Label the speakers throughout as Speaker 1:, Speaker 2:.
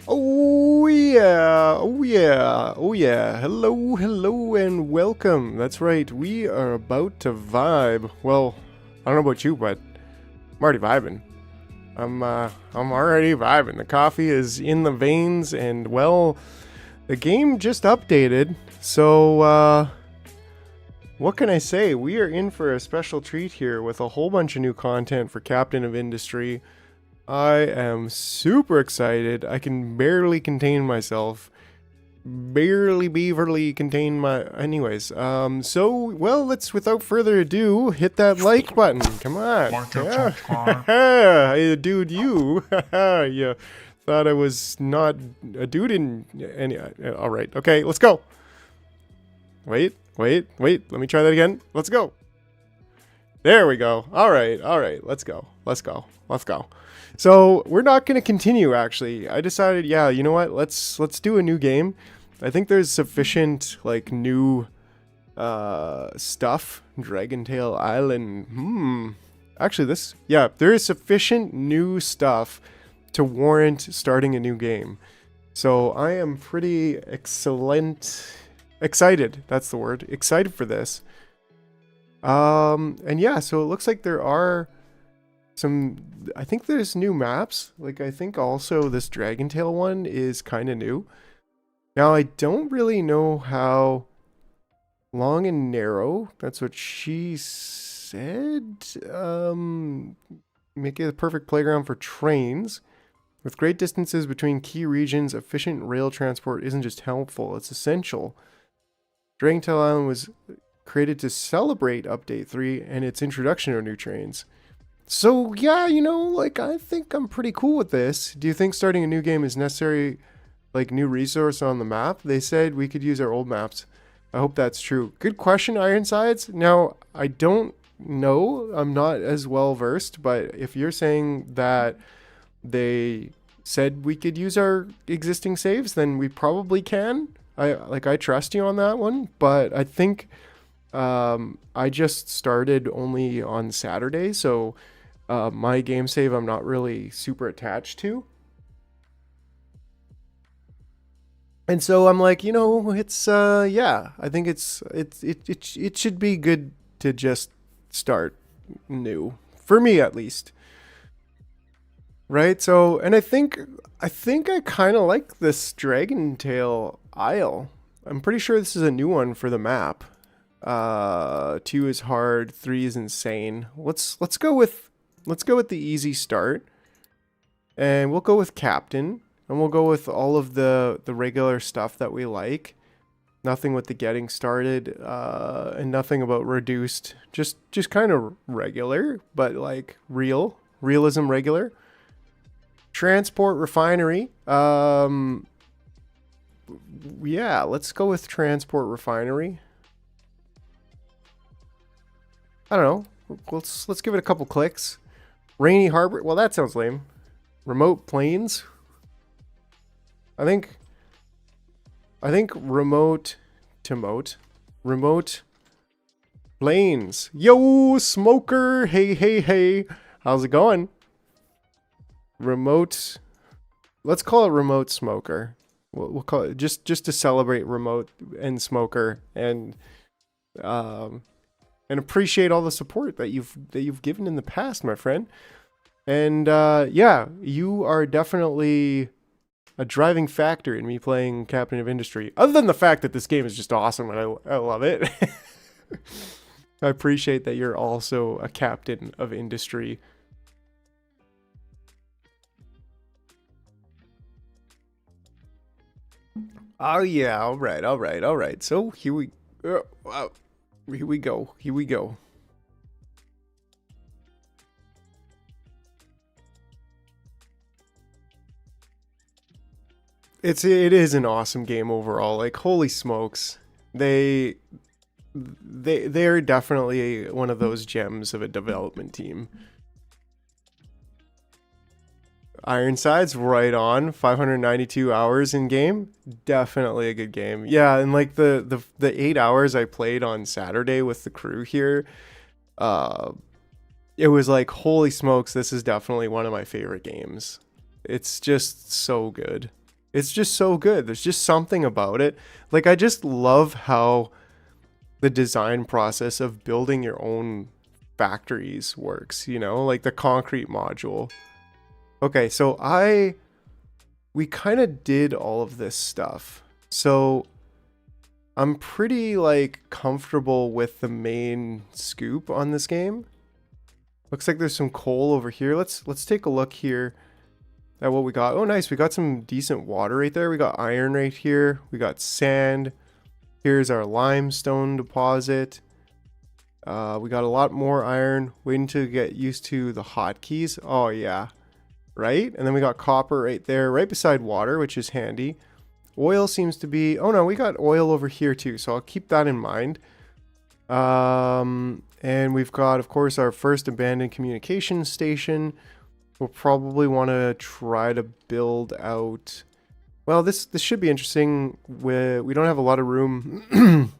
Speaker 1: Oh yeah, oh yeah, oh yeah. Hello, hello, and welcome. That's right, we are about to vibe. Well, I don't know about you, but I'm already vibing. I'm already vibing. The coffee is in the veins, and well, the game just updated. So, what can I say? We are in for a special treat here with a whole bunch of new content for Captain of Industry. I am super excited. I can barely contain myself. Barely beaverly contain my anyways. Well, let's without further ado hit that like button. Come on.
Speaker 2: Like and
Speaker 1: Yeah.
Speaker 2: subscribe.
Speaker 1: Hey, dude, you. You thought I was not a dude in any all right. Okay, let's go. Wait. Let me try that again. Let's go. There we go. All right. Let's go. So we're not going to continue. Actually, I decided. Yeah, you know what? Let's do a new game. I think there's sufficient like new stuff. Dragon Tail Island. Actually, there is sufficient new stuff to warrant starting a new game. So I am pretty excited. That's the word. Excited for this. And yeah, so it looks like there are I think there's new maps. Like, I think also this Dragon Tail one is kind of new. Now, I don't really know how long and narrow, that's what she said. Make it a perfect playground for trains. With great distances between key regions, efficient rail transport isn't just helpful, it's essential. Dragon Tail Island was created to celebrate Update 3 and its introduction of new trains. So yeah, like I think I'm pretty cool with this. Do you think starting a new game is necessary, like new resource on the map? They said we could use our old maps. I hope that's true. Good question, Ironsides. Now, I don't know. I'm not as well versed, but if you're saying that they said we could use our existing saves, then we probably can. I trust you on that one, but I think I just started only on Saturday, so my game save I'm not really super attached to. And so I'm like, it's yeah, I think it should be good to just start new. For me at least. Right? So, and I kind of like this Dragon Tail Isle. I'm pretty sure this is a new one for the map. 2 is hard, 3 is insane. Let's go with the easy start. And we'll go with Captain. And we'll go with all of the regular stuff that we like. Nothing with the getting started, and nothing about reduced. Just kind of regular, but like realism regular. Transport refinery. Yeah, let's go with transport refinery. I don't know. Let's give it a couple clicks. Rainy harbor. Well, that sounds lame. Remote plains. I think remote plains. Yo, smoker. Hey. How's it going? Remote. Let's call it remote smoker. We'll call it just to celebrate remote and smoker and appreciate all the support that you've given in the past, my friend. And yeah, you are definitely a driving factor in me playing Captain of Industry. Other than the fact that this game is just awesome and I love it. I appreciate that you're also a captain of industry. Oh yeah, all right. So here we go. It is an awesome game overall. Like, holy smokes. They're definitely one of those gems of a development team. Ironside's right on. 592 hours in game. Definitely a good game. Yeah, and like the 8 hours I played on Saturday with the crew here, uh it was like, holy smokes, this is definitely one of my favorite games. It's just so good. It's just so good. There's just something about it. Like, I just love how the design process of building your own factories works, you know, like the concrete module. Okay, so we kind of did all of this stuff. So I'm pretty like comfortable with the main scoop on this game. Looks like there's some coal over here. Let's take a look here at what we got. Oh, nice. We got some decent water right there. We got iron right here. We got sand. Here's our limestone deposit. We got a lot more iron. Waiting to get used to the hotkeys. Oh, yeah. Right? And then we got copper right there, right beside water, which is handy. Oil seems to be... Oh, no, we got oil over here, too. So I'll keep that in mind. And we've got, of course, our first abandoned communication station. We'll probably want to try to build out... Well, this should be interesting. We don't have a lot of room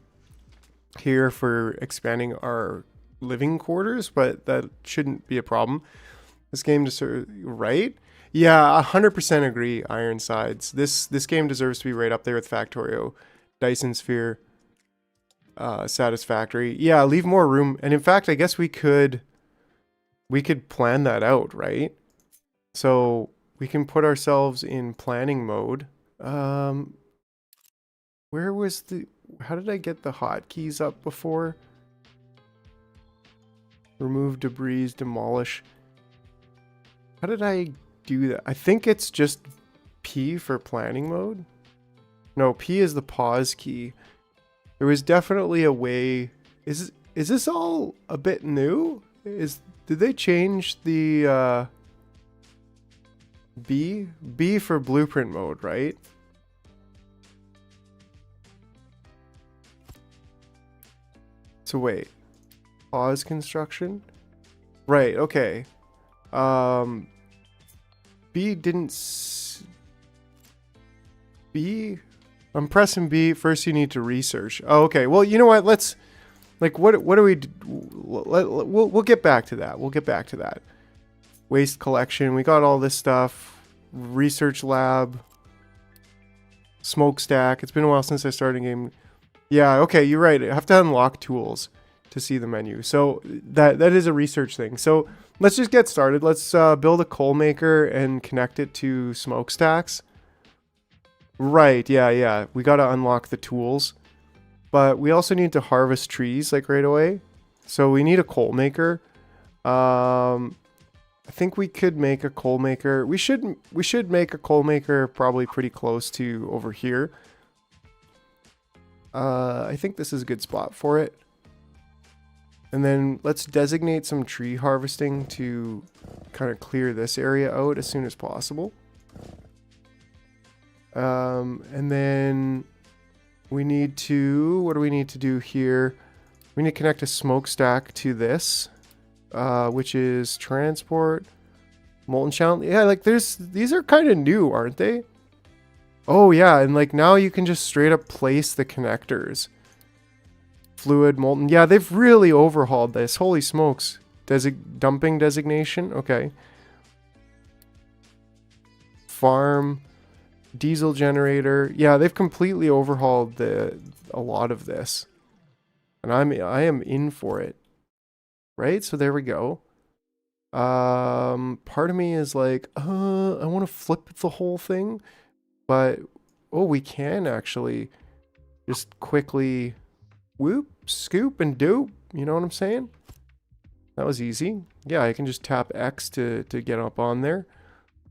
Speaker 1: here for expanding our living quarters, but that shouldn't be a problem. This game deserves... Right? Yeah, 100% agree, Ironsides. This game deserves to be right up there with Factorio, Dyson Sphere, Satisfactory. Yeah, leave more room. And in fact, I guess we could plan that out, right? So we can put ourselves in planning mode. Where was the... How did I get the hotkeys up before? Remove debris, demolish. How did I do that? I think it's just P for planning mode. No, P is the pause key. There was definitely a way. Is this all a bit new? Did they change the B for blueprint mode, right? So wait. Pause construction? Right, okay. B didn't... B? I'm pressing B. First you need to research. Oh, okay. Well, you know what? Let's... Like, what do we... We'll get back to that. We'll get back to that. Waste collection. We got all this stuff. Research lab. Smokestack. It's been a while since I started a game. Yeah, okay, you're right. I have to unlock tools to see the menu. So that is a research thing. So let's just get started. Let's build a coal maker and connect it to smokestacks. Right, yeah. We got to unlock the tools. But we also need to harvest trees like right away. So we need a coal maker. I think we could make a coal maker. We should make a coal maker probably pretty close to over here. I think this is a good spot for it. And then let's designate some tree harvesting to kind of clear this area out as soon as possible. And then we need to, what do we need to do here? We need to connect a smokestack to this, which is transport, molten challenge. Yeah, like these are kind of new, aren't they? Oh yeah, and like now you can just straight up place the connectors. Fluid, molten. Yeah, they've really overhauled this. Holy smokes. Dumping designation. Okay. Farm. Diesel generator. Yeah, they've completely overhauled a lot of this. And I am in for it. Right? So there we go. Part of me is like, I want to flip the whole thing. But, oh, we can actually just quickly whoop, scoop, and doop. You know what I'm saying? That was easy. Yeah, I can just tap X to get up on there.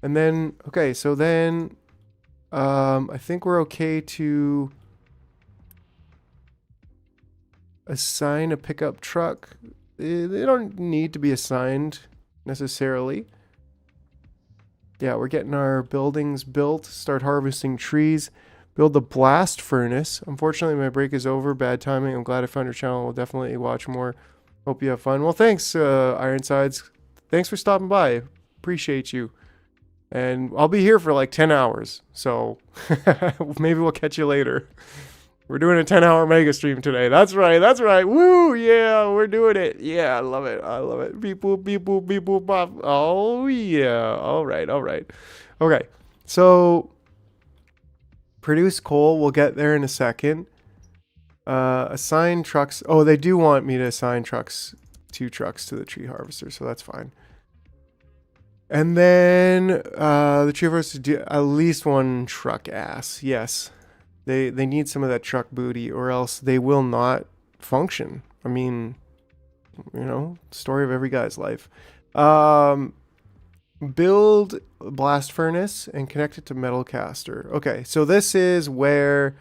Speaker 1: And then, okay, so then I think we're okay to assign a pickup truck. They don't need to be assigned necessarily. Yeah, we're getting our buildings built, start harvesting trees, build the blast furnace. Unfortunately, my break is over. Bad timing. I'm glad I found your channel. We'll definitely watch more. Hope you have fun. Well, thanks, Ironsides. Thanks for stopping by. Appreciate you. And I'll be here for like 10 hours. So maybe we'll catch you later. We're doing a 10-hour mega stream today. That's right. That's right. Woo! Yeah, we're doing it. Yeah, I love it. I love it. Beep boop, beep boop, beep boop, bop. Oh, yeah. All right. All right. Okay. So Produce coal. We'll get there in a second. Assign trucks. Oh, they do want me to assign trucks, 2 trucks to the tree harvester, so that's fine. And then the tree harvester do at least 1 truck ass. Yes, they need some of that truck booty, or else they will not function. I mean, you know, story of every guy's life. Build blast furnace and connect it to metal caster. Okay, so this is where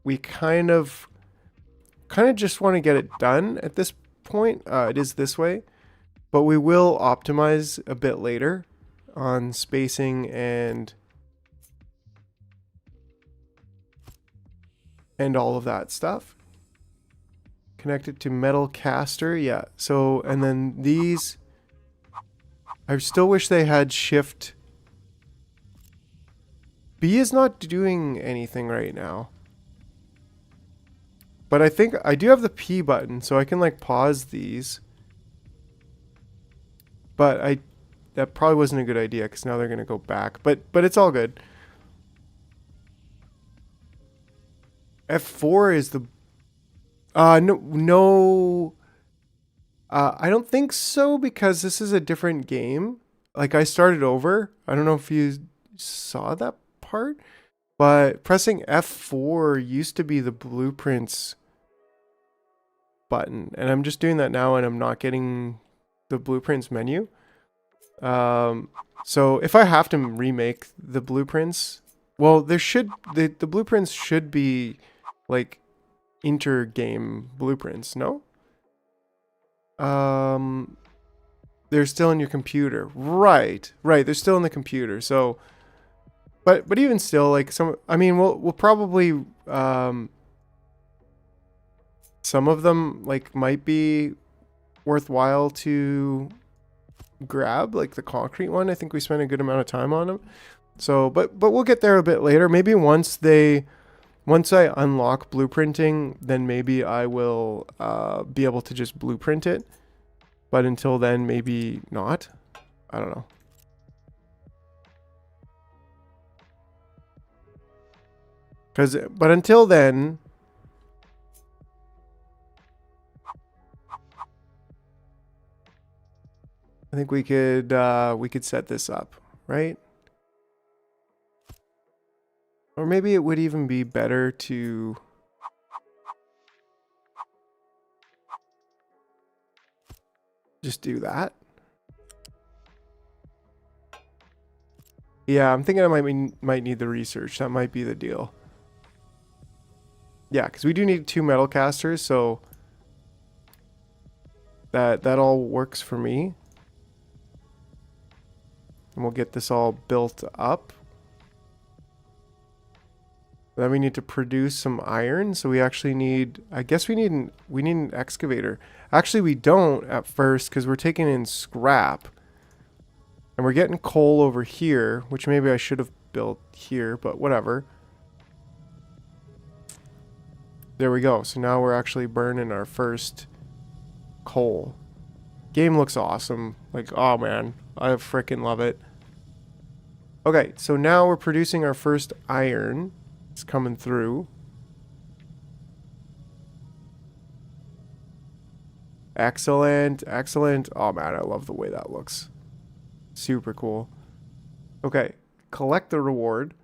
Speaker 1: we kind of just want to get it done at this point. It is this way, but we will optimize a bit later on spacing and all of that stuff. Connect it to metal caster. Yeah. So, and then these, I still wish they had shift. B is not doing anything right now. But I think I do have the P button, so I can like pause these. But that probably wasn't a good idea because now they're going to go back. But it's all good. F4 is the no. I don't think so because this is a different game. Like I started over. I don't know if you saw that part, but pressing F4 used to be the blueprints button, and I'm just doing that now, and I'm not getting the blueprints menu. So if I have to remake the blueprints, well, the blueprints should be like inter-game blueprints, no? They're still in your computer. Right. They're still in the computer. So, but even still, like I mean, we'll probably, some of them like might be worthwhile to grab, like the concrete one. I think we spent a good amount of time on them. So, but we'll get there a bit later. Maybe once I unlock blueprinting, then maybe I will be able to just blueprint it. But until then, maybe not. I don't know. But until then, I think we could set this up, right? Or maybe it would even be better to just do that. Yeah, I'm thinking I might need the research. That might be the deal. Yeah, because we do need 2 metal casters, so that all works for me. And we'll get this all built up. Then we need to produce some iron, so we actually need, I guess we need an excavator. Actually, we don't at first because we're taking in scrap. And we're getting coal over here, which maybe I should have built here, but whatever. There we go. So now we're actually burning our first coal. Game looks awesome. Like, oh man, I freaking love it. Okay, so now we're producing our first iron. It's coming through. Excellent, excellent. Oh man, I love the way that looks. Super cool. Okay, collect the reward.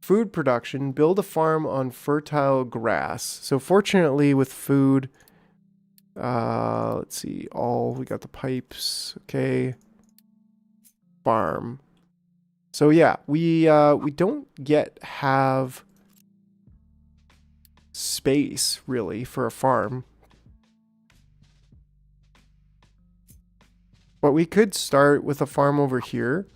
Speaker 1: Food production, build a farm on fertile grass. So fortunately with food, let's see, we got the pipes, okay. Farm. So yeah, we don't yet have space really for a farm. But we could start with a farm over here.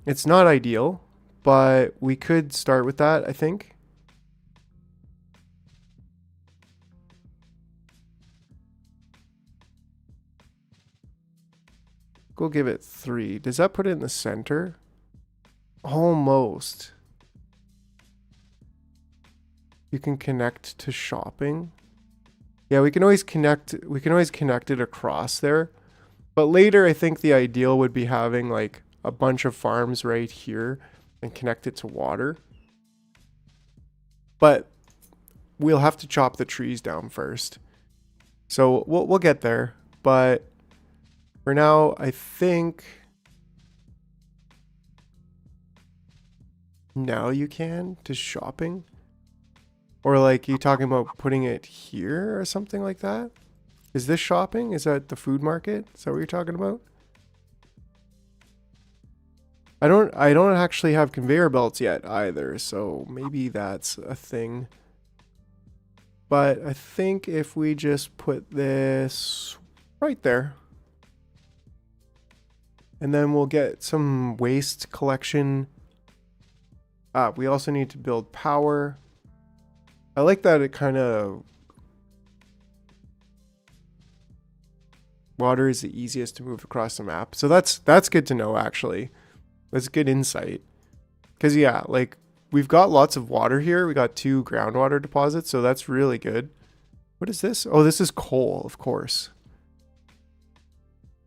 Speaker 1: It's not ideal, but we could start with that, I think. We'll give it 3. Does that put it in the center? Almost. You can connect to shopping. Yeah, we can always connect it across there. But later I think the ideal would be having like a bunch of farms right here and connect it to water. But we'll have to chop the trees down first. So we'll get there. But for now, I think now you can to shopping. Or like you talking about putting it here or something like that? Is this shopping? Is that the food market? Is that what you're talking about? I don't actually have conveyor belts yet either, so maybe that's a thing. But I think if we just put this right there, and then we'll get some waste collection. We also need to build power. I like that it kind of... Water is the easiest to move across the map. So that's good to know, actually. That's good insight. Because, yeah, like, we've got lots of water here. We got 2 groundwater deposits, so that's really good. What is this? Oh, this is coal, of course.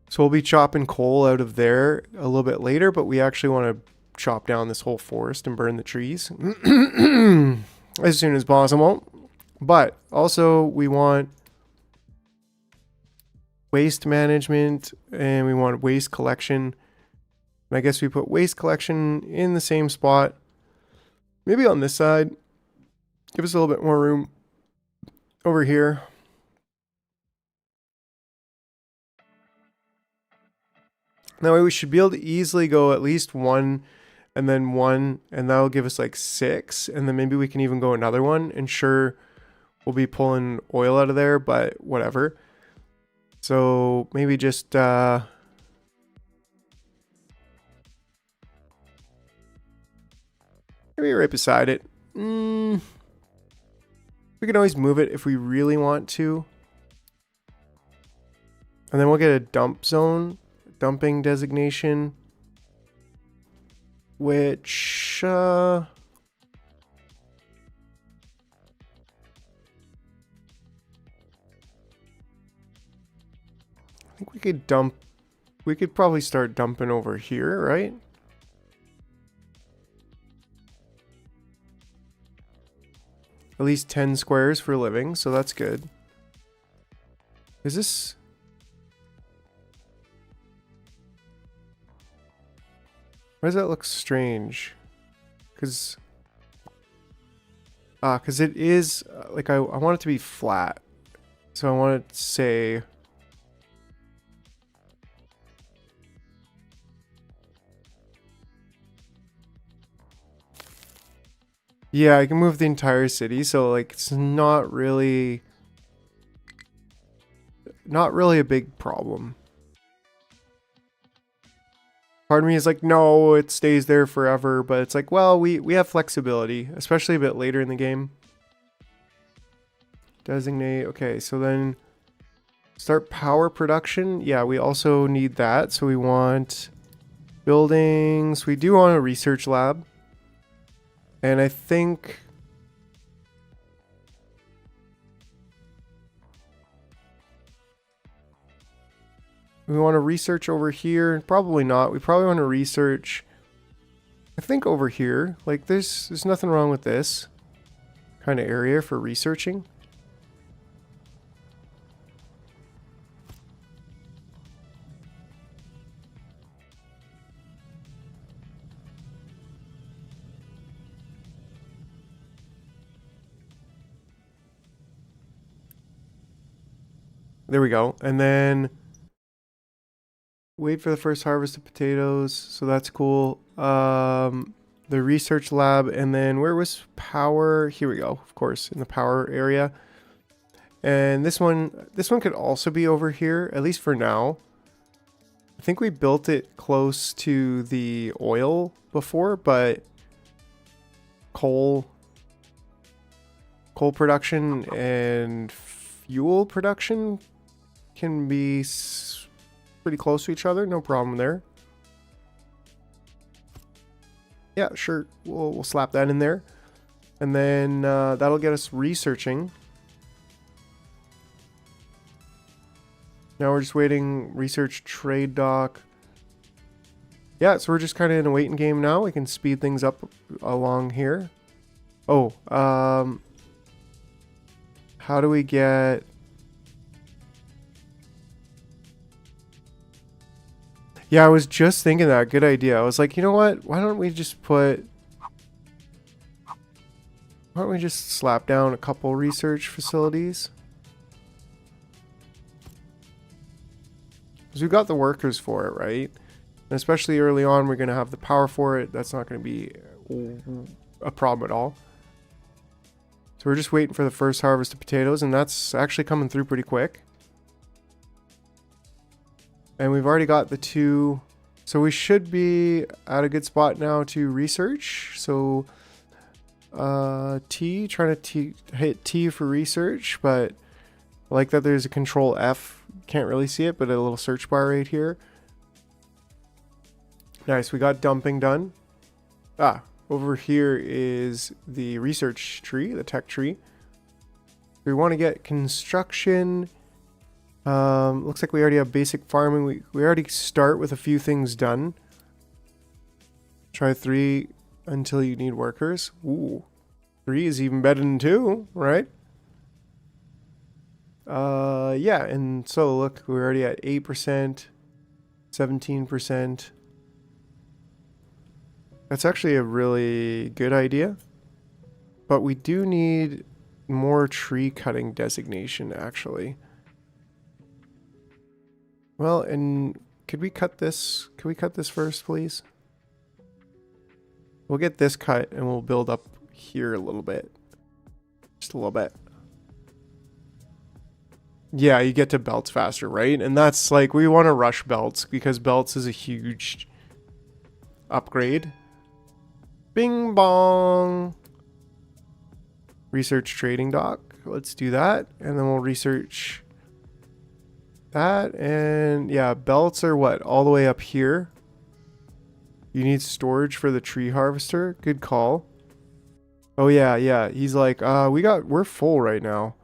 Speaker 1: So we'll be chopping coal out of there a little bit later, but we actually want to chop down this whole forest and burn the trees as soon as possible. But also we want waste management and we want waste collection. And I guess we put waste collection in the same spot. Maybe on this side. Give us a little bit more room over here. That way we should be able to easily go at least 1 and then 1, and that'll give us like 6, and then maybe we can even go another one, and sure, we'll be pulling oil out of there, but whatever. So maybe just maybe right beside it. We can always move it if we really want to. And then we'll get a dump zone, dumping designation, which I think we could dump. We could probably start dumping over here, right? At least 10 squares for living, so that's good. Is this... Why does that look strange? Because it is, like, I want it to be flat. So I want to say... Yeah, I can move the entire city, so like it's not really a big problem. Part of me is like, no, it stays there forever, but it's like, well, we have flexibility, especially a bit later in the game. Designate, okay, so then start power production. Yeah, we also need that, so we want buildings. We do want a research lab. And I think we want to research over here. Probably not. We probably want to research, I think, over here. Like there's nothing wrong with this kind of area for researching. There we go. And then wait for the first harvest of potatoes. So that's cool. The research lab. And then where was power? Here we go. Of course, in the power area. And this one could also be over here, at least for now. I think we built it close to the oil before, but coal production and fuel production can be pretty close to each other. No problem there. Yeah, sure. We'll slap that in there. And then that'll get us researching. Now we're just waiting. Research trade dock. Yeah, so we're just kind of in a waiting game now. We can speed things up along here. Oh, how do we get... Yeah, I was just thinking that. Good idea. I was like, you know what? Why don't we just slap down a couple research facilities? Because we've got the workers for it, right? And especially early on, we're going to have the power for it. That's not going to be a problem at all. So we're just waiting for the first harvest of potatoes, and that's actually coming through pretty quick. And we've already got the 2. So we should be at a good spot now to research. So T, trying to hit T for research, but I like that there's a control F. Can't really see it, but a little search bar right here. Nice, we got dumping done. Over here is the research tree, the tech tree. We want to get construction. Looks like we already have basic farming. We already start with a few things done. Try 3 until you need workers. Ooh, 3 is even better than 2, right? Yeah, and so look, we're already at 8%, 17%. That's actually a really good idea. But we do need more tree cutting designation, actually. Well, and could we cut this? Can we cut this first, please? We'll get this cut and we'll build up here a little bit. Just a little bit. Yeah, you get to belts faster, right? And that's like, we want to rush belts because belts is a huge upgrade. Bing bong. Research trading dock. Let's do that. And then we'll research that. And yeah, belts are what? All the way up here. You need storage for the tree harvester. Good call. Oh yeah. He's like, we're full right now.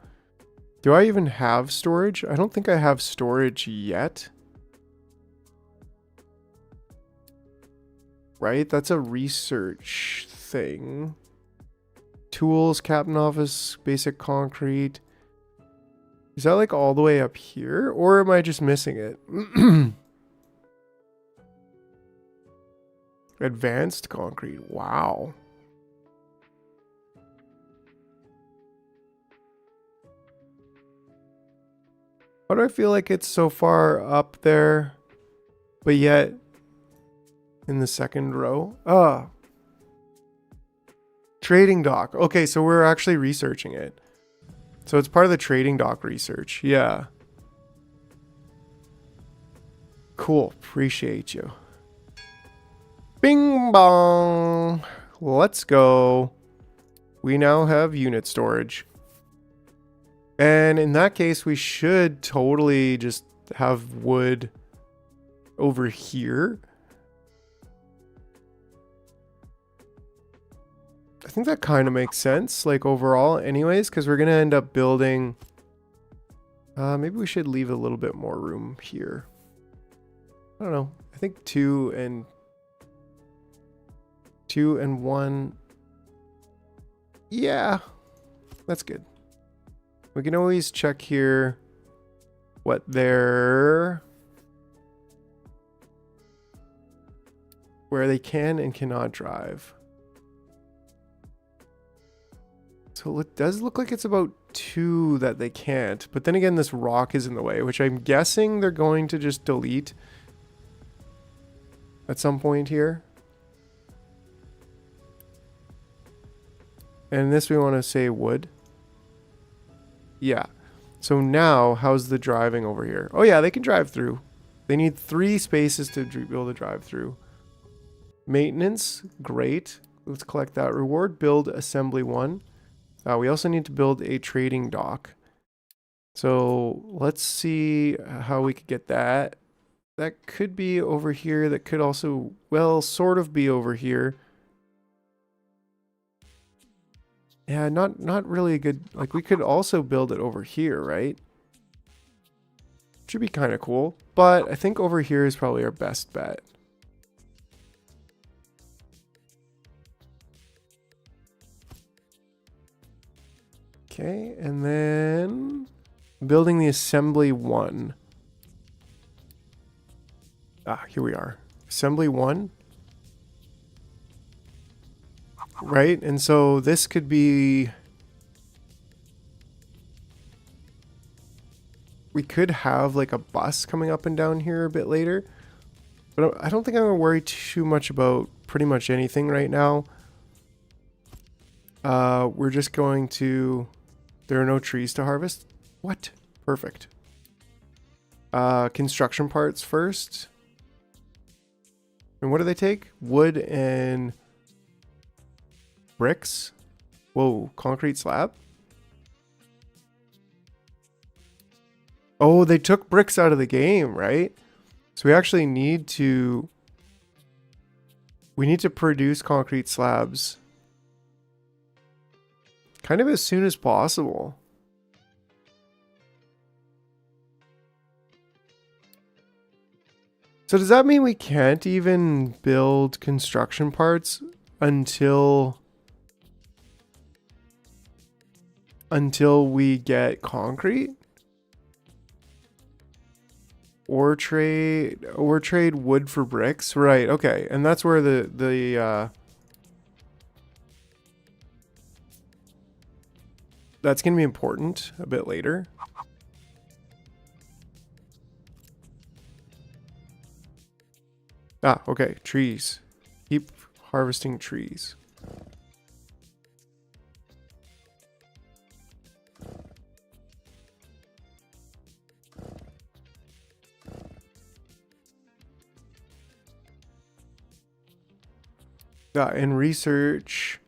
Speaker 1: Do I even have storage? I don't think I have storage yet. Right? That's a research thing. Tools, captain office, basic concrete. Is that like all the way up here? Or am I just missing it? Advanced concrete. Wow. Why do I feel like it's so far up there, but yet in the second row? Trading dock. Okay, so we're actually researching it. So it's part of the trading dock research. Yeah. Cool. Appreciate you. Bing bong. Let's go. We now have unit storage. And in that case, we should totally just have wood over here. I think that kind of makes sense, like overall anyways, because we're going to end up building... maybe we should leave a little bit more room here. I don't know. I think 2 and 1. Yeah, that's good. We can always check here what where they can and cannot drive. So it does look like it's about 2 that they can't. But then again, this rock is in the way, which I'm guessing they're going to just delete at some point here. And this we want to say wood. Yeah. So now, how's the driving over here? Oh yeah, they can drive through. They need 3 spaces to be able to drive through. Maintenance, great. Let's collect that reward. Build assembly 1. We also need to build a trading dock. So let's see how we could get that. That could be over here. That could also, well, sort of be over here. Yeah, not really a good, like we could also build it over here, right? Should be kind of cool, but I think over here is probably our best bet. Okay, and then building the assembly 1. Ah, here we are. Assembly 1. Right, and so this could be... We could have like a bus coming up and down here a bit later. But I don't think I'm going to worry too much about pretty much anything right now. We're just going to... There are no trees to harvest. What? Perfect. Construction parts first. And what do they take? Wood and bricks. Whoa, concrete slab. Oh, they took bricks out of the game, right? So we actually need to... We need to produce concrete slabs kind of as soon as possible. So does that mean we can't even build construction parts until we get concrete? Or trade wood for bricks? Right, okay. And that's where that's going to be important a bit later. Ah, okay. Trees. Keep harvesting trees. And research.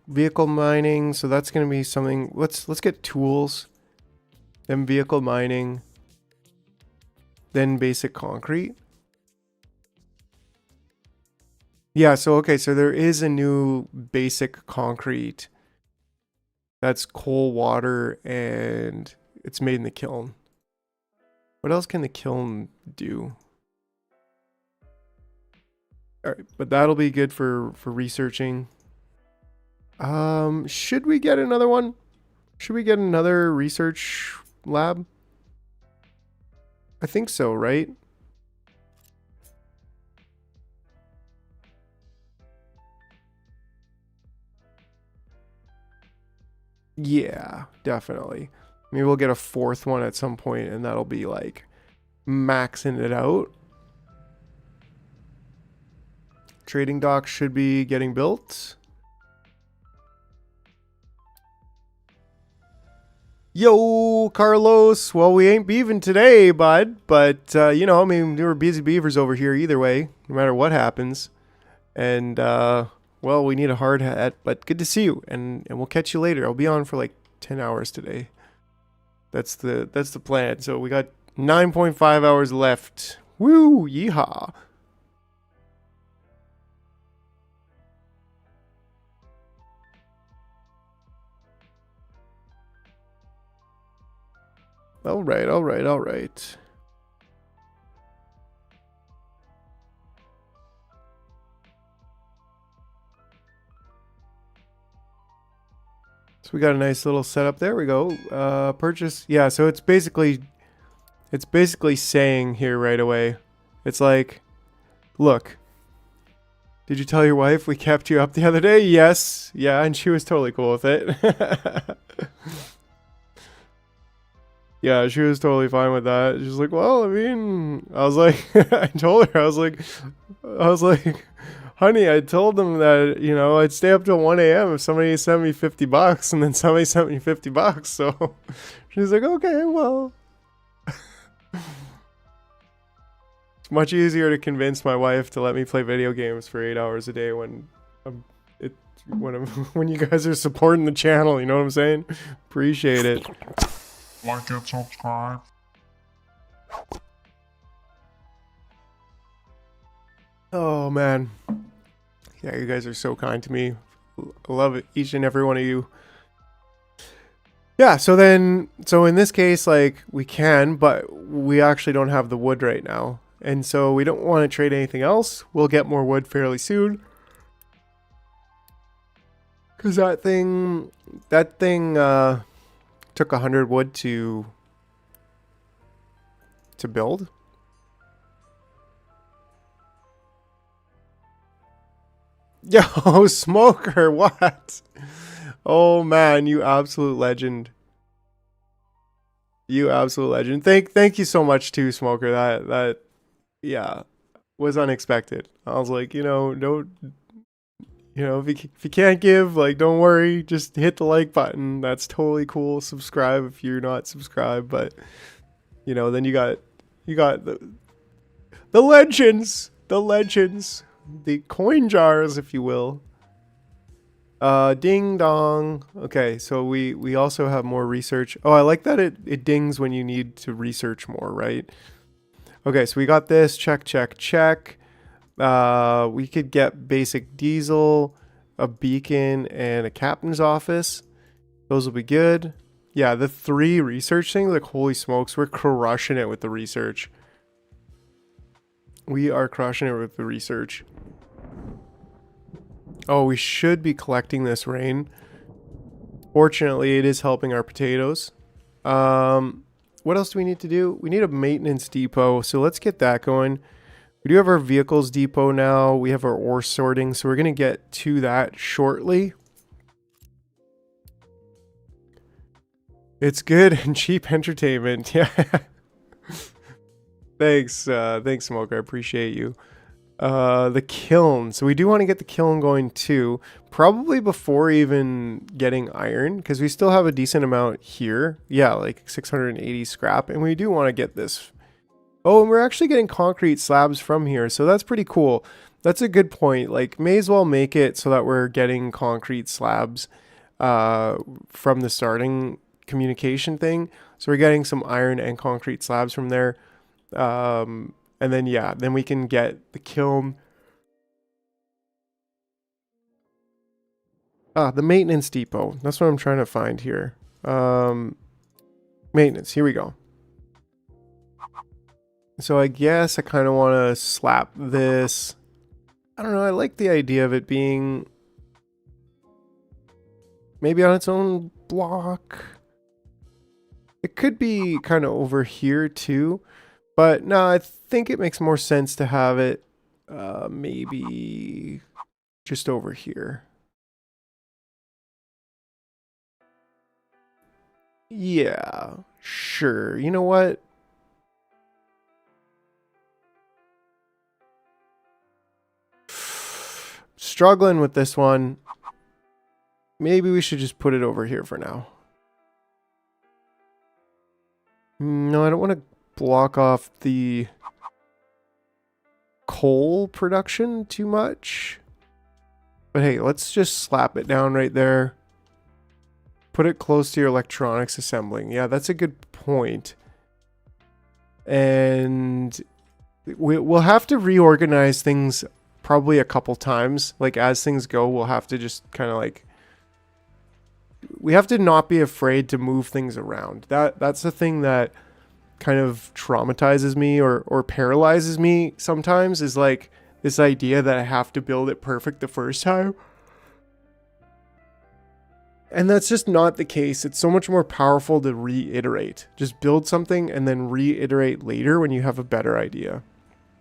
Speaker 1: Vehicle mining. So that's going to be something. Let's get tools. Then vehicle mining. Then basic concrete. Yeah, so okay, so there is a new basic concrete that's coal, water, and it's made in the kiln. What else can the kiln do? All right, but that'll be good for researching. Should we get another one? Should we get another research lab? I think so, right? Yeah, definitely. Maybe we'll get a 4th one at some point, and that'll be like maxing it out. Trading dock should be getting built. Yo, Carlos. Well, we ain't beaving today, bud. But, you know, I mean, we were busy beavers over here either way, no matter what happens. And, well, we need a hard hat, but good to see you. And we'll catch you later. I'll be on for like 10 hours today. That's the plan. So we got 9.5 hours left. Woo, yeehaw. All right, all right, all right. So we got a nice little setup. There we go. Purchase. Yeah, so it's basically saying here right away. It's like, look, did you tell your wife we kept you up the other day? Yes. Yeah, and she was totally cool with it. Yeah, she was totally fine with that. She was like, well, I mean, I was like, I told her, I was like, honey, I told them that, you know, I'd stay up till 1 a.m. if somebody sent me $50, and then somebody sent me $50. So she's like, okay, well. It's much easier to convince my wife to let me play video games for 8 hours a day when when you guys are supporting the channel, you know what I'm saying? Appreciate it.
Speaker 2: Like and subscribe.
Speaker 1: Oh man, yeah, you guys are so kind to me. I love it, each and every one of you. Yeah, so in this case, like, we can, but we actually don't have the wood right now, and so we don't want to trade anything else. We'll get more wood fairly soon. Because that thing took 100 wood to build. Yo, Smoker, what? Oh man, you absolute legend. You absolute legend. Thank you so much too, Smoker. That yeah, was unexpected. I was like, don't if you can't give, like, don't worry, just hit the like button. That's totally cool. Subscribe if you're not subscribed, but then you got the legends, the coin jars, if you will. Ding dong. Okay, so we also have more research. Oh, I like that it dings when you need to research more, right? Okay, so we got this. Check, check, check. We could get basic diesel, a beacon, and a captain's office. Those will be good. Yeah, the 3 research things, like, holy smokes, we're crushing it with the research. We are crushing it with the research. Oh, we should be collecting this rain. Fortunately, it is helping our potatoes. What else do we need to do? We need a maintenance depot, so let's get that going. We do have our vehicles depot now. We have our ore sorting, so we're going to get to that shortly. It's good and cheap entertainment. Yeah. Thanks, Smoker. I appreciate you. The kiln. So we do want to get the kiln going too. Probably before even getting iron, because we still have a decent amount here. Yeah, like 680 scrap. And we do want to get this. Oh, and we're actually getting concrete slabs from here. So that's pretty cool. That's a good point. Like, may as well make it so that we're getting concrete slabs from the starting communication thing. So we're getting some iron and concrete slabs from there. And then, yeah, then we can get the kiln. The maintenance depot. That's what I'm trying to find here. Maintenance. Here we go. So I guess I kind of want to slap this. I don't know. I like the idea of it being maybe on its own block. It could be kind of over here too. But no, I think it makes more sense to have it maybe just over here. Yeah, sure. You know what? Struggling with this one. Maybe we should just put it over here for now. No, I don't want to block off the coal production too much. But hey, let's just slap it down right there. Put it close to your electronics assembling. Yeah, that's a good point. And we'll have to reorganize things probably a couple times. Like, as things go, we'll have to just kind of like... We have to not be afraid to move things around. That's the thing that kind of traumatizes me or paralyzes me sometimes, is like this idea that I have to build it perfect the first time. And that's just not the case. It's so much more powerful to reiterate. Just build something and then reiterate later when you have a better idea.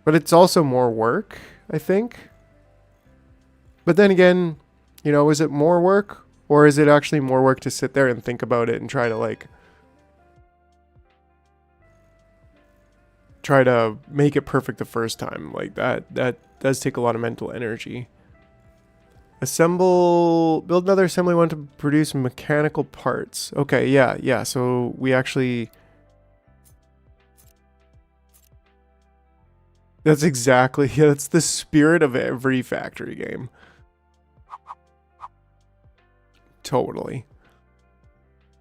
Speaker 1: But it's also more work, I think. But then again, is it more work? Or is it actually more work to sit there and think about it and try to make it perfect the first time? Like, that does take a lot of mental energy. Build another assembly one to produce mechanical parts. Okay, yeah. So we actually... That's exactly, that's the spirit of every factory game. Totally.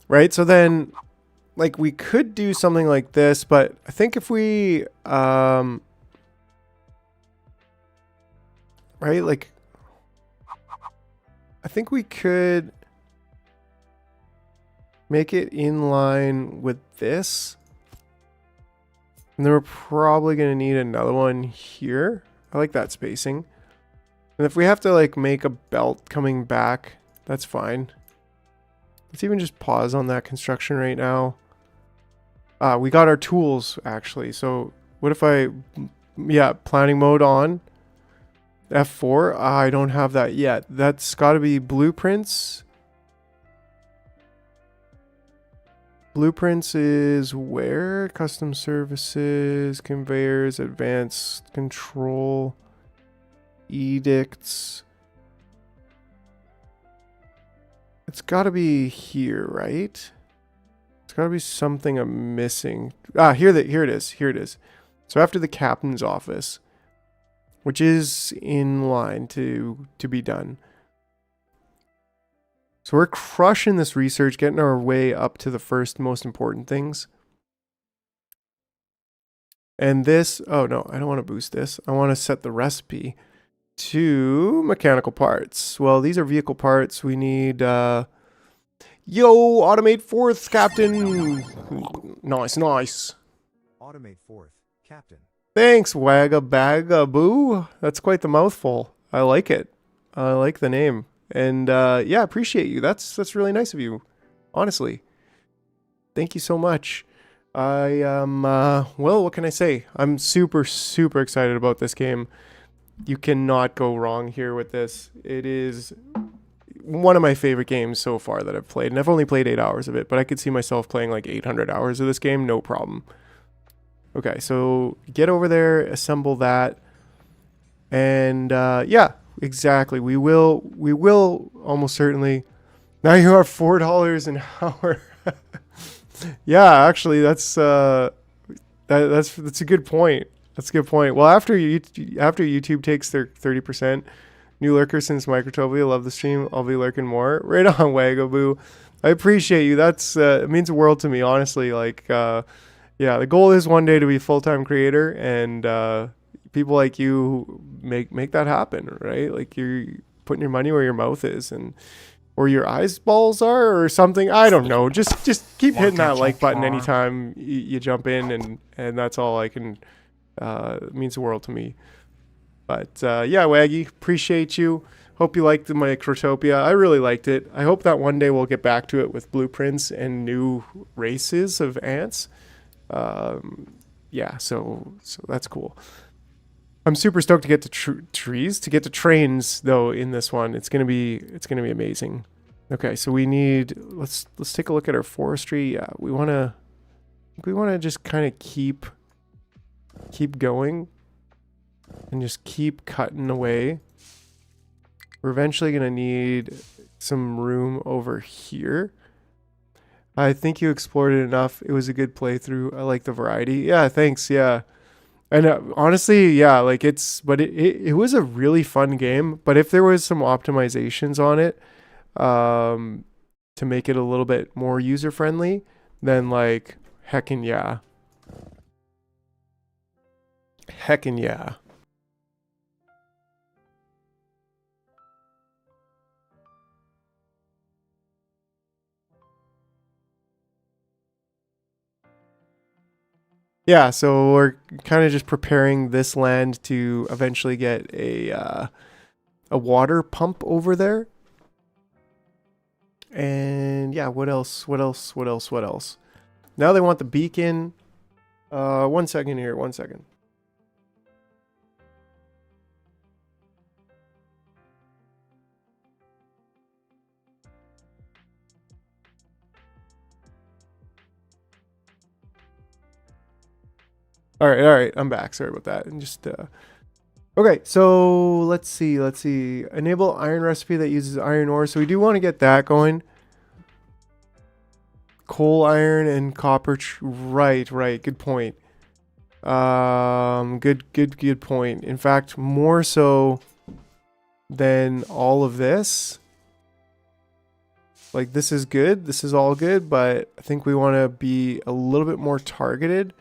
Speaker 1: Right, so then, like, we could do something like this, but I think if we, right, like, I think we could make it in line with this. And then we're probably going to need another one here. I like that spacing. And if we have to, like, make a belt coming back, That's fine. Let's even just pause on that construction right now. We got our tools, actually. So what if I... Yeah, planning mode on. F4. I don't have that yet. That's got to be blueprints. Blueprints is where? Custom services, conveyors, advanced control, edicts. It's got to be here, right? It's got to be something I'm missing. Here it is. Here it is. So after the captain's office, which is in line to be done. So we're crushing this research, getting our way up to the first most important things. And this, oh no, I don't want to boost this. I want to set the recipe to mechanical parts. Well, these are vehicle parts. We need, yo, automate fourth, Captain. Nice, nice.
Speaker 3: Automate fourth, Captain.
Speaker 1: Thanks, Wagabagaboo. That's quite the mouthful. I like it. I like the name. And yeah, appreciate you. That's really nice of you. Honestly. Thank you so much. I well, what can I say? I'm super excited about this game. You cannot go wrong here with this. It is one of my favorite games so far that I've played. And I've only played 8 hours of it, but I could see myself playing like 800 hours of this game, no problem. Okay, so get over there, assemble that. And yeah, exactly. We will almost certainly. Now you are $4 an hour. Yeah, actually, that's a good point. That's a good point. Well, after YouTube takes their 30%, new lurker since Microtopia, love the stream. I'll be lurking more. Right on, Wagaboo. I appreciate you. That's it means the world to me, honestly. Like, yeah, the goal is one day to be a full-time creator, and people like you make that happen, right? Like you're putting your money where your mouth is, and or your eyeballs are, or something. I don't know. Just keep hitting that like button anytime you jump in, and that's all I can. It means the world to me. But yeah, Waggy, appreciate you. Hope you liked the Microtopia. I really liked it. I hope that one day we'll get back to it with blueprints and new races of ants. Yeah, so that's cool. I'm super stoked to get to trees, to get to trains though in this one. It's gonna be amazing. Okay, so we need let's take a look at our forestry. Yeah, we wanna just kind of keep going and just keep cutting away. We're eventually gonna need some room over here. I think you explored it enough. It was a good playthrough. I like the variety. Yeah, thanks. Yeah. And honestly, yeah, like it was a really fun game, but if there was some optimizations on it, to make it a little bit more user friendly, then like, heckin' yeah. Heckin' yeah. Yeah, so we're kind of just preparing this land to eventually get a water pump over there. And yeah, what else? Now they want the beacon. 1 second here, 1 second. All right, I'm back. Sorry about that. And just okay, so let's see. Enable iron recipe that uses iron ore. So we do want to get that going. Coal, iron, and copper. Right. Good point. Good point. In fact, more so than all of this. Like this is good. This is all good, but I think we want to be a little bit more targeted.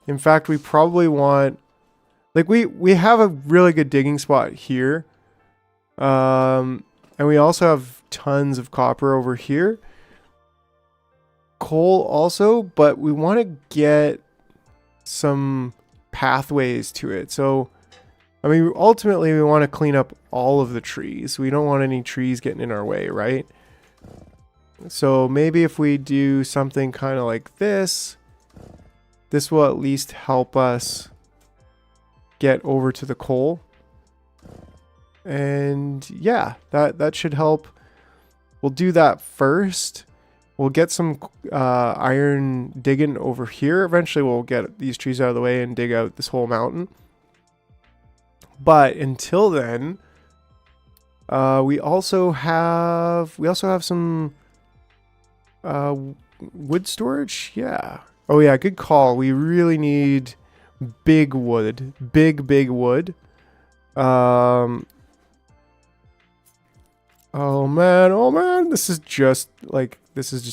Speaker 1: In fact, we probably want, like we have a really good digging spot here. And we also have tons of copper over here. Coal also, but we want to get some pathways to it. So, I mean, ultimately we want to clean up all of the trees. We don't want any trees getting in our way, right? So maybe if we do something kind of like this, this will at least help us get over to the coal. And yeah, that should help. We'll do that first. We'll get some iron digging over here. Eventually we'll get these trees out of the way and dig out this whole mountain. But until then, we also have some wood storage. Yeah. Oh yeah, good call. We really need big wood. Big wood. Oh man, this is just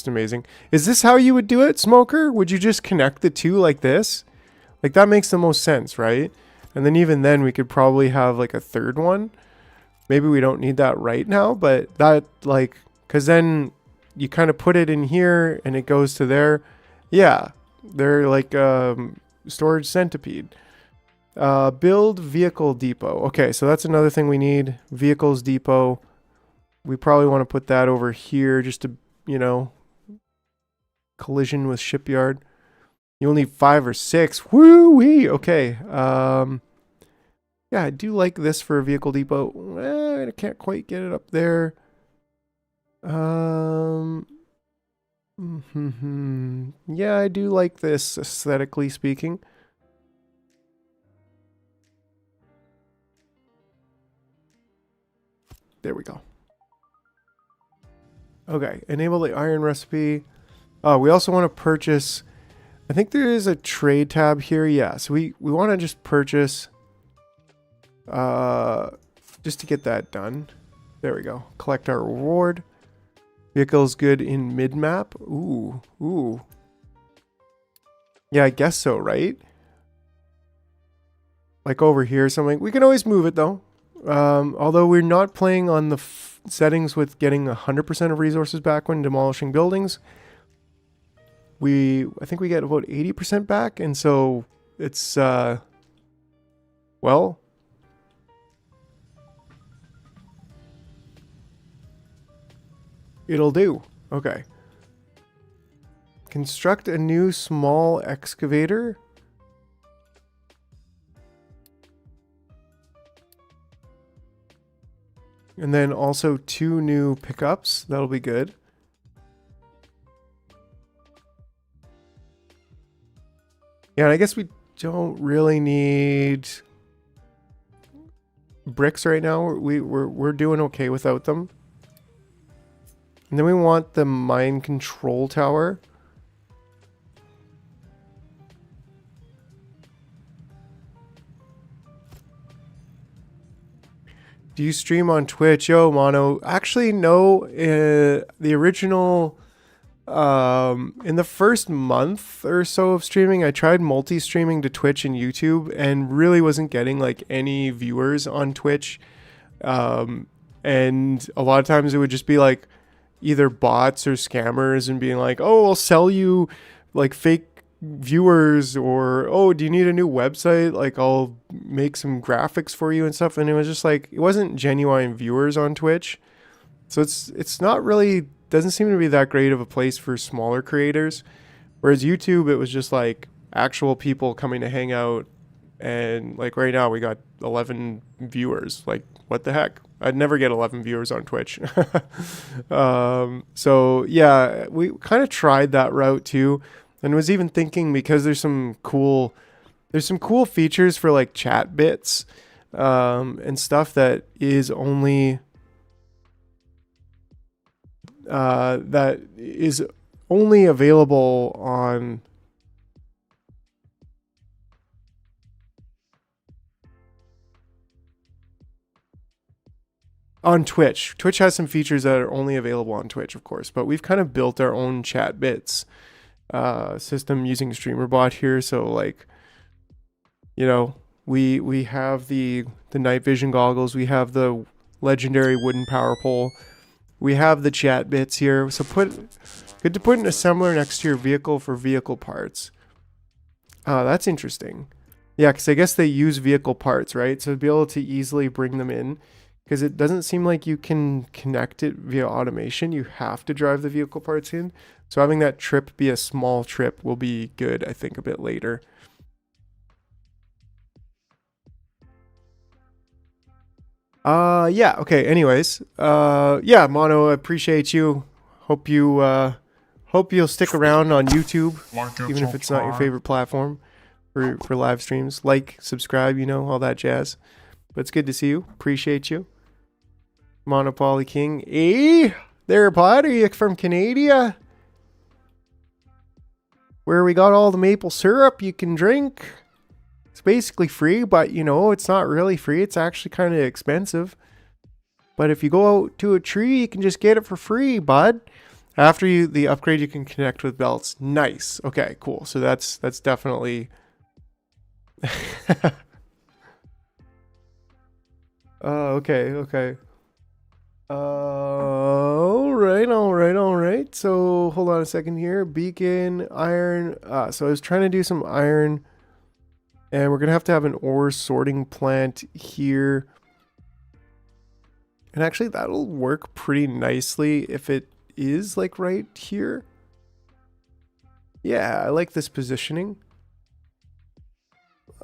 Speaker 1: amazing. Is this how you would do it, Smoker? Would you just connect the two like this? Like that makes the most sense, right? And then even then we could probably have like a third one. Maybe we don't need that right now, but that like, cause then you kind of put it in here and it goes to there. Yeah, they're like storage centipede. Build vehicle depot. Okay, so that's another thing we need. Vehicles depot. We probably want to put that over here just to, you know, collision with shipyard. You'll need 5 or 6. Woo-wee! Okay. Yeah, I do like this for a vehicle depot. I can't quite get it up there. Yeah, I do like this aesthetically speaking. There we go. Okay, enable the iron recipe. We also want to purchase, I think there is a trade tab here. Yeah, so we want to just purchase, just to get that done. There we go. Collect our reward. Vehicle's good in mid-map. Ooh. Yeah, I guess so, right? Like over here or something. We can always move it though. Although we're not playing on the settings with getting 100% of resources back when demolishing buildings. I think we get about 80% back, and so it's well, it'll do. Okay. Construct a new small excavator. And then also 2 new pickups. That'll be good. Yeah, and I guess we don't really need bricks right now. We're doing okay without them. And then we want the mine control tower. Do you stream on Twitch? Yo, Mono. Actually, no. The original, in the first month or so of streaming, I tried multi-streaming to Twitch and YouTube and really wasn't getting like any viewers on Twitch. And a lot of times it would just be like either bots or scammers and being like, oh, I'll sell you like fake viewers, or oh, do you need a new website, like I'll make some graphics for you and stuff. And it was just like, it wasn't genuine viewers on Twitch, so it's not really, doesn't seem to be that great of a place for smaller creators. Whereas YouTube, it was just like actual people coming to hang out, and like right now we got 11 viewers. Like what the heck, I'd never get 11 viewers on Twitch. So yeah, we kind of tried that route too. And was even thinking, because there's some cool features for like chat bits and stuff that is only available on Twitch. Twitch has some features that are only available on Twitch, of course, but we've kind of built our own chat bits system using StreamerBot here. So like, you know, we have the night vision goggles, we have the legendary wooden power pole, we have the chat bits here. So good to put an assembler next to your vehicle for vehicle parts. That's interesting. Yeah, because I guess they use vehicle parts, right? So to be able to easily bring them in. because it doesn't seem like you can connect it via automation. You have to drive the vehicle parts in. So having that trip be a small trip will be good, I think, a bit later. Yeah, okay, anyways. Yeah, Mono, I appreciate you. Hope you'll stick around on YouTube,
Speaker 2: Like and
Speaker 1: even if it's not your
Speaker 2: subscribe.
Speaker 1: favorite platform for live streams. Like, subscribe, all that jazz. But it's good to see you. Appreciate you. Monopoly King. Hey, there, bud. Are you from Canada? Where we got all the maple syrup you can drink. It's basically free, but it's not really free. It's actually kind of expensive. But if you go out to a tree, you can just get it for free, bud. After the upgrade, you can connect with belts. Nice. Okay, cool. So that's definitely. Okay, okay. All right. So hold on a second here. Beacon, iron. So I was trying to do some iron, and we're gonna have to have an ore sorting plant here. And actually, that'll work pretty nicely if it is like right here. Yeah, I like this positioning.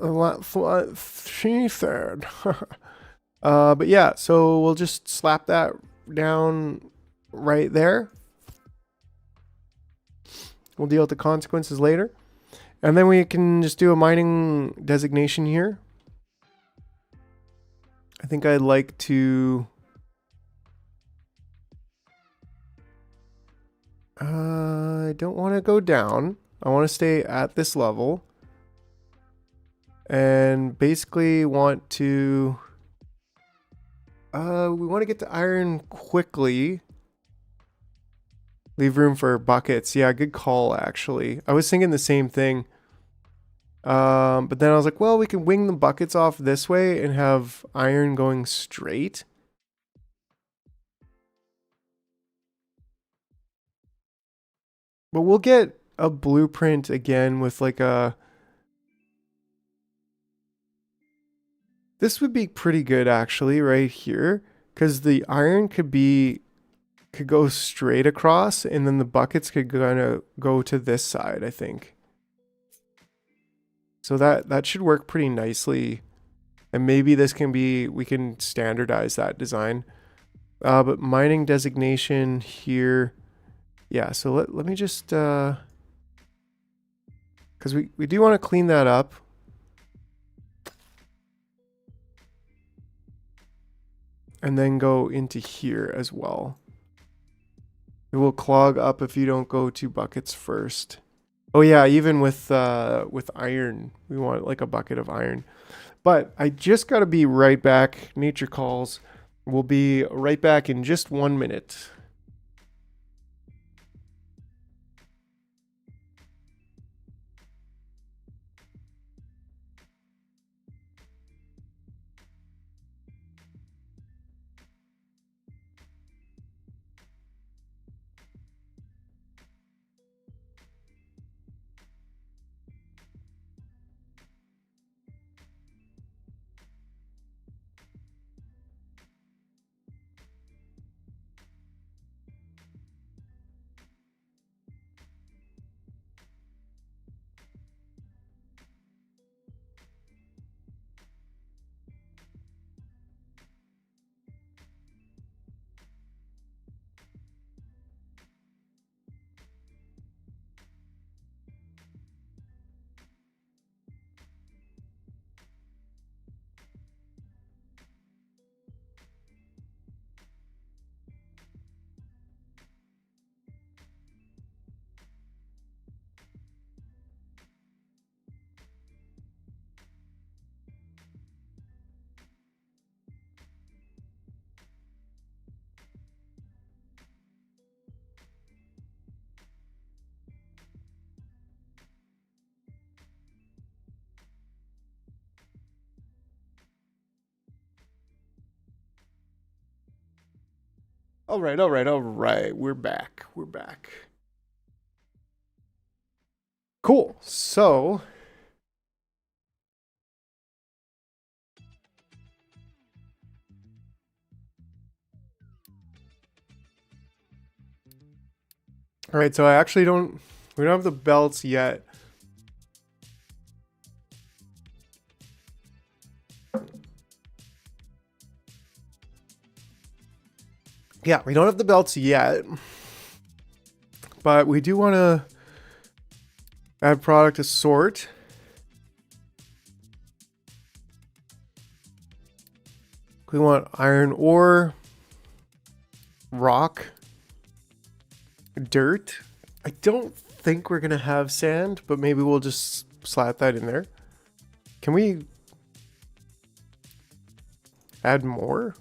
Speaker 1: That's what she said. But yeah, so we'll just slap that down right there. We'll deal with the consequences later. And then we can just do a mining designation here. I think I'd like to... I don't want to go down. I want to stay at this level. And basically want to... we want to get to iron quickly. Leave room for buckets. Yeah, good call, actually. I was thinking the same thing. But then I was like, well, we can wing the buckets off this way and have iron going straight. But we'll get a blueprint again with like a... This would be pretty good, actually, right here. Because the iron could go straight across, and then the buckets could kind of go to this side, I think. So that should work pretty nicely. And maybe we can standardize that design. But mining designation here. Yeah, so let me just, because we do want to clean that up. And then go into here as well. It will clog up if you don't go to buckets first. Oh yeah, even with iron, we want like a bucket of iron. But I just got to be right back. Nature calls. We'll be right back in just 1 minute. All right. We're back. Cool. So All right, so we don't have the belts yet. Yeah, we don't have the belts yet, but we do want to add product to sort. We want iron ore, rock, dirt. I don't think we're going to have sand, but maybe we'll just slap that in there. Can we add more?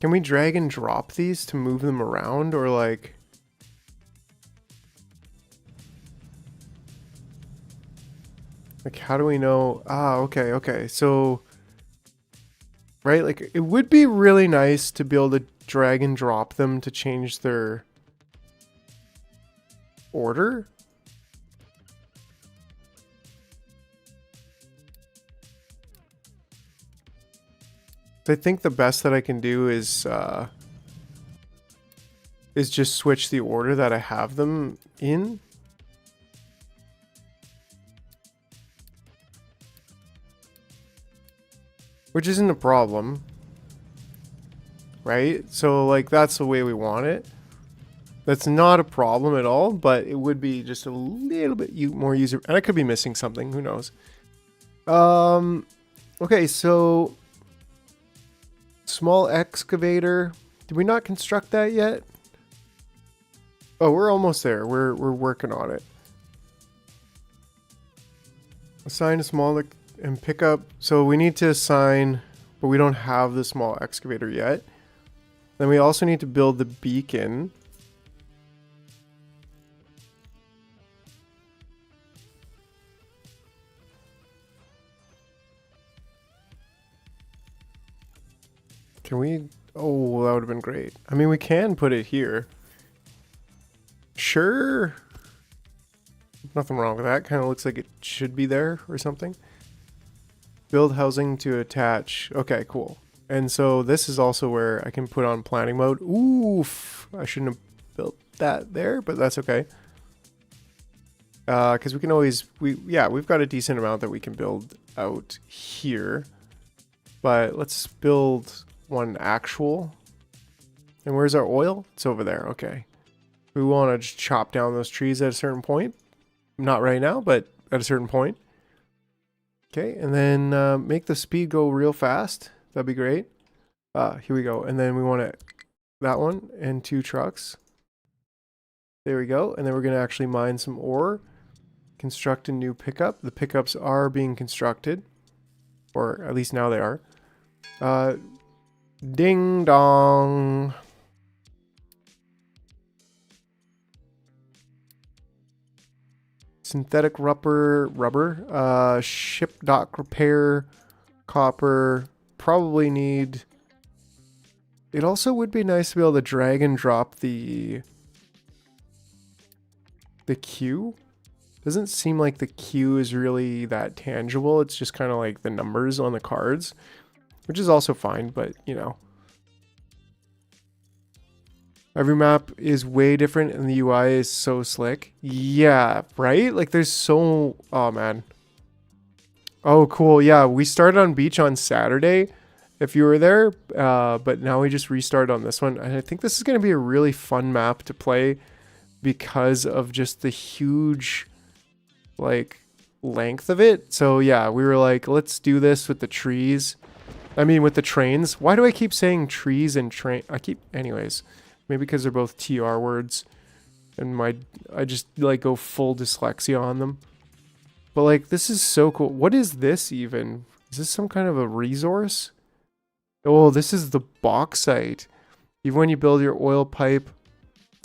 Speaker 1: Can we drag and drop these to move them around, or like... Like, how do we know? Ah, okay. So, right, like, it would be really nice to be able to drag and drop them to change their order. I think the best that I can do is just switch the order that I have them in. Which isn't a problem. Right? So, like, that's the way we want it. That's not a problem at all, but it would be just a little bit more user... And I could be missing something. Who knows? Okay, so... Small excavator. Did we not construct that yet? Oh, we're almost there. We're working on it. Assign a small and pick up. So we need to assign, but we don't have the small excavator yet. Then we also need to build the beacon. Can we? Oh, that would have been great. I mean, we can put it here. Sure. Nothing wrong with that. Kind of looks like it should be there or something. Build housing to attach. Okay, cool. And so this is also where I can put on planning mode. Oof. I shouldn't have built that there, but that's okay. Because we can always... we've got a decent amount that we can build out here. But let's build... one actual. And where's our oil? It's over there. Okay. We want to just chop down those trees at a certain point. Not right now, but at a certain point. Okay. And then make the speed go real fast. That'd be great. Here we go. And then we want to that one and 2 trucks. There we go. And then we're going to actually mine some ore. Construct a new pickup. The pickups are being constructed. Or at least now they are. Ding dong. Synthetic rubber, ship dock repair, copper, probably need... It also would be nice to be able to drag and drop the queue. Doesn't seem like the queue is really that tangible. It's just kind of like the numbers on the cards. Which is also fine, but, you know. Every map is way different and the UI is so slick. Yeah, right? Like, there's so... Oh, man. Oh, cool. Yeah, we started on beach on Saturday, if you were there. But now we just restarted on this one. And I think this is going to be a really fun map to play because of just the huge, like, length of it. So, yeah, we were like, let's do this with the trees. I mean, with the trains. Why do I keep saying trees and train? Anyways, maybe because they're both TR words, and I just like go full dyslexia on them. But like, this is so cool. What is this even? Is this some kind of a resource? Oh, this is the bauxite. Even when you build your oil pipe.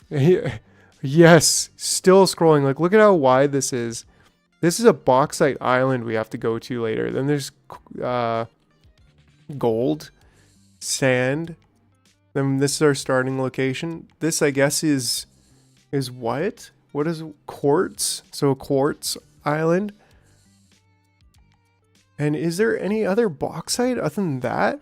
Speaker 1: Yes, still scrolling. Like, look at how wide this is. This is a bauxite island we have to go to later. Then there's gold, sand. Then this is our starting location. This, I guess, is what? What is quartz? So a quartz island. And is there any other bauxite other than that?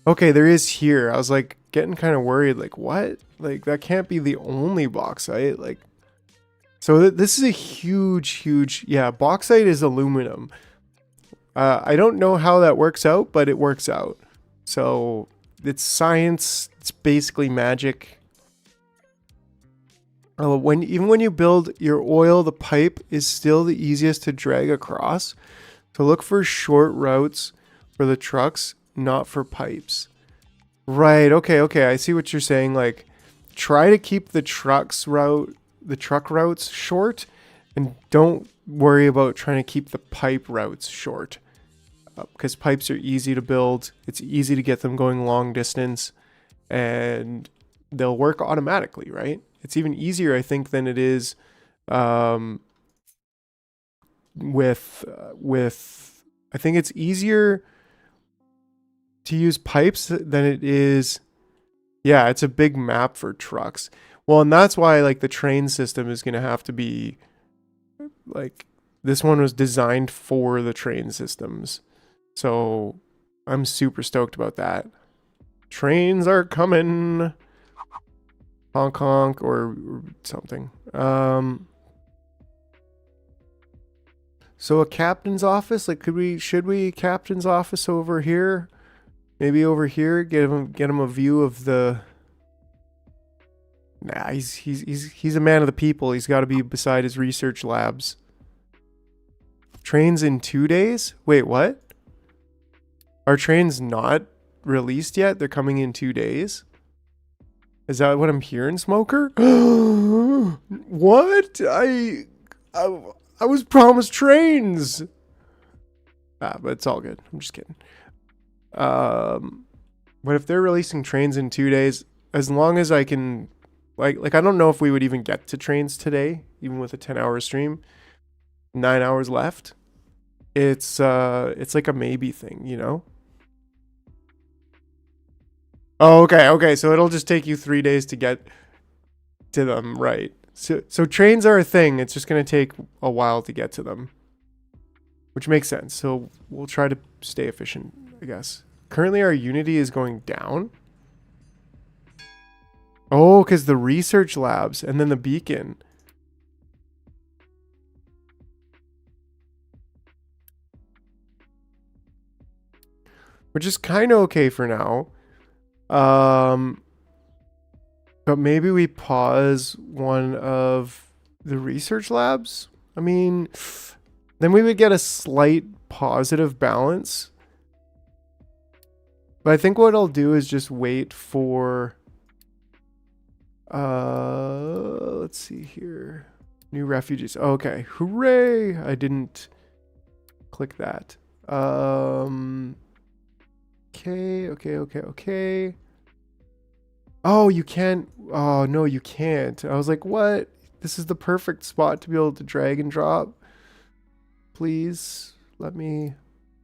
Speaker 1: Okay, there is here. I was like getting kind of worried. Like, what? Like, that can't be the only bauxite. Like, so this is a huge, yeah, bauxite is aluminum. I don't know how that works out, but it works out. So it's science. It's basically magic. Even when you build your oil, the pipe is still the easiest to drag across. So look for short routes for the trucks, not for pipes. Right. Okay. I see what you're saying. Like, try to keep the truck routes short, and don't worry about trying to keep the pipe routes short. Because pipes are easy to build. It's easy to get them going long distance, and they'll work automatically, right? It's even easier, I think, than it is with I think it's easier to use pipes than it is. Yeah, it's a big map for trucks. Well, and that's why like the train system is going to have to be like, this one was designed for the train systems. So I'm super stoked about that. Trains are coming. Honk honk or something. So a captain's office, like should we captain's office over here? Maybe over here, get him a view of the. Nah, he's a man of the people. He's got to be beside his research labs. Trains in 2 days? Wait, what? Are trains not released yet? They're coming in 2 days? Is that what I'm hearing, Smoker? What? I was promised trains. But it's all good. I'm just kidding. But if they're releasing trains in 2 days, as long as I can, like I don't know if we would even get to trains today, even with a 10-hour stream. 9 hours left. It's like a maybe thing, you know? Oh, okay. So it'll just take you 3 days to get to them, right? So trains are a thing. It's just gonna take a while to get to them, which makes sense. So we'll try to stay efficient, I guess. Currently, our Unity is going down. Oh, because the research labs and then the beacon. Which is kind of okay for now. But maybe we pause one of the research labs. I mean, then we would get a slight positive balance. But I think what I'll do is just wait for, let's see here. New refugees. Okay. Hooray. I didn't click that. Okay. Oh, you can't. Oh, no, you can't. I was like, what? This is the perfect spot to be able to drag and drop. Please let me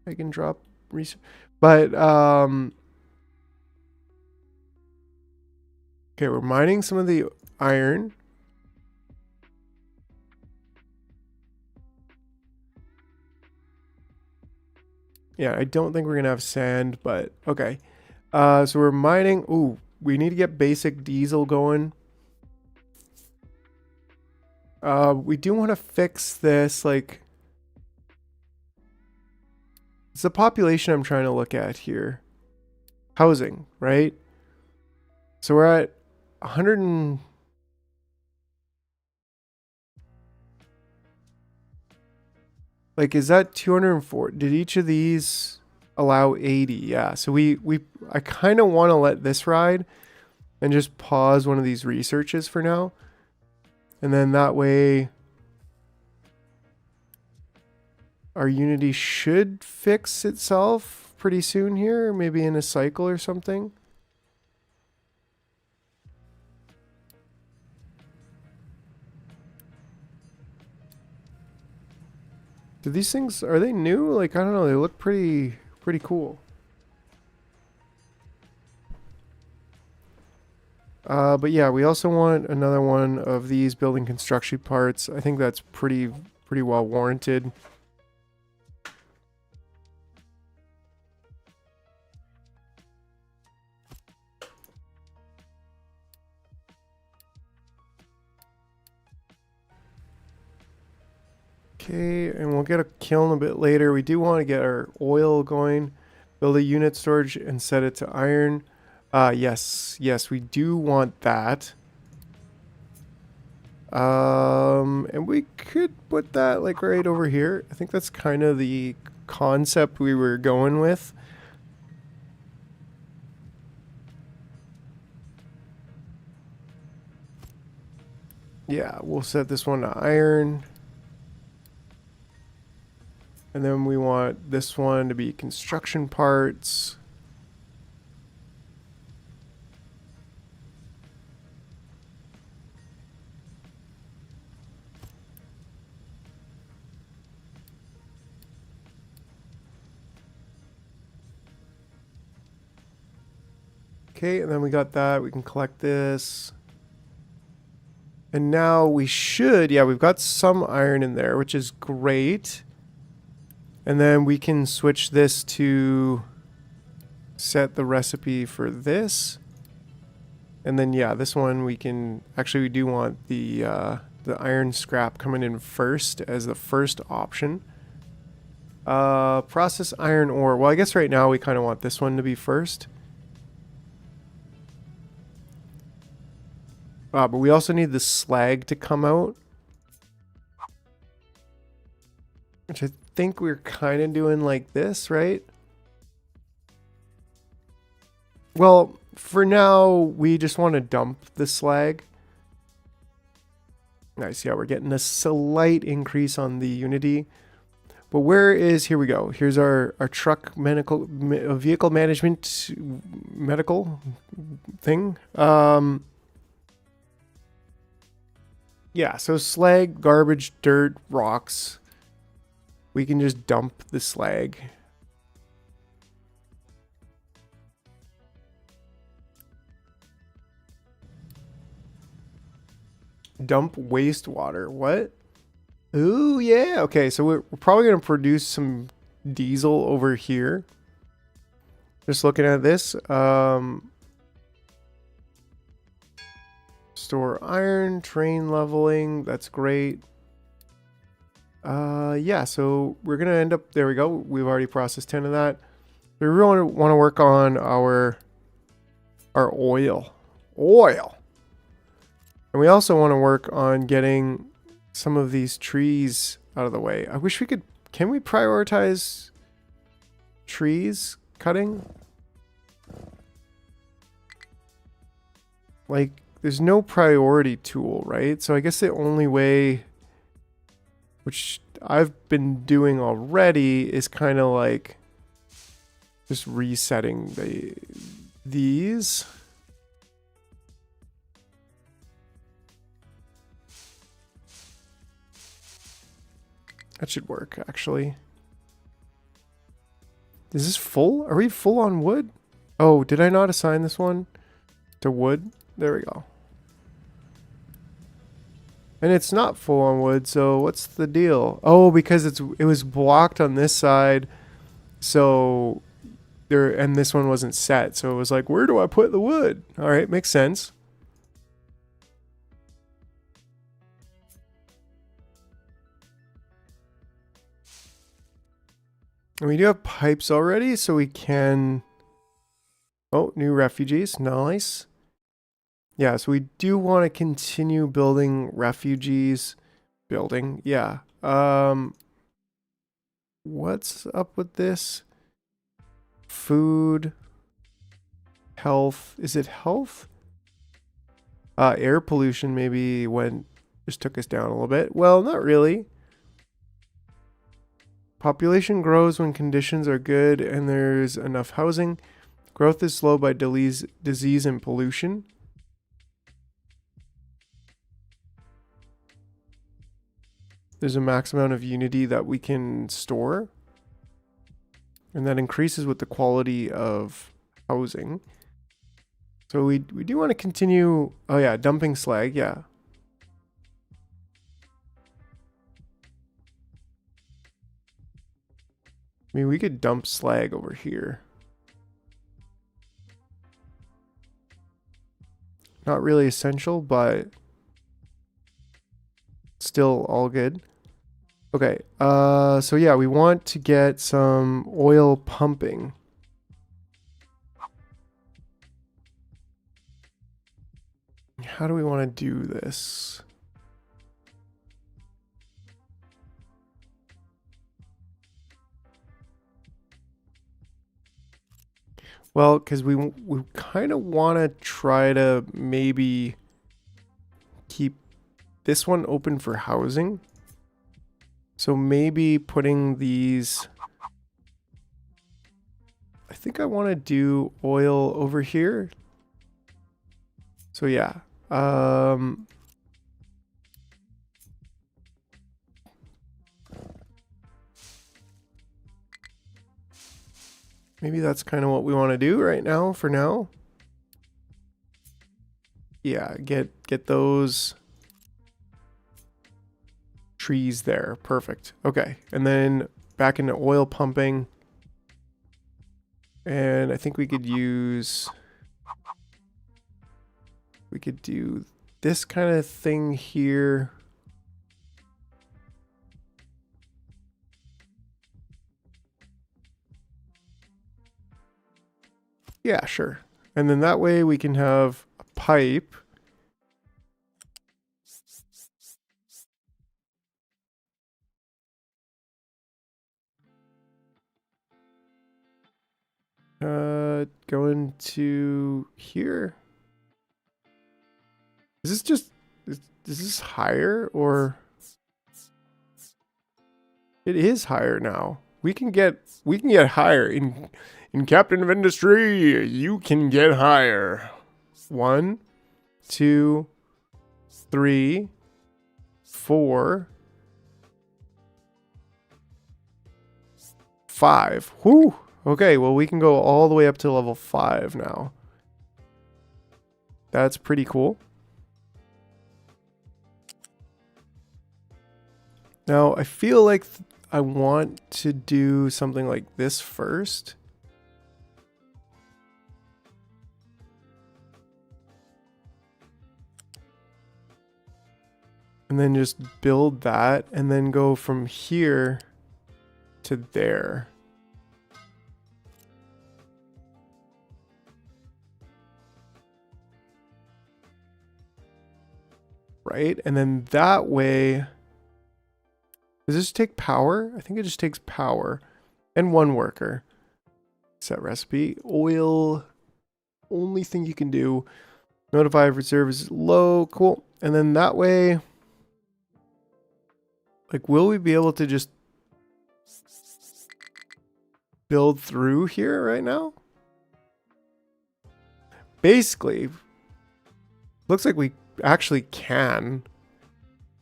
Speaker 1: drag and drop research. But, okay, we're mining some of the iron. Yeah, I don't think we're going to have sand, but okay. So we're mining. Ooh, we need to get basic diesel going. We do want to fix this, like, it's the population I'm trying to look at here. Housing, right? So we're at 100 and... Like, is that 204? Did each of these allow 80? Yeah, so I kind of want to let this ride and just pause one of these researches for now. And then that way our Unity should fix itself pretty soon here, maybe in a cycle or something. Do these things, are they new? Like, I don't know, they look pretty cool. But yeah, we also want another one of these building construction parts. I think that's pretty well warranted. Okay, and we'll get a kiln a bit later. We do want to get our oil going, build a unit storage and set it to iron. Yes, we do want that. And we could put that like right over here. I think that's kind of the concept we were going with. Yeah, we'll set this one to iron. And then we want this one to be construction parts. Okay, and then we got that. We can collect this. And now we should, yeah, we've got some iron in there, which is great. And then we can switch this to set the recipe for this. And then, yeah, this one we can, actually we do want the iron scrap coming in first as the first option. Process iron ore. Well, I guess right now we kind of want this one to be first. But we also need the slag to come out. Which I think we're kind of doing like this, right? Well, for now, we just want to dump the slag. Nice, yeah, we're getting a slight increase on the unity. But where is, here we go. Here's our truck vehicle management medical thing. Yeah, so slag, garbage, dirt, rocks. We can just dump the slag. Dump wastewater. What? Ooh, yeah. Okay, so we're probably going to produce some diesel over here. Just looking at this. Store iron, train leveling. That's great. Yeah, so we're going to end up... There we go. We've already processed 10 of that. We really want to work on our oil. Oil! And we also want to work on getting some of these trees out of the way. I wish we could... Can we prioritize trees cutting? Like, there's no priority tool, right? So I guess the only way, which I've been doing already, is kind of like just resetting these. That should work, actually. Is this full? Are we full on wood? Oh, did I not assign this one to wood? There we go. And it's not full on wood, so what's the deal? Oh, because it was blocked on this side, so there, and this one wasn't set, so it was like, where do I put the wood? All right, makes sense. And we do have pipes already, so we can... Oh, new refugees. Nice. Yeah, so we do want to continue building refugees. Yeah. What's up with this? Food. Health. Is it health? Air pollution maybe just took us down a little bit. Well, not really. Population grows when conditions are good and there's enough housing. Growth is slowed by disease and pollution. There's a max amount of unity that we can store. And that increases with the quality of housing. So we do want to continue... Oh yeah, dumping slag, yeah. I mean, we could dump slag over here. Not really essential, but still all good. Okay, so yeah, we want to get some oil pumping. How do we want to do this? Well, because we kind of want to try to maybe keep this one open for housing. So maybe putting these, I think I want to do oil over here. So yeah, maybe that's kind of what we want to do right now for now. Yeah, get those trees there. Perfect. Okay. And then back into oil pumping. And I think we could do this kind of thing here. Yeah, sure. And then that way we can have a pipe. Going to here. Is this just, is this higher or? It is higher now. We can get higher in Captain of Industry. You can get higher. 1, 2, 3, 4, 5. Whew. Okay, well we can go all the way up to level 5 now. That's pretty cool. Now I feel like I want to do something like this first. And then just build that and then go from here to there. Right? And then that way, does this take power? I think it just takes power and 1 worker. Set recipe. Oil. Only thing you can do. Notify if reserve is low. Cool. And then that way, like, will we be able to just build through here right now? Basically, looks like we actually can.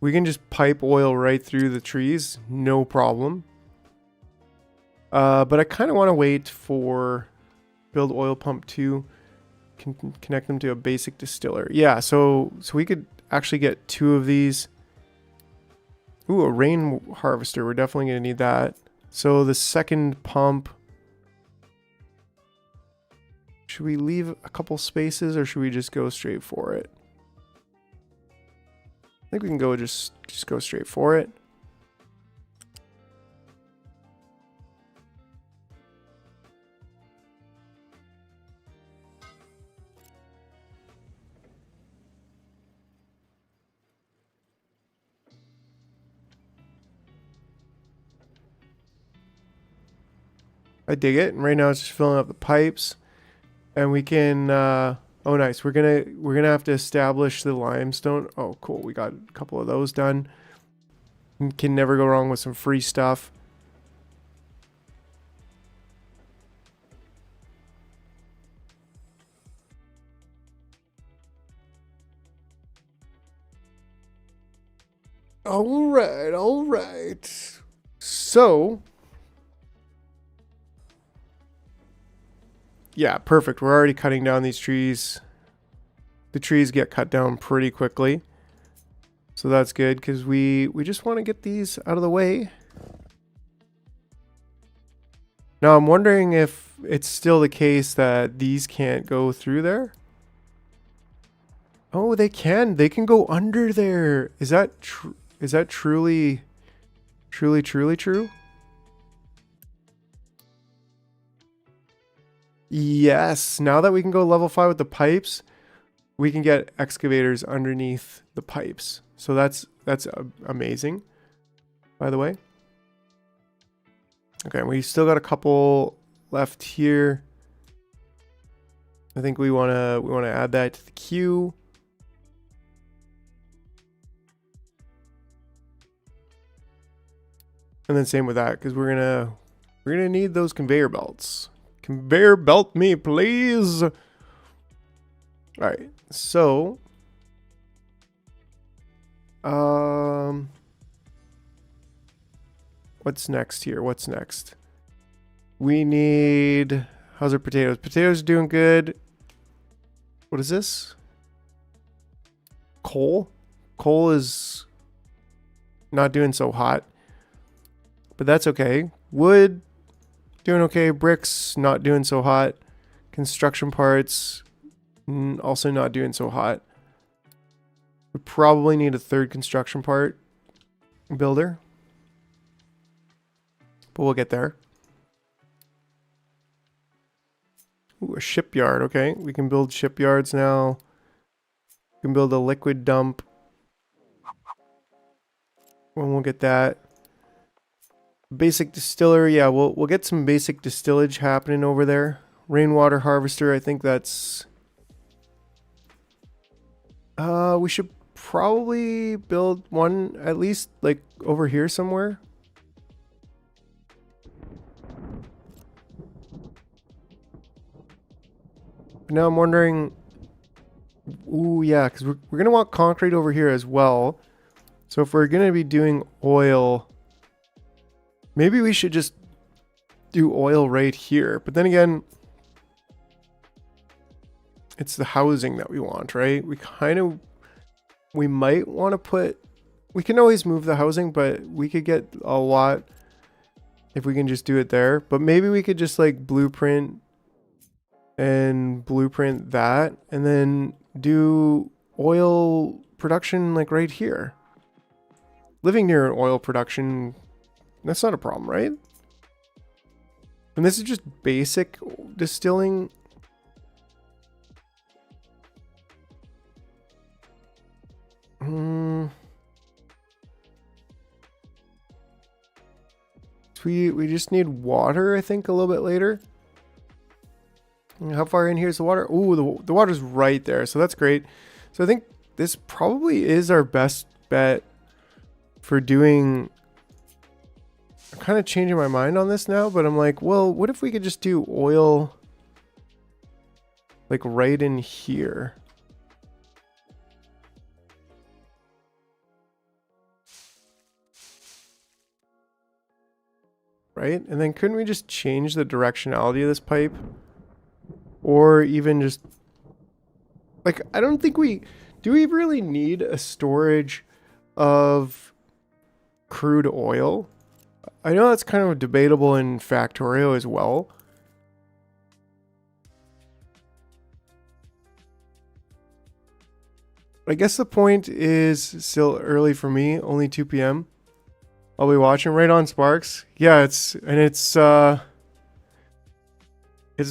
Speaker 1: We can just pipe oil right through the trees, no problem. But I kind of want to wait for build oil pump 2, connect them to a basic distiller. Yeah, so we could actually get 2 of these. Ooh, a rain harvester. We're definitely going to need that. So the second pump, should we leave a couple spaces or should we just go straight for it? I think we can go just go straight for it. I dig it. And right now it's just filling up the pipes, and we can. Oh, nice. We're gonna have to establish the limestone. Oh, cool. We got a couple of those done. Can never go wrong with some free stuff. All right, all right. So, yeah, perfect. We're already cutting down these trees. The trees get cut down pretty quickly. So that's good because we just want to get these out of the way. Now I'm wondering if it's still the case that these can't go through there. Oh, they can. They can go under there. Is that truly? Truly, truly true. Yes, now that we can go level 5 with the pipes, we can get excavators underneath the pipes. So that's amazing, by the way. Okay, we still got a couple left here. I think we wanna add that to the queue. And then same with that, because we're gonna need those conveyor belts. Conveyor belt me, please. All right, so what's next here? What's next? We need, how's our potatoes? Potatoes are doing good. What is this? Coal? Coal is not doing so hot, but that's okay. Wood, doing okay. Bricks, not doing so hot. Construction parts, also not doing so hot. We probably need a third construction part builder, but we'll get there. Ooh, a shipyard. Okay, we can build shipyards now. We can build a liquid dump. When we'll get that. Basic distillery. Yeah, we'll get some basic distillage happening over there. Rainwater harvester. I think that's. We should probably build one at least like over here somewhere. But now I'm wondering. Ooh, yeah, because we're gonna want concrete over here as well. So if we're gonna be doing oil, maybe we should just do oil right here. But then again, it's the housing that we want, right? We might want to put, we can always move the housing, but we could get a lot if we can just do it there. But maybe we could just like blueprint that and then do oil production like right here. Living near an oil production, that's not a problem, right? And this is just basic distilling. We just need water, I think, a little bit later. How far in here is the water? Ooh, the water's right there, so that's great. So I think this probably is our best bet for doing. I'm kind of changing my mind on this now, but I'm like, well, what if we could just do oil like right in here? Right? And then couldn't we just change the directionality of this pipe? Or even just like, I don't think do we really need a storage of crude oil? I know that's kind of debatable in Factorio as well. I guess the point is still early for me, only 2 p.m. I'll be watching right on Sparks. Yeah, it's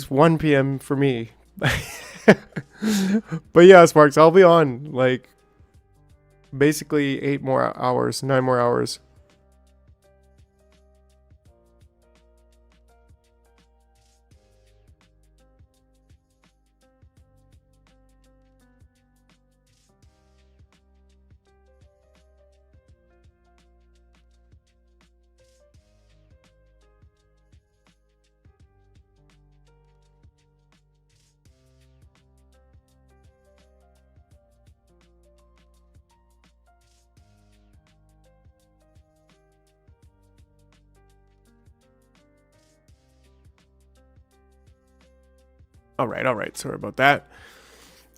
Speaker 1: 1 p.m. for me. But yeah, Sparks, I'll be on like basically 9 more hours. All right. Sorry about that.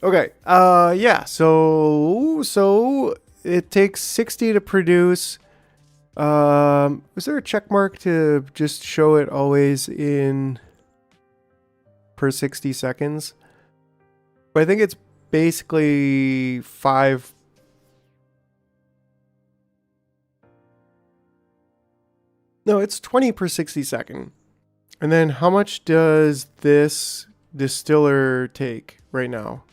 Speaker 1: Okay. Yeah. So it takes 60 to produce. Was there a check mark to just show it always in per 60 seconds? But I think it's basically 5. No, it's 20 per 60 second. And then how much does this distiller take right now?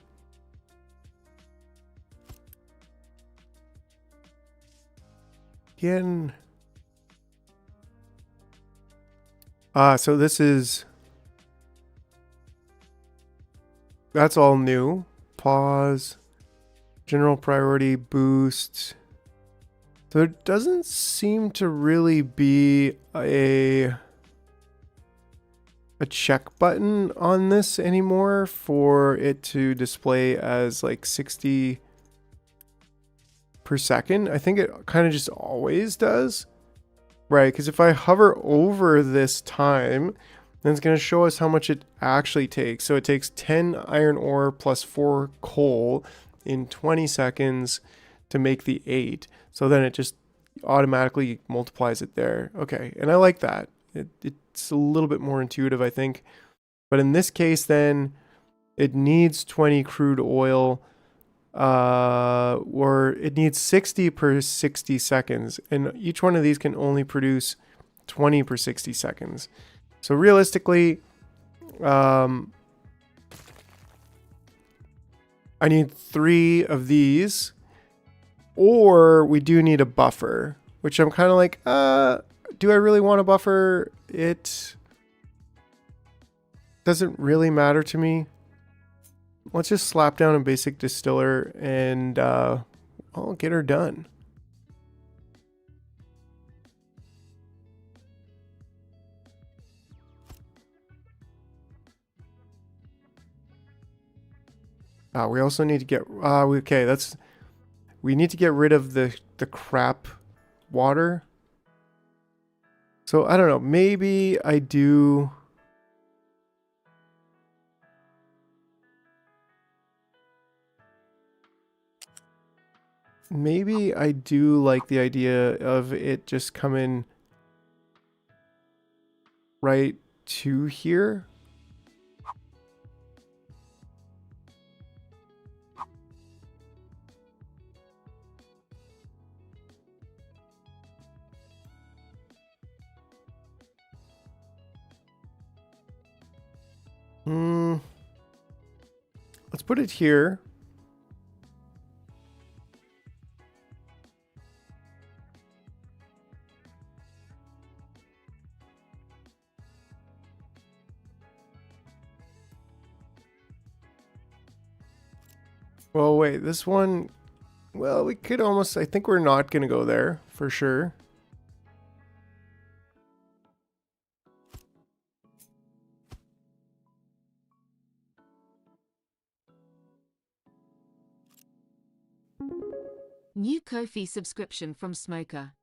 Speaker 1: Again. So this is, that's all new. Pause. General priority boost. So there doesn't seem to really be a check button on this anymore for it to display as like 60 per second. I think it kind of just always does. Right, because if I hover over this time, then it's going to show us how much it actually takes. So it takes 10 iron ore plus 4 coal in 20 seconds to make the 8. So then it just automatically multiplies it there. Okay, and I like that. It's a little bit more intuitive, I think. But in this case, then, it needs 20 crude oil, or it needs 60 per 60 seconds. And each one of these can only produce 20 per 60 seconds. So realistically, I need 3 of these, or we do need a buffer, which I'm kind of like, do I really want a buffer? It doesn't really matter to me. Let's just slap down a basic distiller and I'll get her done. We also need to get, okay, we need to get rid of the crap water. So I don't know, maybe I do. Maybe I do like the idea of it just coming right to here. Let's put it here. Well, wait, this one, well, we could almost, I think we're not going to go there for sure.
Speaker 4: New Ko-fi subscription from Smoker.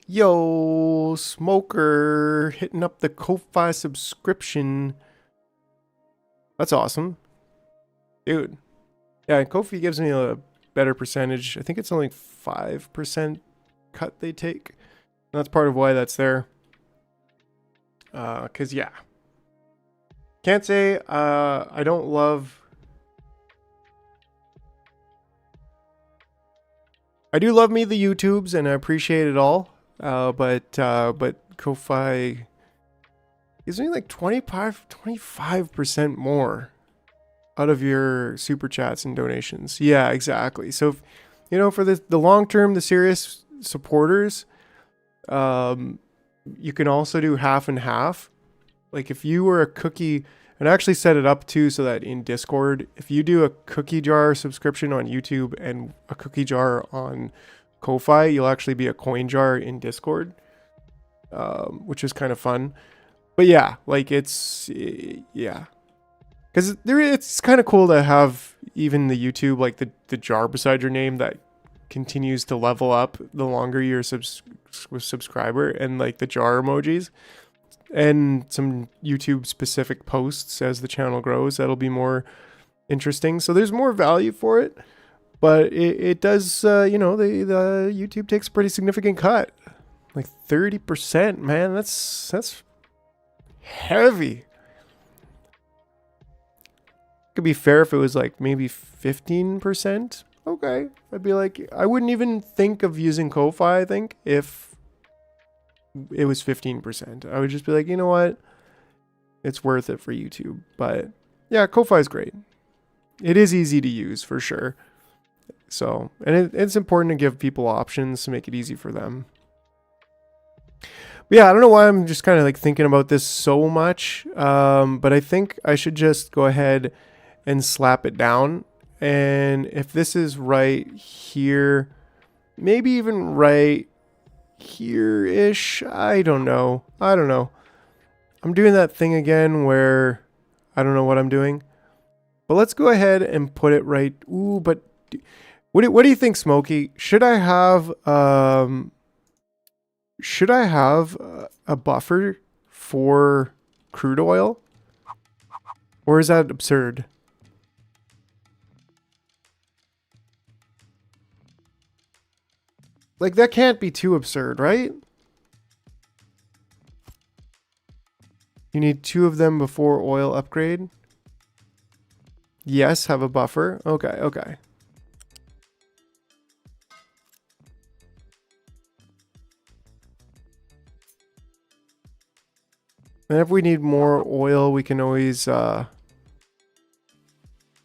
Speaker 1: Yo, Smoker, hitting up the Ko-Fi subscription. That's awesome. Dude. Yeah, and Ko-Fi gives me a better percentage. I think it's only 5% cut they take. And that's part of why that's there. Because, yeah. Can't say I don't love... I do love me the YouTubes, and I appreciate it all. But Ko-Fi gives me like 25% more out of your super chats and donations. Yeah, exactly. So, if, you know, for the long term, the serious supporters, you can also do half and half. Like if you were a cookie, and I actually set it up too so that in Discord, if you do a cookie jar subscription on YouTube and a cookie jar on Ko-Fi, you'll actually be a coin jar in Discord, which is kind of fun. But yeah, like it's, yeah. Because it's kind of cool to have even the YouTube, like the jar beside your name that continues to level up the longer you're a subscriber, and like the jar emojis and some YouTube specific posts as the channel grows. That'll be more interesting. So there's more value for it, but it does, you know, the YouTube takes a pretty significant cut, like 30%, man. That's heavy. Could be fair if it was like maybe 15%. Okay. I'd be like, I wouldn't even think of using Ko-Fi, I think, if it was 15%. I would just be like, you know what? It's worth it for YouTube. But yeah, Ko-Fi is great. It is easy to use for sure. So, and it's important to give people options to make it easy for them. But yeah, I don't know why I'm just kind of like thinking about this so much. But I think I should just go ahead and slap it down. And if this is right here, maybe even right here-ish, I don't know. I'm doing that thing again where I don't know what I'm doing. But let's go ahead and put it right. Ooh, but what do you think, Smokey? Should I have a buffer for crude oil? Or is that absurd? Like, that can't be too absurd, right? You need 2 of them before oil upgrade. Yes, have a buffer. Okay. And if we need more oil, we can always we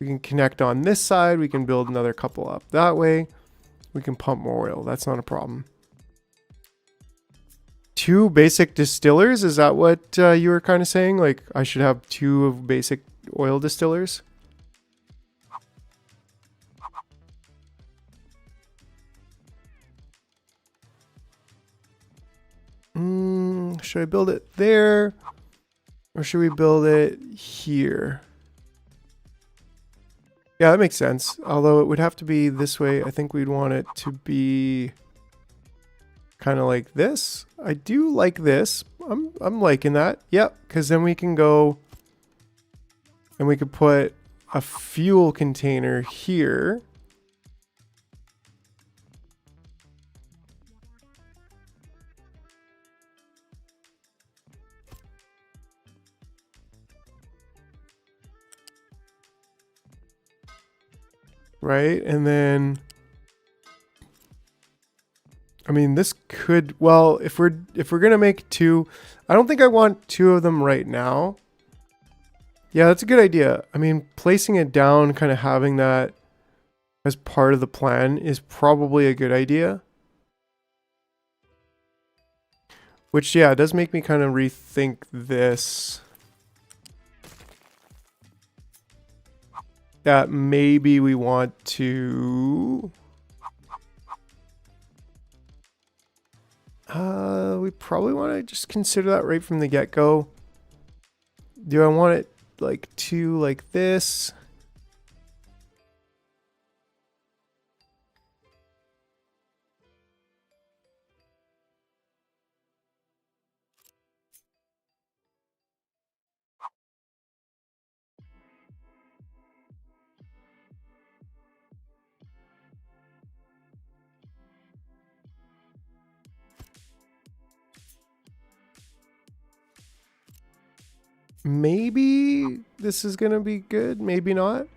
Speaker 1: can connect on this side. We can build another couple up that way. We can pump more oil. That's not a problem. 2 basic distillers? Is that what you were kind of saying? Like, I should have 2 of basic oil distillers? Should I build it there? Or should we build it here? Yeah, that makes sense. Although it would have to be this way. I think we'd want it to be kind of like this. I do like this. I'm liking that. Yep, because then we can go and we could put a fuel container here. Right, and then I mean this could, well, if we're gonna make 2, I don't think I want 2 of them right now. Yeah, that's a good idea. I mean, placing it down, kind of having that as part of the plan is probably a good idea. Which, yeah, does make me kind of rethink this. That maybe we want to... we probably want to just consider that right from the get-go. Do I want it like like this? Maybe this is gonna be good, maybe not.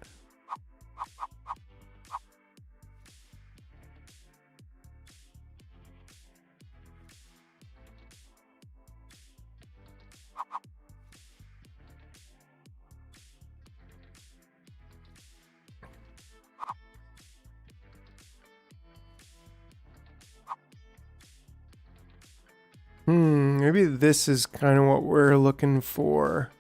Speaker 1: Maybe this is kind of what we're looking for.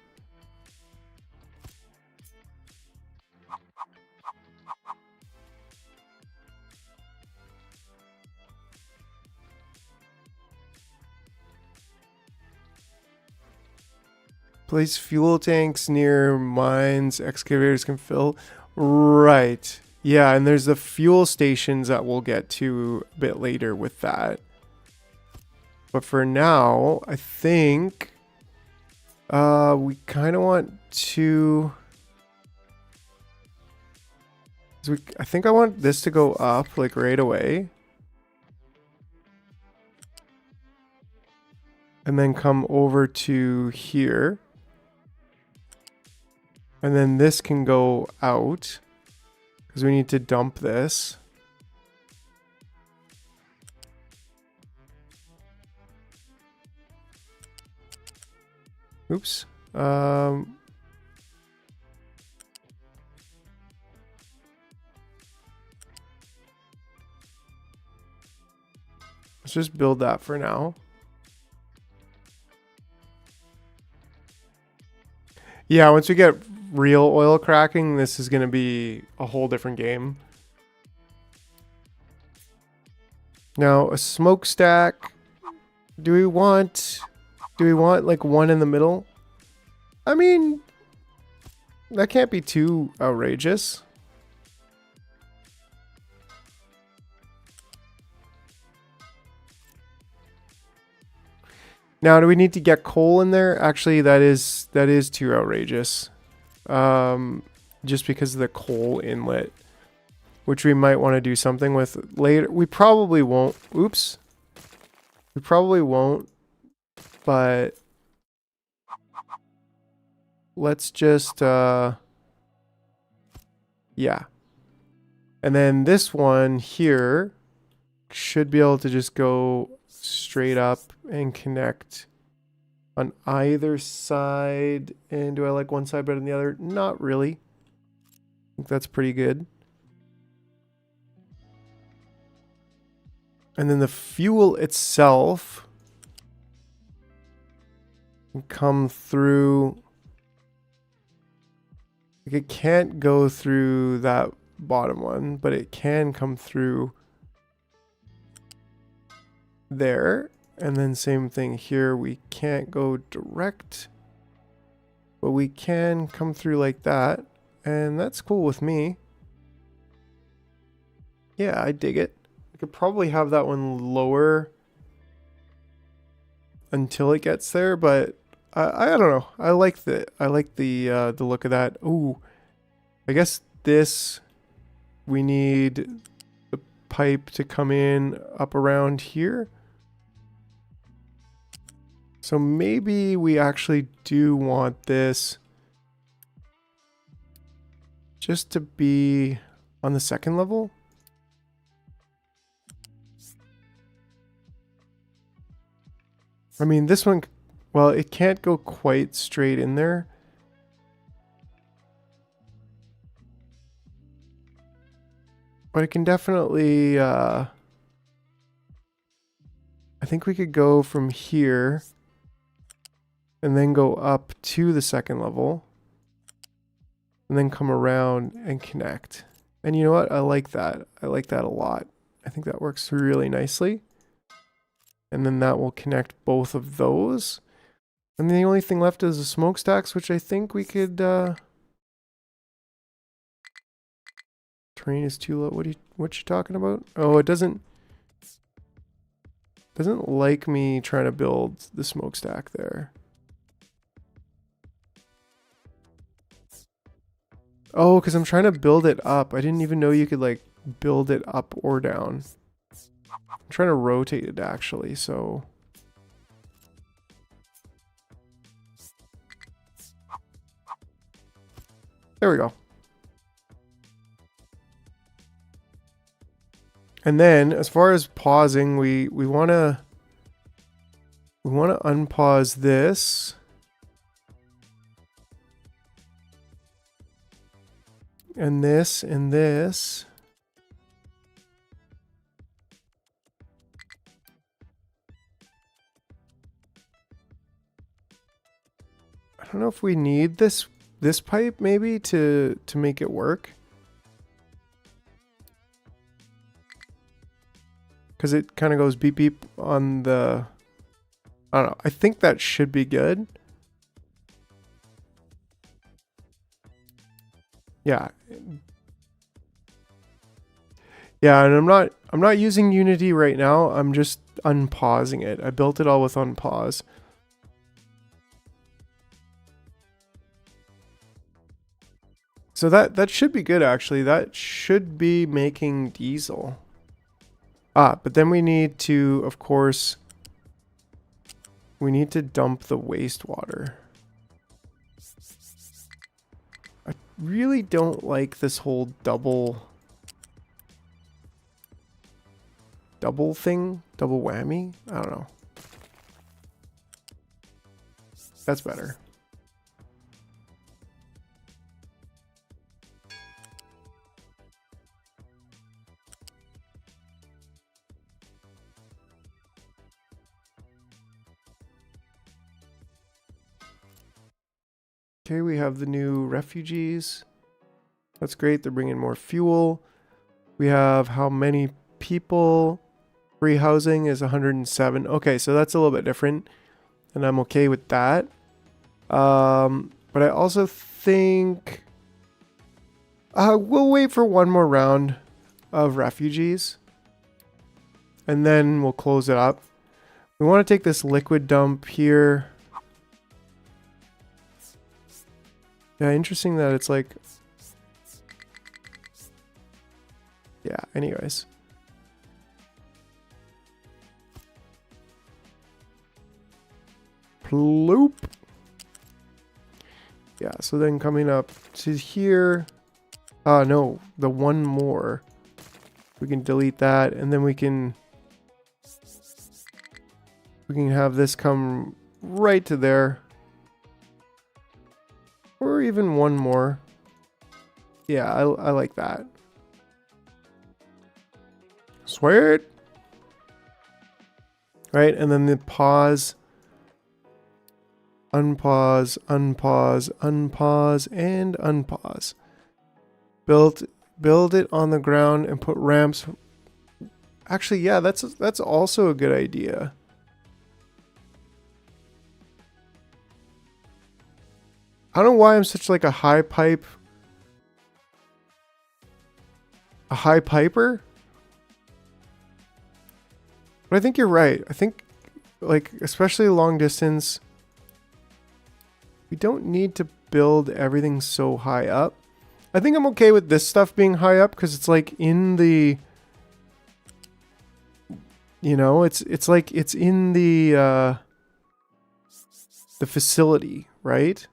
Speaker 1: Place fuel tanks near mines excavators can fill. Right. Yeah, and there's the fuel stations that we'll get to a bit later with that. But for now, I think we kind of want to... I think I want this to go up like right away. And then come over to here. And then this can go out because we need to dump this. Oops. Let's just build that for now. Yeah, once we get real oil cracking, this is going to be a whole different game. Now, a smokestack. Do we want like one in the middle? I mean, that can't be too outrageous. Now, do we need to get coal in there? Actually, that is too outrageous. Just because of the coal inlet, which we might want to do something with later. We probably won't. Oops. We probably won't, but let's just, yeah. And then this one here should be able to just go straight up and connect on either side. And do I like one side better than the other? Not really. I think that's pretty good. And then the fuel itself can come through. Like it can't go through that bottom one, but it can come through there. And then same thing here. We can't go direct, but we can come through like that. And that's cool with me. Yeah, I dig it. I could probably have that one lower until it gets there, but I don't know. I like the look of that. Ooh, I guess this, we need the pipe to come in up around here. So maybe we actually do want this just to be on the second level. I mean, this one, well, it can't go quite straight in there. But it can definitely, I think we could go from here and then go up to the second level and then come around and connect. And you know what? I like that. I like that a lot. I think that works really nicely. And then that will connect both of those. And the only thing left is the smokestacks, which I think we could, terrain is too low. What you talking about? Oh, it doesn't like me trying to build the smokestack there. Oh, because I'm trying to build it up. I didn't even know you could like build it up or down. I'm trying to rotate it actually, so. There we go. And then as far as pausing, we want to unpause this. And this and this. I don't know if we need this pipe maybe to make it work. Because it kind of goes beep beep on the, I don't know. I think that should be good. Yeah. Yeah, and I'm not using Unity right now. I'm just unpausing it. I built it all with unpause. So that should be good actually. That should be making diesel. Ah, but then we need to, of course, we need to dump the wastewater. I really don't like this whole double thing, double whammy. I don't know. That's better. Okay, we have the new refugees. That's great. They're bringing more fuel. We have how many people? Free housing is 107. Okay, so that's a little bit different, and I'm okay with that. But I also think we'll wait for one more round of refugees, and then we'll close it up. We want to take this liquid dump here. Yeah, interesting that it's like... Yeah, anyways. Ploop. Yeah, so then coming up to here... no, the one more. We can delete that, and then we can have this come right to there. Or even one more. Yeah, I like that. Sweet. Right, and then the pause. Unpause, unpause, unpause, and unpause. Build it on the ground and put ramps. Actually, yeah, that's also a good idea. I don't know why I'm such like a high piper. But I think you're right. I think like especially long distance, we don't need to build everything so high up. I think I'm okay with this stuff being high up because it's like in the, you know, it's like it's in the facility, right?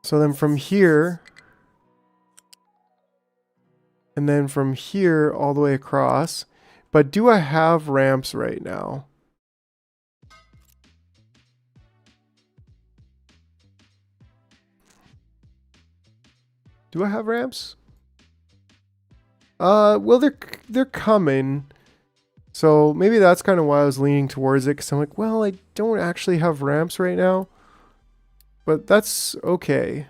Speaker 1: So then from here, and then from here all the way across. But do I have ramps right now? Do I have ramps? Well, they're coming. So maybe that's kind of why I was leaning towards it, because I'm like, well, I don't actually have ramps right now. But that's okay.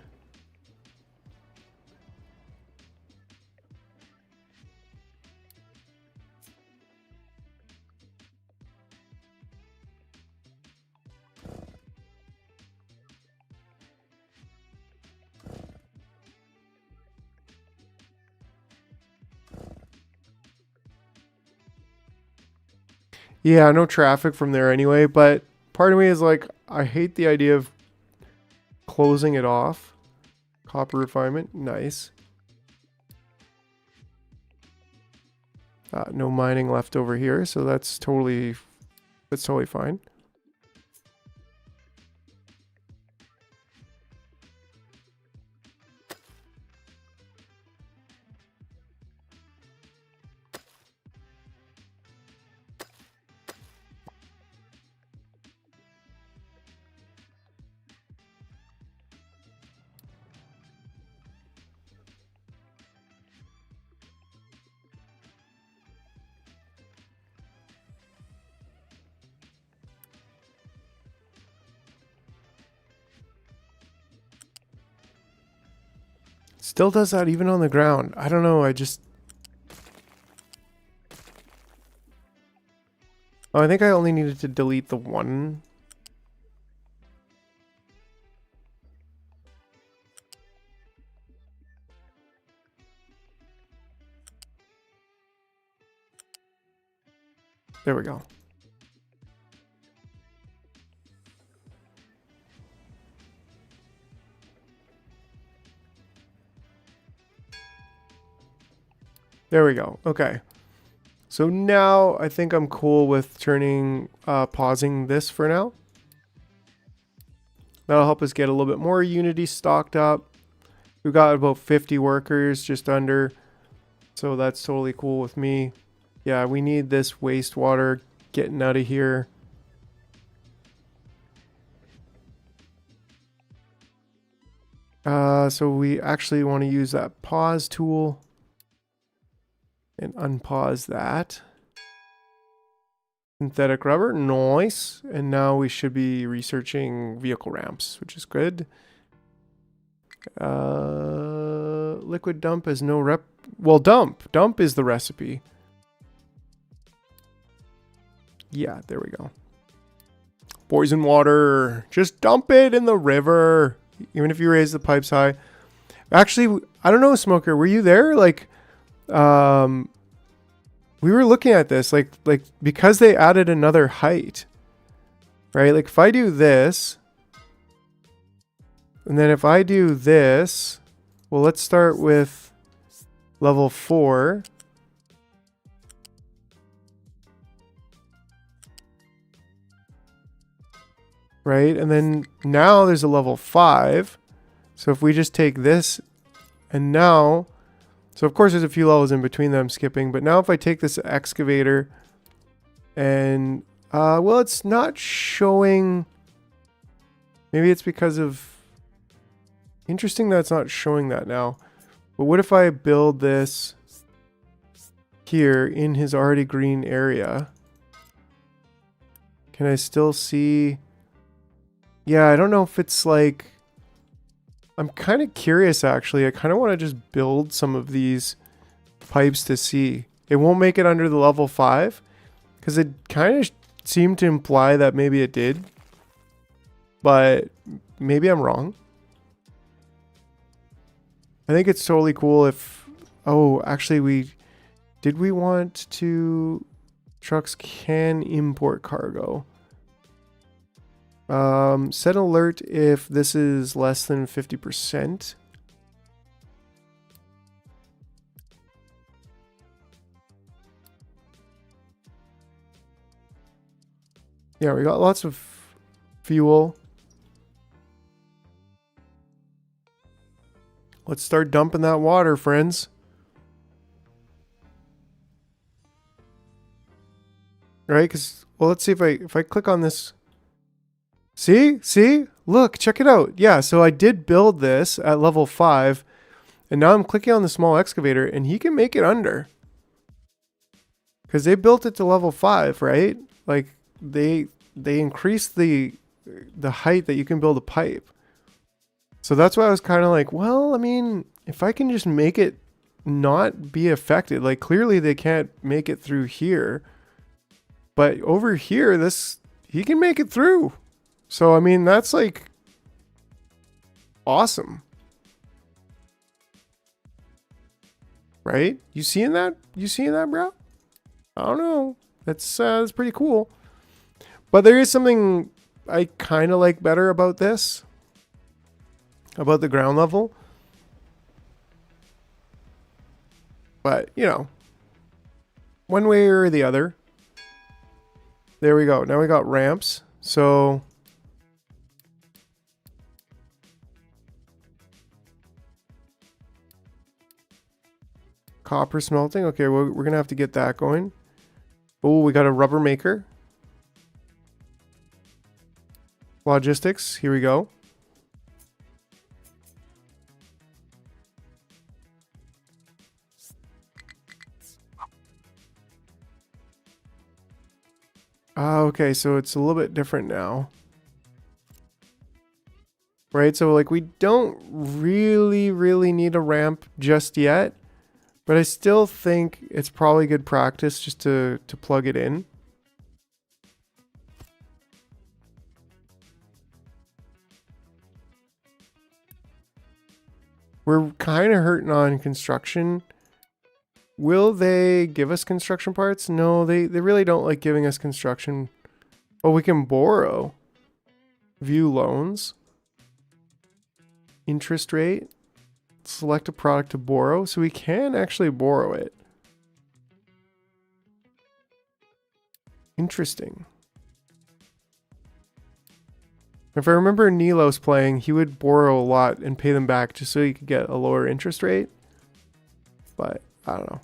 Speaker 1: Yeah, no traffic from there anyway, but part of me is like, I hate the idea of closing it off. Copper refinement, nice. No mining left over here, so that's totally fine. Still does that even on the ground. I don't know, I just... Oh, I think I only needed to delete the one. There we go. There we go. Okay. So now I think I'm cool with pausing this for now. That'll help us get a little bit more Unity stocked up. We've got about 50 workers, just under. So that's totally cool with me. Yeah, we need this wastewater getting out of here. So we actually want to use that pause tool and unpause that. Synthetic rubber, nice. And now we should be researching vehicle ramps, which is good. Liquid dump has no rep. Well, dump. Dump is the recipe. Yeah, there we go. Poison water. Just dump it in the river. Even if you raise the pipes high. Actually, I don't know, Smoker. Were you there? Like, we were looking at this. Like because they added another height. Right? Like, if I do this. And then if I do this. Well, let's start with level 4. Right? And then now there's a level 5. So if we just take this and now, so of course there's a few levels in between that I'm skipping, but now if I take this excavator and, well, it's not showing, maybe it's because of, interesting that it's not showing that now. But what if I build this here in his already green area? Can I still see? Yeah, I don't know if it's like, I'm kind of curious actually. I kind of want to just build some of these pipes to see. It won't make it under the level 5 because it kind of seemed to imply that maybe it did. But maybe I'm wrong. I think it's totally cool if, oh, actually we want to, trucks can import cargo. Set alert if this is less than 50%. Yeah, we got lots of fuel. Let's start dumping that water, friends. Right? Because, well, let's see if I click on this. See? Look, check it out. Yeah, so I did build this at level 5. And now I'm clicking on the small excavator and he can make it under. Because they built it to level 5, right? Like, they increased the height that you can build a pipe. So that's why I was kind of like, well, I mean, if I can just make it not be affected, like clearly they can't make it through here. But over here, he can make it through. So, I mean, that's like awesome. Right? You seeing that? You seeing that, bro? I don't know. That's pretty cool. But there is something I kind of like better about this. About the ground level. But, you know, one way or the other. There we go. Now we got ramps. So copper smelting. Okay, we're going to have to get that going. Oh, we got a rubber maker. Logistics. Here we go. Okay, so it's a little bit different now. Right, so like we don't really need a ramp just yet. But I still think it's probably good practice just to plug it in. We're kind of hurting on construction. Will they give us construction parts? No, they really don't like giving us construction. Oh, we can borrow. View loans. Interest rate. Select a product to borrow. So we can actually borrow it. Interesting. If I remember Nilos playing, he would borrow a lot and pay them back just so he could get a lower interest rate. But I don't know.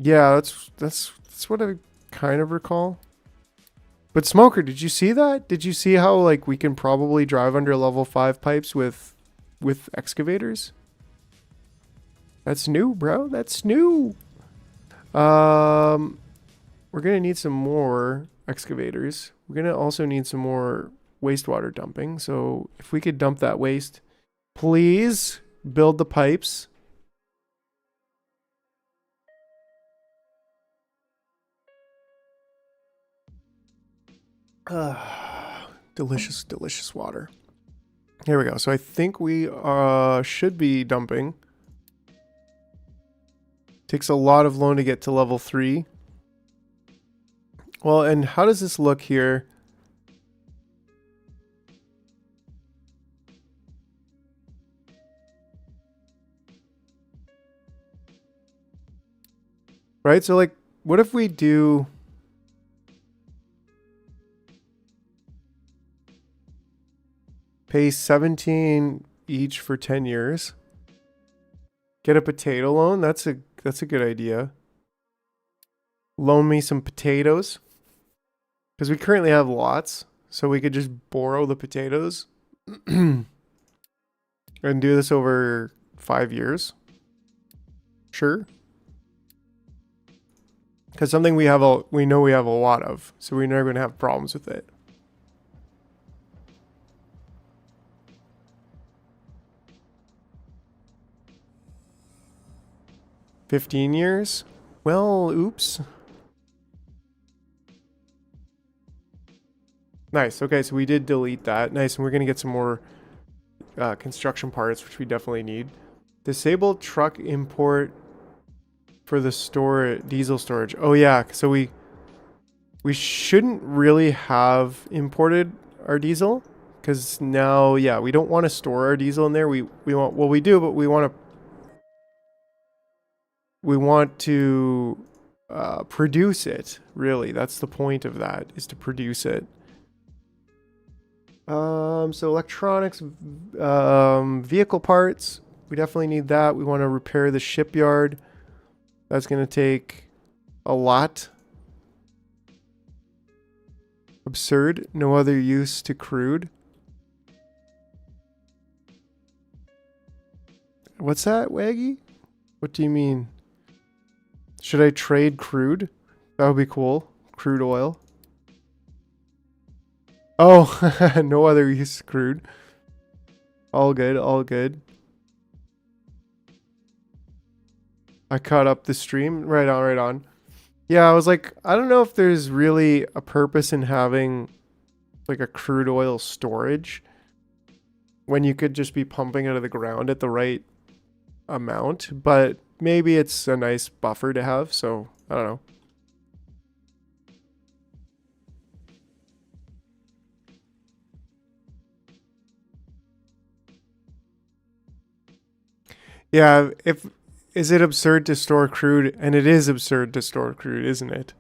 Speaker 1: Yeah, that's what I kind of recall. But Smoker, did you see that? Did you see how like we can probably drive under level 5 pipes with excavators? That's new, bro. That's new. We're gonna need some more excavators. We're gonna also need some more wastewater dumping. So if we could dump that waste, please build the pipes. Delicious, delicious water. Here we go. So I think we should be dumping. Takes a lot of loan to get to level 3. Well, and how does this look here? Right? So like, what if we do... Pay 17 each for 10 years. Get a potato loan. That's a good idea. Loan me some potatoes. Because we currently have lots. So we could just borrow the potatoes. And do this over 5 years. Sure. Because something we know we have a lot of. So we're never going to have problems with it. $15 years? Well, oops. Nice. Okay, so we did delete that. Nice, and we're going to get some more construction parts, which we definitely need. Disable truck import for the diesel storage. Oh yeah, so we shouldn't really have imported our diesel because now, yeah, we don't want to store our diesel in there. We want, well, we do, but we want to produce it. Really, that's the point of that, is to produce it. So electronics, vehicle parts, we definitely need that. We want to repair the shipyard. That's going to take a lot. Absurd. No other use to crude. What's that, Waggy? What do you mean? Should I trade crude? That would be cool. Crude oil. Oh, no other use to crude. All good, all good. I caught up the stream. Right on, right on. Yeah, I was like, I don't know if there's really a purpose in having like a crude oil storage when you could just be pumping out of the ground at the right amount, but maybe it's a nice buffer to have, so I don't know. Yeah, is it absurd to store crude? And it is absurd to store crude, isn't it?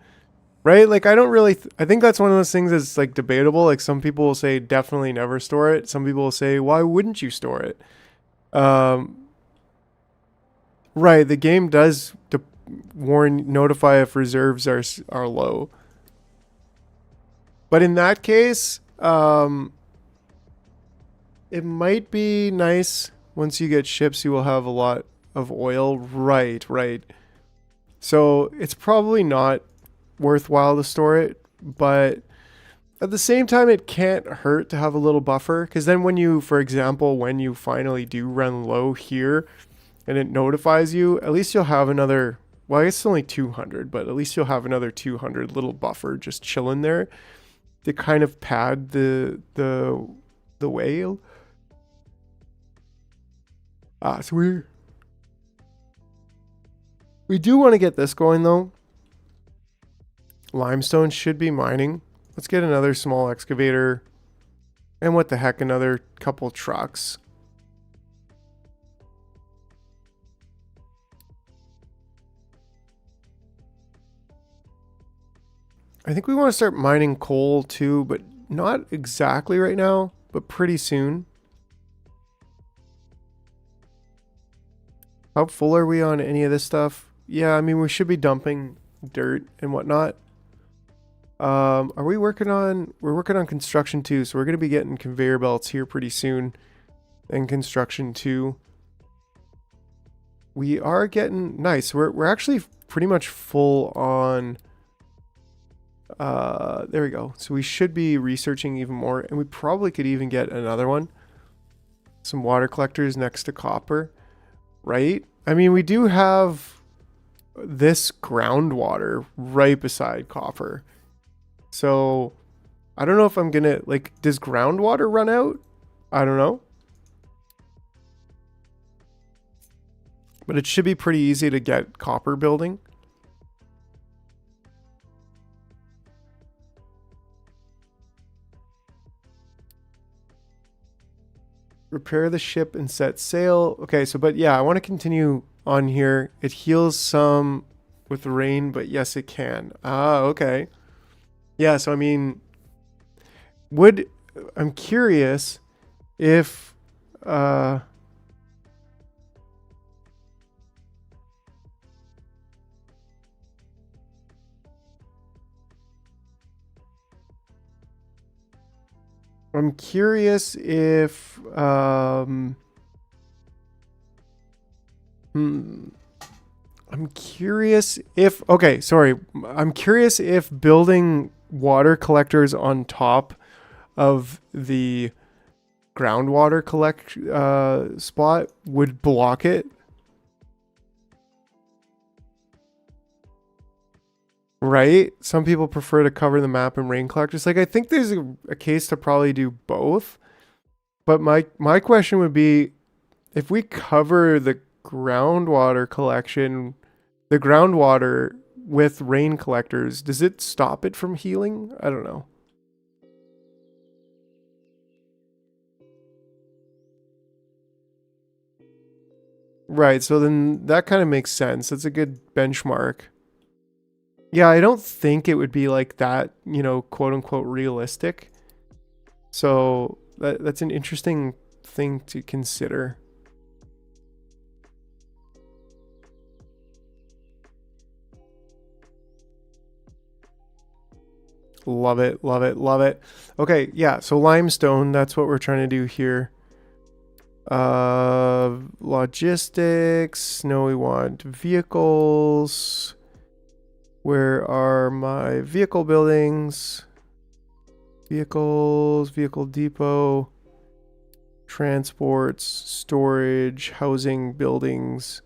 Speaker 1: Right? Like, I don't really... I think that's one of those things that's, like, debatable. Like, some people will say definitely never store it. Some people will say, why wouldn't you store it? Right, the game does notify if reserves are low. But in that case, it might be nice... Once you get ships, you will have a lot of oil. Right, right. So it's probably not worthwhile to store it, but at the same time, it can't hurt to have a little buffer. Because then when you, for example, when you finally do run low here and it notifies you, at least you'll have another, well, I guess it's only 200, but at least you'll have another 200 little buffer just chilling there to kind of pad the whale. So we do want to get this going though. Limestone should be mining. Let's get another small excavator. And what the heck, another couple trucks. I think we want to start mining coal too, but not exactly right now, but pretty soon. How full are we on any of this stuff? Yeah, I mean, we should be dumping dirt and whatnot. Are we working on, we're working on construction too, so we're going to be getting conveyor belts here pretty soon. And construction too. We are getting, nice. We're actually pretty much full on, there we go. So we should be researching even more, and we probably could even get another one. Some water collectors next to copper, right? I mean, we do have this groundwater right beside copper. So I don't know if I'm gonna, like, does groundwater run out? I don't know. But it should be pretty easy to get copper building. Repair the ship and set sail. Okay, so, but yeah, I want to continue on here. It heals some with rain, but yes, it can. Ah, okay. Yeah, so I mean, I'm curious if, I'm curious if, I'm curious if, okay, sorry. I'm curious if building water collectors on top of the groundwater collect spot would block it. Right? Some people prefer to cover the map in rain collectors. Like, I think there's a case to probably do both. But my question would be, if we cover the groundwater collection, the groundwater with rain collectors, does it stop it from healing? I don't know. Right, so then that kind of makes sense. That's a good benchmark. Yeah, I don't think it would be like that, you know, quote unquote realistic. So that's an interesting thing to consider. Love it, love it, love it. Okay, yeah, so limestone, that's what we're trying to do here. Logistics, no, we want vehicles. Where are my vehicle buildings? Vehicles, vehicle depot, transports, storage, housing, buildings,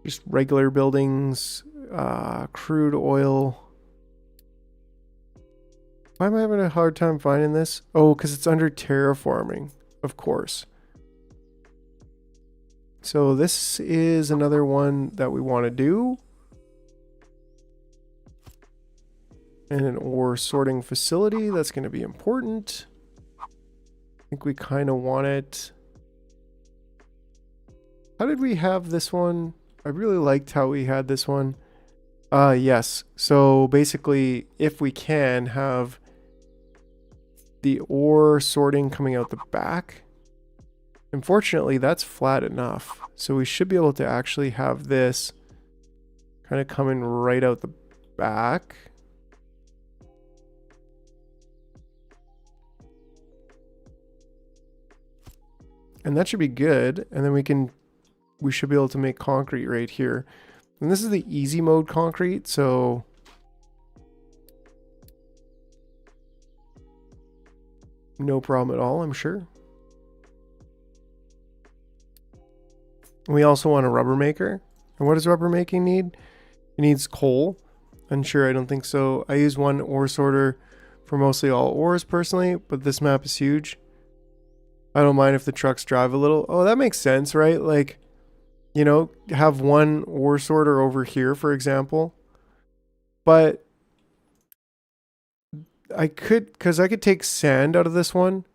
Speaker 1: just regular buildings, crude oil. Why am I having a hard time finding this? Oh, because it's under terraforming, of course. So this is another one that we want to do. And an ore sorting facility, that's going to be important. I think we kind of want it. How did we have this one? I really liked how we had this one. Yes. So basically, if we can have the ore sorting coming out the back. Unfortunately, that's flat enough. So we should be able to actually have this kind of coming right out the back. And that should be good. And then we should be able to make concrete right here. And this is the easy mode concrete, so no problem at all, I'm sure. We also want a rubber maker. And what does rubber making need? It needs coal. Unsure, I don't think so. I use one ore sorter for mostly all ores personally, but this map is huge. I don't mind if the trucks drive a little. Oh, that makes sense, right? Like, you know, have one ore sorter over here, for example. But I could, because I could take sand out of this one.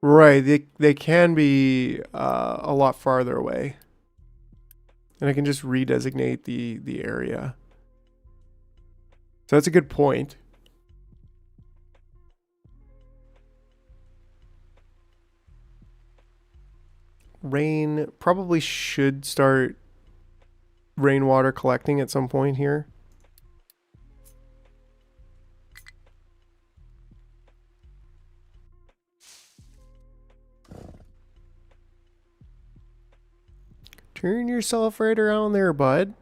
Speaker 1: Right, they can be a lot farther away. And I can just redesignate the area. So that's a good point. Rain probably should start rainwater collecting at some point here. Turn yourself right around there, bud.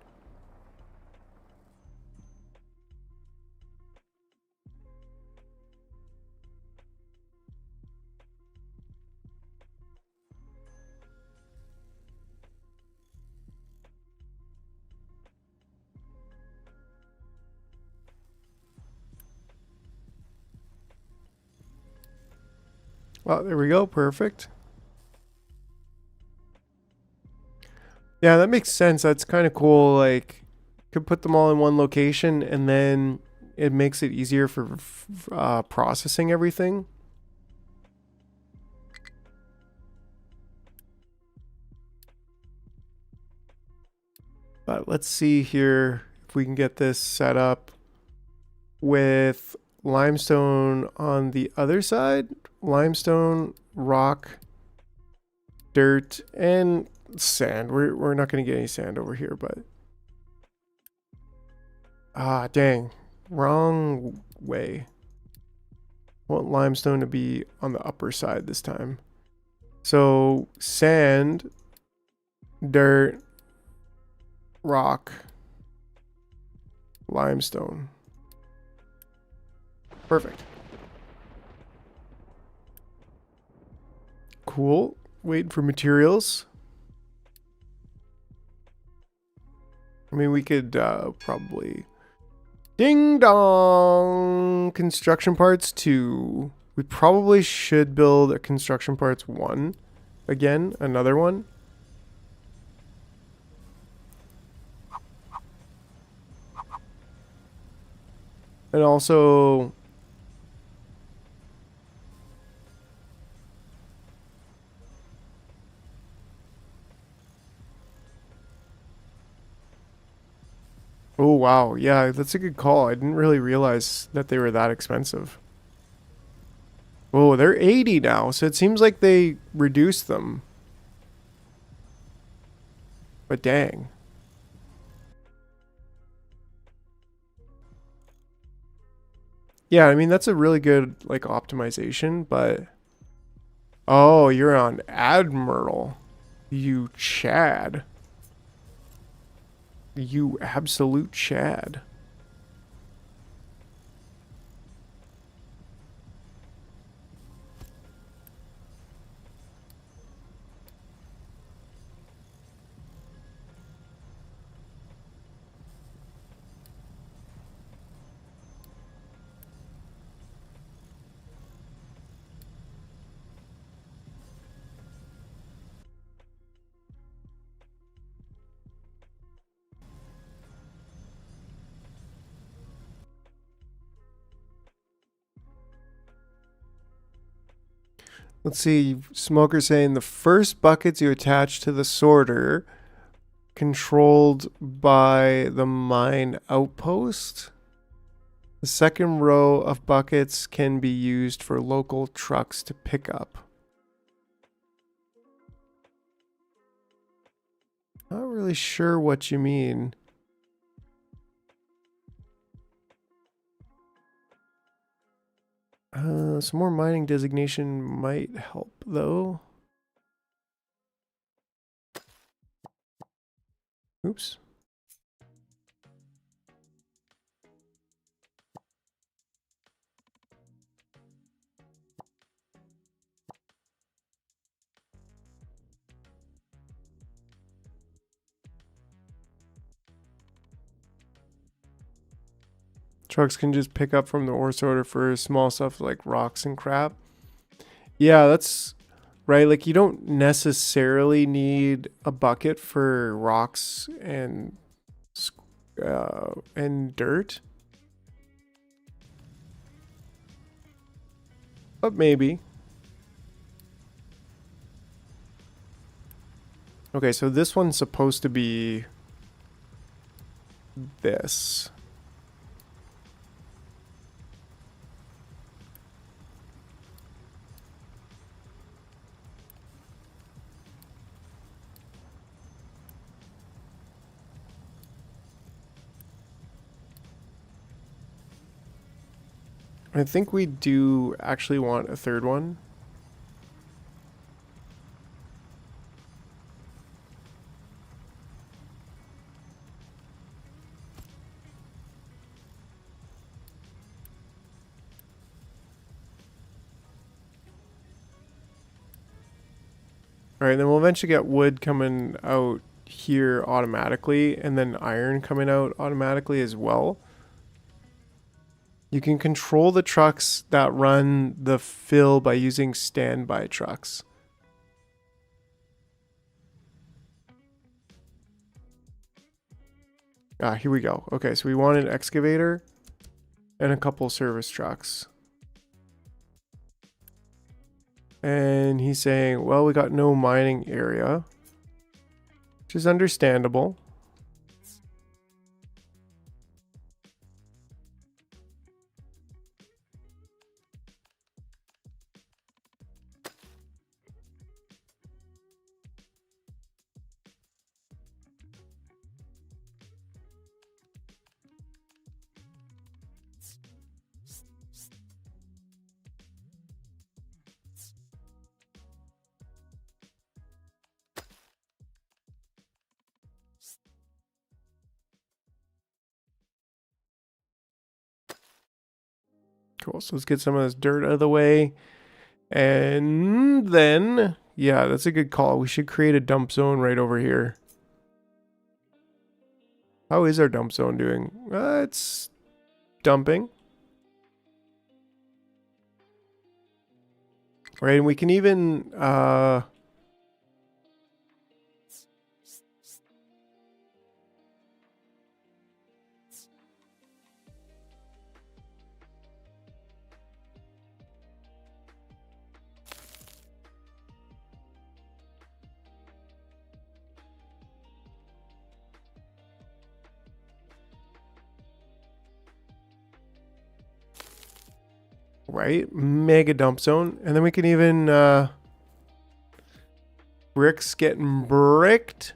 Speaker 1: Oh, there we go. Perfect. Yeah, that makes sense. That's kind of cool. Like, could put them all in one location, and then it makes it easier for processing everything. But let's see here if we can get this set up with limestone on the other side. Limestone, rock, dirt, and sand. We're not going to get any sand over here, but... Ah, dang. Wrong way. I want limestone to be on the upper side this time. So, sand, dirt, rock, limestone. Perfect. Cool. Waiting for materials. I mean, we could probably... Ding dong! Construction parts 2. We probably should build a construction parts 1. Again, another one. And also... Oh, wow. Yeah, that's a good call. I didn't really realize that they were that expensive. Oh, they're 80 now, so it seems like they reduced them. But dang. Yeah, I mean, that's a really good, like, optimization, but... Oh, you're on Admiral. You Chad. You absolute Chad. Let's see. Smoker saying the first buckets you attach to the sorter controlled by the mine outpost. The second row of buckets can be used for local trucks to pick up. Not really sure what you mean. Some more mining designation might help, though. Oops. Trucks can just pick up from the ore sorter for small stuff like rocks and crap. Yeah, that's right. Like, you don't necessarily need a bucket for rocks and dirt. But maybe. Okay, so this one's supposed to be this. I think we do actually want a third one. Alright, then we'll eventually get wood coming out here automatically, and then iron coming out automatically as well. You can control the trucks that run the fill by using standby trucks. Ah, here we go. Okay, so we want an excavator and a couple service trucks. And he's saying, well, we got no mining area, which is understandable. Cool, so let's get some of this dirt out of the way. And then, yeah, that's a good call. We should create a dump zone right over here. How is our dump zone doing? It's dumping. Right, and we can even, right, mega dump zone. And then we can even, bricks getting bricked.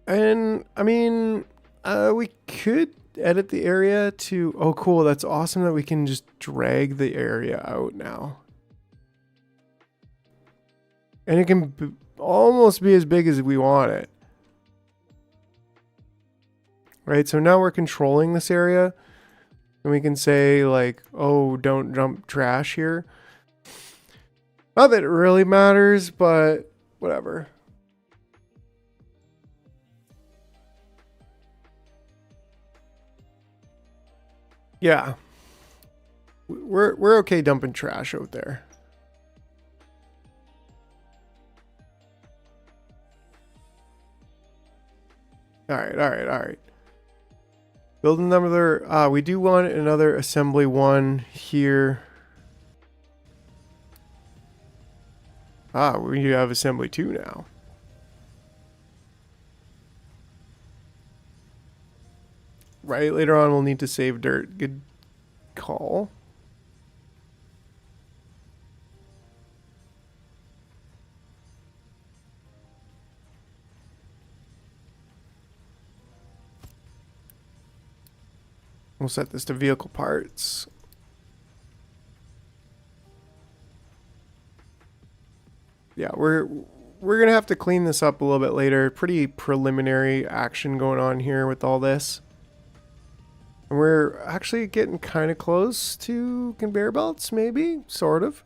Speaker 1: And, I mean, we could edit the area to, oh cool, that's awesome that we can just drag the area out now. And it can almost be as big as we want it. Right, so now we're controlling this area. And we can say like, oh, don't dump trash here. Not that it really matters, but whatever. Yeah. We're okay dumping trash out there. All right. Build another, we do want another assembly one here. We have assembly 2 now. Right, later on we'll need to save dirt. Good call. We'll set this to vehicle parts. Yeah, we're gonna have to clean this up a little bit later. Pretty preliminary action going on here with all this. And we're actually getting kind of close to conveyor belts, maybe, sort of.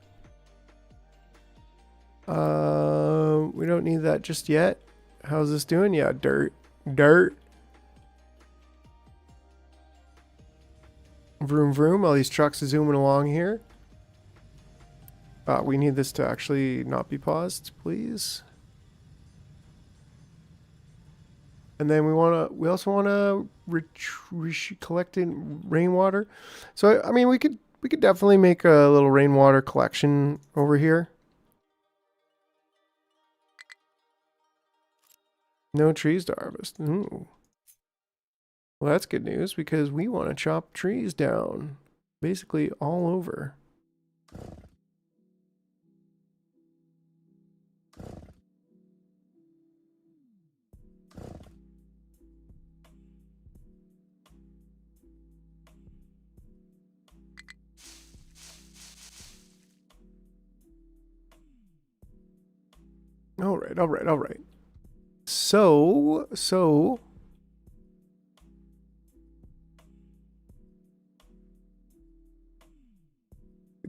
Speaker 1: We don't need that just yet. How's this doing? Yeah, dirt. Vroom vroom, all these trucks are zooming along here. We need this to actually not be paused, please. And then we also wanna collect in rainwater. So I mean, we could definitely make a little rainwater collection over here. No trees to harvest. Ooh. Well, that's good news because we want to chop trees down basically all over. All right, all right, all right. So the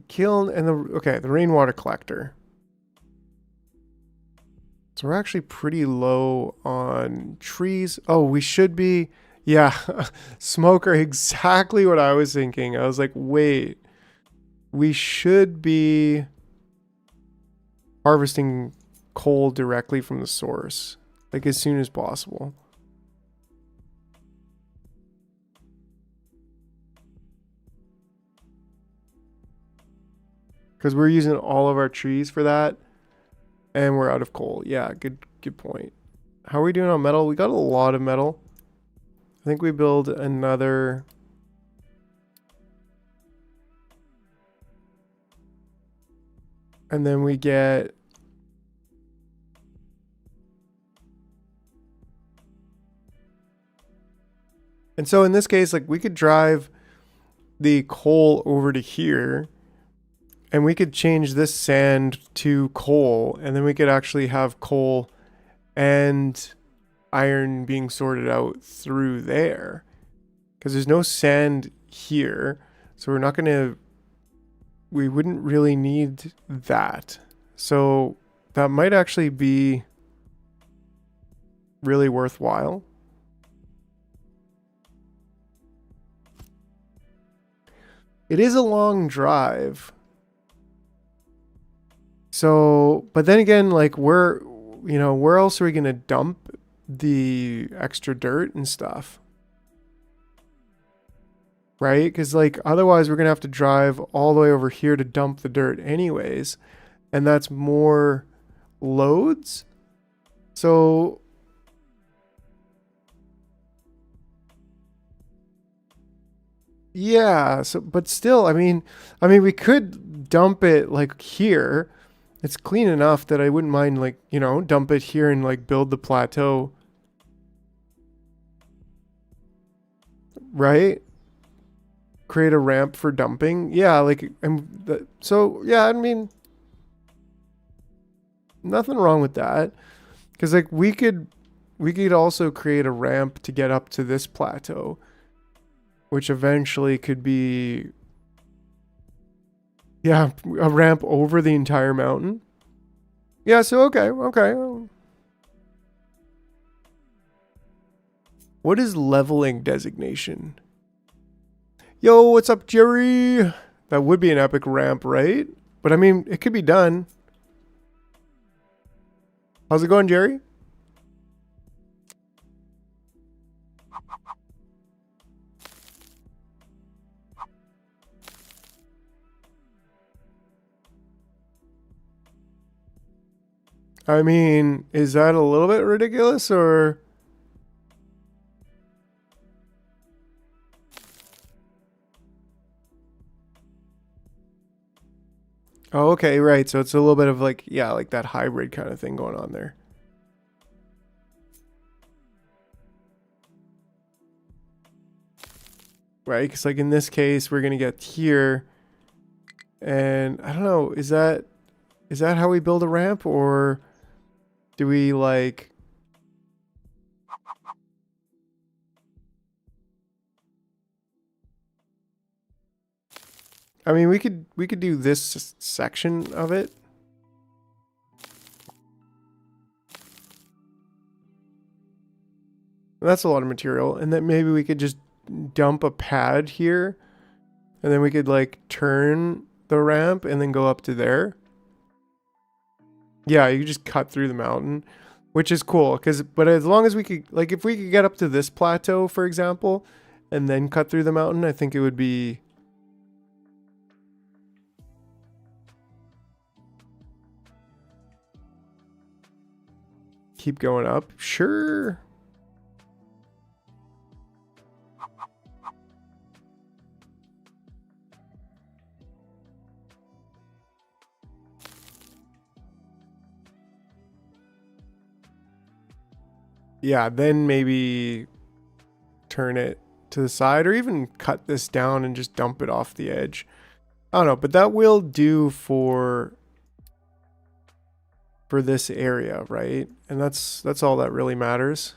Speaker 1: kiln and the rainwater collector. So we're actually pretty low on trees. Oh, we should be. Yeah, smoker, exactly what I was thinking. I was like, wait, we should be harvesting coal directly from the source, like as soon as possible. Because we're using all of our trees for that, and we're out of coal. Yeah, good point. How are we doing on metal? We got a lot of metal. I think we build another. And then we get. And so in this case, like we could drive the coal over to here and we could change this sand to coal, and then we could actually have coal and iron being sorted out through there. Because there's no sand here, so we're not going to. We wouldn't really need that. So that might actually be really worthwhile. It is a long drive. So, but then again, like where else are we going to dump the extra dirt and stuff? Right? Because like otherwise we're going to have to drive all the way over here to dump the dirt anyways. And that's more loads. So yeah, so but still, I mean we could dump it like here. It's clean enough that I wouldn't mind like, dump it here and like build the plateau. Right? Create a ramp for dumping. Yeah, like so yeah, I mean nothing wrong with that. Cuz like we could also create a ramp to get up to this plateau, which eventually could be, yeah, a ramp over the entire mountain. Yeah, so okay. What is leveling designation? Yo, what's up, Jerry? That would be an epic ramp, right? But I mean, it could be done. How's it going, Jerry? I mean, is that a little bit ridiculous or? Oh, okay, right. So it's a little bit of like, yeah, like that hybrid kind of thing going on there. Right? Because like in this case, we're going to get here. And I don't know, is that how we build a ramp, or do we like... I mean, we could do this section of it. That's a lot of material. And then maybe we could just dump a pad here. And then we could like turn the ramp and then go up to there. Yeah, you just cut through the mountain, which is cool. But as long as we could, like if we could get up to this plateau, for example, and then cut through the mountain, I think it would be... Keep going up. Sure. Yeah, then maybe turn it to the side, or even cut this down and just dump it off the edge. I don't know, but that will do for for this area, right? And that's all that really matters.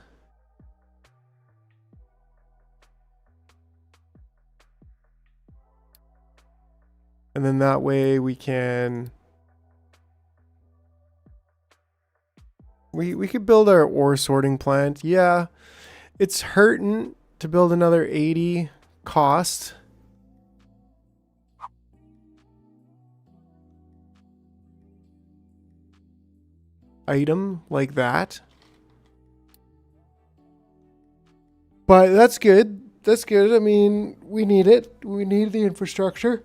Speaker 1: And then that way we can we could build our ore sorting plant. Yeah. It's hurting to build another 80 cost. Item like that. But that's good. That's good. I mean, we need it. We need the infrastructure.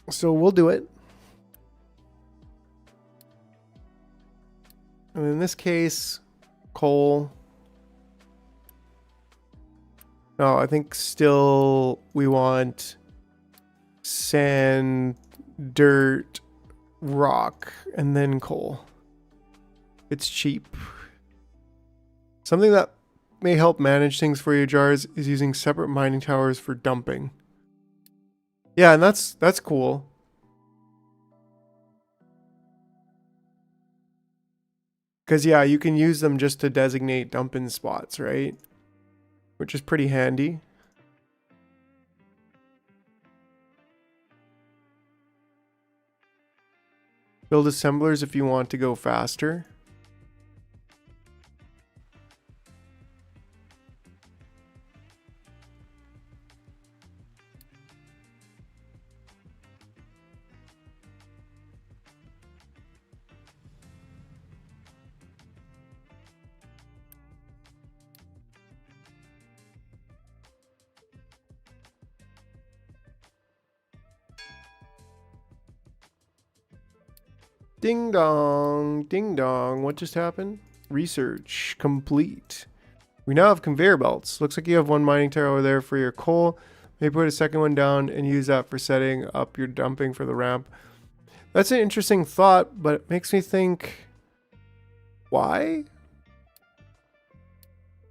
Speaker 1: So we'll do it. And in this case, coal. No, I think still we want sand, dirt, rock, and then coal. It's cheap. Something that may help manage things for you, Jars, is using separate mining towers for dumping. Yeah, and that's cool. Because, yeah, you can use them just to designate dumping spots, right? Which is pretty handy. Build assemblers if you want to go faster. Ding dong, ding dong. What just happened? Research complete. We now have conveyor belts. Looks like you have one mining tower over there for your coal. Maybe put a second one down and use that for setting up your dumping for the ramp. That's an interesting thought, but it makes me think, why?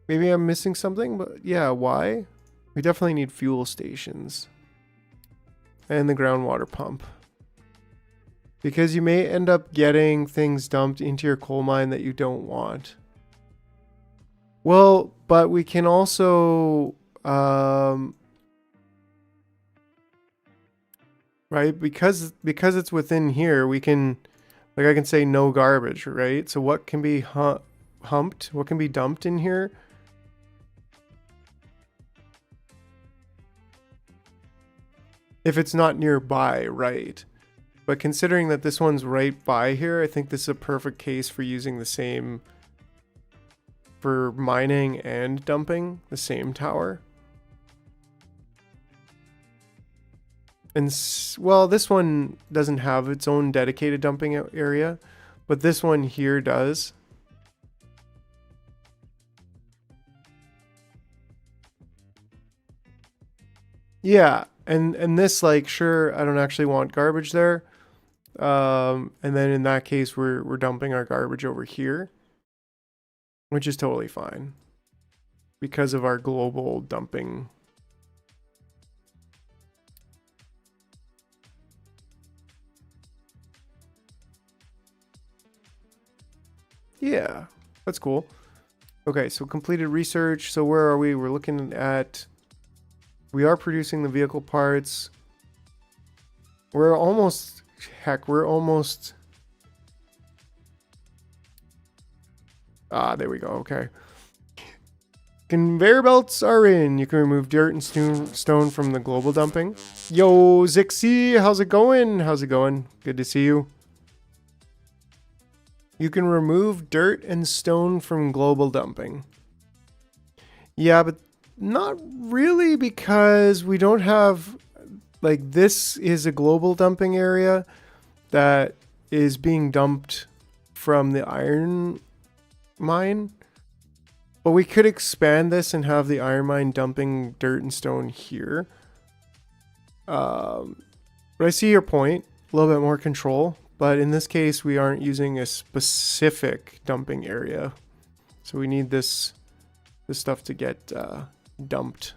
Speaker 1: Maybe I'm missing something, but yeah, why? We definitely need fuel stations. And the groundwater pump. Because you may end up getting things dumped into your coal mine that you don't want. Well, but we can also, right? Because it's within here, we can, like I can say no garbage, right? So what can be humped? What can be dumped in here? If it's not nearby, right? But considering that this one's right by here, I think this is a perfect case for using the same, for mining and dumping, the same tower. And, well, this one doesn't have its own dedicated dumping area, but this one here does. Yeah, and this, like, sure, I don't actually want garbage there. And then in that case, we're dumping our garbage over here, which is totally fine because of our global dumping. Yeah, that's cool. Okay, so completed research. So where are we? We're looking at, we are producing the vehicle parts. We're almost, heck, we're almost, there we go. Okay. Conveyor belts are in. You can remove dirt and stone from the global dumping. Yo, Zixie, how's it going? How's it going? Good to see you. You can remove dirt and stone from global dumping. Yeah, but not really, because we don't have, like, this is a global dumping area that is being dumped from the iron mine. But we could expand this and have the iron mine dumping dirt and stone here. But I see your point. A little bit more control. But in this case, we aren't using a specific dumping area. So we need this stuff to get dumped.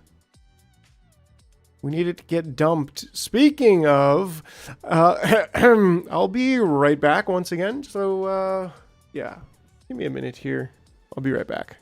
Speaker 1: We need it to get dumped. Speaking of, I'll be right back once again. So, yeah, give me a minute here. I'll be right back.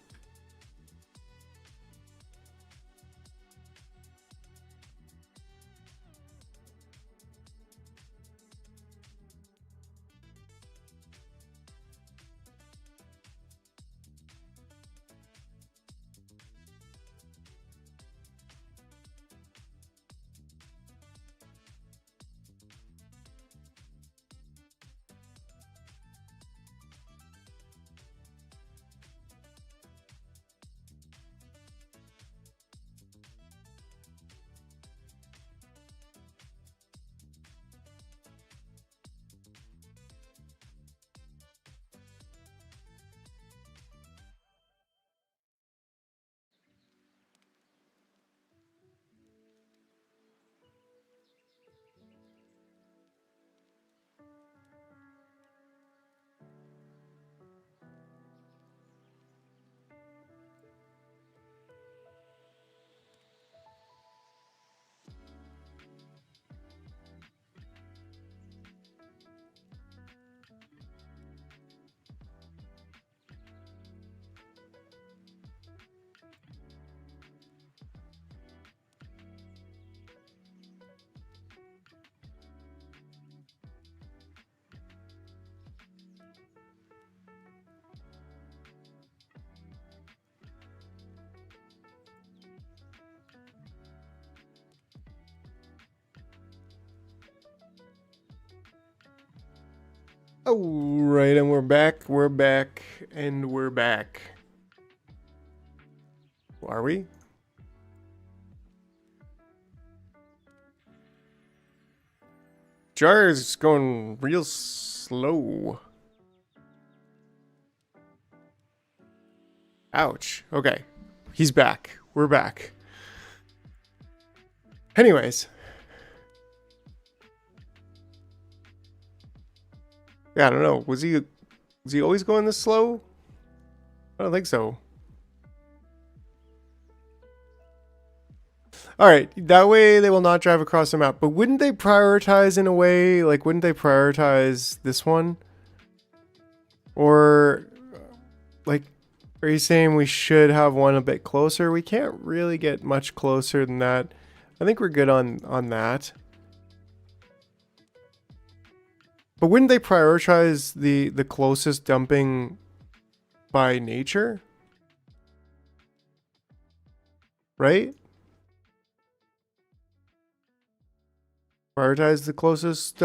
Speaker 1: All right, and we're back. We're back, and we're back. Are we? Jar is going real slow. Ouch. Okay. He's back. We're back. Anyways. Yeah, I don't know. Was he always going this slow? I don't think so. Alright, that way they will not drive across the map. But wouldn't they prioritize in a way? Like, wouldn't they prioritize this one? Or, like, are you saying we should have one a bit closer? We can't really get much closer than that. I think we're good on that. But wouldn't they prioritize the closest dumping by nature? Right? Prioritize the closest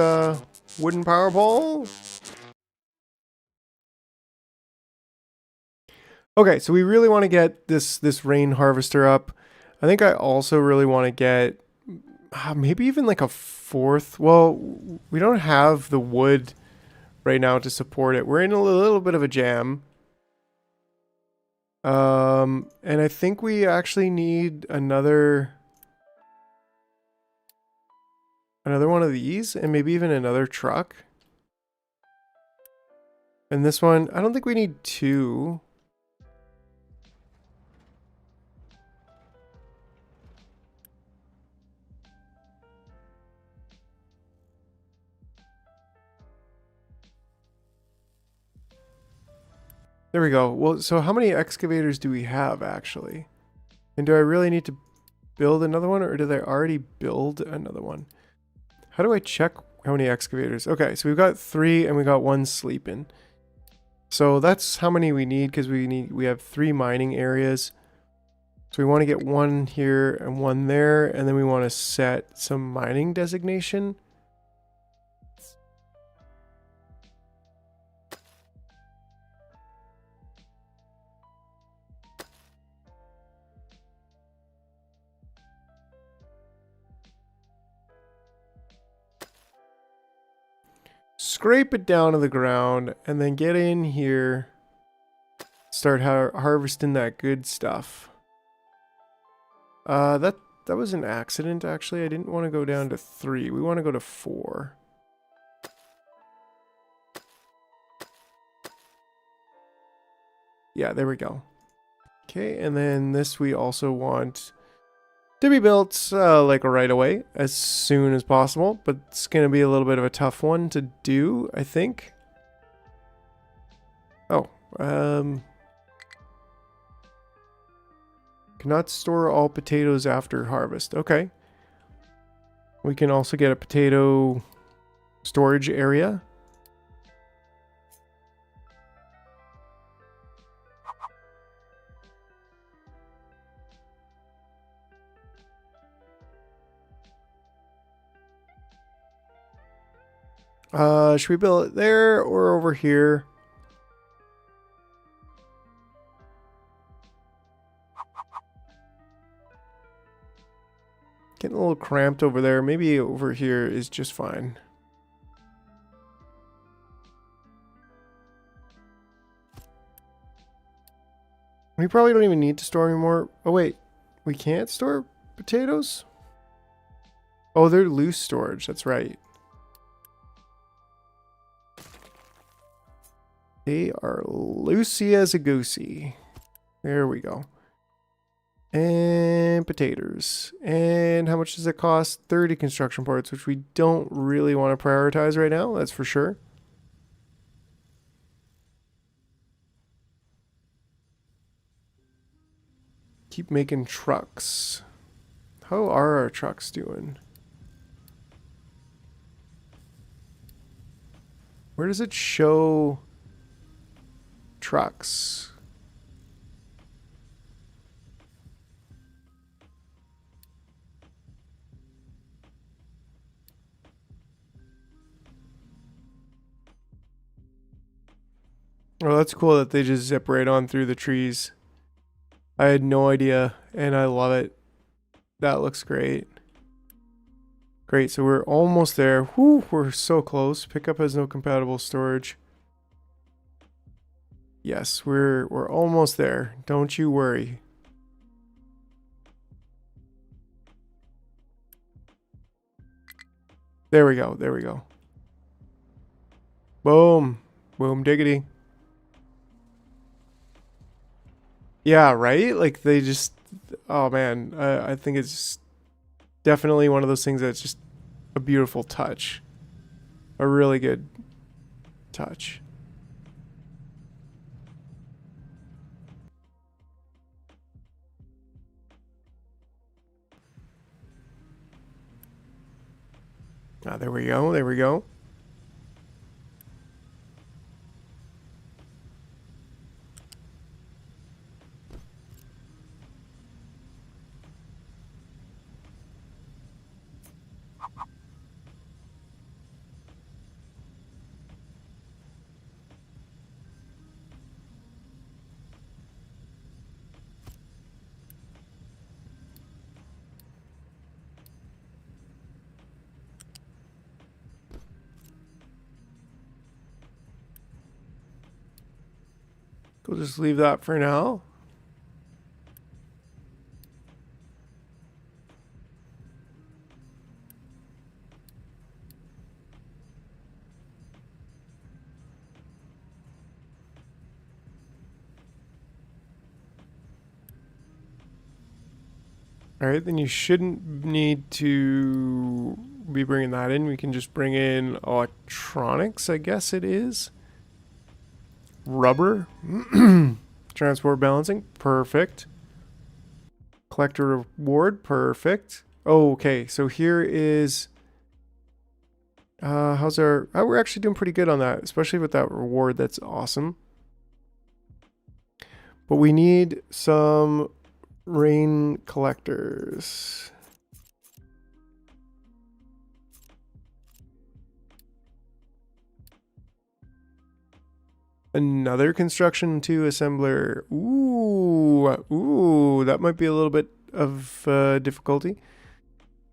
Speaker 1: wooden power pole? Okay, so we really want to get this rain harvester up. I think I also really want to get maybe even like a fourth. Well, we don't have the wood right now to support it. We're in a little bit of a jam. And I think we actually need another one of these, and maybe even another truck. And this one, I don't think we need two. There we go. Well, so how many excavators do we have actually? And do I really need to build another one, or did I already build another one? How do I check how many excavators? Okay, so we've got 3 and we got 1 sleeping. So that's how many we need, because we have 3 mining areas. So we want to get 1 here and 1 there, and then we want to set some mining designation. Scrape it down to the ground, and then get in here. Start harvesting that good stuff. That was an accident, actually. I didn't want to go down to 3. We want to go to 4. Yeah, there we go. Okay, and then this we also want to be built like right away, as soon as possible, but it's going to be a little bit of a tough one to do, I think. Oh, cannot store all potatoes after harvest. Okay. We can also get a potato storage area. Should we build it there or over here? Getting a little cramped over there. Maybe over here is just fine. We probably don't even need to store anymore. Oh wait, we can't store potatoes? Oh, they're loose storage. That's right. They are loosey as a goosey. There we go. And potatoes. And how much does it cost? 30 construction parts, which we don't really want to prioritize right now. That's for sure. Keep making trucks. How are our trucks doing? Where does it show trucks? Oh, that's cool that they just zip right on through the trees. I had no idea, and I love it. That looks great. Great, so we're almost there. Whew, we're so close. Pickup has no compatible storage. Yes, we're almost there. Don't you worry. There we go. There we go. Boom. Boom diggity. Yeah, right? Like they just, oh man, I think it's just definitely one of those things that's just a beautiful touch. A really good touch. Ah, there we go. There we go. We'll just leave that for now. All right, then you shouldn't need to be bringing that in. We can just bring in electronics, I guess it is. Rubber. Transport balancing. Perfect. Collector reward. Perfect. Oh, okay, so here is... how's our... Oh, we're actually doing pretty good on that, especially with that reward. That's awesome. But we need some rain collectors. Another construction 2 assembler. Ooh, that might be a little bit of difficulty,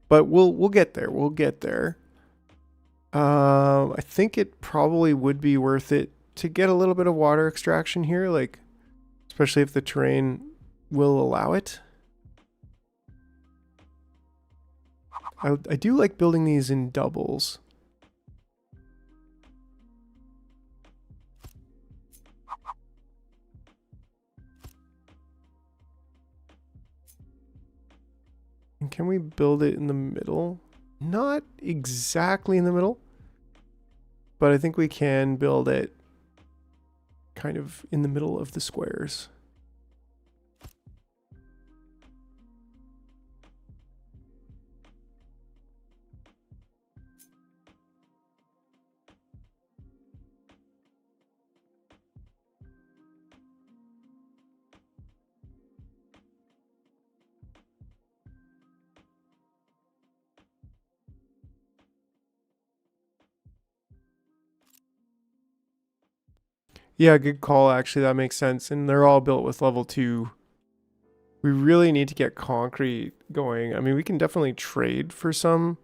Speaker 1: but we'll get there. We'll get there. I think it probably would be worth it to get a little bit of water extraction here, like especially if the terrain will allow it. I do like building these in doubles. And can we build it in the middle? Not exactly in the middle, but I think we can build it kind of in the middle of the squares. Yeah, good call. Actually, that makes sense. And they're all built with level 2. We really need to get concrete going. I mean, we can definitely trade for some.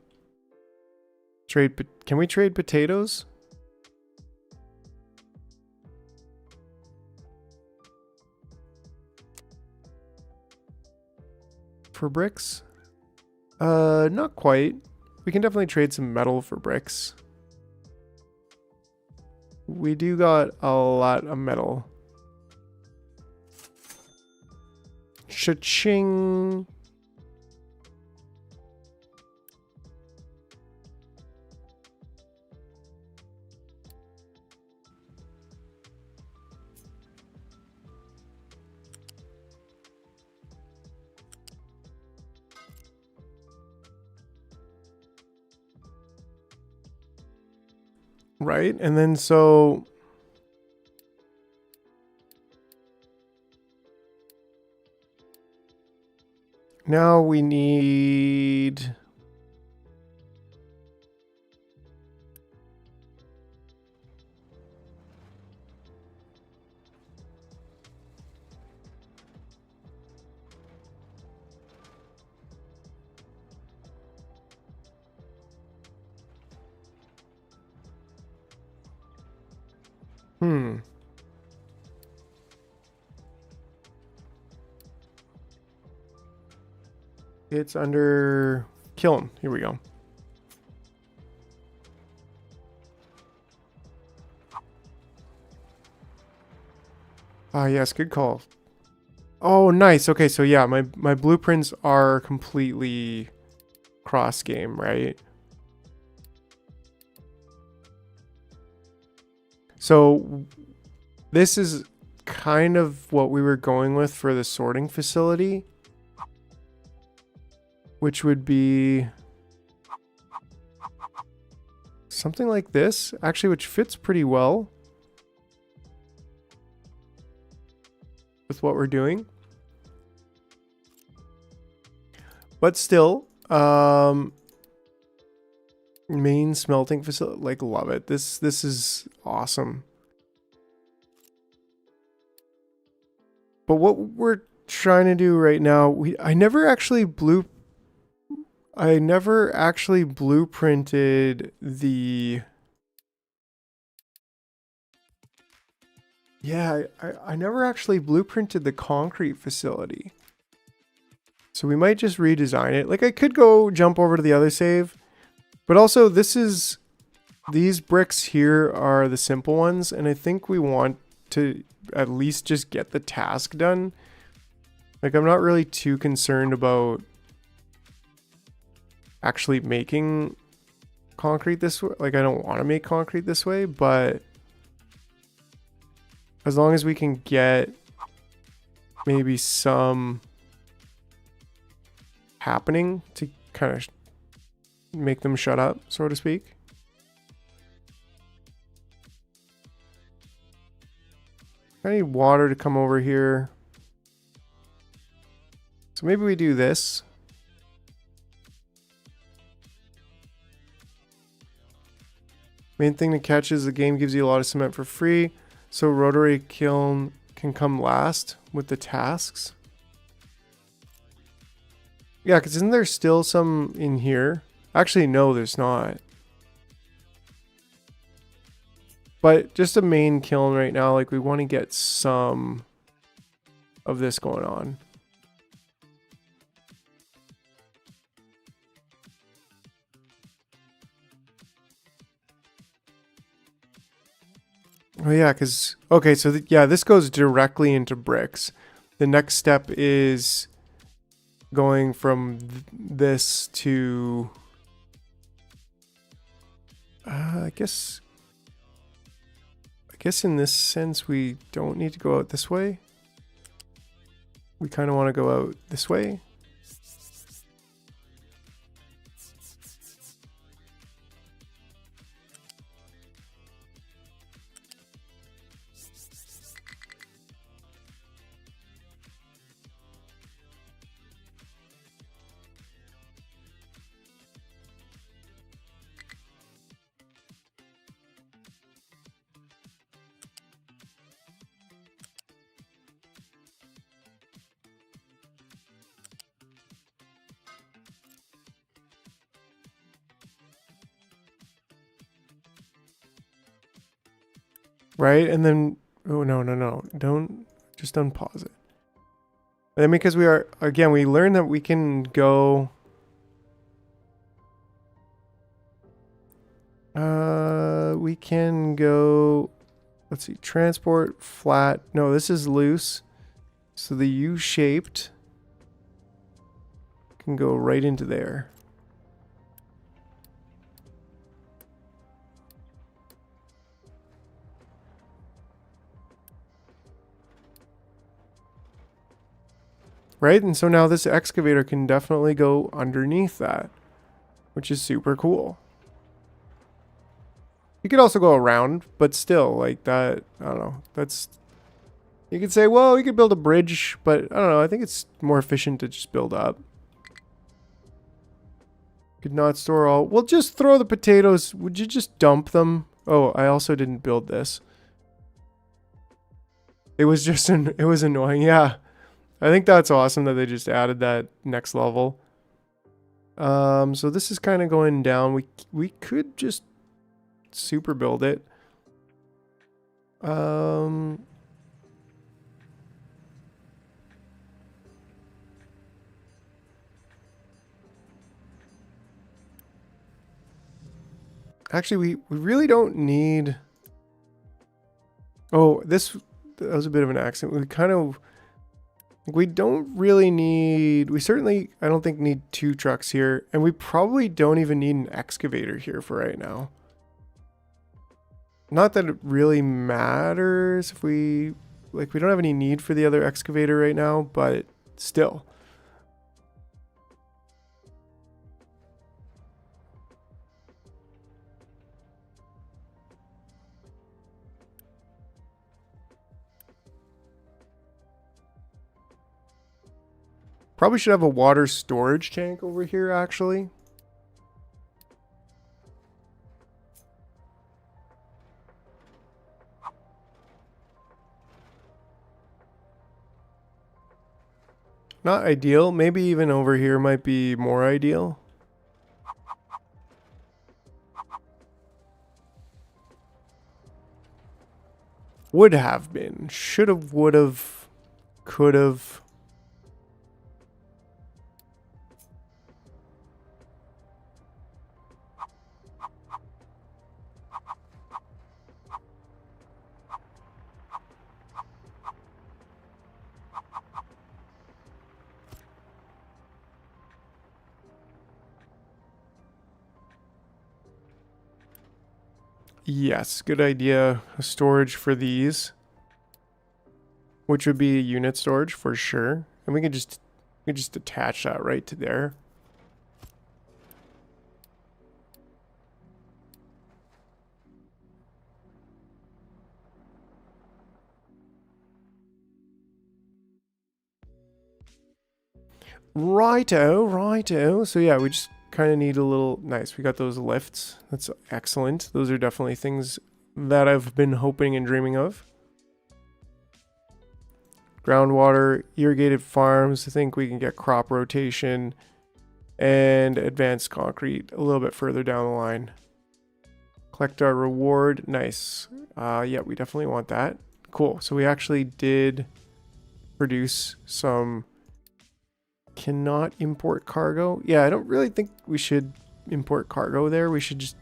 Speaker 1: Can we trade potatoes? For bricks? Not quite. We can definitely trade some metal for bricks. We do got a lot of metal. Cha-ching. Right, and then so now we need hmm. It's under kiln. Here we go. Ah, yes, good call. Oh, nice. Okay, so yeah, my blueprints are completely cross game, right? So this is kind of what we were going with for the sorting facility, which would be something like this, actually, which fits pretty well with what we're doing. But still, main smelting facility, like, love it. This is awesome. But what we're trying to do right now, I never actually blueprinted the. Yeah, I never actually blueprinted the concrete facility. So we might just redesign it. Like, I could go jump over to the other save, but also these bricks here are the simple ones, and I think we want to at least just get the task done. Like, I'm not really too concerned about actually making concrete this way. Like, I don't want to make concrete this way, but as long as we can get maybe some happening to kind of make them shut up, so to speak. I need water to come over here. So maybe we do this. Main thing to catch is the game gives you a lot of cement for free. So rotary kiln can come last with the tasks. Yeah, because isn't there still some in here? Actually, no, there's not. But just a main kiln right now, like, we want to get some of this going on. Oh yeah, because, okay, so yeah, this goes directly into bricks. The next step is going from this to I guess in this sense we don't need to go out this way. We kind of want to go out this way. Right? And then, oh, no. Don't, just unpause it. And then because we are, again, we learned that we can go, we can go, let's see, transport, flat. No, this is loose. So the U-shaped can go right into there. Right? And so now this excavator can definitely go underneath that, which is super cool. You could also go around, but still, like that, I don't know. That's, you could say, well, you could build a bridge, but I don't know. I think it's more efficient to just build up. Could not store all. Well, just throw the potatoes. Would you just dump them? Oh, I also didn't build this. It was just, it was annoying. Yeah. I think that's awesome that they just added that next level. So this is kind of going down. We could just super build it. Actually, we really don't need. Oh, that was a bit of an accident. We don't really need, we certainly, I don't think need 2 trucks here. And we probably don't even need an excavator here for right now. Not that it really matters if we don't have any need for the other excavator right now, but still. Probably should have a water storage tank over here, actually. Not ideal. Maybe even over here might be more ideal. Would have been. Should have, would have, could have. Yes, good idea. A storage for these, which would be a unit storage for sure. And we can just attach that right to there. Righto. So yeah, we just kind of need a little, nice. We got those lifts. That's excellent. Those are definitely things that I've been hoping and dreaming of. Groundwater, irrigated farms. I think we can get crop rotation and advanced concrete a little bit further down the line. Collect our reward. Nice. Yeah, we definitely want that. Cool. So we actually did produce some. Cannot import cargo. Yeah, I don't really think we should import cargo there. We should just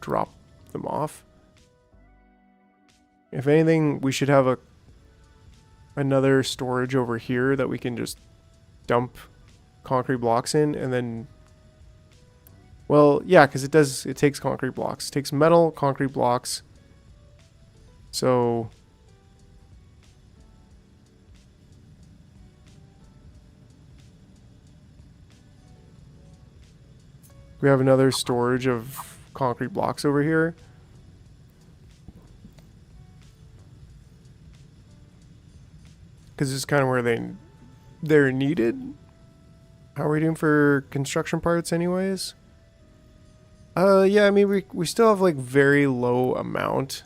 Speaker 1: drop them off. If anything, we should have another storage over here that we can just dump concrete blocks in and then, well, yeah, because it takes concrete blocks. It takes metal, concrete blocks. So we have another storage of concrete blocks over here. Because this is kind of where they're needed. How are we doing for construction parts anyways? Yeah, I mean, we still have like very low amount.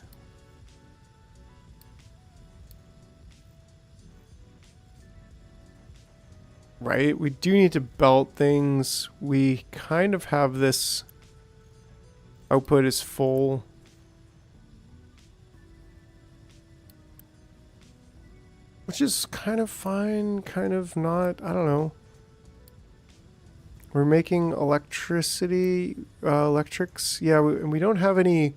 Speaker 1: Right? We do need to belt things. We kind of have this output is full. Which is kind of fine, kind of not. I don't know. We're making electricity, electrics. Yeah, and we don't have any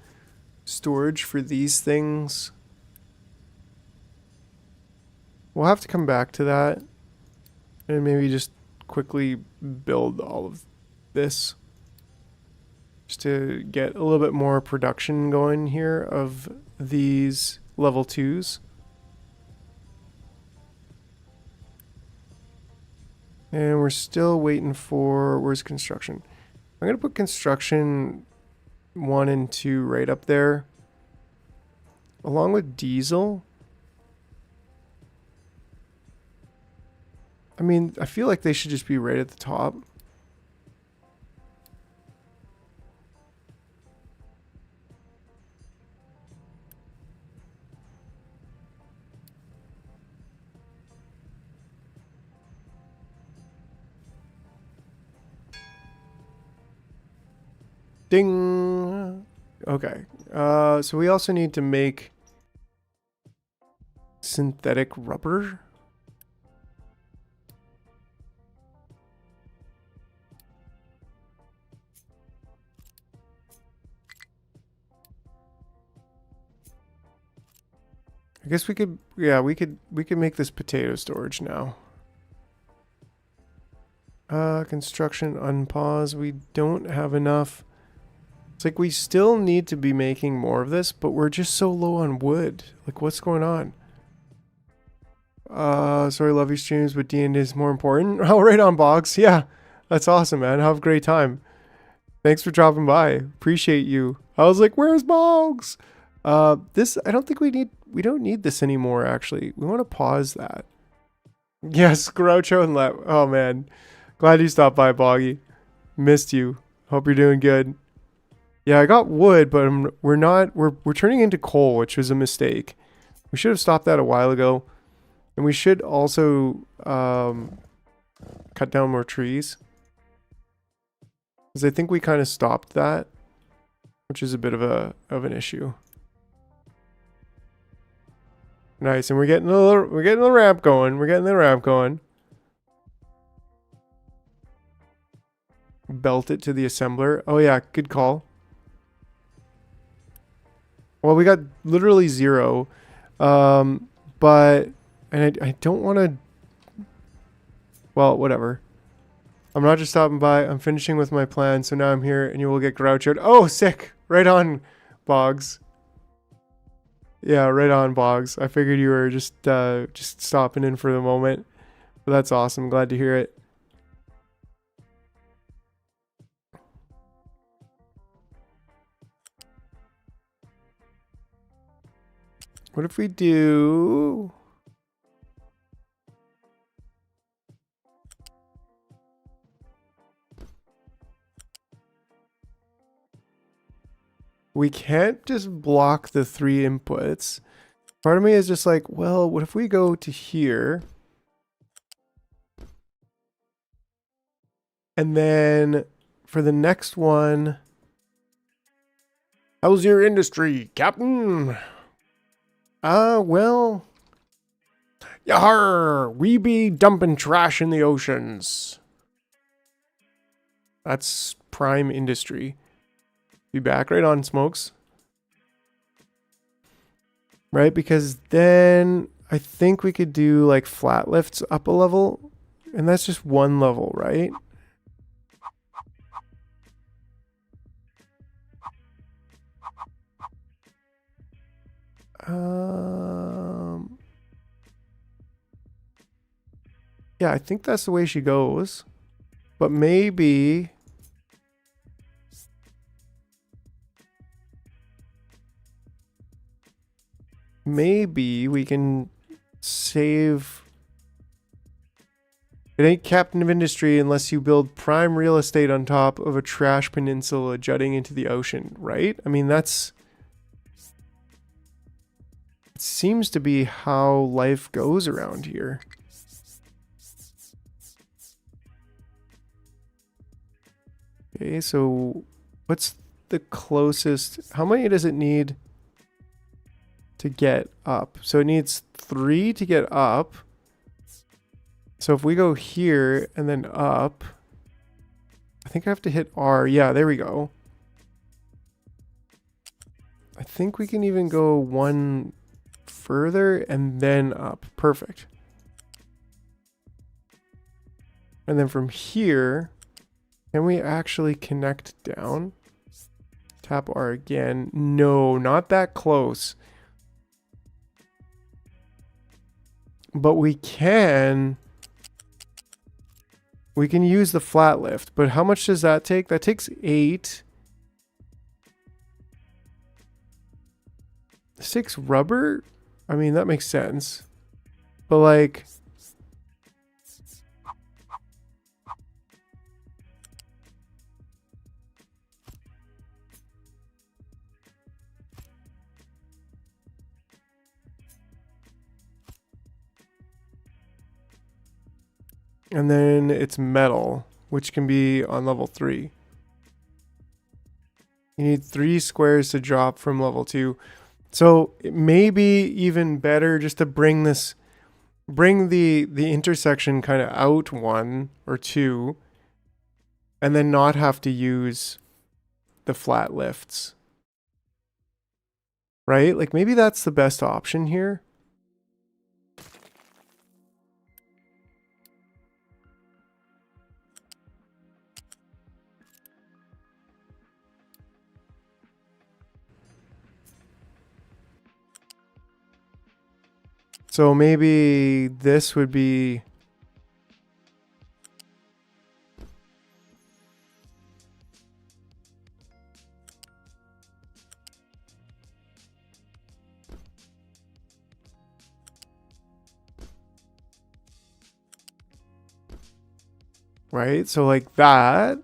Speaker 1: storage for these things. We'll have to come back to that. And maybe just quickly build all of this. Just to get a little bit more production going here of these level 2s. And we're still waiting for, where's construction? I'm going to put construction 1 and 2 right up there. Along with diesel. I mean, I feel like they should just be right at the top. Ding. Okay. So we also need to make synthetic rubber. I guess we could, yeah, we could make this potato storage now. Construction unpause. We don't have enough. It's like we still need to be making more of this, but we're just so low on wood. Like, what's going on? Sorry, love your streams, but D&D is more important. Oh, right on, Boggs. Yeah, that's awesome, man. Have a great time. Thanks for dropping by. Appreciate you. I was like, where's Boggs? This, I don't think we don't need this anymore, actually. We want to pause that. Yes, Groucho and Let. Oh, man. Glad you stopped by, Boggy. Missed you. Hope you're doing good. Yeah, I got wood, but we're turning into coal, which was a mistake. We should have stopped that a while ago. And we should also cut down more trees. Because I think we kind of stopped that, which is a bit of an issue. Nice, and we're getting the ramp going. We're getting the ramp going. Belt it to the assembler. Oh yeah, good call. Well, we got literally 0. But and I don't want to. Well, whatever. I'm not just stopping by. I'm finishing with my plan. So now I'm here, and you will get Grouchoed. Oh, sick! Right on, Boggs. Yeah, right on, Boggs. I figured you were just stopping in for the moment. But that's awesome. Glad to hear it. What if we do... We can't just block the 3 inputs. Part of me is just like, well, what if we go to here? And then for the next one... How's your industry, Captain? Well... Yar! We be dumping trash in the oceans. That's prime industry. Be back right on, Smokes. Right, because then I think we could do like flat lifts up a level And that's just one level, right? Yeah, I think that's the way she goes. But maybe we can save. It ain't captain of industry unless you build prime real estate on top of a trash peninsula jutting into the ocean, right? I mean, that's... It seems to be how life goes around here. Okay, so what's the closest? How many does it need to get up? So it needs 3 to get up. So if we go here and then up, I think I have to hit R. Yeah, there we go. I think we can even go 1 further and then up. Perfect. And then from here, can we actually connect down? Tap R again. No, not that close. But we can use the flat lift, but how much does that take? That takes 8. 6 rubber? I mean, that makes sense. But like... And then it's metal, which can be on level 3. You need 3 squares to drop from level 2. So it may be even better just to bring the intersection kind of out 1 or 2, and then not have to use the flat lifts. Right? Like maybe that's the best option here. So maybe this would be... Right? So like that.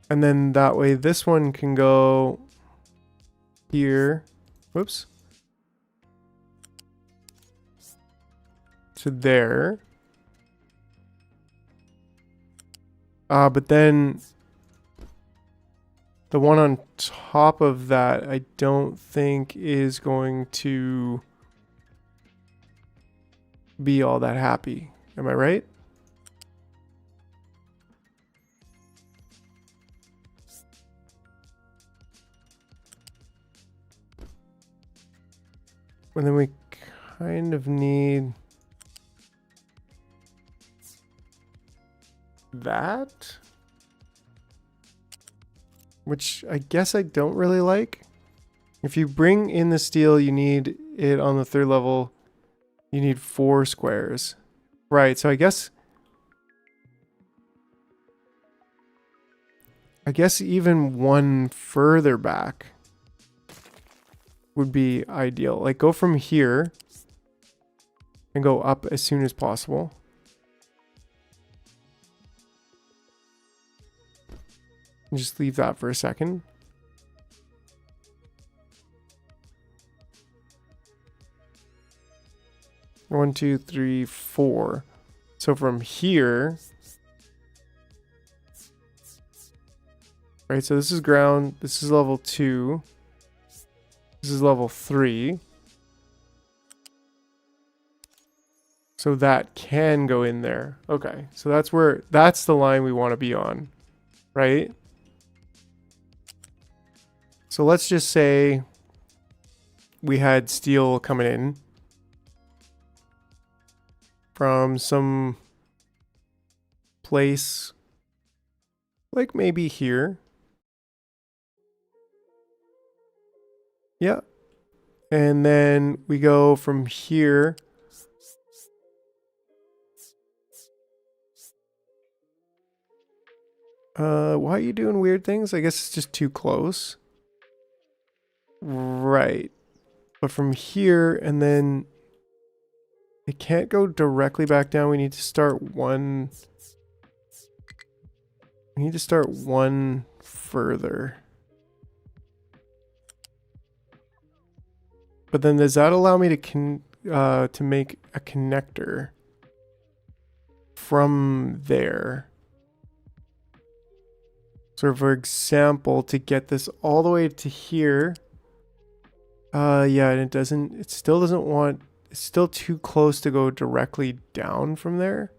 Speaker 1: And then that way this one can go here. Whoops. To there. But then the one on top of that, I don't think is going to be all that happy. Am I right? And then we kind of need that, which I guess I don't really like. If you bring in the steel, you need it on the 3rd level. You need 4 squares. Right, so I guess even 1 further back would be ideal. Like go from here and go up as soon as possible. And just leave that for a second. One, two, three, 4. So from here, right? So this is ground. This is level 2. This is level 3. So that can go in there. Okay. So that's the line we want to be on, right? So let's just say we had steel coming in from some place like maybe here. Yeah. And then we go from here. Why are you doing weird things? I guess it's just too close. Right. But from here, and then it can't go directly back down. We need to start one. We need to start one further. But then does that allow me to make a connector from there? So for example, to get this all the way to here. Yeah, and it still doesn't want, it's still too close to go directly down from there.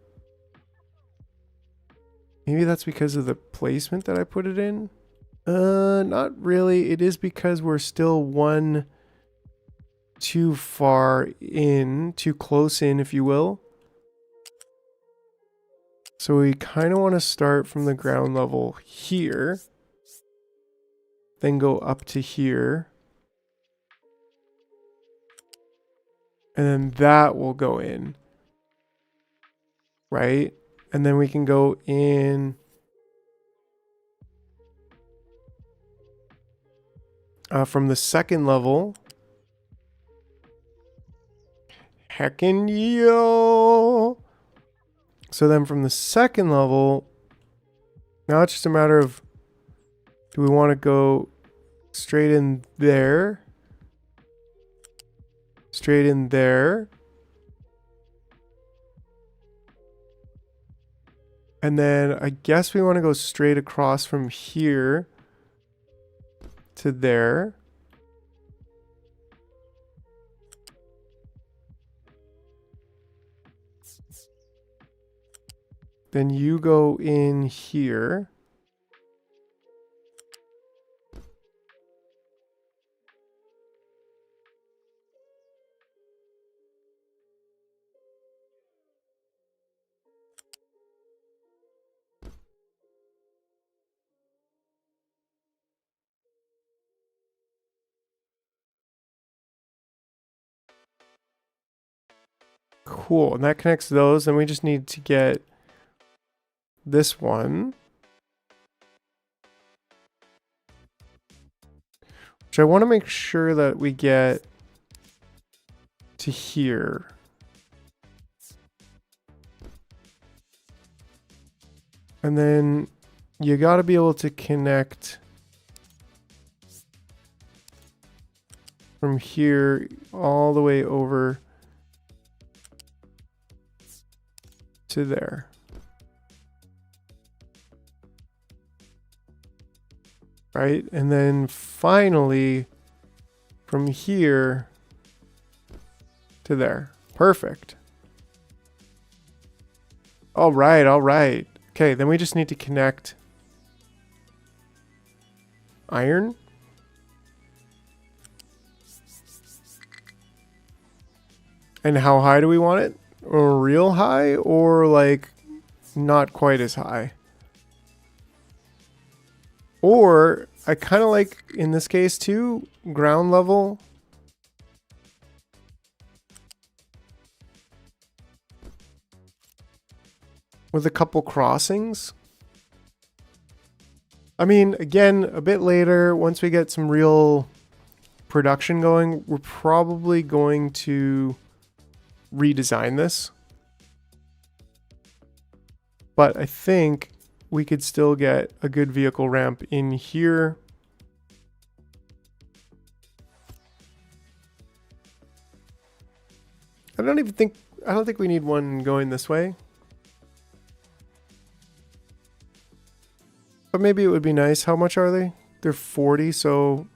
Speaker 1: Maybe that's because of the placement that I put it in. Not really. It is because we're still one too far in, too close in, if you will. So we kind of want to start from the ground level here, then go up to here, and then that will go in, right? And then we can go in from the second level. Heckin' yo! So then from the second level, now it's just a matter of, do we want to go straight in there? Straight in there. And then I guess we want to go straight across from here to there. Then you go in here. Cool, and that connects those. Then we just need to get this one, which I want to make sure that we get to here. And then you got to be able to connect from here all the way over to there. Right? And then finally from here to there. Perfect. All right, all right. Okay, then we just need to connect iron. And how high do we want it? Or real high or like not quite as high? Or I kind of like, in this case too, ground level. With a couple crossings. I mean, again, a bit later, once we get some real production going, we're probably going to redesign this. But I think we could still get a good vehicle ramp in here. I don't think we need one going this way. But maybe it would be nice. How much are they? They're 40, so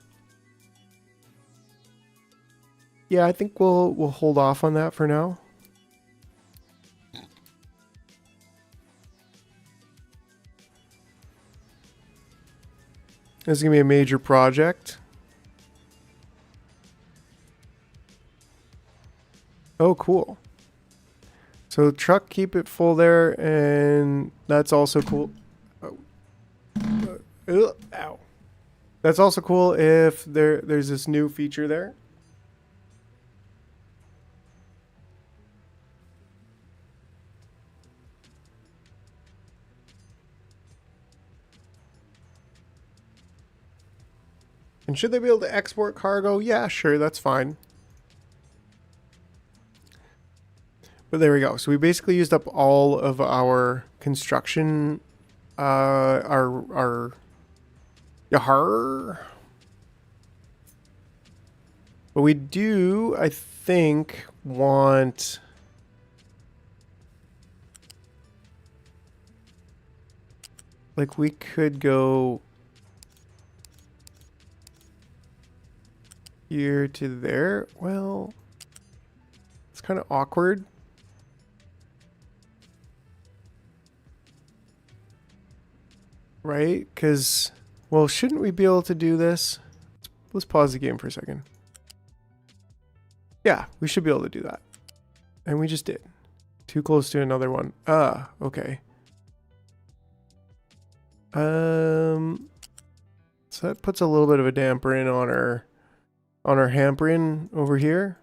Speaker 1: yeah, I think we'll hold off on that for now. This is going to be a major project. So So truck, keep it full there, and that's also cool. Ow. That's also cool if there's this new feature there. And should they be able to export cargo? Yeah, sure, that's fine. But there we go. So we basically used up all of our construction, our yahar. But we do, I think, want like we could go here to there. Well, it's kind of awkward. Right? Because, well, shouldn't we be able to do this? Let's pause the game for a second. Yeah, we should be able to do that. And we just did. Too close to another one. Ah, okay. So that puts a little bit of a damper in on our hampering over here.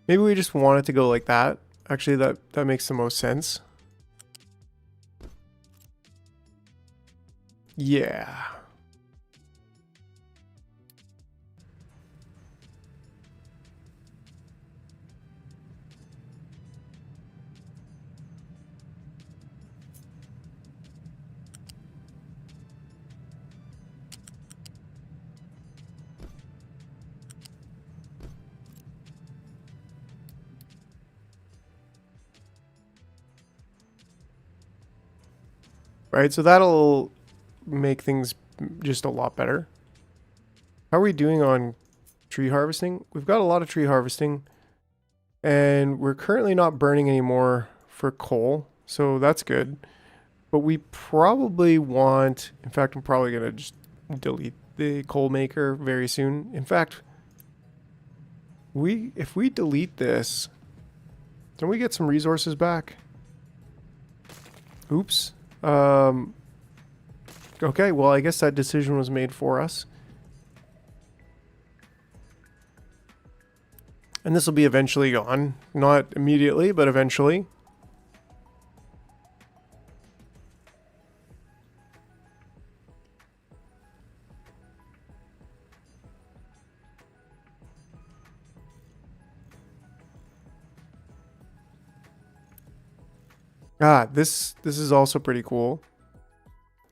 Speaker 1: Maybe we just want it to go like that. Actually, that makes the most sense. Yeah. Right, so that'll make things just a lot better. How are we doing on tree harvesting? We've got a lot of tree harvesting, and we're currently not burning anymore for coal, so that's good. But we probably want, in fact, I'm probably going to just delete the coal maker very soon. In fact, if we delete this, don't we get some resources back? Oops. Okay, well, I guess that decision was made for us. And this will be eventually gone. Not immediately, but eventually. Ah, this is also pretty cool.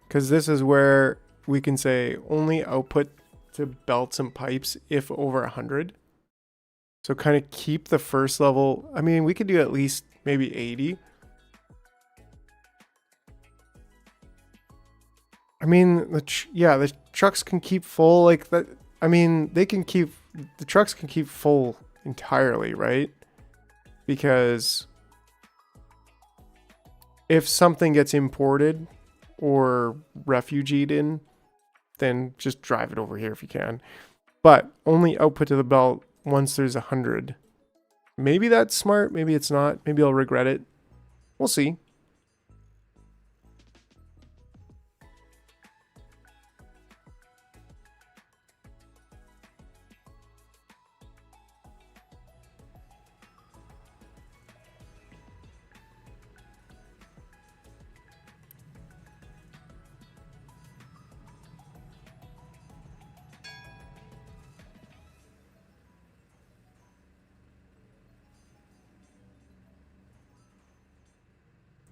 Speaker 1: Because this is where we can say only output to belts and pipes if over 100. So kind of keep the first level. I mean, we could do at least maybe 80. I mean, the trucks can keep full like that. I mean, the trucks can keep full entirely, right? Because if something gets imported or refugeed in, then just drive it over here if you can. But only output to the belt once there's 100. Maybe that's smart, maybe it's not. Maybe I'll regret it. We'll see.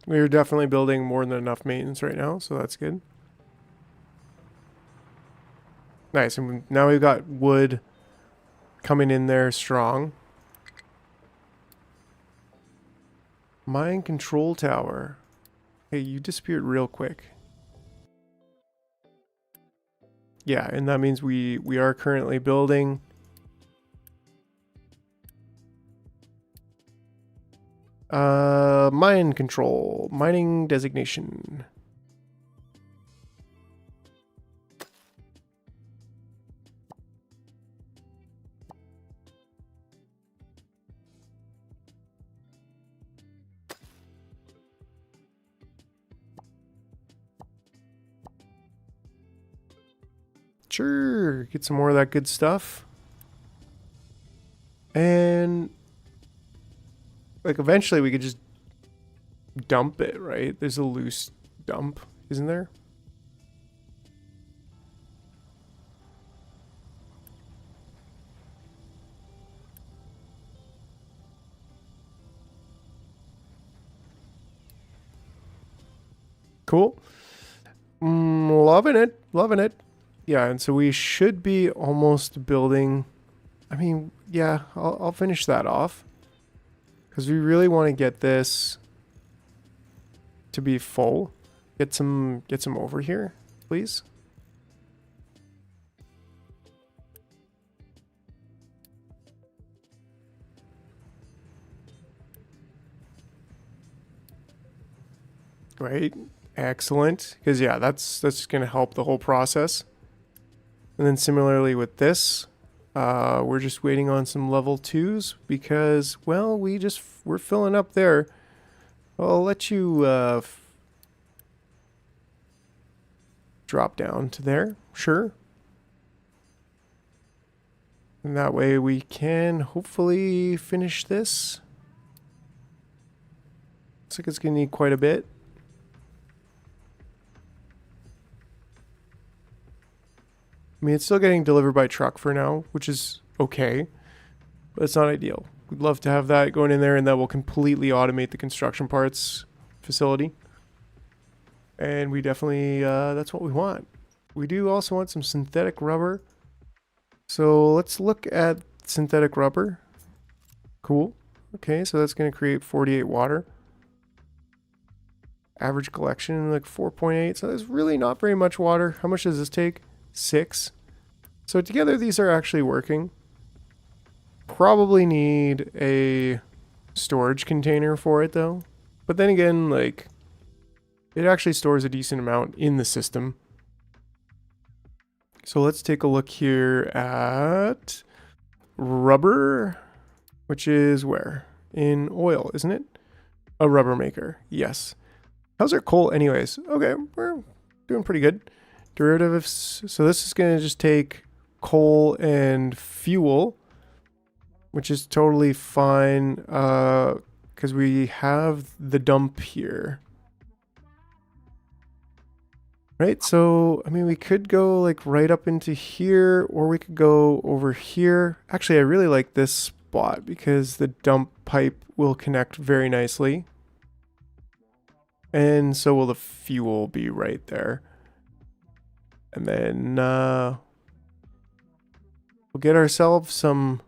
Speaker 1: We're definitely building more than enough maintenance right now, so that's good. Nice, and now we've got wood coming in there strong. Mine control tower. Hey, you disappeared real quick. Yeah, and that means we are currently building. Mine control, mining designation. Sure, get some more of that good stuff. And like eventually we could just dump it, right? There's a loose dump, isn't there? Cool. Loving it. Loving it. Yeah, and so we should be almost building. I mean, yeah, I'll finish that off. Because we really want to get this to be full. Get some over here, please. Right. Excellent. Because yeah, that's going to help the whole process. And then similarly with this, we're just waiting on some level 2s because, well, we're filling up there. I'll let you drop down to there. Sure. And that way we can hopefully finish this. Looks like it's going to need quite a bit. I mean, it's still getting delivered by truck for now, which is okay, but it's not ideal. We'd love to have that going in there, and that will completely automate the construction parts facility. And we definitely, that's what we want. We do also want some synthetic rubber. So let's look at synthetic rubber. Cool. Okay, so that's going to create 48 water. Average collection, like 4.8. So there's really not very much water. How much does this take? 6. So together these are actually working. Probably need a storage container for it though. But then again, like, it actually stores a decent amount in the system. So let's take a look here at rubber, which is where? In oil, isn't it? A rubber maker, yes. How's our coal anyways? Okay, we're doing pretty good. Derivatives, so this is going to just take coal and fuel, which is totally fine because we have the dump here. Right, so, I mean, we could go like right up into here, or we could go over here. Actually, I really like this spot because the dump pipe will connect very nicely. And so will the fuel be right there. And then we'll get ourselves some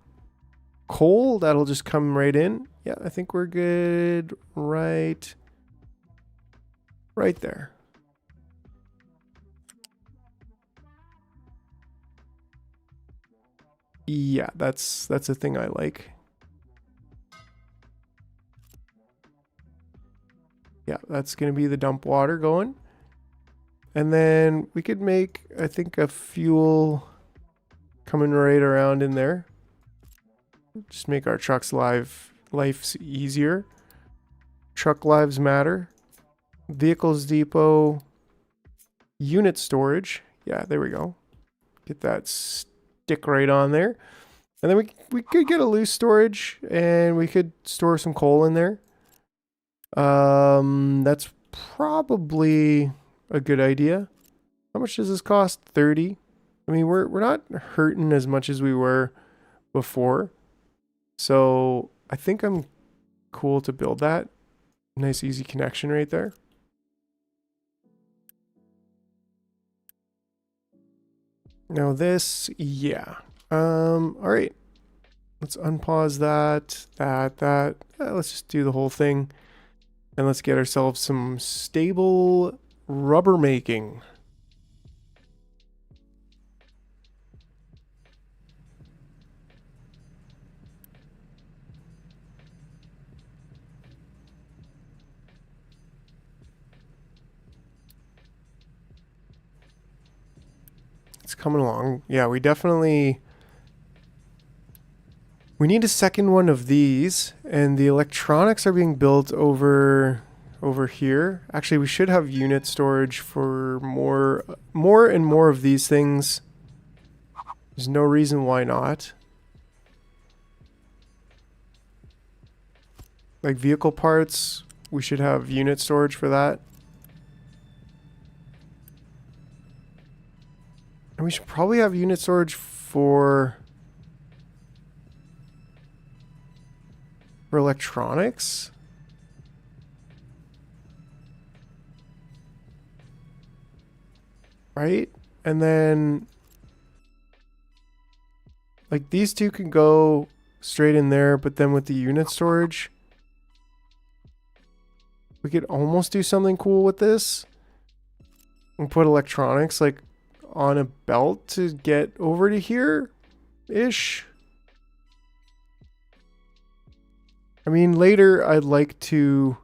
Speaker 1: coal. That'll just come right in. Yeah, I think we're good right there. Yeah, that's a thing I like. Yeah, that's going to be the dump water going. And then we could make, I think, a fuel coming right around in there. Just make our trucks' lives easier. Truck lives matter. Vehicles depot. Unit storage. Yeah, there we go. Get that stick right on there. And then we could get a loose storage and we could store some coal in there. That's probably a good idea. How much does this cost? 30. I mean, we're not hurting as much as we were before. So I think I'm cool to build that. Nice easy connection right there. Now this, yeah. All right. Let's unpause that. Let's just do the whole thing. And let's get ourselves some stable rubber making. It's coming along. Yeah, we need a second one of these, and the electronics are being built over here. Actually, we should have unit storage for more and more of these things There's no reason why not. Like vehicle parts, we should have unit storage for that. And we should probably have unit storage for electronics. Right? And then like these two can go straight in there, but then with the unit storage, we could almost do something cool with this and put electronics like on a belt to get over to here ish. I mean, later I'd like to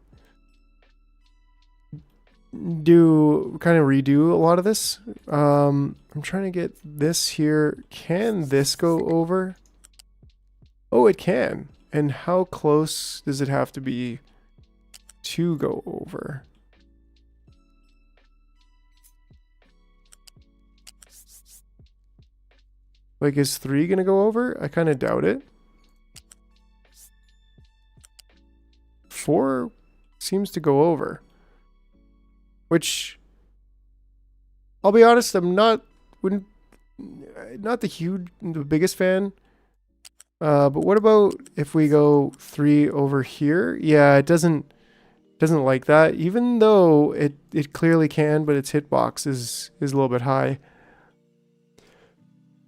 Speaker 1: kind of redo a lot of this. I'm trying to get this here. Can this go over? Oh, it can. And how close does it have to be to go over? Like, is 3 gonna go over? I kind of doubt it. 4 seems to go over. Which, I'll be honest, I'm not the biggest fan. But what about if we go 3 over here? Yeah, it doesn't like that, even though it clearly can, but its hitbox is a little bit high.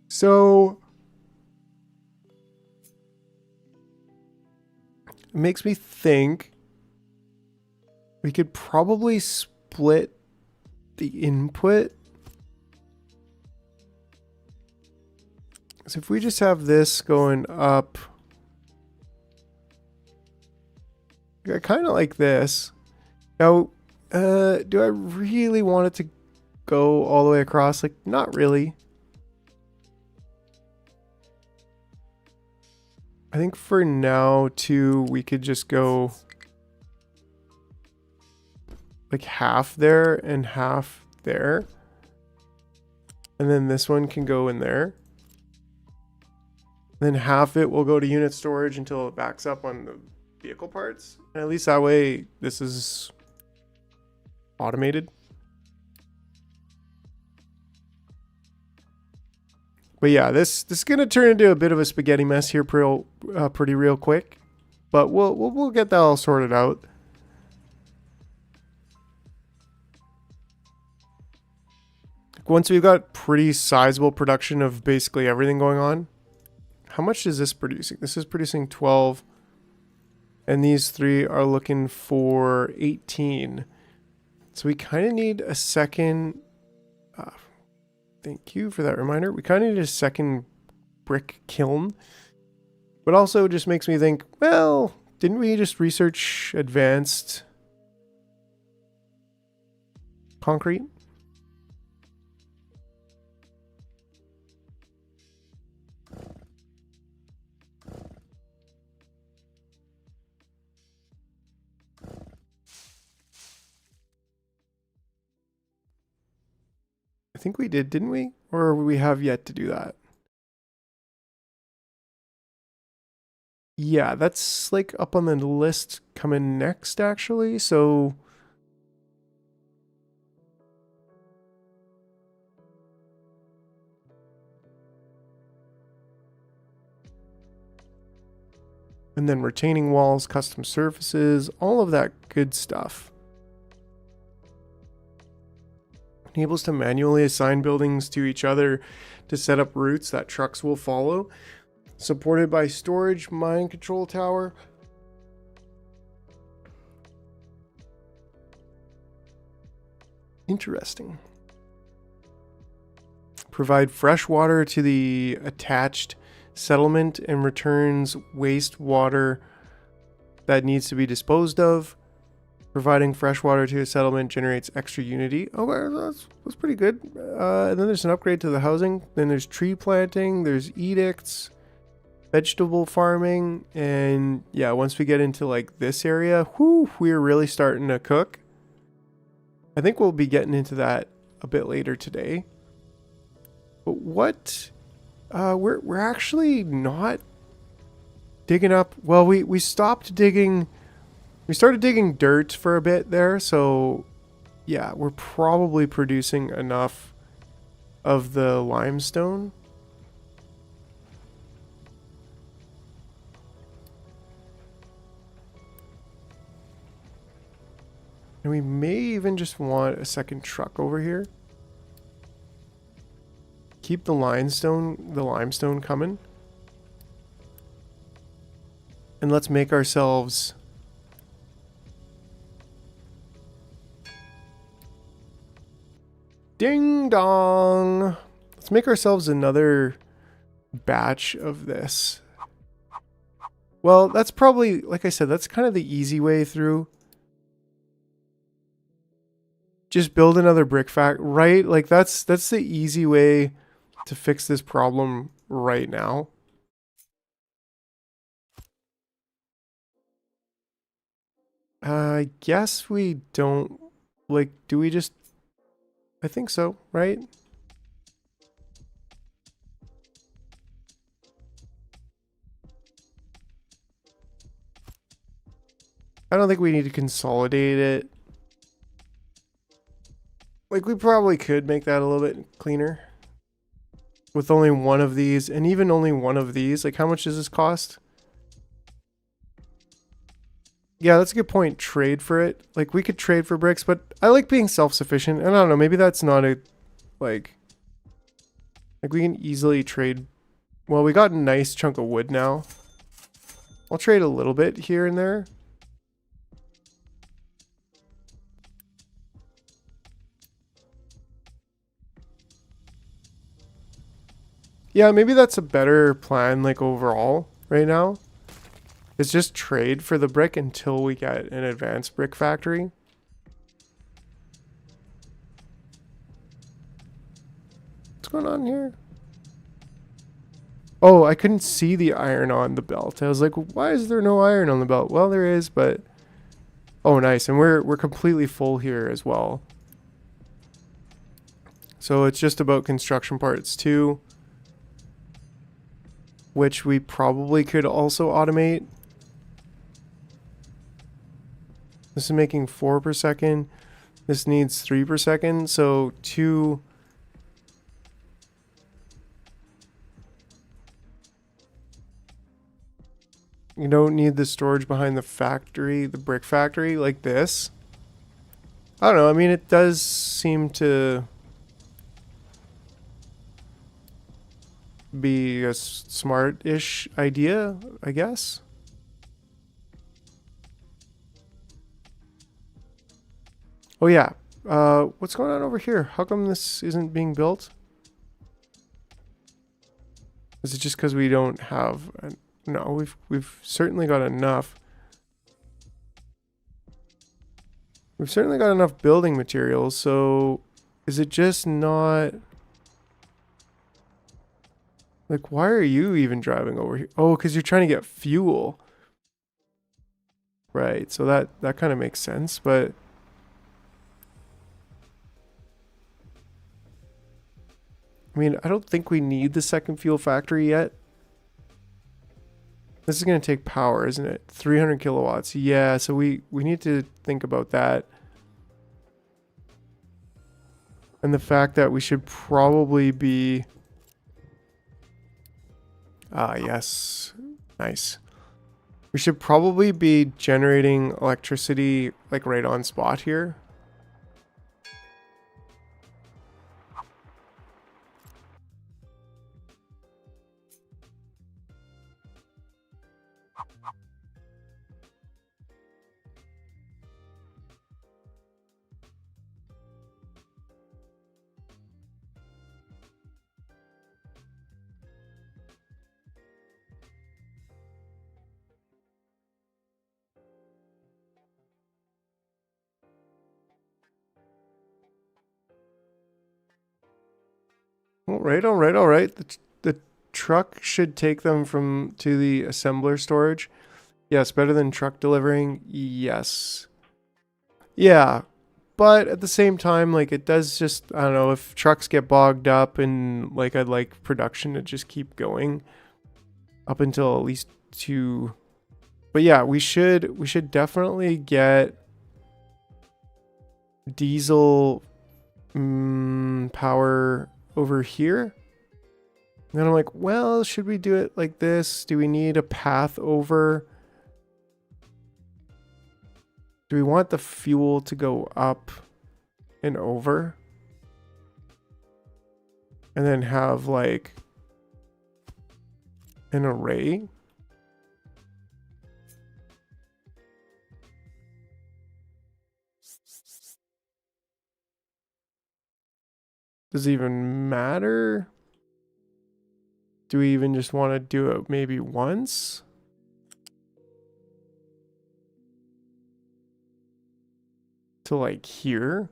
Speaker 1: So it makes me think we could probably split the input. So if we just have this going up, I kind of like this. Now, do I really want it to go all the way across? Like, not really. I think for now, too, we could just go like half there and half there. And then this one can go in there. Then half it will go to unit storage until it backs up on the vehicle parts. And at least that way, this is automated. But yeah, this is gonna turn into a bit of a spaghetti mess here, pretty real quick. But we'll get that all sorted out. Once we've got pretty sizable production of basically everything going on. How much is this producing? This is producing 12. And these 3 are looking for 18. So we kind of need a second. Thank you for that reminder. We kind of need a second brick kiln. But also just makes me think, well, didn't we just research advanced concrete? I think we did, didn't we? Or we have yet to do that? Yeah, that's like up on the list coming next, actually. So and then retaining walls, custom surfaces, all of that good stuff. Enables to manually assign buildings to each other to set up routes that trucks will follow. Supported by storage, mine control tower. Interesting. Provide fresh water to the attached settlement and returns wastewater that needs to be disposed of. Providing fresh water to a settlement generates extra unity. Oh, that's pretty good. And then there's an upgrade to the housing. Then there's tree planting. There's edicts, vegetable farming, and yeah, once we get into like this area, whoo, we're really starting to cook. I think we'll be getting into that a bit later today. But what We're actually not digging up. Well, we stopped digging. We started digging dirt for a bit there, so yeah, we're probably producing enough of the limestone. And we may even just want a second truck over here. Keep the limestone coming. And let's make ourselves ding dong. Let's make ourselves another batch of this. Well, that's probably, like I said, that's kind of the easy way through. Just build another brick factory, right? Like that's the easy way to fix this problem right now. I guess we don't, like, do we just, I think so, right? I don't think we need to consolidate it. Like, we probably could make that a little bit cleaner. With only one of these, and even only one of these. Like, how much does this cost? Yeah, that's a good point. Trade for it. Like, we could trade for bricks, but I like being self-sufficient. And I don't know, maybe that's not a, like we can easily trade. Well, we got a nice chunk of wood now. I'll trade a little bit here and there. Yeah, maybe that's a better plan, like, overall, right now. It's just trade for the brick until we get an advanced brick factory. What's going on here? Oh, I couldn't see the iron on the belt. I was like, why is there no iron on the belt? Well, there is, but... Oh, nice. And we're completely full here as well. So it's just about construction parts too, which we probably could also automate. This is making 4 per second. This needs 3 per second. So 2. You don't need the storage behind the factory, the brick factory, like this. I don't know. I mean, it does seem to be a smart-ish idea, I guess. Oh yeah. What's going on over here? How come this isn't being built? Is it just because we don't have? No, we've certainly got enough. We've certainly got enough building materials. So, is it just not? Like, why are you even driving over here? Oh, because you're trying to get fuel. Right. So that kind of makes sense, but. I mean, I don't think we need the second fuel factory yet. This is going to take power, isn't it? 300 kilowatts. Yeah, so we need to think about that. And the fact that we should probably be... Ah, yes. Nice. We should probably be generating electricity, like, right on spot here. All right, all right, all right. The truck should take them to the assembler storage. Yes, better than truck delivering. Yes. Yeah. but at the same time, like it does just, I don't know, if trucks get bogged up and like I'd like production to just keep going up until at least 2. But yeah, we should definitely get diesel power over here. And then I'm like, well, should we do it like this? Do we need a path over? Do we want the fuel to go up and over? And then have like an array? Does it even matter? Do we even just want to do it maybe once? To like here?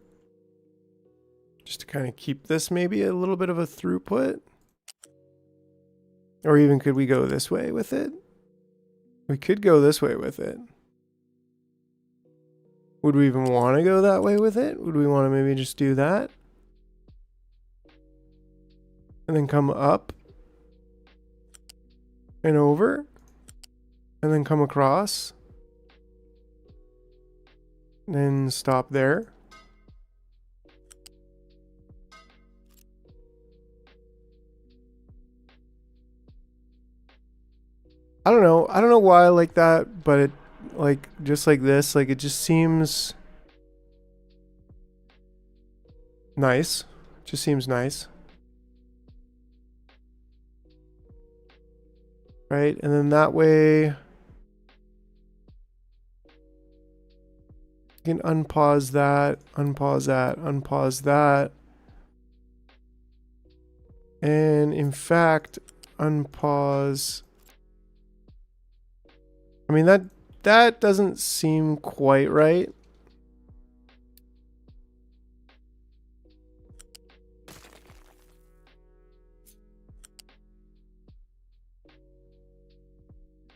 Speaker 1: Just to kind of keep this maybe a little bit of a throughput? Or even could we go this way with it? We could go this way with it. Would we even want to go that way with it? Would we want to maybe just do that? And then come up and over and then come across and then stop there. I don't know. I don't know why I like that, but it like just like this, like it just seems nice. Just seems nice. Right? And then that way you can unpause that, unpause that, unpause that. And in fact, unpause. I mean, that doesn't seem quite right.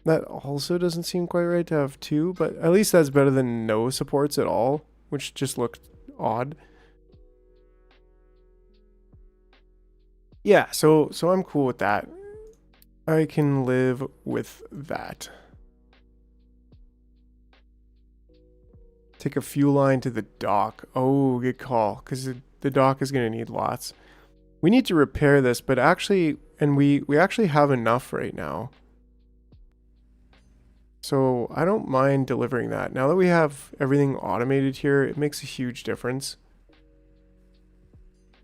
Speaker 1: That also doesn't seem quite right to have 2, but at least that's better than no supports at all, which just looked odd. Yeah, so I'm cool with that. I can live with that. Take a fuel line to the dock. Oh, good call, because the dock is going to need lots. We need to repair this, but actually, and we actually have enough right now. So I don't mind delivering that. Now that we have everything automated here, it makes a huge difference.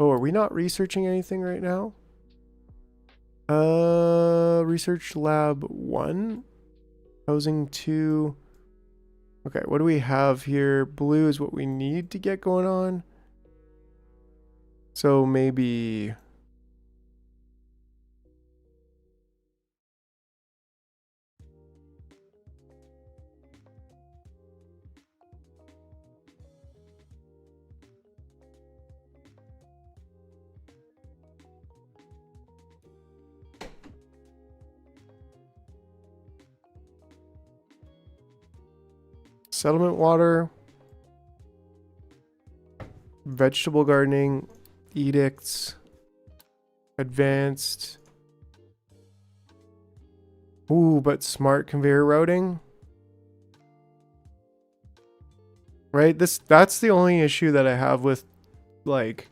Speaker 1: Oh, are we not researching anything right now? Research lab 1, housing 2. Okay, what do we have here? Blue is what we need to get going on. So maybe settlement water, vegetable gardening, edicts, advanced. Ooh, but smart conveyor routing. Right? That's the only issue that I have with like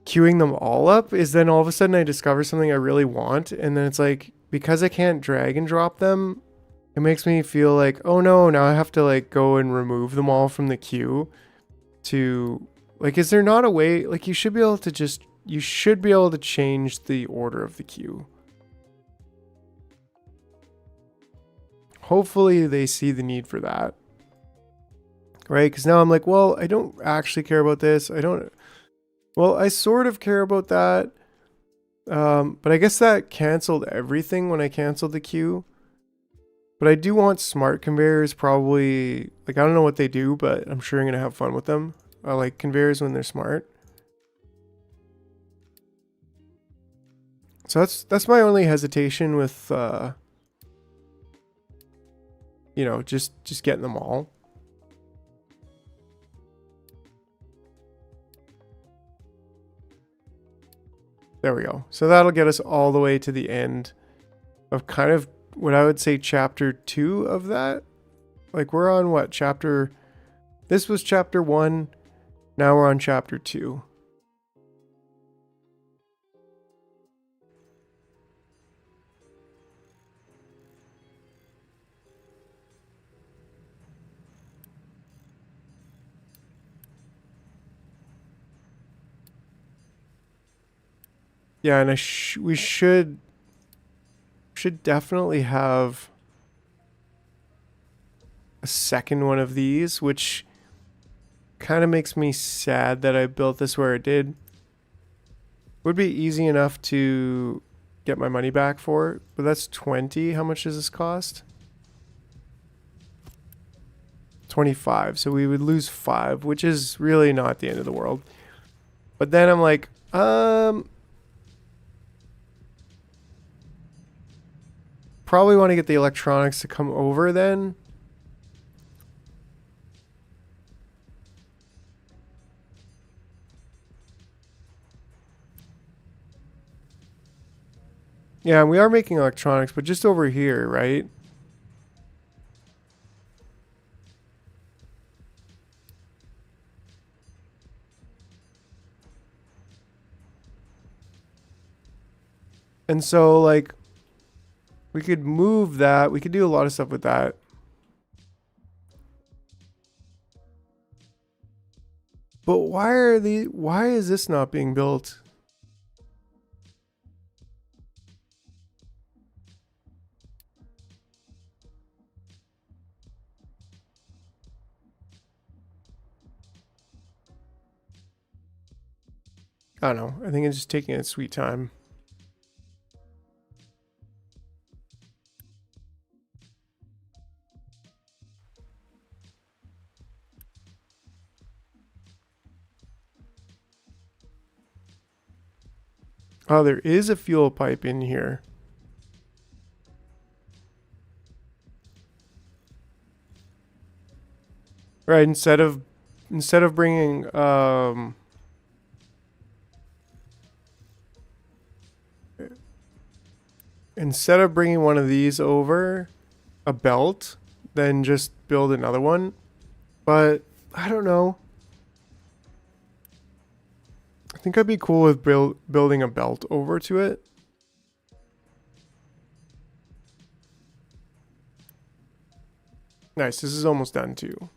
Speaker 1: queuing them all up, is then all of a sudden I discover something I really want, and then it's like, because I can't drag and drop them, it makes me feel like, oh no, now I have to like go and remove them all from the queue to like, is there not a way, like you should be able to change the order of the queue. Hopefully they see the need for that. Right? Because now I'm like, well, I don't actually care about this. Well, I sort of care about that. But I guess that canceled everything when I canceled the queue. But I do want smart conveyors, probably. Like, I don't know what they do, but I'm sure I'm going to have fun with them. I like conveyors when they're smart. So that's my only hesitation with, you know, just getting them all. There we go. So that'll get us all the way to the end of kind of what I would say chapter 2 of that. Like we're on what? This was chapter 1. Now we're on chapter 2. Yeah, and we should definitely have a second one of these, which kind of makes me sad that I built this where it did. Would be easy enough to get my money back for, but that's 20. How much does this cost? 25. So we would lose 5, which is really not the end of the world. But then I'm like, probably want to get the electronics to come over then. Yeah, we are making electronics, but just over here, right? And so, like, we could move that. We could do a lot of stuff with that. But why is this not being built? I don't know. I think it's just taking its sweet time. Oh, there is a fuel pipe in here. Right, instead of bringing instead of bringing one of these over a belt, then just build another one. But I don't know. I think I'd be cool with building a belt over to it. Nice, this is almost done too.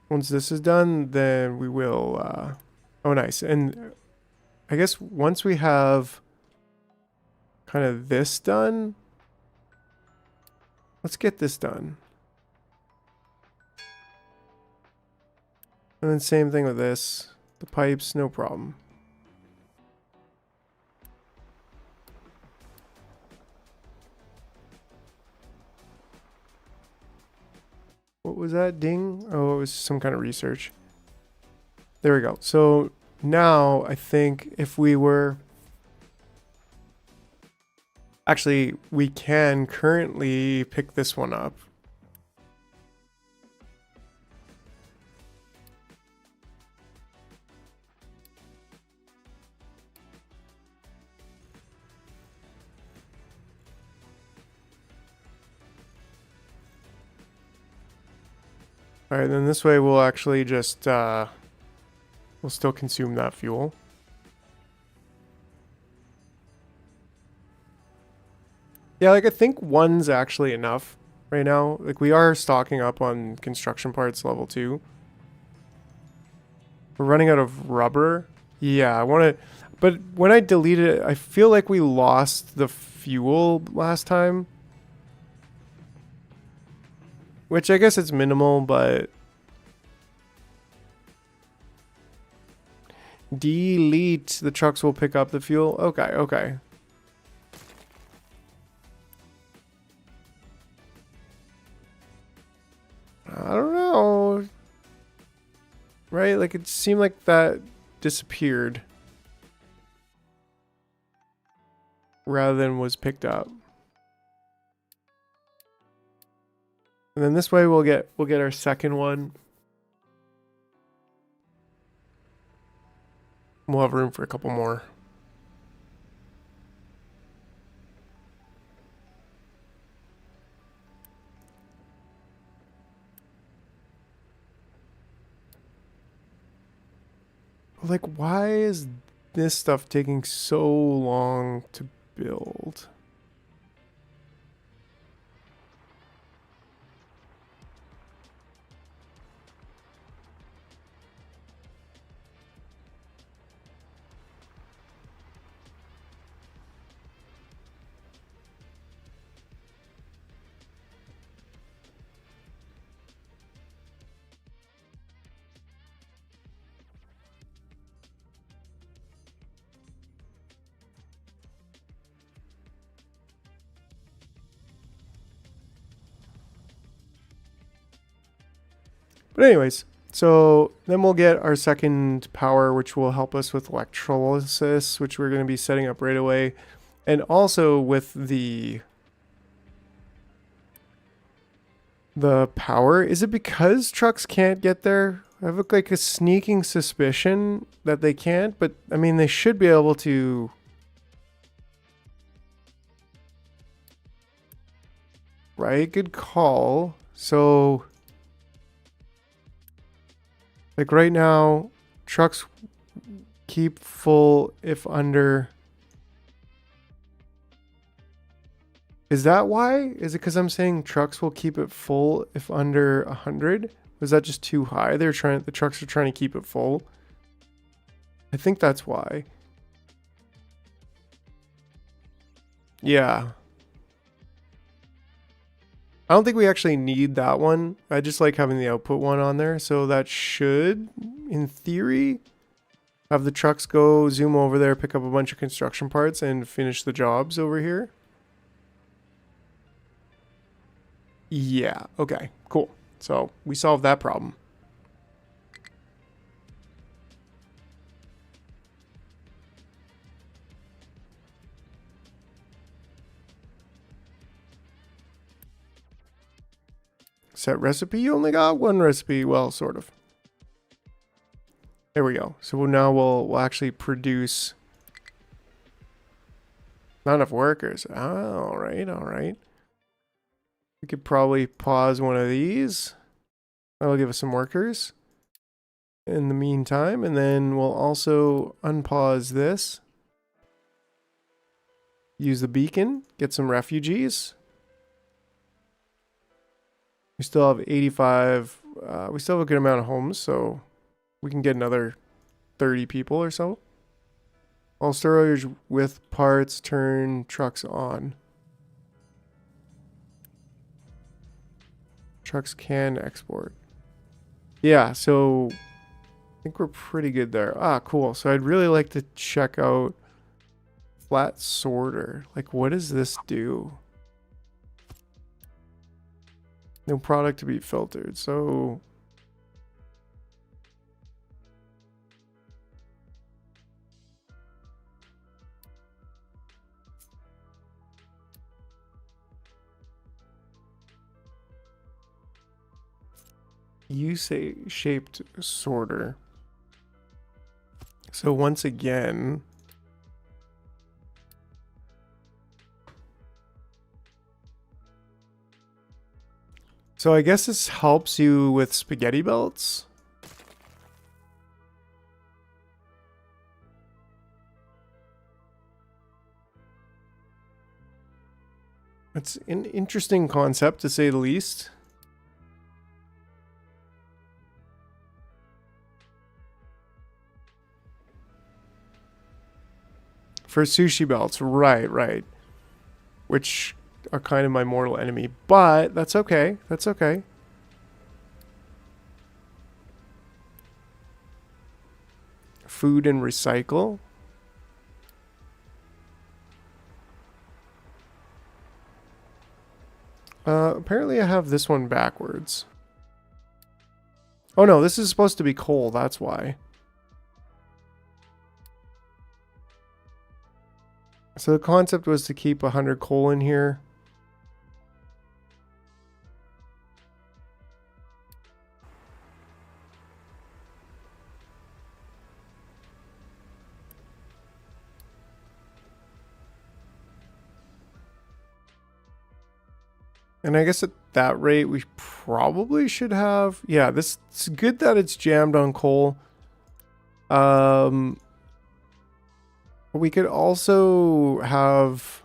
Speaker 1: Once this is done, then we will, oh nice. And I guess once we have kind of this done, let's get this done. And then same thing with this. The pipes, no problem. What was that ding? Oh, it was some kind of research. There we go. So now I think if we were... Actually, we can currently pick this one up. All right, then this way we'll actually just, we'll still consume that fuel. Yeah, like I think one's actually enough right now. Like we are stocking up on construction parts level 2. We're running out of rubber. Yeah, I want to, but when I deleted it, I feel like we lost the fuel last time. Which I guess it's minimal, but... Delete. The trucks will pick up the fuel. Okay, okay. I don't know. Right? Like it seemed like that disappeared. rather than was picked up. And then this way we'll get our second one. We'll have room for a couple more. Like, why is this stuff taking so long to build? But anyways, so then we'll get our second power, which will help us with electrolysis, which we're going to be setting up right away. And also with the power. Is it because trucks can't get there? I have like a sneaking suspicion that they can't, but I mean, they should be able to. Right? Good call. So, like right now, trucks keep full if under. Is that why? Is it because I'm saying trucks will keep it full if under 100? Was that just too high? The trucks are trying to keep it full. I think that's why. Yeah. I don't think we actually need that one. I just like having the output one on there. So that should, in theory, have the trucks go zoom over there, pick up a bunch of construction parts, and finish the jobs over here. Yeah, okay, cool. So we solved that problem. Set recipe, you only got one recipe. Well, sort of. There we go. So now we'll actually produce. Not enough workers. Oh, all right, all right. We could probably pause one of these. That'll give us some workers in the meantime. And then we'll also unpause this. Use the beacon. Get some refugees. We still have 85. We still have a good amount of homes, so we can get another 30 people or so. All storage with parts, turn trucks on. Trucks can export. Yeah, so I think we're pretty good there. Ah, cool. So I'd really like to check out flat sorter. Like, what does this do? No product to be filtered. So U-shaped sorter. So once again, so I guess this helps you with spaghetti belts. It's an interesting concept, to say the least. For sushi belts, right. Which are kind of my mortal enemy, but that's okay. That's okay. Food and recycle. Apparently I have this one backwards. Oh no, this is supposed to be coal, that's why. So the concept was to keep 100 coal in here. And I guess at that rate, we probably should have... Yeah, this it's good that it's jammed on coal. We could also have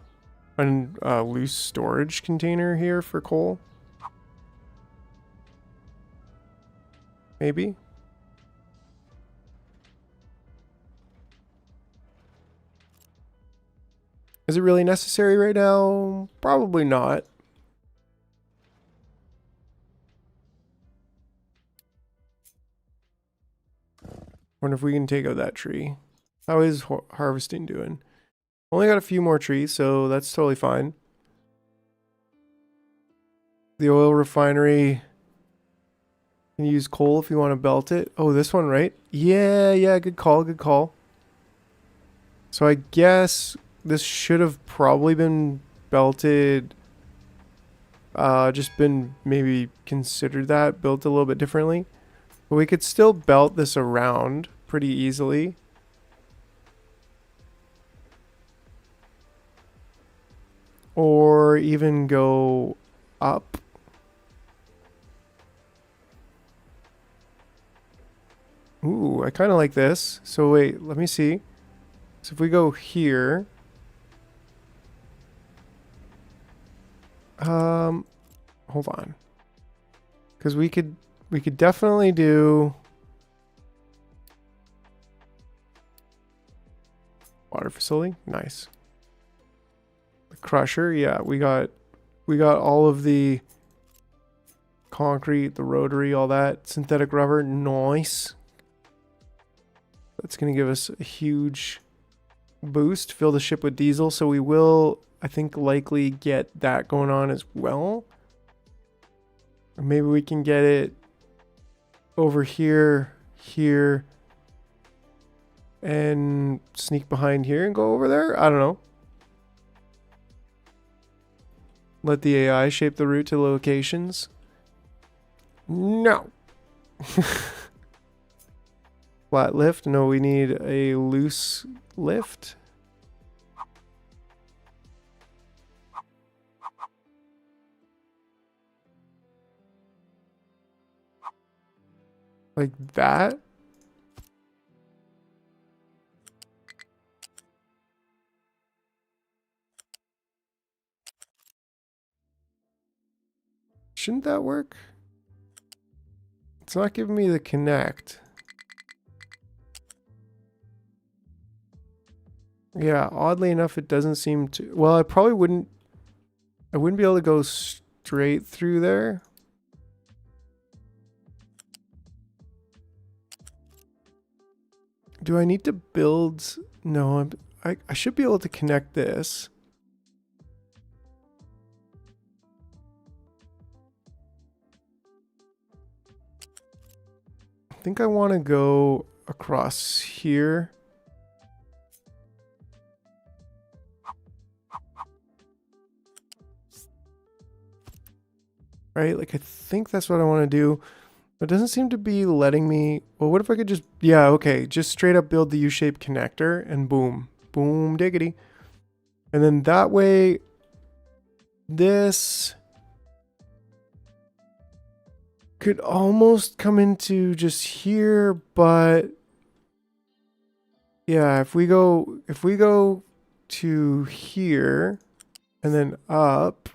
Speaker 1: a loose storage container here for coal. Maybe. Is it really necessary right now? Probably not. Wonder if we can take out that tree. How is harvesting doing? Only got a few more trees, so that's totally fine. The oil refinery can use coal if you want to belt it. Oh, this one, right? Yeah, good call, good call. So I guess this should have probably been belted. Just been maybe considered that, built a little bit differently. But we could still belt this around pretty easily. Or even go up. Ooh, I kind of like this. So wait, let me see. So if we go here. Hold on. Because we could definitely do water facility. Nice. The crusher, yeah, we got all of the concrete, the rotary, all that. Synthetic rubber, nice. That's gonna give us a huge boost. Fill the ship with diesel, so we will, I think, likely get that going on as well. Or maybe we can get it over here, and sneak behind here and go over there. I don't know. Let the AI shape the route to locations. No. Flat lift. No, we need a loose lift. Like that. Shouldn't that work? It's not giving me the connect. Yeah, oddly enough, it doesn't seem to. Well, I wouldn't be able to go straight through there. Do I need to build? No, I should be able to connect this. I think I want to go across here. Right? Like, I think that's what I want to do. But it doesn't seem to be letting me. Well, what if I could just, yeah, okay, just straight up build the U-shaped connector and boom, boom, diggity. And then that way, this could almost come into just here, but yeah, if we go to here and then up,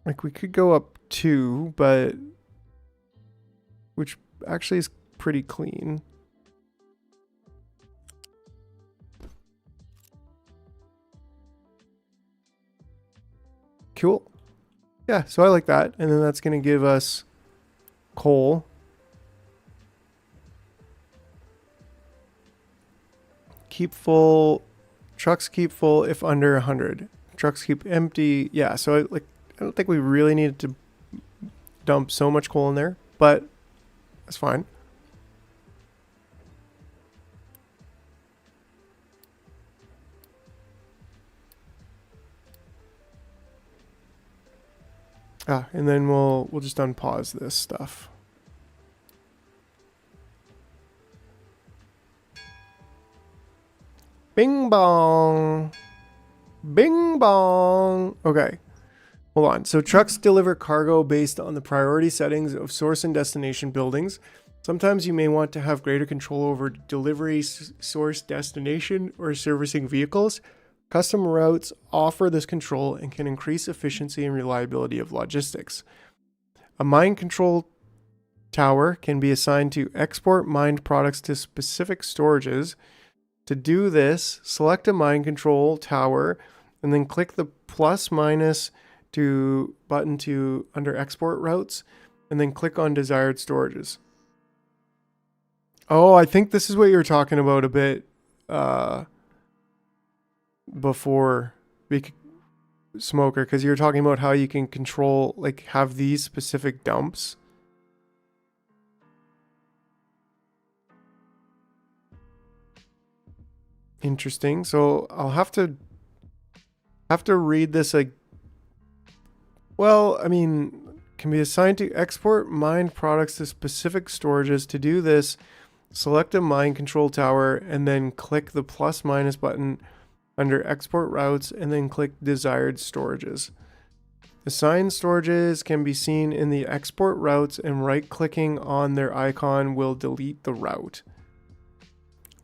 Speaker 1: like we could go up 2, but which actually is pretty clean. Cool. Yeah, so I like that. And then that's going to give us coal. Keep full. Trucks keep full if under 100. Trucks keep empty. Yeah, so I don't think we really needed to dump so much coal in there, but that's fine. And then we'll just unpause this stuff. Bing bong. Bing bong. Okay. Hold on. So trucks deliver cargo based on the priority settings of source and destination buildings. Sometimes you may want to have greater control over delivery, source, destination, or servicing vehicles. Custom routes offer this control and can increase efficiency and reliability of logistics. A mine control tower can be assigned to export mined products to specific storages. To do this, select a mine control tower and then click the plus minus button under export routes and then click on desired storages. Oh, I think this is what you were talking about a bit before Smoker, because you were talking about how you can control, like, have these specific dumps. Interesting. So I'll have to read this like, well, I mean, can be assigned to export mined products to specific storages. To do this, select a mine control tower and then click the plus minus button under export routes and then click desired storages. Assigned storages can be seen in the export routes, and right clicking on their icon will delete the route.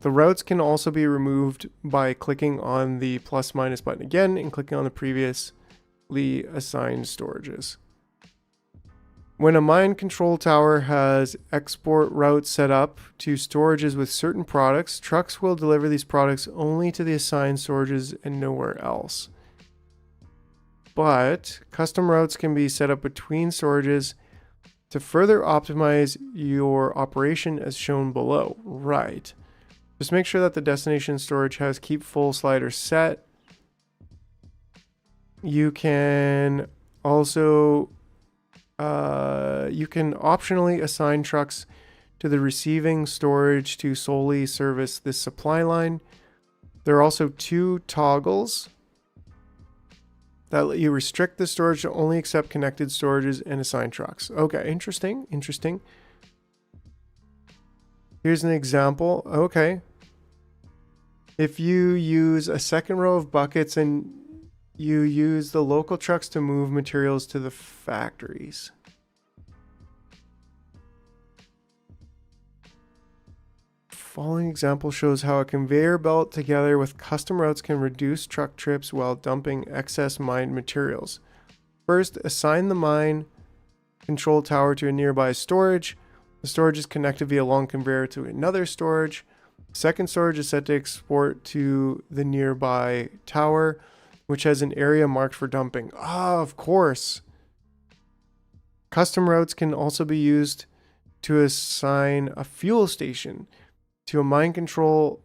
Speaker 1: The routes can also be removed by clicking on the plus minus button again and clicking on the previously assigned storages. When a mine control tower has export routes set up to storages with certain products, trucks will deliver these products only to the assigned storages and nowhere else. But custom routes can be set up between storages to further optimize your operation as shown below. Right. Just make sure that the destination storage has keep full slider set. You can also you can optionally assign trucks to the receiving storage to solely service this supply line. There are also two toggles that let you restrict the storage to only accept connected storages and assign trucks. Okay, interesting. Here's an example. Okay. If you use a second row of buckets and you use the local trucks to move materials to the factories. Following example shows how a conveyor belt together with custom routes can reduce truck trips while dumping excess mined materials. First, assign the mine control tower to a nearby storage. The storage is connected via long conveyor to another storage. Second storage is set to export to the nearby tower, which has an area marked for dumping. Ah, of course. Custom routes can also be used to assign a fuel station to a mine control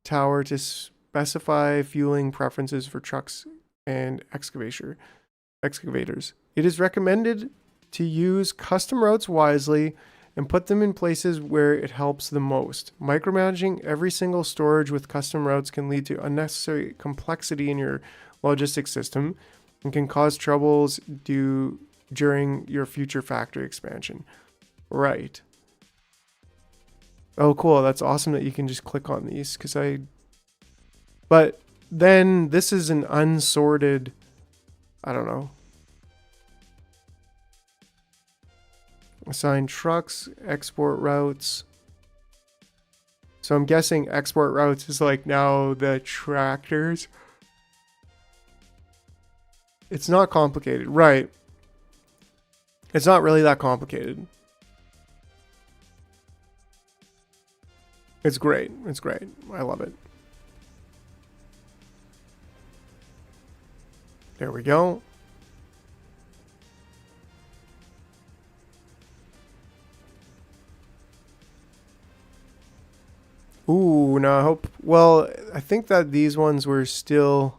Speaker 1: tower to specify fueling preferences for trucks and excavators. It is recommended to use custom routes wisely and put them in places where it helps the most. Micromanaging every single storage with custom routes can lead to unnecessary complexity in your logistics system and can cause troubles during your future factory expansion. Right. Oh, cool. That's awesome that you can just click on these but then this is an unsorted, I don't know. Assign trucks, export routes. So I'm guessing export routes is like now the tractors. It's not complicated, right? It's not really that complicated. It's great. It's great. I love it. There we go. Ooh, now I hope, well, I think that these ones were still,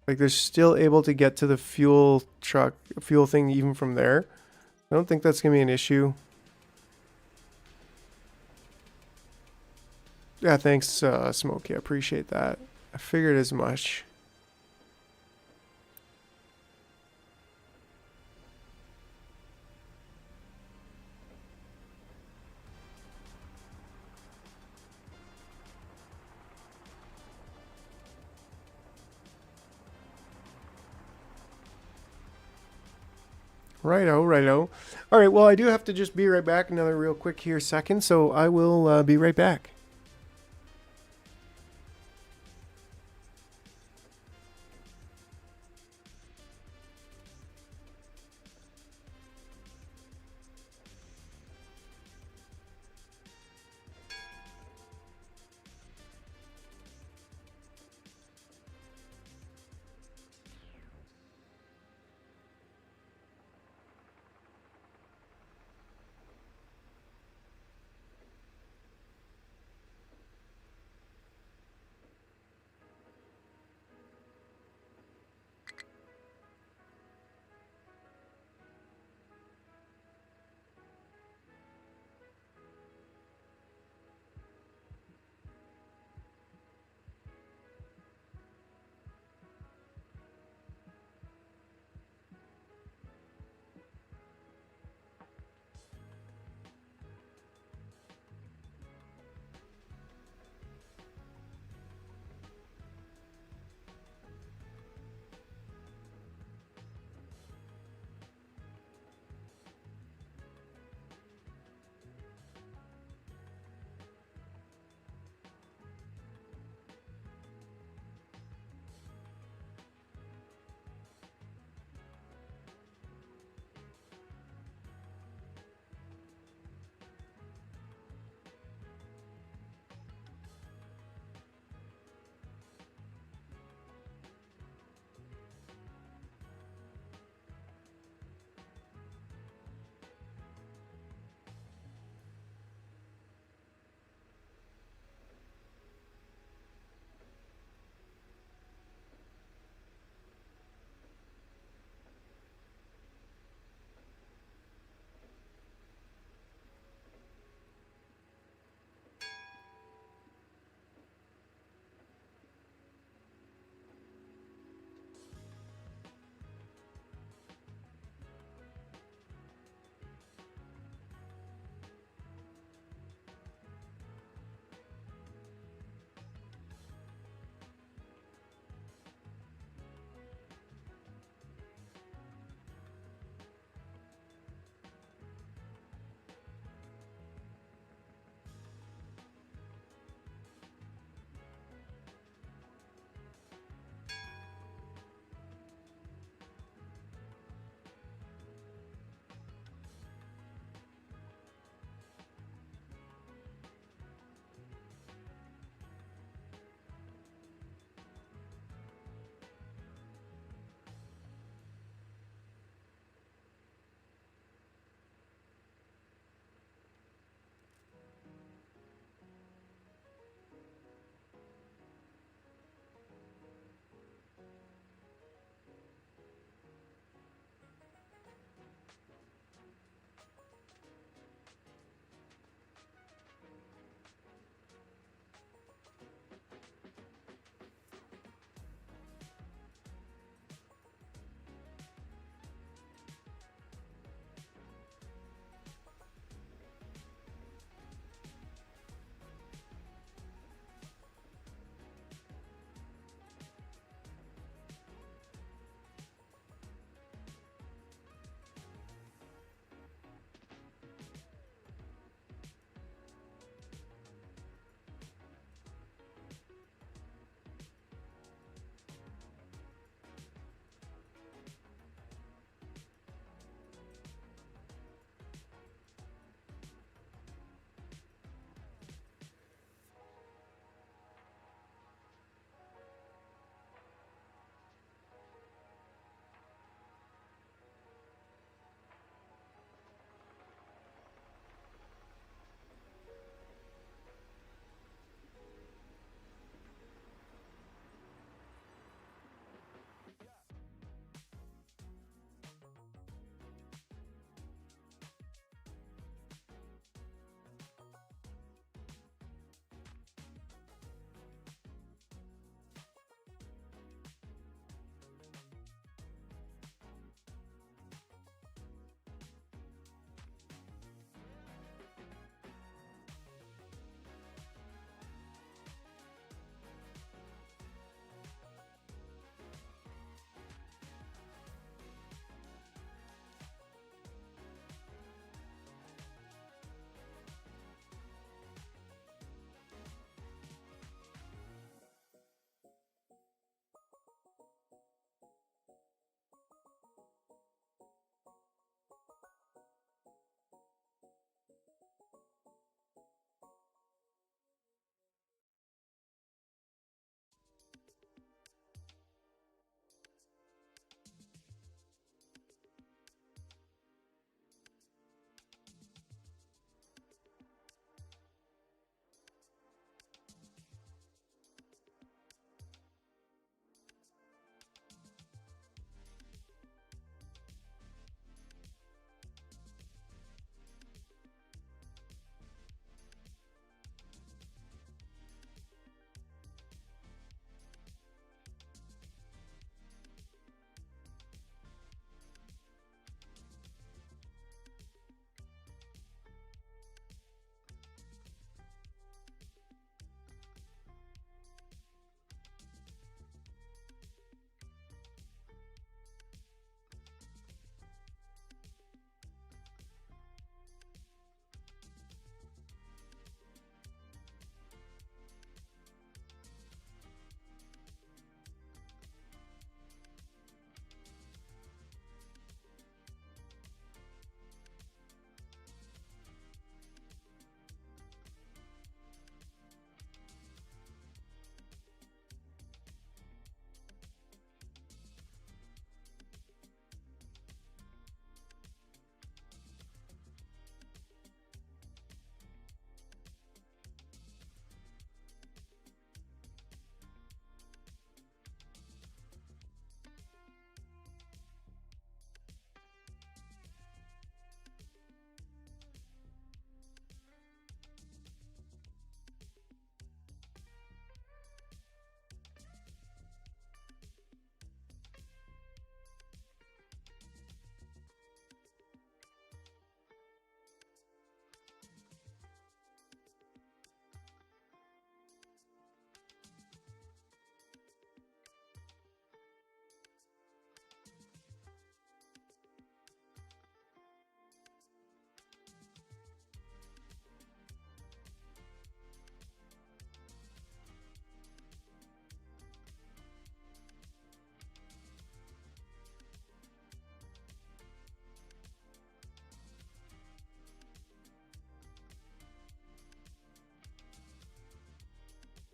Speaker 1: like, they're still able to get to the fuel thing even from there. I don't think that's going to be an issue. Yeah, thanks, Smokey. I appreciate that. I figured as much. Righto, righto. All right, well, I do have to just be right back another real quick here second, so I will be right back.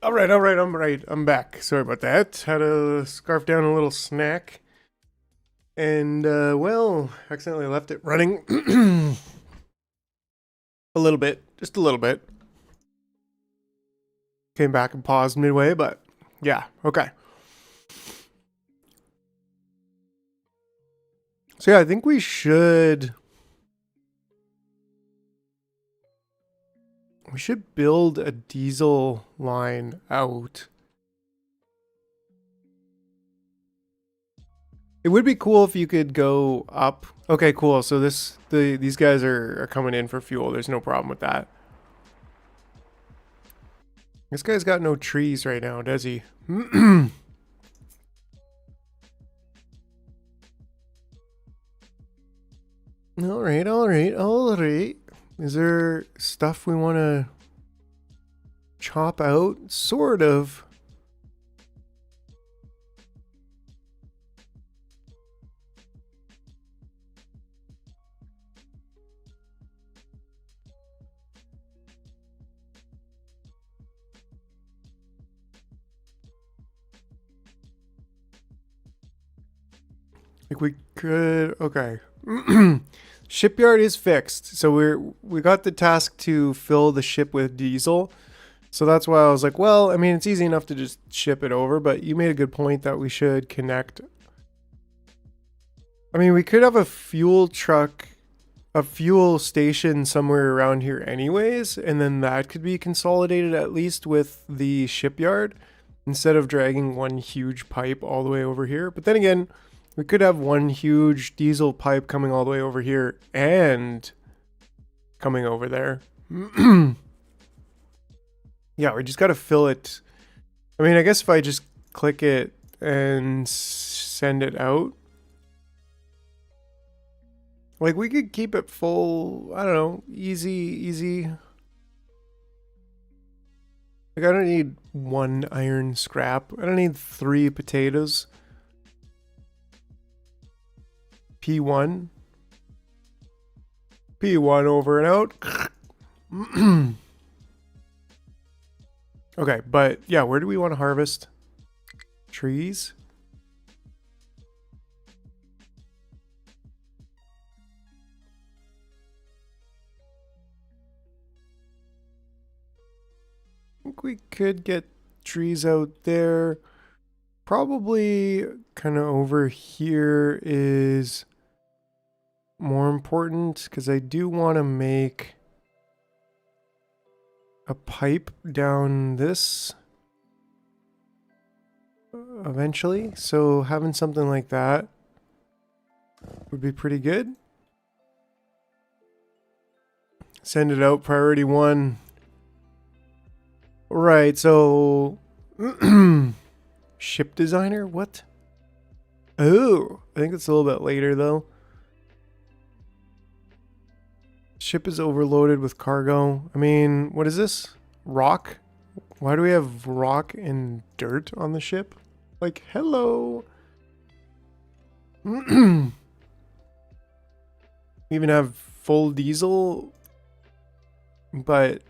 Speaker 1: All right, all right, I'm right. I'm back. Sorry about that. Had to scarf down a little snack. And, well, accidentally left it running a little bit. Just a little bit. Came back and paused midway, but yeah, okay. So yeah, I think we should build a diesel line out. It would be cool if you could go up. Okay, cool. So these guys are coming in for fuel. There's no problem with that. This guy's got no trees right now, does he? All right, all right, all right. Is there stuff we want to chop out? Sort of. Like we could, okay. Shipyard is fixed. So we got the task to fill the ship with diesel. So that's why I was like, well, I mean, it's easy enough to just ship it over, but you made a good point that we should connect. I mean, we could have a fuel truck, a fuel station somewhere around here anyways, and then that could be consolidated at least with the shipyard instead of dragging one huge pipe all the way over here. But then again, we could have one huge diesel pipe coming all the way over here and coming over there. Yeah, we just got to fill it. I mean, I guess if I just click it and send it out, like we could keep it full. I don't know, easy. Like I don't need one iron scrap. I don't need 3 potatoes. P1 over and out. Okay, but yeah, where do we want to harvest? Trees? I think we could get trees out there. Probably kind of over here is more important because I do want to make a pipe down this eventually. So having something like that would be pretty good. Send it out, priority 1. Right, so ship designer, what? Oh, I think it's a little bit later though. Ship is overloaded with cargo. I mean, what is this? Rock? Why do we have rock and dirt on the ship? Like, hello. We even have full diesel, but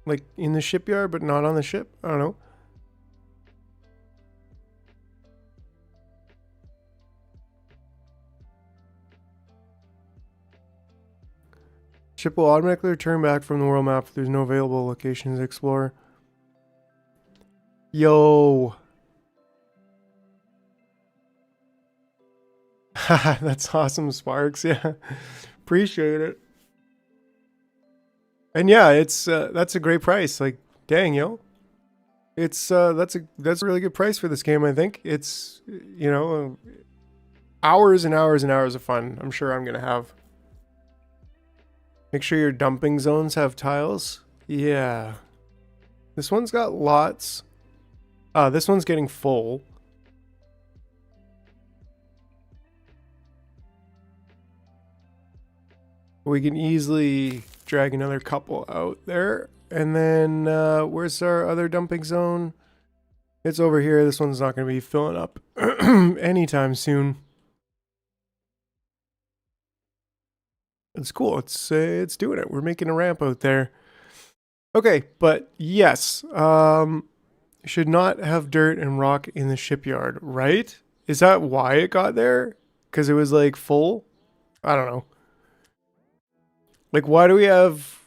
Speaker 1: like in the shipyard, but not on the ship. I don't know. Ship will automatically return back from the world map if there's no available locations to explore. Yo. That's awesome, Sparks. Yeah. Appreciate it. And yeah, it's that's a great price. Like, dang, yo. It's that's a really good price for this game, I think. It's hours and hours and hours of fun. I'm sure I'm going to have. Make sure your dumping zones have tiles. Yeah. This one's got lots. This one's getting full. We can easily drag another couple out there. And then where's our other dumping zone? It's over here. This one's not going to be filling up anytime soon. It's cool. It's doing it. We're making a ramp out there. Okay, but yes. should not have dirt and rock in the shipyard, right? Is that why it got there? Because it was like full? I don't know. Like, why do we have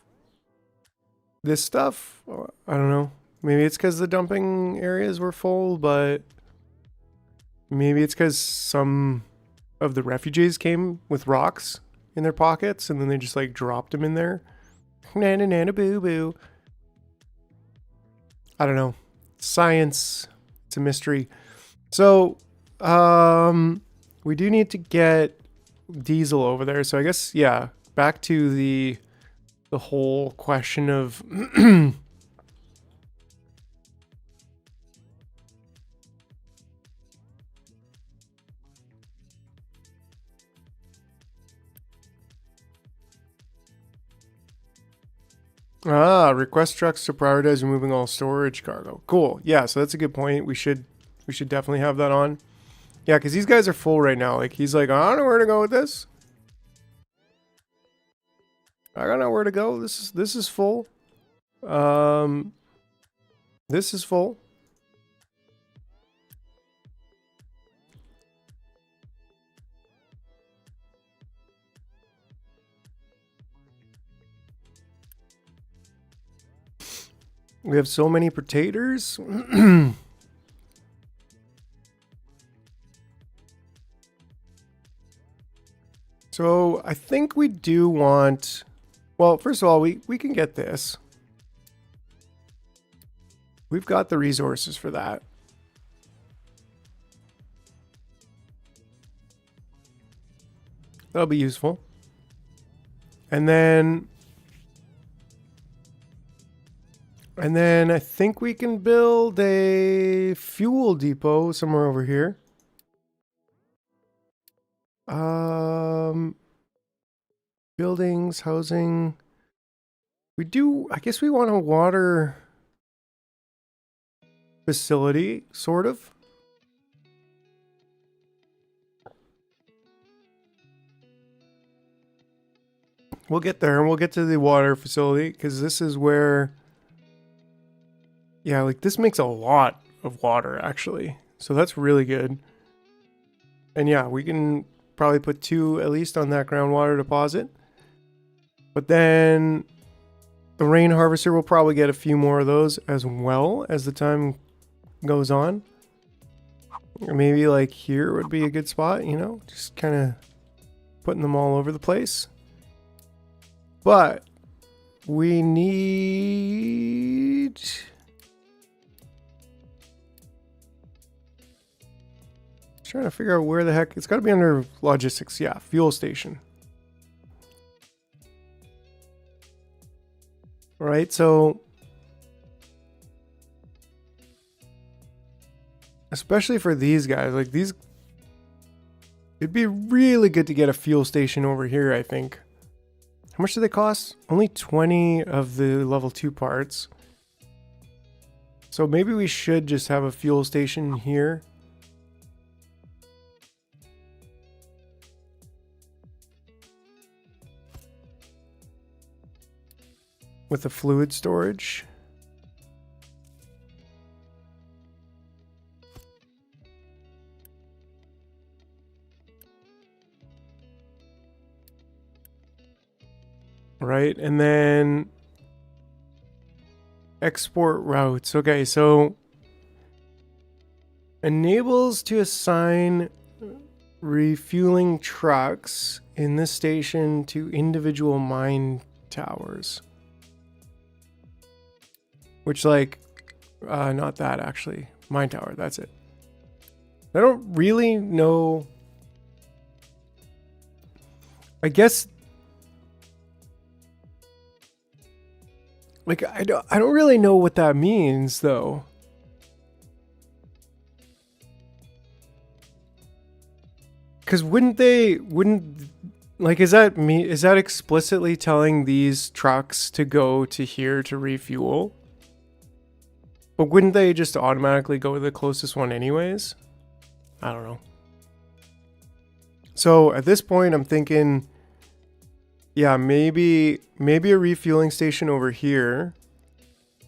Speaker 1: this stuff? I don't know. Maybe it's because the dumping areas were full, but maybe it's because some of the refugees came with rocks in their pockets and then they just like dropped them in there. Nana nana boo boo. I don't know. Science. It's a mystery. So, we do need to get Diesel over there. So I guess, yeah, back to the whole question of request trucks to prioritize removing all storage cargo. Cool. Yeah, so that's a good point. We should definitely have that on. Yeah, because these guys are full right now. Like, he's like, I don't know where to go with this. I don't know where to go. This is full. This is full. We have so many potatoes. So I think we do want, well, first of all, we can get this. We've got the resources for that. That'll be useful. And then I think we can build a fuel depot somewhere over here. Buildings, housing. We do, I guess we want a water facility, sort of. We'll get there and we'll get to the water facility because this is where, yeah, like this makes a lot of water actually. So that's really good. And yeah, we can probably put 2 at least on that groundwater deposit. But then the rain harvester will probably get a few more of those as well as the time goes on. Or maybe like here would be a good spot, you know, just kind of putting them all over the place. But we need... Trying to figure out where the heck... It's got to be under logistics. Yeah, fuel station. All right, so... Especially for these guys, like these... It'd be really good to get a fuel station over here, I think. How much do they cost? Only 20 of the level 2 parts. So maybe we should just have a fuel station here. With the fluid storage. Right, and then export routes. Okay, so enables to assign refueling trucks in this station to individual mine towers. Which, like, not that actually. Mine tower, that's it. I don't really know. I guess, like, I don't really know what that means though. Cause wouldn't like, is that explicitly telling these trucks to go to here to refuel? But wouldn't they just automatically go to the closest one anyways? I don't know. So at this point, I'm thinking, yeah, maybe a refueling station over here,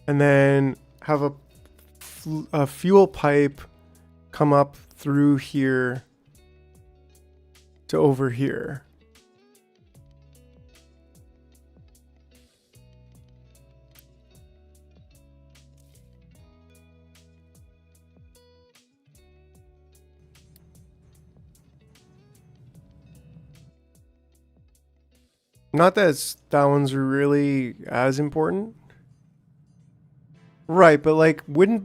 Speaker 1: and then have a a fuel pipe come up through here to over here. Not that that one's really as important. Right, but like, wouldn't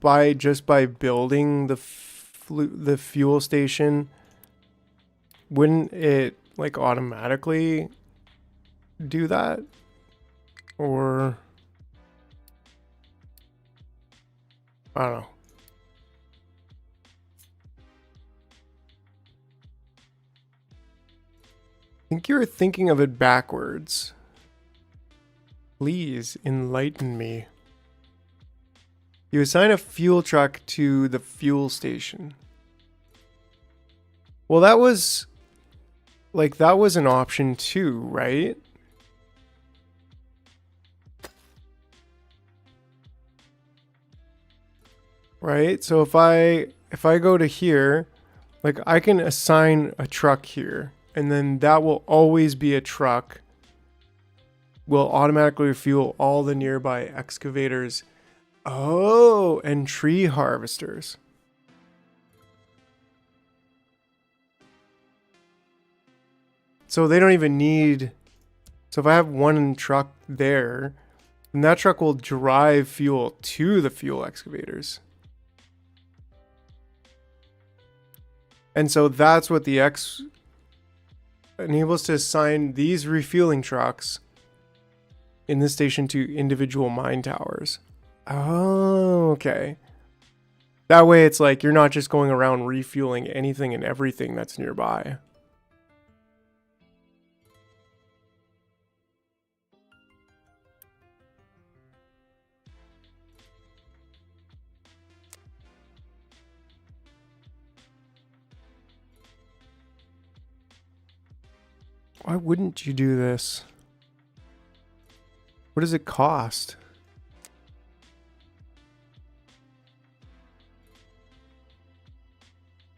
Speaker 1: by building the fuel station, wouldn't it like automatically do that? Or I don't know. I think you're thinking of it backwards. Please enlighten me. You assign a fuel truck to the fuel station. Well, that was an option too, right? Right? So if I go to here, like I can assign a truck here, and then that will always be a truck. Will automatically refuel all the nearby excavators. Oh, and tree harvesters. So they don't even need... So if I have one truck there, then that truck will drive fuel to the fuel excavators. And so that's what the X enables to assign these refueling trucks in this station to individual mine towers. Oh, okay. That way it's like you're not just going around refueling anything and everything that's nearby. Why wouldn't you do this? What does it cost?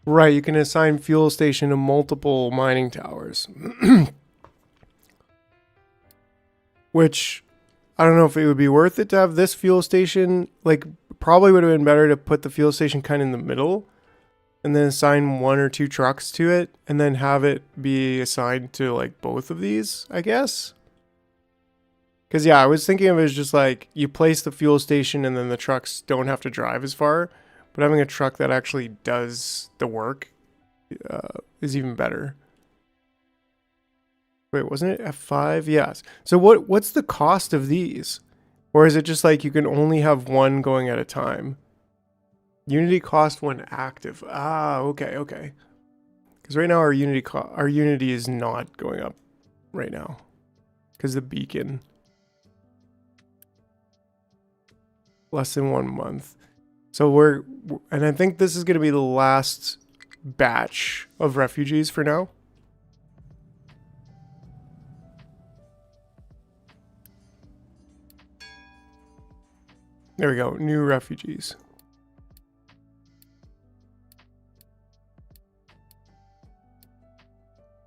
Speaker 1: Right, you can assign fuel station to multiple mining towers. Which, I don't know if it would be worth it to have this fuel station. Like, probably would have been better to put the fuel station kind of in the middle. And then assign one or two trucks to it. And then have it be assigned to, like, both of these, I guess. Because, yeah, I was thinking of it as just, like, you place the fuel station and then the trucks don't have to drive as far. But having a truck that actually does the work is even better. Wait, wasn't it F5? Yes. So what's the cost of these? Or is it just like you can only have one going at a time? Unity cost when active. Ah, okay, okay. Because right now our Unity is not going up right now. Because the beacon. Less than 1 month. So and I think this is going to be the last batch of refugees for now. There we go, new refugees.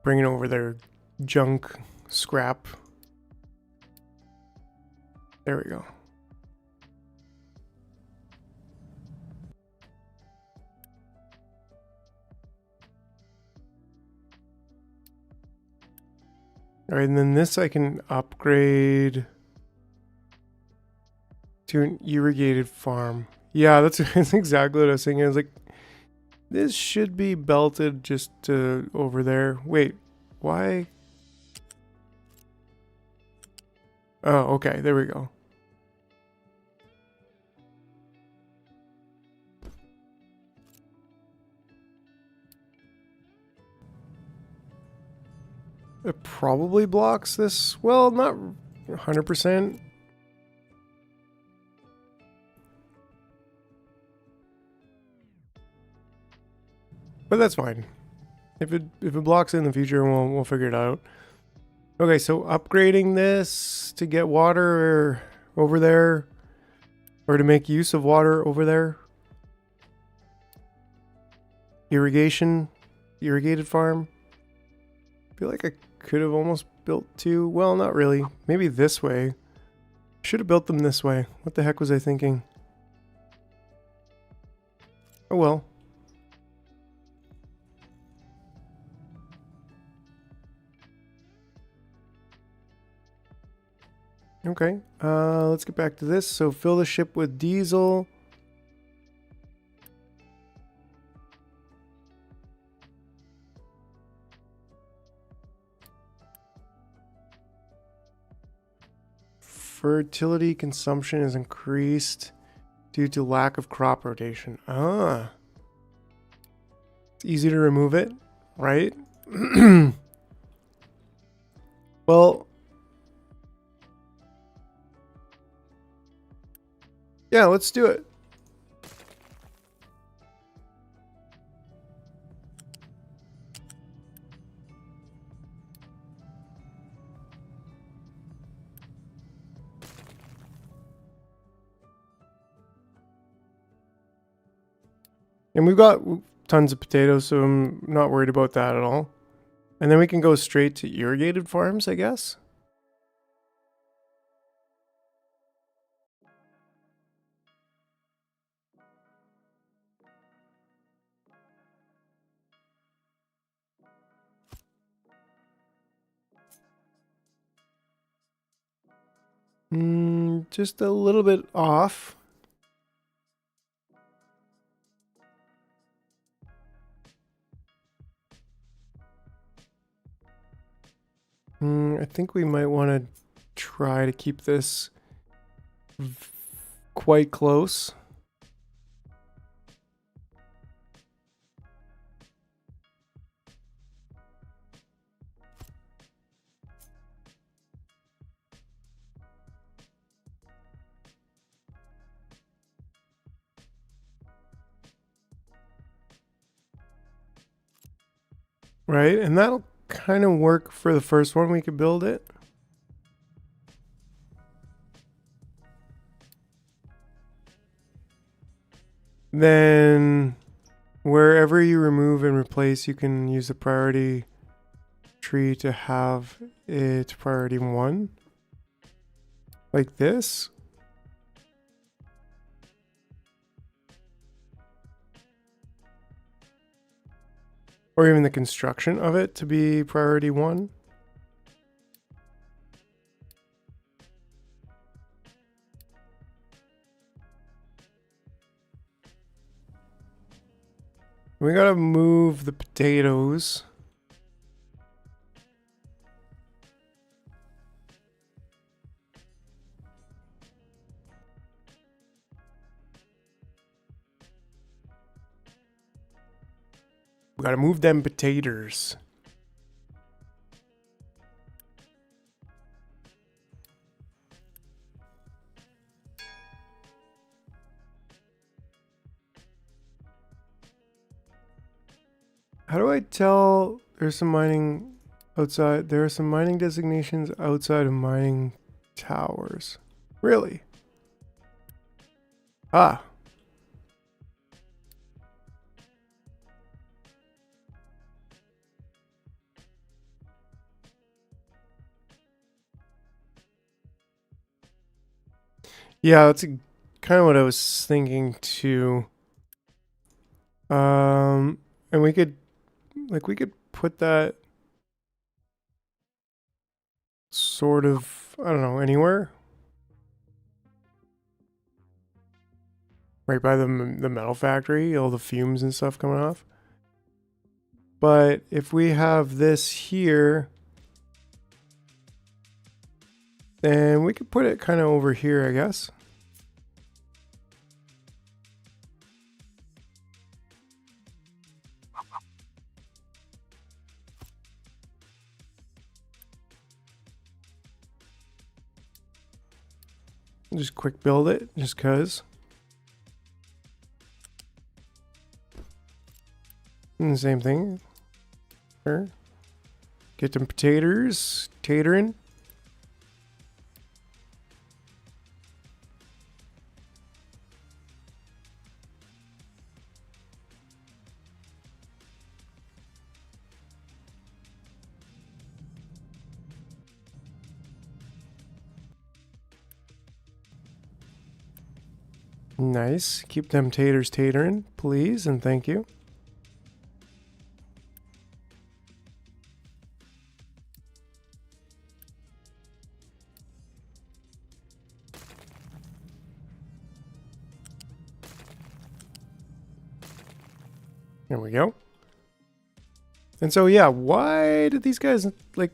Speaker 1: Bringing over their junk scrap. There we go. All right, and then this I can upgrade to an irrigated farm. Yeah, that's exactly what I was thinking. I was like, this should be belted just to over there. Wait, why? Oh, okay, there we go. It probably blocks this. Well, not 100%. But that's fine. If it blocks it in the future, we'll figure it out. Okay, so upgrading this to get water over there. Or to make use of water over there. Irrigated farm. Feel like I could have almost built two. Well, not really. Maybe this way. Should have built them this way. What the heck was I thinking? Oh well. Okay, let's get back to this. So fill the ship with diesel. Fertility consumption is increased due to lack of crop rotation. Ah. It's easy to remove it, right? Well, yeah, let's do it. And we've got tons of potatoes, so I'm not worried about that at all. And then we can go straight to irrigated farms, I guess. Just a little bit off. I think we might want to try to keep this quite close. Right, and that'll kind of work for the first one. We could build it. Then wherever you remove and replace, you can use the priority tree to have it priority 1. Like this. Or even the construction of it to be priority 1. We gotta move the potatoes. We gotta move them potatoes. How do I tell there's some mining outside? There are some mining designations outside of mining towers. Really? Ah. Yeah, that's kind of what I was thinking too. And we could put that sort of, I don't know, anywhere. Right by the metal factory, all the fumes and stuff coming off. But if we have this here, then we could put it kind of over here, I guess. Just quick build it, just cause. And the same thing. Here. Get them potatoes, tatering. Nice. Keep them taters tatering, please, and thank you. There we go. And so, yeah, why did these guys, like,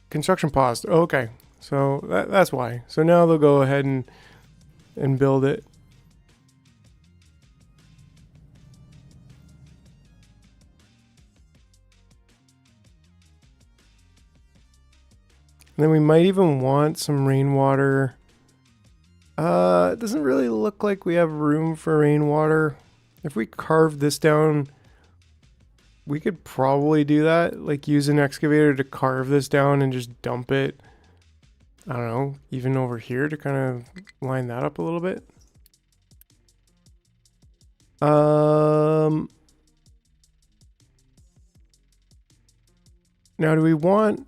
Speaker 1: construction paused? Oh, okay, so that's why. So now they'll go ahead and build it. And then we might even want some rainwater. It doesn't really look like we have room for rainwater. If we carve this down, we could probably do that. Like use an excavator to carve this down and just dump it. I don't know, even over here to kind of line that up a little bit. Now do we want,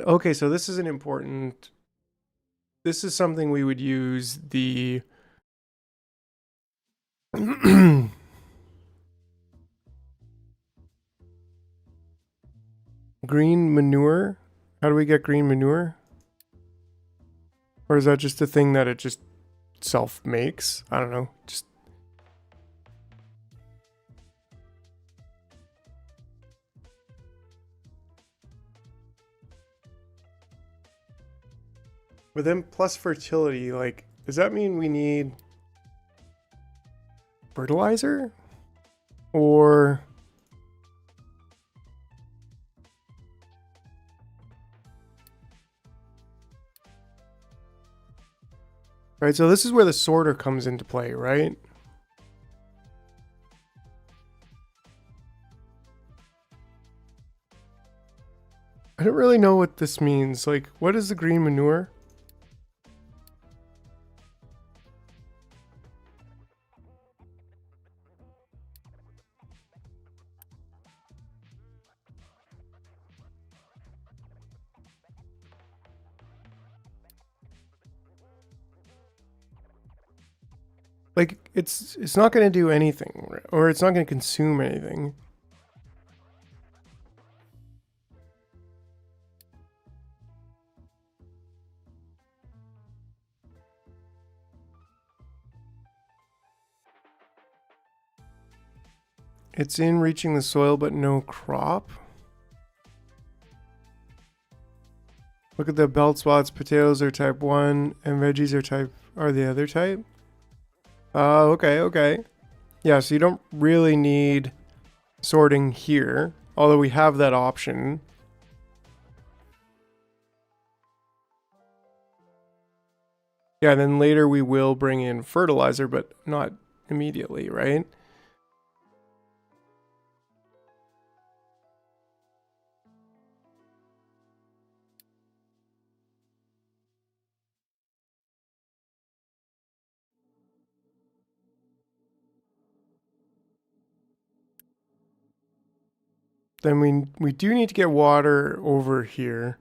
Speaker 1: okay, so this is an important, this is something we would use the green manure. How do we get green manure? Or is that just a thing that it just self makes? I don't know. Just but then plus fertility, like, does that mean we need fertilizer? Or right, so this is where the sorter comes into play, right? I don't really know what this means. Like, what is the green manure? Like, it's not going to do anything, or it's not going to consume anything. It's in reaching the soil, but no crop. Look at the belt spots. Potatoes are type 1, and veggies are the other type. Okay, okay. Yeah, so you don't really need sorting here, although we have that option. Yeah, then later we will bring in fertilizer, but not immediately, right? Then we do need to get water over here.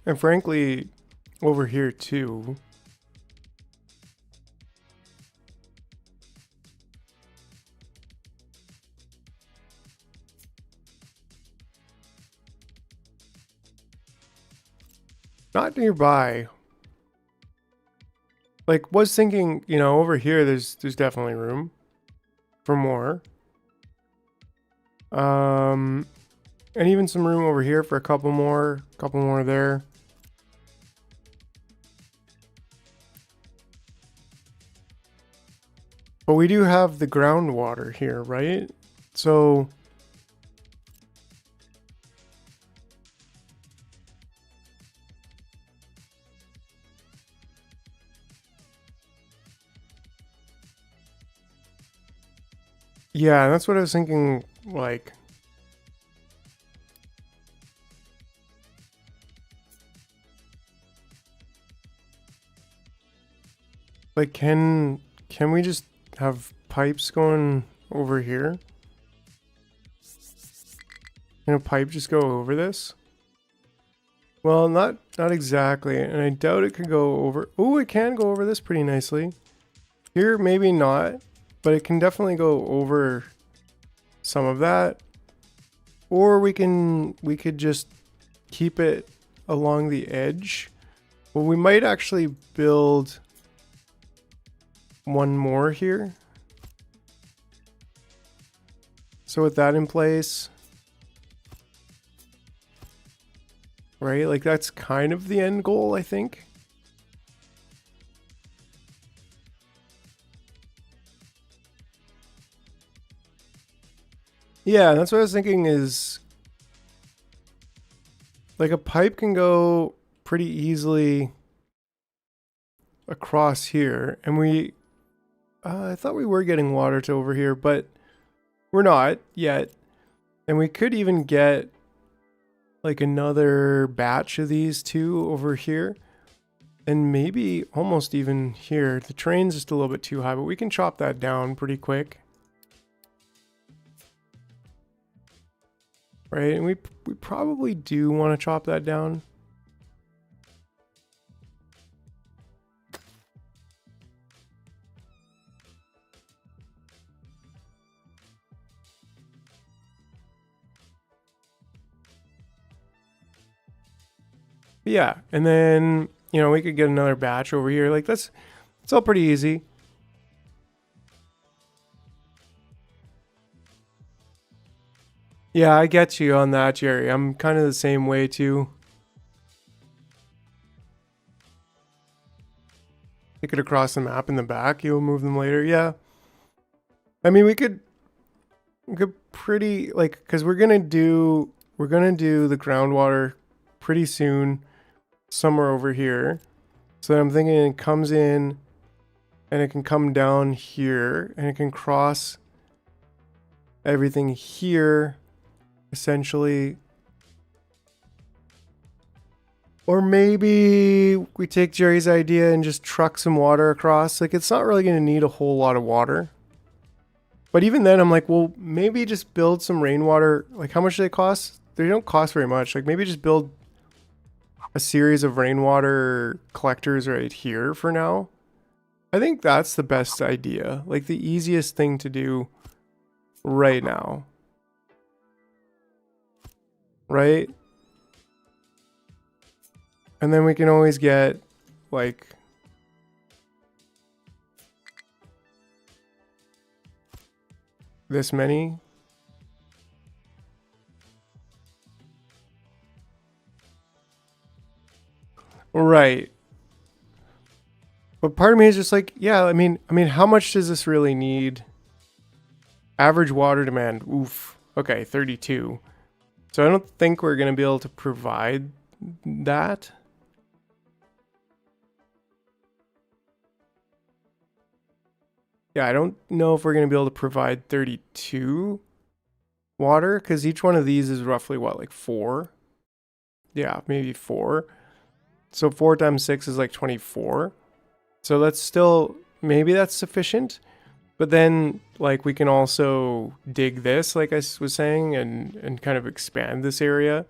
Speaker 1: And frankly, over here too. Not nearby. Like, was thinking, you know, over here there's definitely room for more. And even some room over here for a couple more there. But we do have the groundwater here, right? So yeah, that's what I was thinking, like, can we just have pipes going over here? Can a pipe just go over this? Well, not exactly, and I doubt it could go over. Oh, it can go over this pretty nicely. Here, maybe not, but it can definitely go over some of that. Or we could just keep it along the edge. Well, we might actually build one more here. So with that in place, right? Like that's kind of the end goal, I think. Yeah, that's what I was thinking is like a pipe can go pretty easily across here. And I thought we were getting water to over here, but we're not yet. And we could even get like another batch of these two over here. And maybe almost even here. The train's just a little bit too high, but we can chop that down pretty quick. Right, and we probably do want to chop that down. Yeah, and then, you know, we could get another batch over here. Like it's all pretty easy. Yeah, I get you on that, Jerry. I'm kind of the same way too. Take it across the map in the back. You'll move them later. Yeah. I mean, we could pretty like, cause we're gonna do the groundwater pretty soon, somewhere over here. So I'm thinking it comes in, and it can come down here, and it can cross everything here. Essentially, or maybe we take Jerry's idea and just truck some water across. Like it's not really going to need a whole lot of water, but even then I'm like, well, maybe just build some rainwater. Like how much do they cost? They don't cost very much. Like maybe just build a series of rainwater collectors right here for now. I think that's the best idea, like the easiest thing to do right now. Right? And then we can always get like this many. Right. But part of me is just like, yeah, I mean, how much does this really need? Average water demand. Oof. Okay, 32. So I don't think we're going to be able to provide that. Yeah, I don't know if we're going to be able to provide 32 water, because each one of these is roughly what, like 4? Yeah, maybe 4. So 4 times 6 is like 24. So that's still, maybe that's sufficient. But then, like, we can also dig this, like I was saying, and kind of expand this area.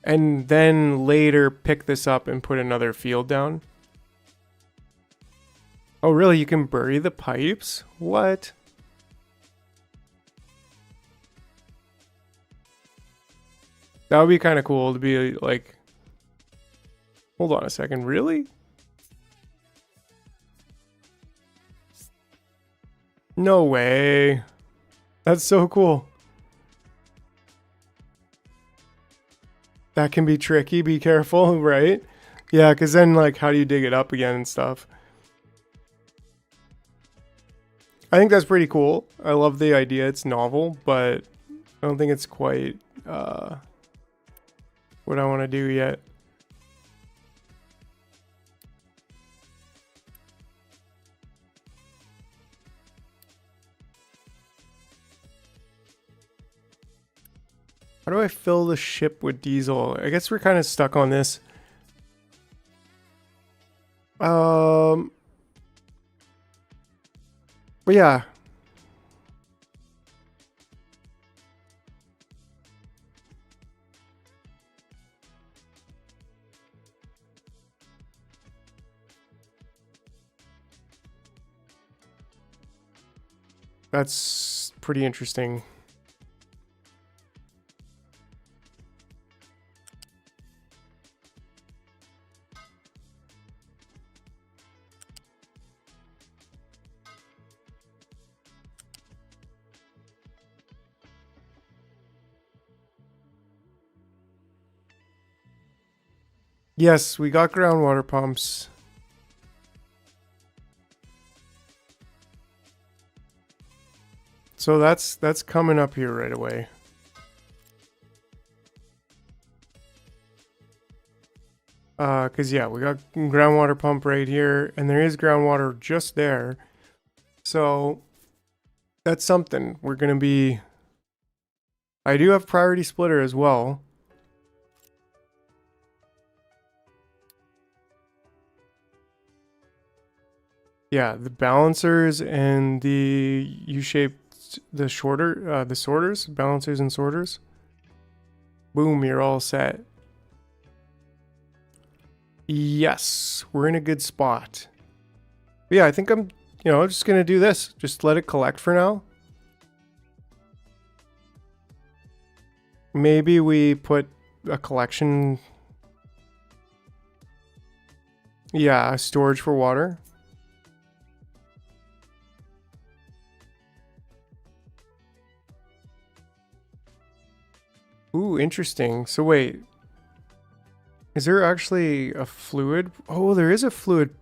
Speaker 1: And then later pick this up and put another field down. Oh, really? You can bury the pipes? What? That would be kind of cool to be like... Hold on a second, really? No way. That's so cool. That can be tricky, be careful, right? Yeah, because then, like, how do you dig it up again and stuff? I think that's pretty cool. I love the idea. It's novel, but I don't think it's quite what I want to do yet. How do I fill the ship with diesel? I guess we're kind of stuck on this. But yeah. That's pretty interesting. Yes, we got groundwater pumps. So that's coming up here right away. Cause yeah, we got groundwater pump right here, and there is groundwater just there. So that's something. We're gonna be. I do have priority splitter as well. Yeah, the balancers and the U-shaped, the shorter, the sorters, balancers and sorters. Boom, you're all set. Yes, we're in a good spot. But yeah, I think I'm, just gonna do this. Just let it collect for now. Maybe we put a collection. Yeah, storage for water. Ooh, interesting. So wait. Is there actually a fluid? Oh, there is a fluid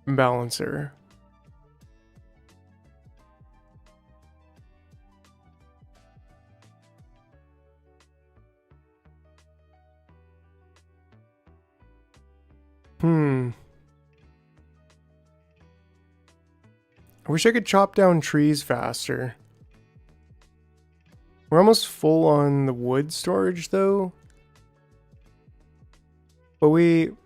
Speaker 1: balancer. I wish I could chop down trees faster. We're almost full on the wood storage though. But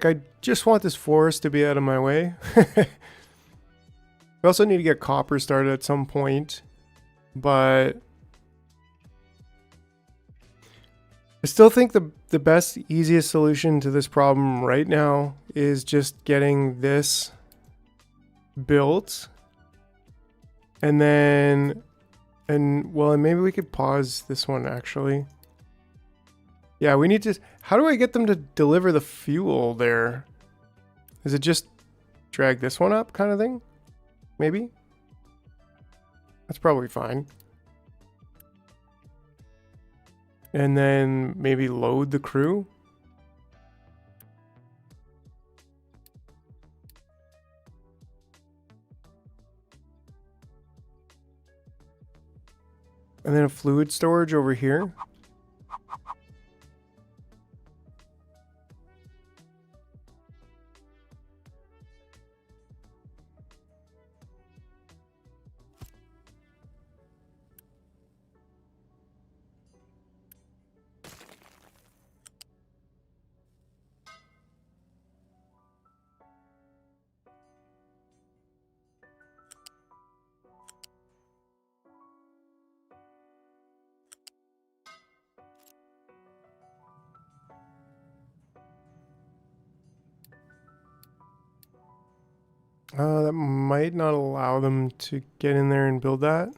Speaker 1: I just want this forest to be out of my way. We also need to get copper started at some point. But I still think the best, easiest solution to this problem right now is just getting this built. And then, and maybe we could pause this one actually. Yeah, we need to, how do I get them to deliver the fuel there? Is it just drag this one up kind of thing? Maybe? That's probably fine. And then maybe load the crew. And then a fluid storage over here. That might not allow them to get in there and build that.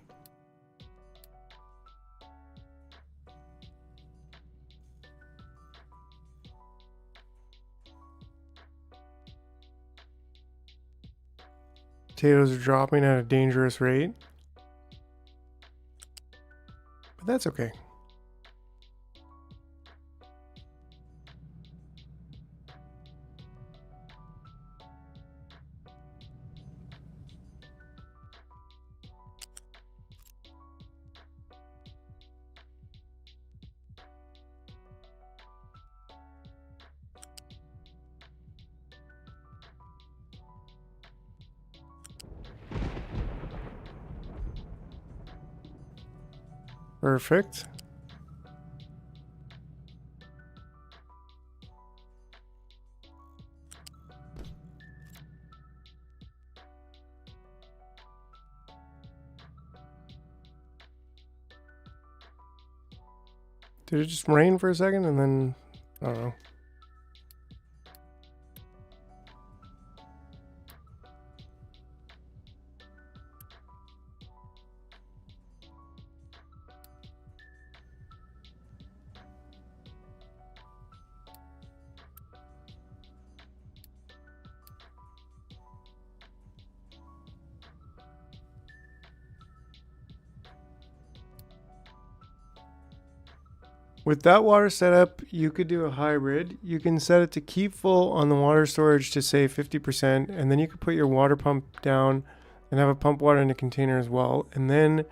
Speaker 1: Potatoes are dropping at a dangerous rate. But that's okay. Perfect. Did it just rain for a second and then, I don't know. With that water setup, you could do a hybrid. You can set it to keep full on the water storage to say 50%, and then you could put your water pump down and have a pump water in a container as well. And then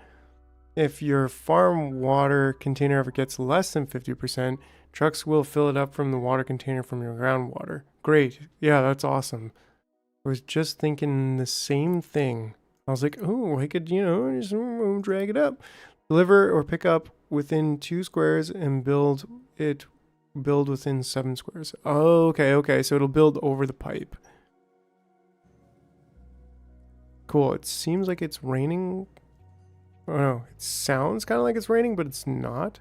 Speaker 1: if your farm water container ever gets less than 50%, trucks will fill it up from the water container from your groundwater. Great. Yeah, that's awesome. I was just thinking the same thing. I was like, oh, I could, just drag it up. Deliver or pick up within 2 squares and build within 7 squares. Oh, okay. So it'll build over the pipe. Cool. It seems like it's raining. Oh no, it sounds kind of like it's raining, but it's not.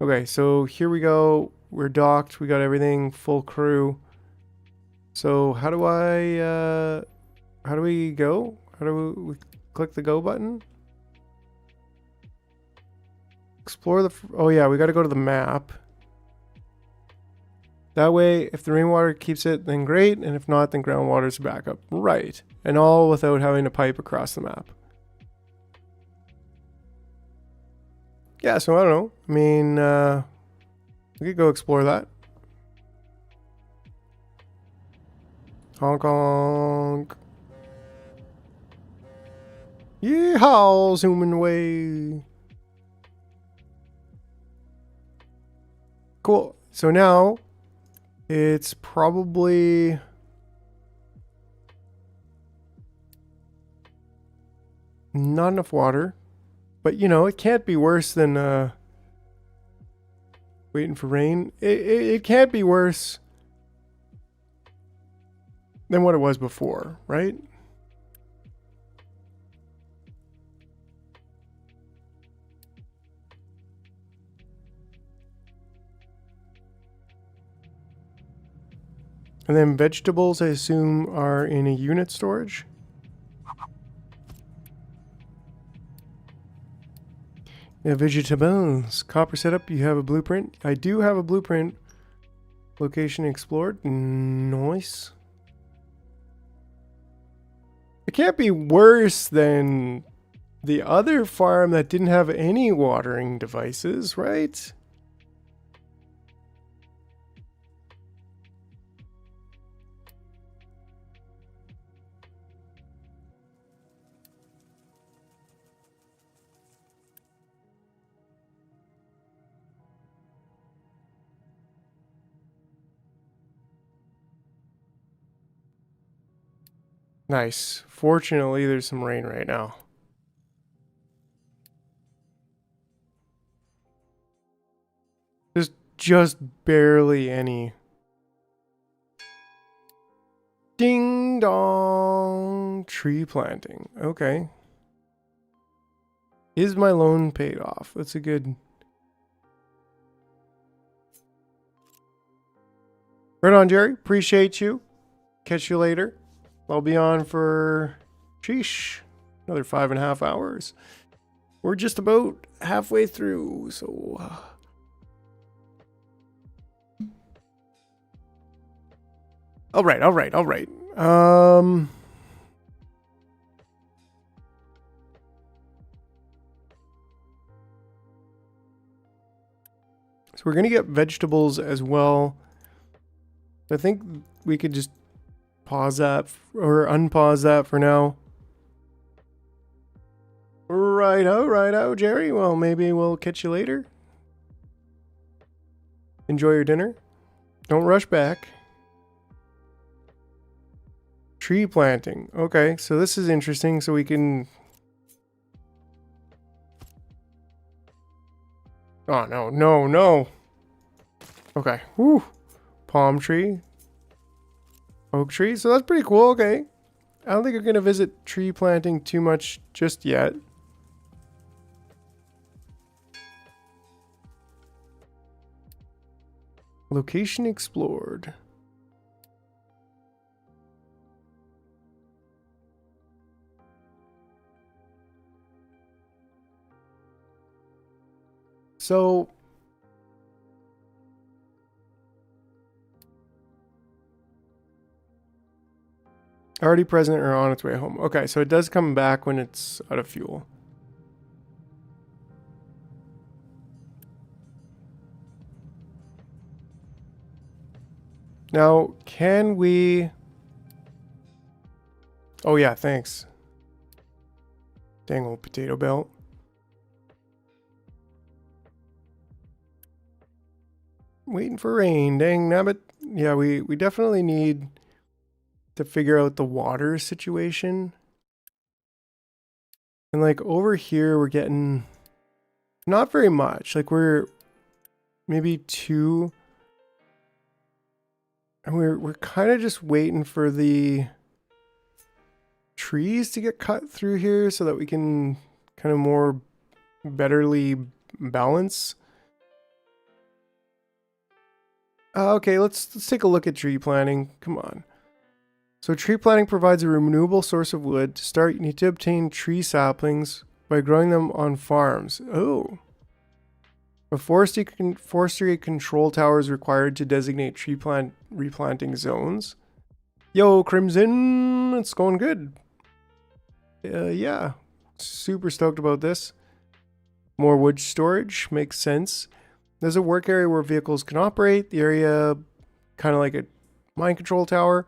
Speaker 1: Okay, so here we go. We're docked. We got everything, full crew. So how do we go? How do we click the go button? Explore oh yeah, we got to go to the map. That way, if the rainwater keeps it, then great. And if not, then groundwater's backup. Right. And all without having to pipe across the map. Yeah, so I don't know. I mean, we could go explore that. Honk honk. Yeehaw, zooming away. Cool. So now it's probably not enough water, but it can't be worse than waiting for rain. It can't be worse than what it was before, right? And then vegetables, I assume, are in a unit storage. Yeah, vegetables. Copper setup, you have a blueprint. I do have a blueprint. Location explored. Nice. It can't be worse than the other farm that didn't have any watering devices, right? Nice. Fortunately, there's some rain right now. Just barely any. Ding dong. Tree planting. Okay. Is my loan paid off? That's a good... Right on, Jerry. Appreciate you. Catch you later. I'll be on for, sheesh, another 5.5 hours. We're just about halfway through, so... All right. So we're going to get vegetables as well. I think we could just pause that or unpause that for now. Righto, Jerry. Well, maybe we'll catch you later. Enjoy your dinner. Don't rush back. Tree planting. Okay, so this is interesting. So we can... Oh, no. Okay. Woo. Palm tree. Oak tree. So that's pretty cool. Okay. I don't think we're going to visit tree planting too much just yet. Location explored. So already present or on its way home. Okay, so it does come back when it's out of fuel. Now, can we... Oh yeah, thanks. Dang old potato belt. Waiting for rain, dang nabbit. Yeah, we definitely need to figure out the water situation. And like over here, we're getting not very much. Like we're maybe 2. And we're kind of just waiting for the trees to get cut through here so that we can kind of more betterly balance. Okay, let's take a look at tree planting. Come on. So tree planting provides a renewable source of wood. To start, you need to obtain tree saplings by growing them on farms. Oh. A forestry control tower is required to designate tree replanting zones. Yo, Crimson, it's going good. Yeah, super stoked about this. More wood storage makes sense. There's a work area where vehicles can operate. The area, kind of like a mine control tower.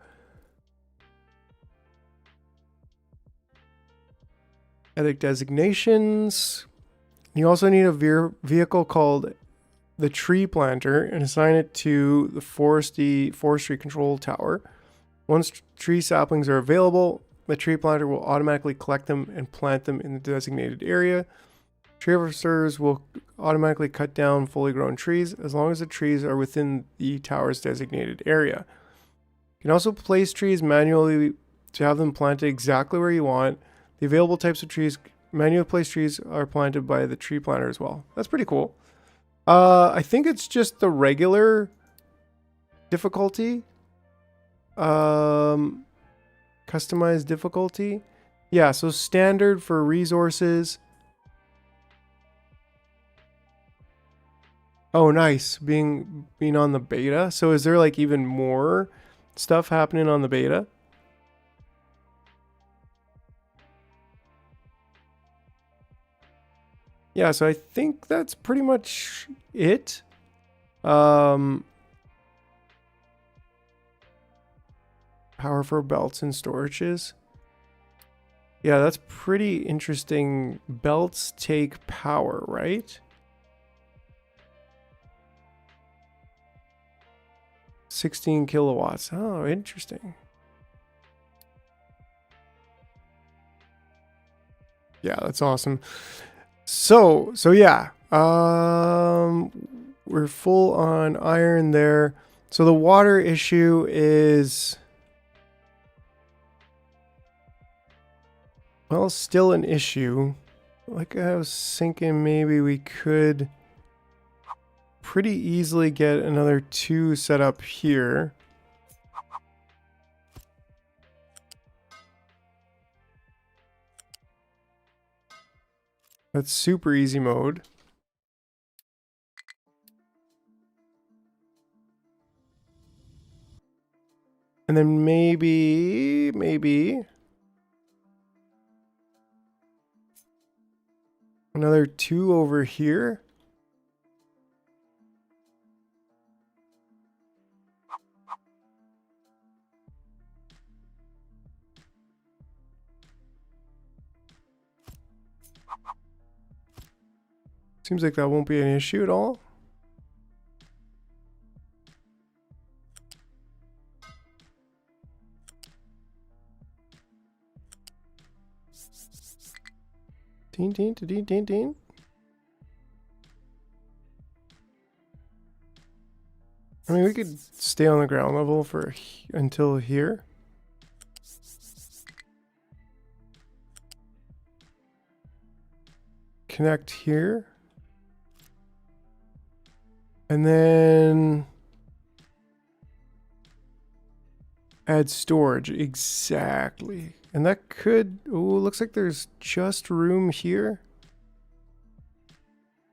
Speaker 1: Ethic designations. You also need a vehicle called the tree planter and assign it to the forestry control tower. Once tree saplings are available, the tree planter will automatically collect them and plant them in the designated area. Tree officers will automatically cut down fully grown trees as long as the trees are within the tower's designated area. You can also place trees manually to have them planted exactly where you want. The available types of trees, manually placed trees, are planted by the tree planter as well. That's pretty cool. I think it's just the regular difficulty. Customized difficulty. Yeah, so standard for resources. Oh, nice. Being on the beta. So is there like even more stuff happening on the beta? Yeah, so I think that's pretty much it. Power for belts and storages. Yeah, that's pretty interesting. Belts take power, right? 16 kilowatts. Oh, interesting. Yeah, that's awesome. So yeah. We're full on iron there. So the water issue is, well, still an issue. Like I was thinking maybe we could pretty easily get another 2 set up here. That's super easy mode. And then maybe another 2 over here. Seems like that won't be an issue at all. Ding. I mean, we could stay on the ground level for until here. Connect here. And then Add storage. Exactly. And that could... Oh, looks like there's just room here.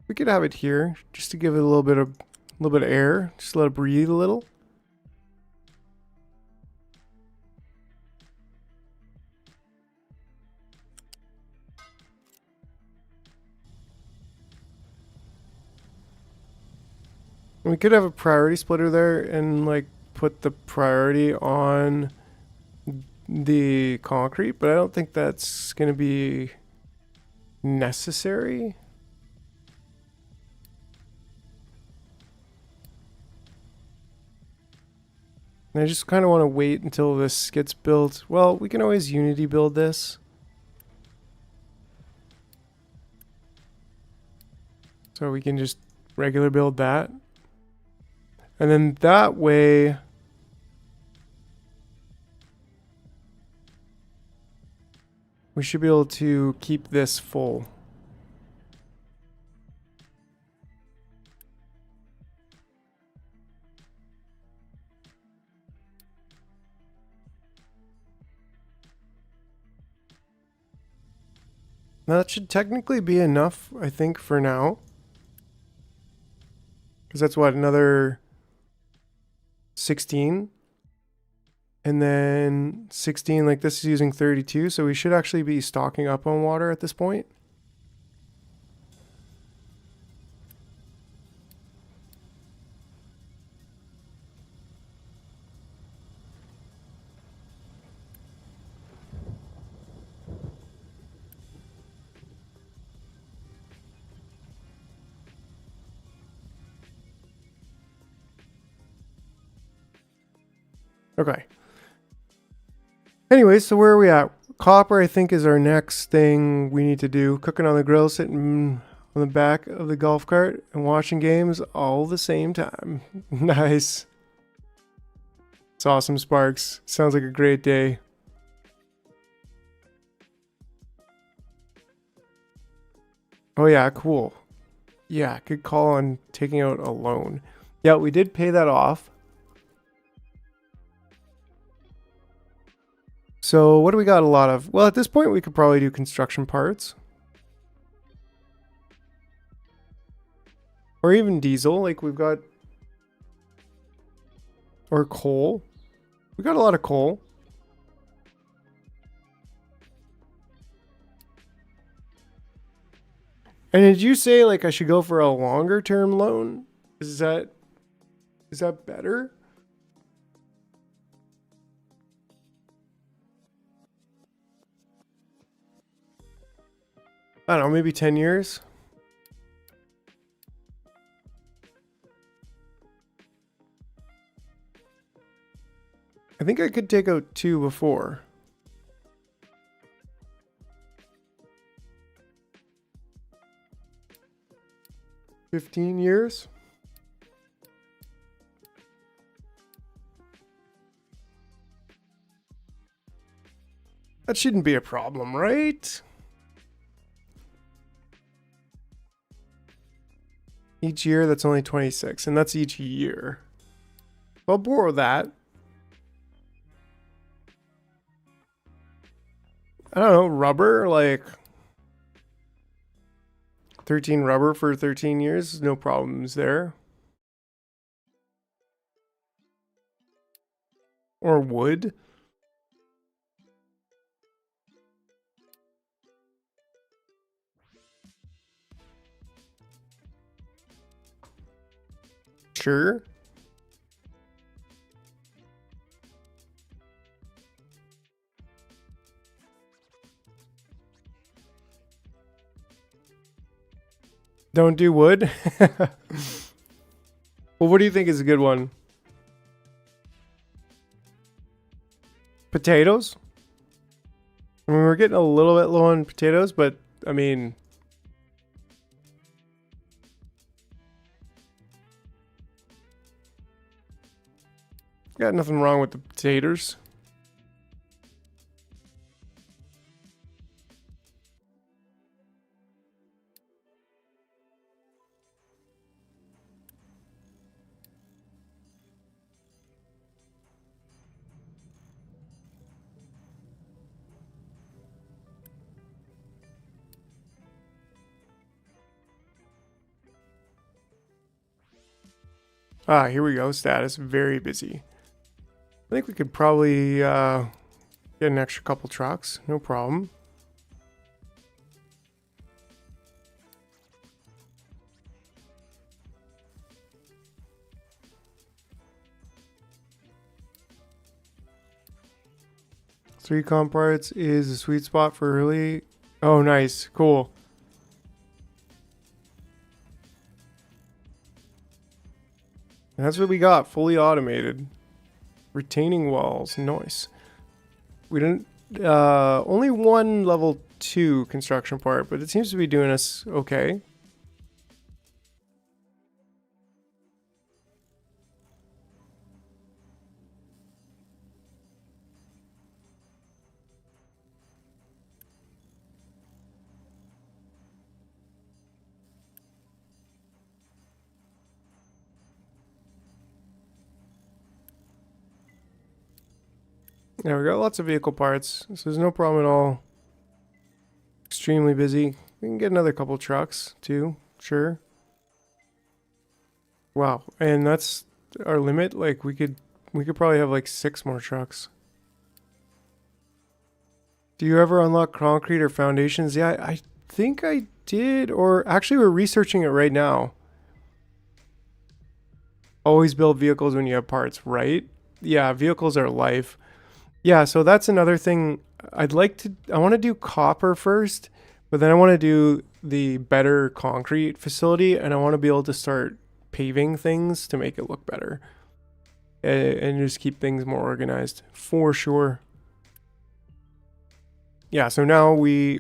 Speaker 1: We could have it here just to give it a little bit of air. Just let it breathe a little. We could have a priority splitter there and like put the priority on the concrete, but I don't think that's going to be necessary. And I just kind of want to wait until this gets built. Well, we can always Unity build this. So we can just regular build that. And then that way, we should be able to keep this full. Now that should technically be enough, I think, for now. Because that's what, another 16? And then 16, like this is using 32, so we should actually be stocking up on water at this point. Okay. Anyways, so where are we at? Copper, I think, is our next thing we need to do. Cooking on the grill, sitting on the back of the golf cart and watching games all the same time. Nice. It's awesome, Sparks. Sounds like a great day. Oh yeah, cool. Yeah, good call on taking out a loan. Yeah, we did pay that off. So what do we got a lot of? Well, at this point, we could probably do construction parts. Or even diesel, like we've got... Or coal. We got a lot of coal. And did you say like I should go for a longer term loan? Is that better? I don't know, maybe 10 years. I think I could take out 2 before. $15 years? That shouldn't be a problem, right? Each year, that's only 26, and that's each year. I'll borrow that. I don't know, rubber, like 13 rubber for 13 years, no problems there. Or wood. Sure. Don't do wood. Well, what do you think is a good one? Potatoes? I mean, we're getting a little bit low on potatoes, but I mean, got nothing wrong with the potatoes. Ah, here we go. Status, very busy. I think we could probably get an extra couple trucks. No problem. Three comp parts is a sweet spot for early. Oh, nice. Cool. And that's what we got. Fully automated. Retaining walls. Nice. We didn't... only one level 2 construction part, but it seems to be doing us okay. Yeah, we got lots of vehicle parts, so there's no problem at all. Extremely busy. We can get another couple trucks, too. Sure. Wow, and that's our limit? Like, we could probably have like 6 more trucks. Do you ever unlock concrete or foundations? Yeah, I think I did, or actually we're researching it right now. Always build vehicles when you have parts, right? Yeah, vehicles are life. Yeah, so that's another thing I want to do copper first, but then I want to do the better concrete facility, and I want to be able to start paving things to make it look better. And just keep things more organized, for sure. Yeah, so now we're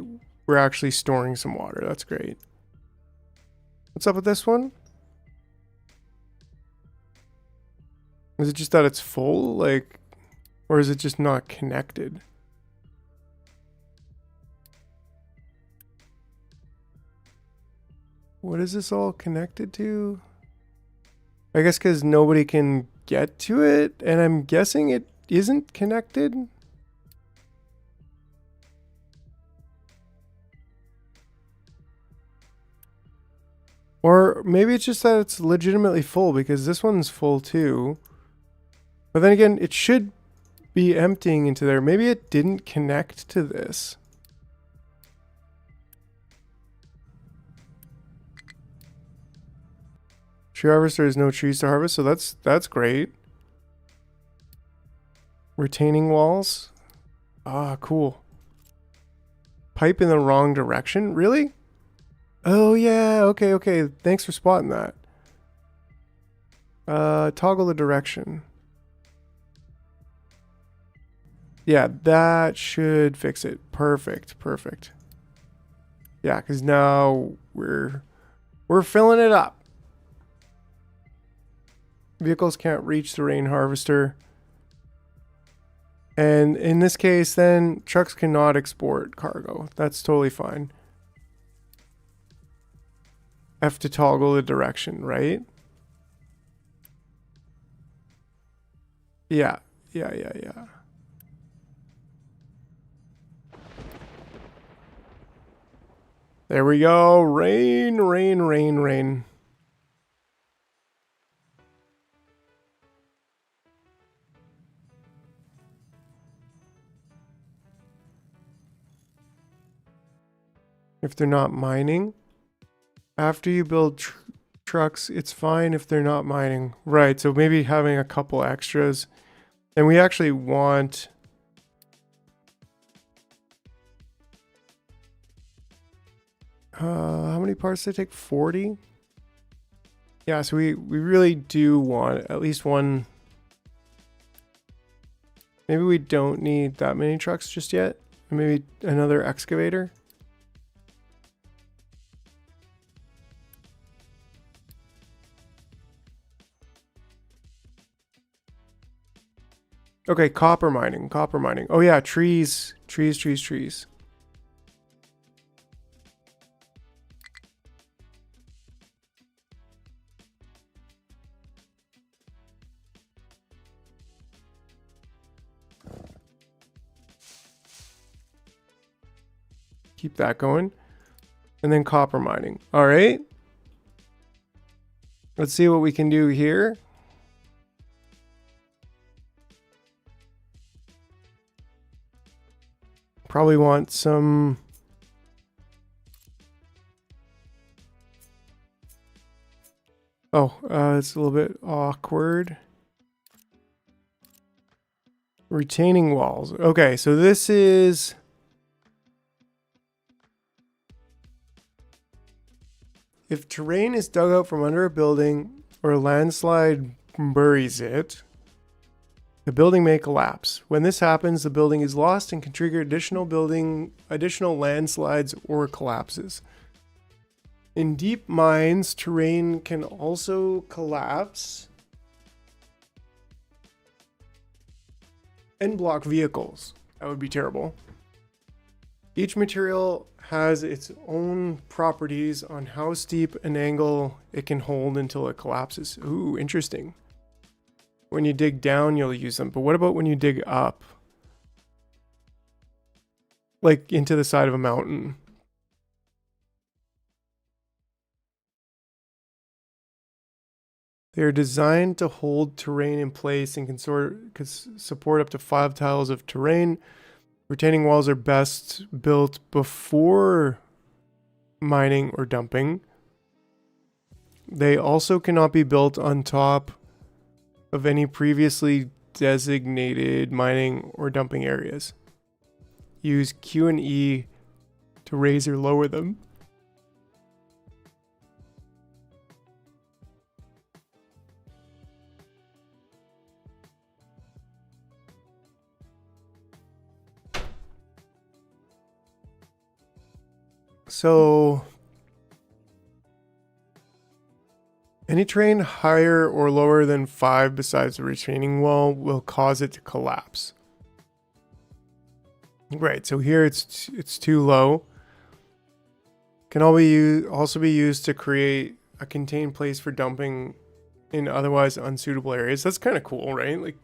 Speaker 1: actually storing some water. That's great. What's up with this one? Is it just that it's full? Like, or is it just not connected? What is this all connected to? I guess because nobody can get to it, and I'm guessing it isn't connected. Or maybe it's just that it's legitimately full, because this one's full too. But then again, it should be emptying into there. Maybe it didn't connect to this. Tree harvester has no trees to harvest, so that's great. Retaining walls. Ah, cool. Pipe in the wrong direction? Really? Oh yeah, okay. Thanks for spotting that. Toggle the direction. Yeah, that should fix it. Perfect. Yeah, because now we're filling it up. Vehicles can't reach the rain harvester. And in this case, then trucks cannot export cargo. That's totally fine. F to toggle the direction, right? Yeah. There we go. Rain. If they're not mining. After you build trucks, it's fine if they're not mining. Right, so maybe having a couple extras. And we actually want... how many parts did it take? 40? Yeah, so we really do want at least one... Maybe we don't need that many trucks just yet. Maybe another excavator. Okay, copper mining. Oh yeah, trees. Keep that going. And then copper mining. All right. Let's see what we can do here. Probably want some... Oh, it's a little bit awkward. Retaining walls. Okay, so this is... If terrain is dug out from under a building or a landslide buries it, the building may collapse. When this happens, the building is lost and can trigger additional landslides or collapses. In deep mines, terrain can also collapse and block vehicles. That would be terrible. Each material has its own properties on how steep an angle it can hold until it collapses. Ooh, interesting. When you dig down, you'll use them. But what about when you dig up? Like into the side of a mountain. They are designed to hold terrain in place and can support up to 5 tiles of terrain. Retaining walls are best built before mining or dumping. They also cannot be built on top of any previously designated mining or dumping areas. Use Q and E to raise or lower them. So, any terrain higher or lower than 5 besides the retaining wall will cause it to collapse. Right, so here it's too low. Can also be used to create a contained place for dumping in otherwise unsuitable areas. That's kind of cool, right? Like,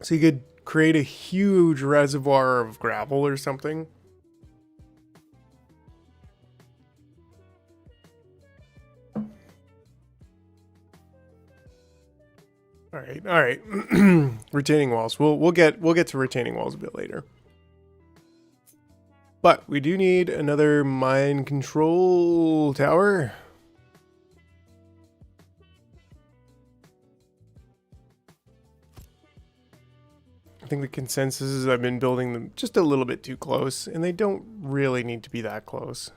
Speaker 1: so you could create a huge reservoir of gravel or something. All right. Retaining walls. We'll get to retaining walls a bit later. But we do need another mine control tower. I think the consensus is I've been building them just a little bit too close, and they don't really need to be that close.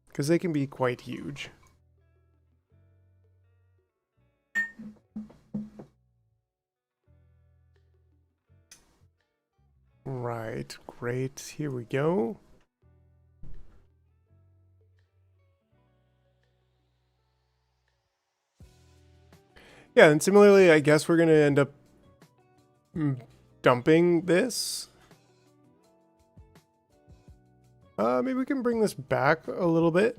Speaker 1: Because they can be quite huge. Right, great. Here we go. Yeah, and similarly, I guess we're going to end up dumping this. Maybe we can bring this back a little bit.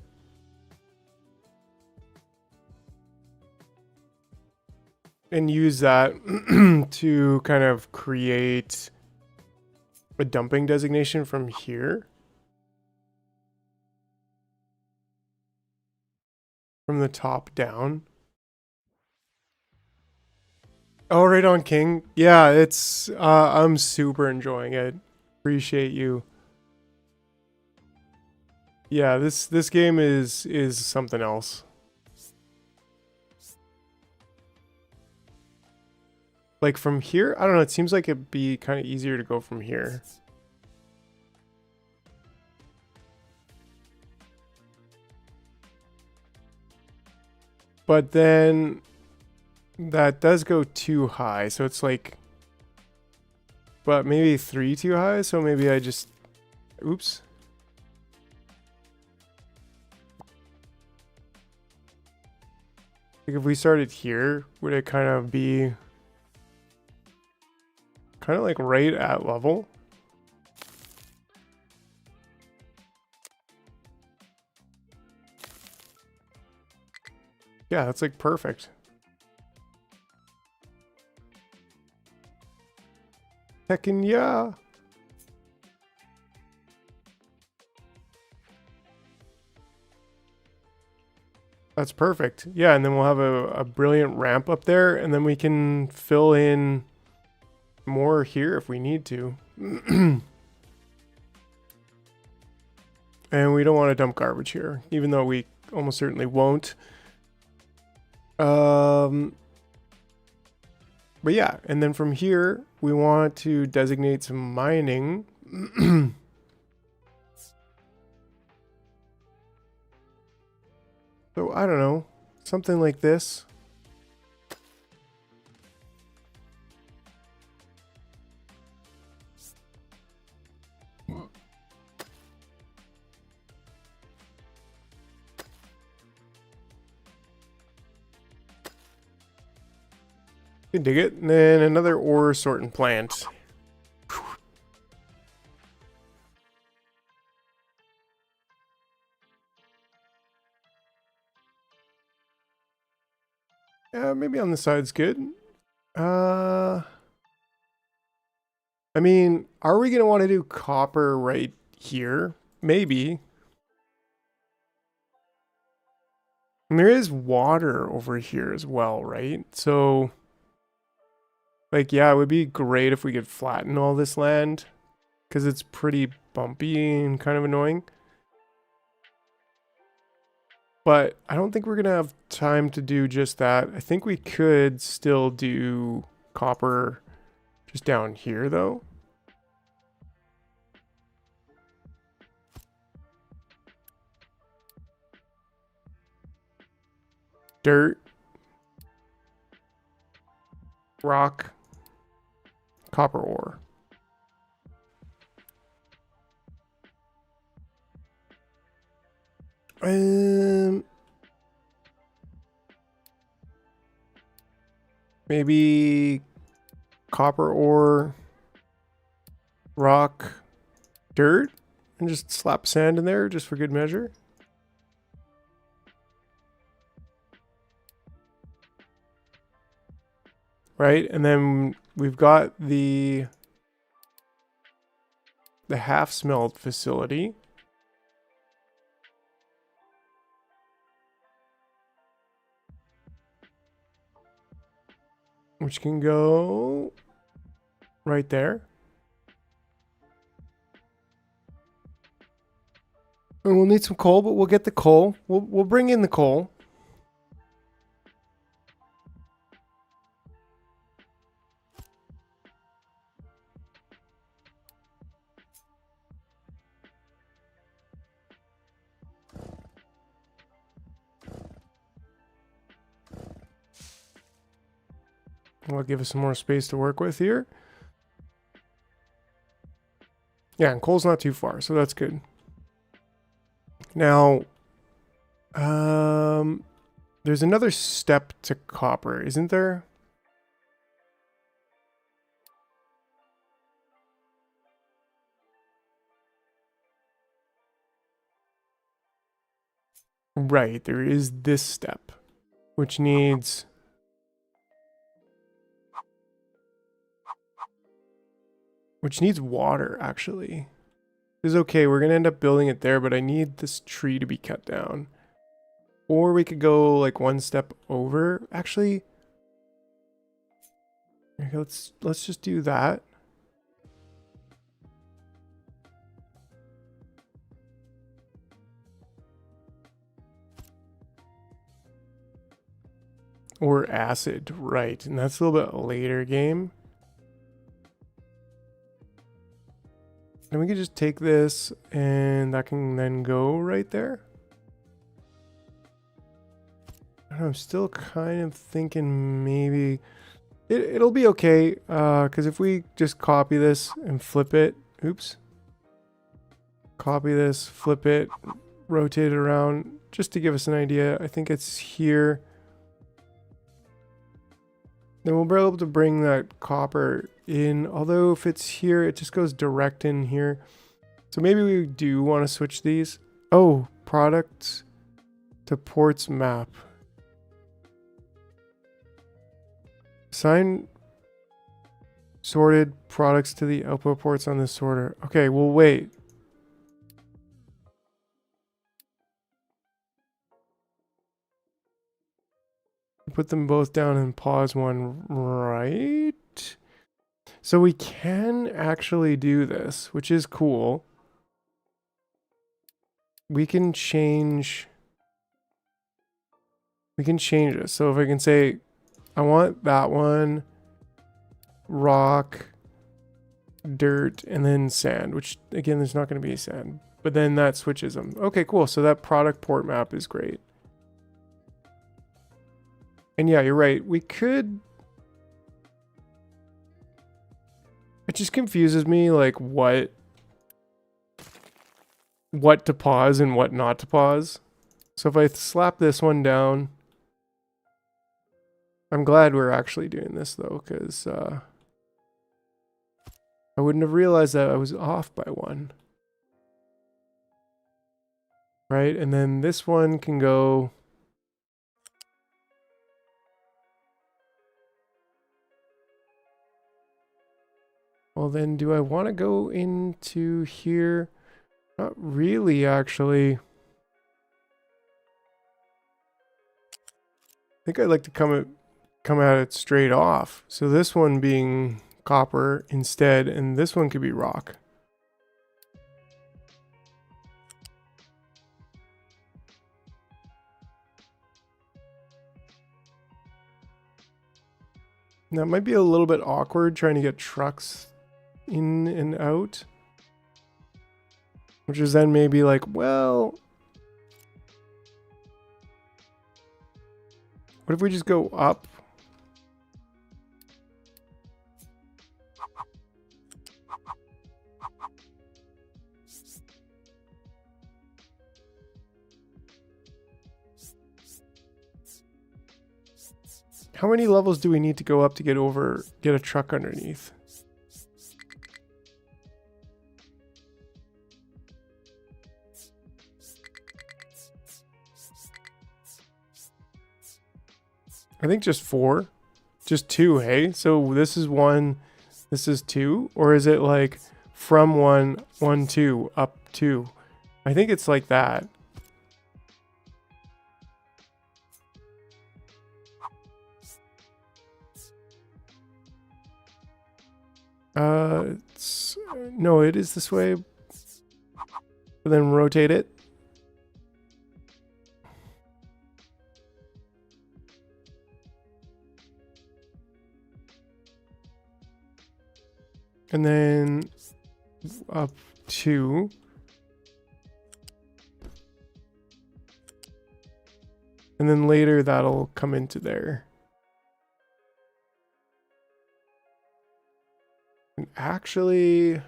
Speaker 1: And use that to kind of create a dumping designation from here. From the top down. Oh, right on, King. Yeah, it's I'm super enjoying it. Appreciate you. Yeah, this game is something else. Like from here, I don't know, it seems like it'd be kind of easier to go from here. But then that does go too high, so it's like, but maybe 3 too high, so maybe I just, oops. Like if we started here, would it kind of be kind of like right at level? Yeah, that's like perfect. Heckin' yeah. That's perfect. Yeah, and then we'll have a brilliant ramp up there, and then we can fill in more here if we need to. And we don't want to dump garbage here, even though we almost certainly won't. But yeah, and then from here, we want to designate some mining. So I don't know, something like this. You can dig it. And then another ore sorting plant. Maybe on the side's good. I mean, are we going to want to do copper right here? Maybe. And there is water over here as well, right? So, like, yeah, it would be great if we could flatten all this land, because it's pretty bumpy and kind of annoying. But I don't think we're going to have time to do just that. I think we could still do copper just down here, though. Dirt. Rock. Copper ore. Maybe copper ore, rock, dirt, and just slap sand in there just for good measure. Right, and then we've got the half smelt facility. Which can go right there. And we'll need some coal, but we'll get the coal. We'll bring in the coal. Will give us some more space to work with here. Yeah, and coal's not too far, so that's good. Now, there's another step to copper, isn't there? Right, there is this step, which needs... water, actually. This is okay, we're gonna end up building it there, but I need this tree to be cut down. Or we could go like one step over. Actually, okay, let's just do that. Or acid, right? And that's a little bit later game. And we can just take this, and that can then go right there. I'm still kind of thinking maybe it'll be okay, because if we just copy this and flip it, oops, copy this, flip it, rotate it around, just to give us an idea. I think it's here. Then we'll be able to bring that copper in, although if it's here, it just goes direct in here. So maybe we do want to switch these. Oh, products to ports map. Assign sorted products to the output ports on this sorter. Okay, we'll wait. put them both down and pause one, right? So we can actually do this, which is cool. We can change it. So if I can say, I want that one, rock, dirt, and then sand, which again, there's not going to be sand, but then that switches them. Okay, cool. So that product port map is great. And yeah, you're right. We could, it just confuses me, like what to pause and what not to pause. So if I slap this one down, I'm glad we're actually doing this though, because I wouldn't have realized that I was off by one. Right? And then this one can go. Well, then do I want to go into here? Not really, actually. I think I'd like to come at it straight off. So this one being copper instead, and this one could be rock. Now it might be a little bit awkward trying to get trucks in and out. Which is then maybe like, well, what if we just go up? How many levels do we need to go up to get a truck underneath? I think just 4. Just 2, hey? So this is 1, this is 2? Or is it like from 1, 1, 2, up 2? I think it's like that. No, it is this way. But then rotate it. And then up 2. And then later that'll come into there. And actually,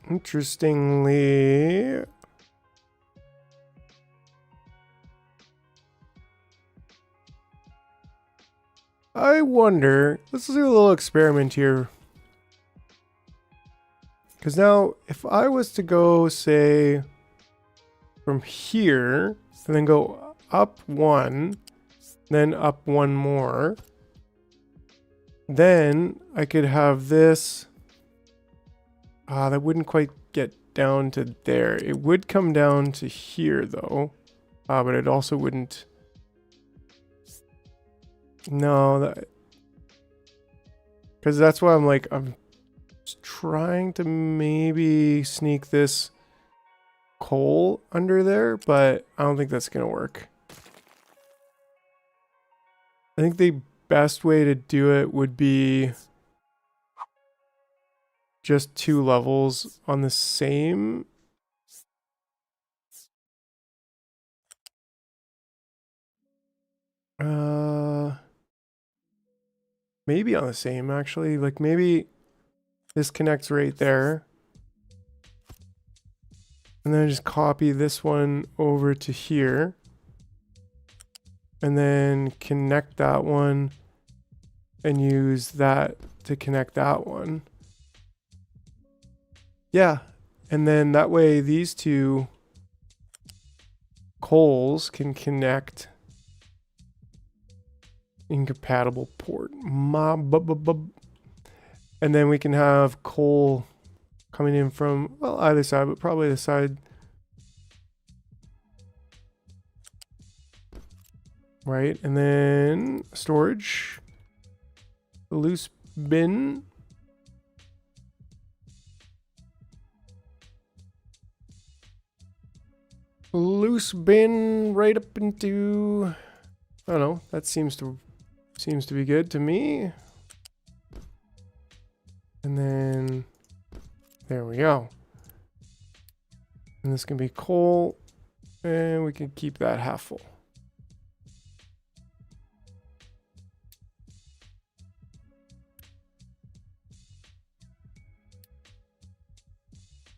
Speaker 1: interestingly, I wonder, let's do a little experiment here. Because now, if I was to go, say, from here, and then go up 1, then up 1 more, then I could have this. That wouldn't quite get down to there. It would come down to here, though. But it also wouldn't. No, because that's why I'm like, I'm trying to maybe sneak this coal under there, but I don't think that's gonna work. I think the best way to do it would be just 2 levels on the same. Maybe on the same, actually. Like, maybe this connects right there. And then just copy this one over to here. And then connect that one. And use that to connect that one. Yeah. And then that way these two coals can connect incompatible port. And then we can have coal coming in from, well, either side, but probably the side. Right, and then storage. Loose bin. Loose bin right up into, I don't know, that seems to be good to me. And then there we go. And this can be coal, and we can keep that half full.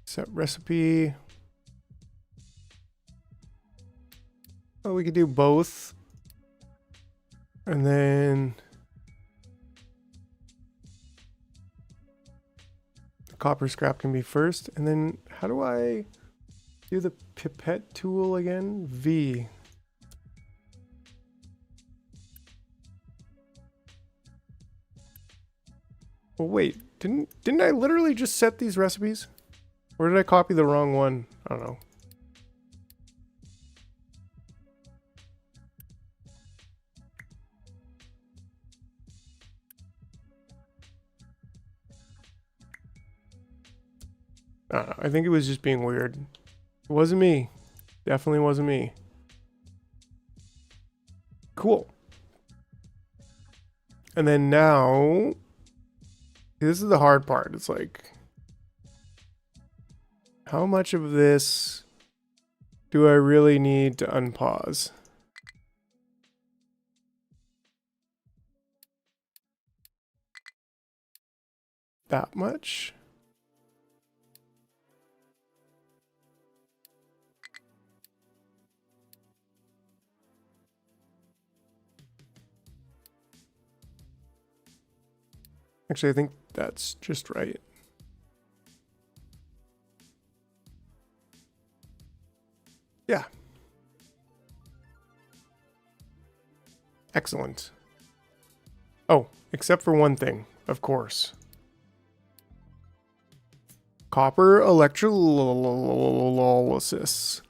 Speaker 1: Set recipe. Oh, we could do both. And then the copper scrap can be first. And then how do I do the pipette tool again? V. Oh wait, didn't I literally just set these recipes? Or did I copy the wrong one? I don't know. I don't know. I think it was just being weird. It wasn't me. Definitely wasn't me. Cool. And then now, this is the hard part. It's like, how much of this do I really need to unpause? That much? Actually, I think that's just right. Yeah. Excellent. Oh, except for one thing, of course. Copper electrolysis.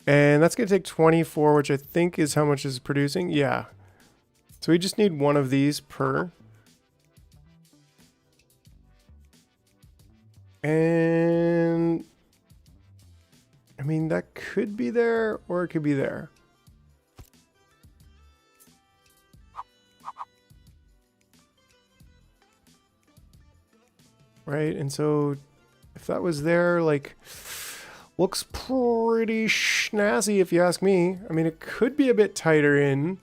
Speaker 1: And that's going to take 24, which I think is how much is producing. Yeah. So we just need one of these per. And I mean, that could be there or it could be there. Right? And so if that was there, like, looks pretty snazzy if you ask me. I mean, it could be a bit tighter in.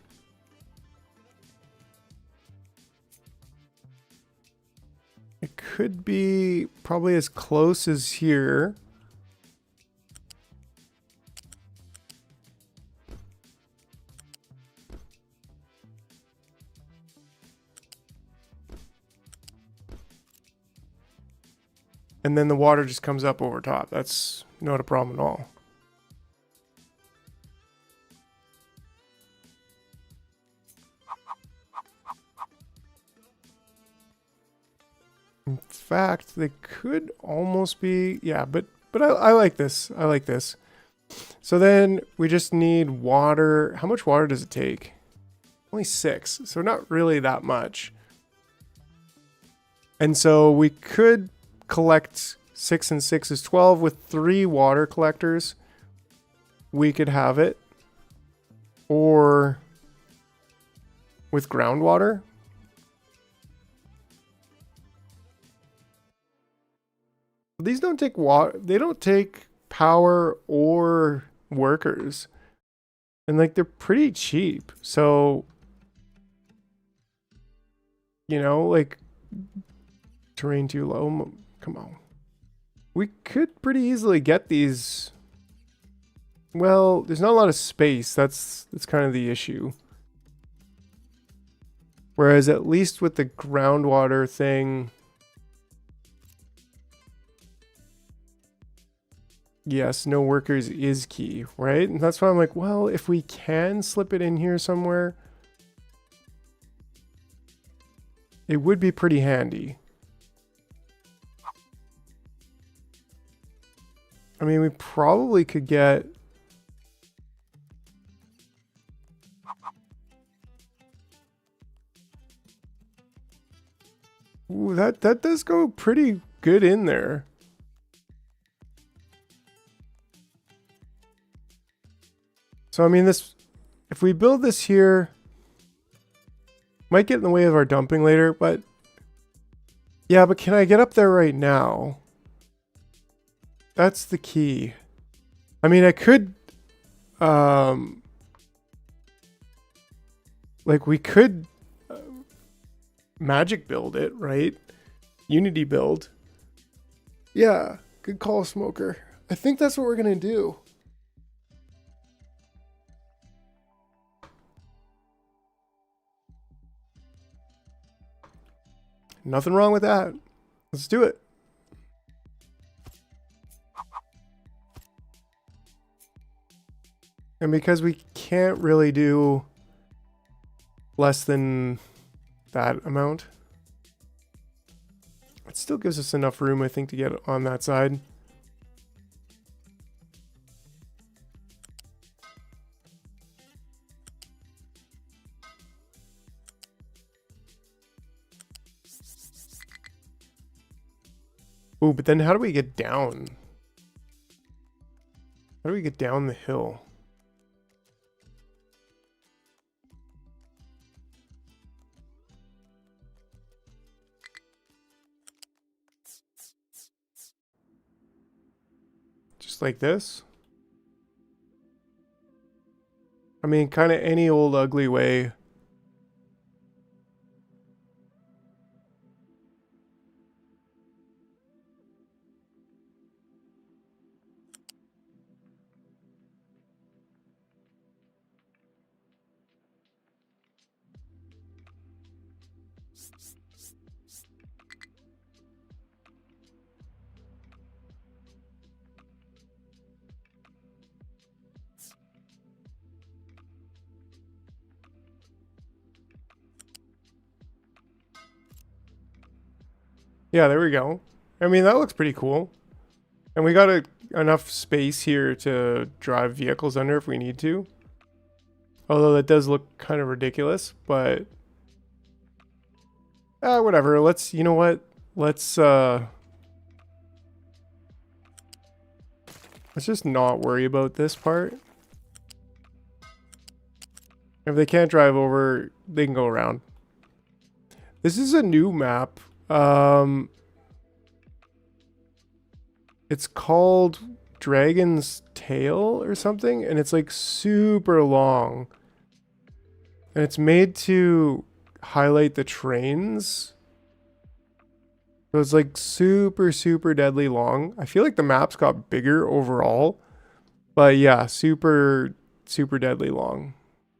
Speaker 1: It could be probably as close as here. And then the water just comes up over top. That's not a problem at all. In fact, they could almost be, yeah, but I like this. I like this. So then we just need water. How much water does it take? Only 6, so not really that much. And so we could collect 6 and 6 is 12 with 3 water collectors. We could have it. Or with groundwater. These don't take water. They don't take power or workers. And like they're pretty cheap. So, you know, like terrain too low. Come on. We could pretty easily get these. Well, there's not a lot of space. That's kind of the issue. Whereas at least with the groundwater thing, yes, no workers is key, right? And that's why I'm like, well, if we can slip it in here somewhere, it would be pretty handy. I mean, we probably could get... Ooh, that does go pretty good in there. So, I mean, this... If we build this here... Might get in the way of our dumping later, but... Yeah, but can I get up there right now? That's the key. I mean, I could... Like, we could... magic build it, right? Unity build. Yeah, good call, Smoker. I think that's what we're gonna do. Nothing wrong with that. Let's do it. And because we can't really do less than that amount, it still gives us enough room, I think, to get on that side. Ooh, but then how do we get down? How do we get down the hill? Just like this? I mean, kind of any old ugly way. Yeah, there we go. I mean, that looks pretty cool. And we got enough space here to drive vehicles under if we need to. Although that does look kind of ridiculous, but... whatever. Let's, you know what? Let's just not worry about this part. If they can't drive over, they can go around. This is a new map. It's called Dragon's Tail or something, and it's like super long. And it's made to highlight the trains. So it's like super, super deadly long. I feel like the maps got bigger overall. But yeah, super, super deadly long.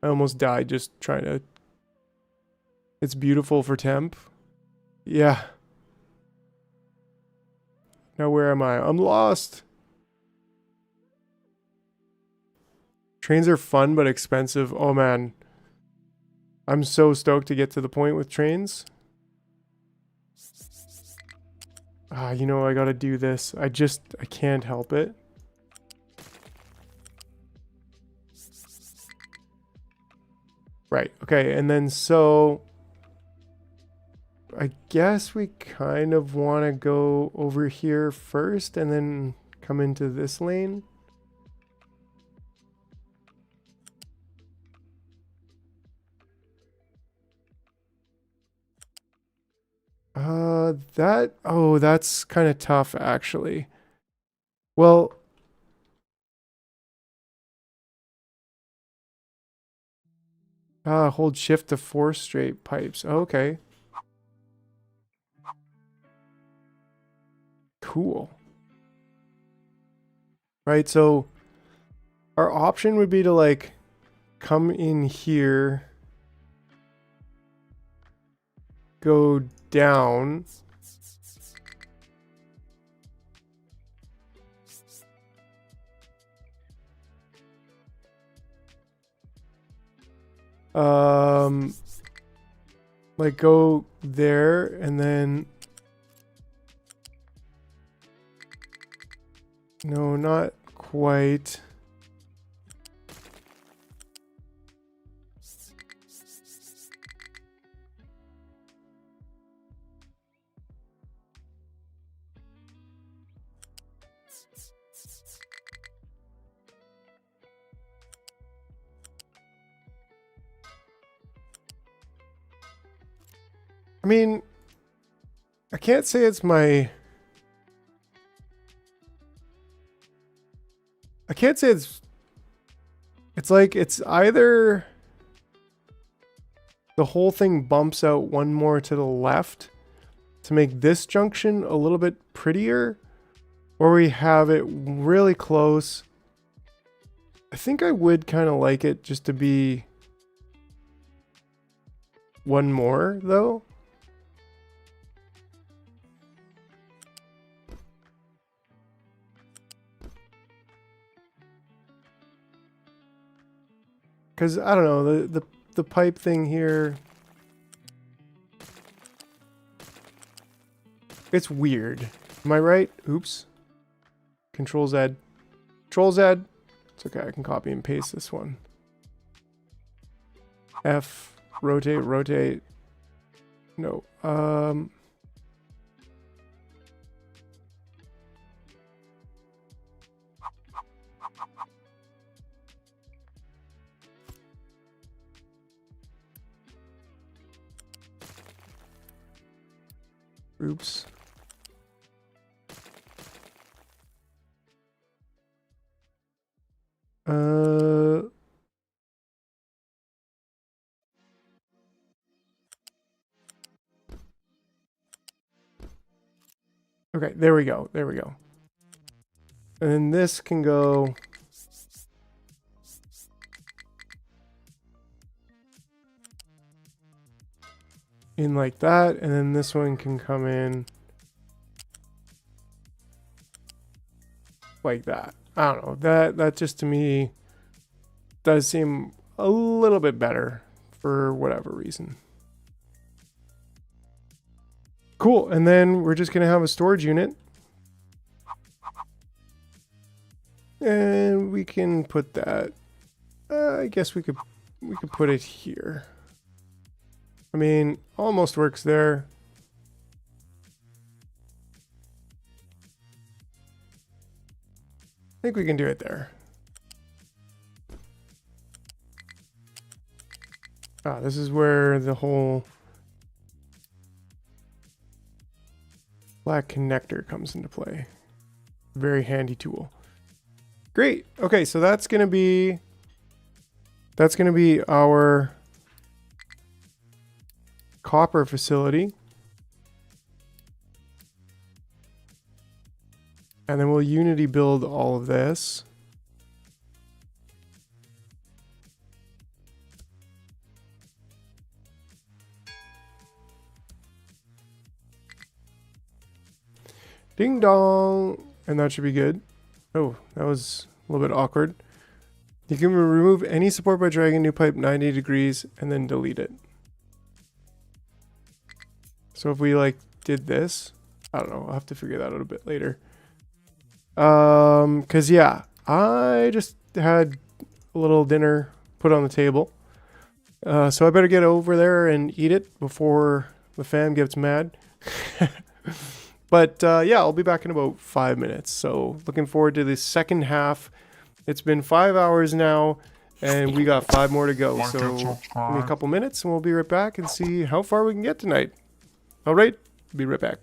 Speaker 1: I almost died just trying to... It's beautiful for temp. Yeah. Now where am I? I'm lost. Trains are fun but expensive. Oh man. I'm so stoked to get to the point with trains. You know, I gotta do this. I can't help it. Right, okay, and then so... I guess we kind of want to go over here first and then come into this lane. That's kind of tough actually. Well, hold shift to force straight pipes. Okay. Cool. Right, so our option would be to like come in here, go down, Like go there and then no, not quite. I mean, I can't say it's my... I can't say it's like it's either the whole thing bumps out one more to the left to make this junction a little bit prettier, or we have it really close. I think I would kind of like it just to be one more though. Because I don't know, the pipe thing here, it's weird. Am I right? Oops. Control Z. Control Z. It's okay, I can copy and paste this one. F. Rotate, rotate. No. Oops. Okay, there we go. There we go. And then this can go in like that, and then this one can come in like that. I don't know. That just to me does seem a little bit better for whatever reason. Cool. And then we're just going to have a storage unit. And we can put that, I guess we could put it here. I mean, almost works there. I think we can do it there. Ah, this is where the whole black connector comes into play. Very handy tool. Great. Okay, so that's gonna be our copper facility. And then we'll Unity build all of this. Ding dong. And that should be good. Oh, that was a little bit awkward. You can remove any support by dragging new pipe 90 degrees and then delete it. So if we like did this, I don't know, I'll have to figure that out a bit later. Cause yeah, I just had a little dinner put on the table. So I better get over there and eat it before the fam gets mad. But yeah, I'll be back in about 5 minutes. So looking forward to the second half. It's been 5 hours now, and we got 5 more to go.
Speaker 2: Like
Speaker 1: So
Speaker 2: and
Speaker 1: give me a
Speaker 2: subscribe.
Speaker 1: couple minutes, and we'll be right back and see how far we can get tonight. All right, be right back.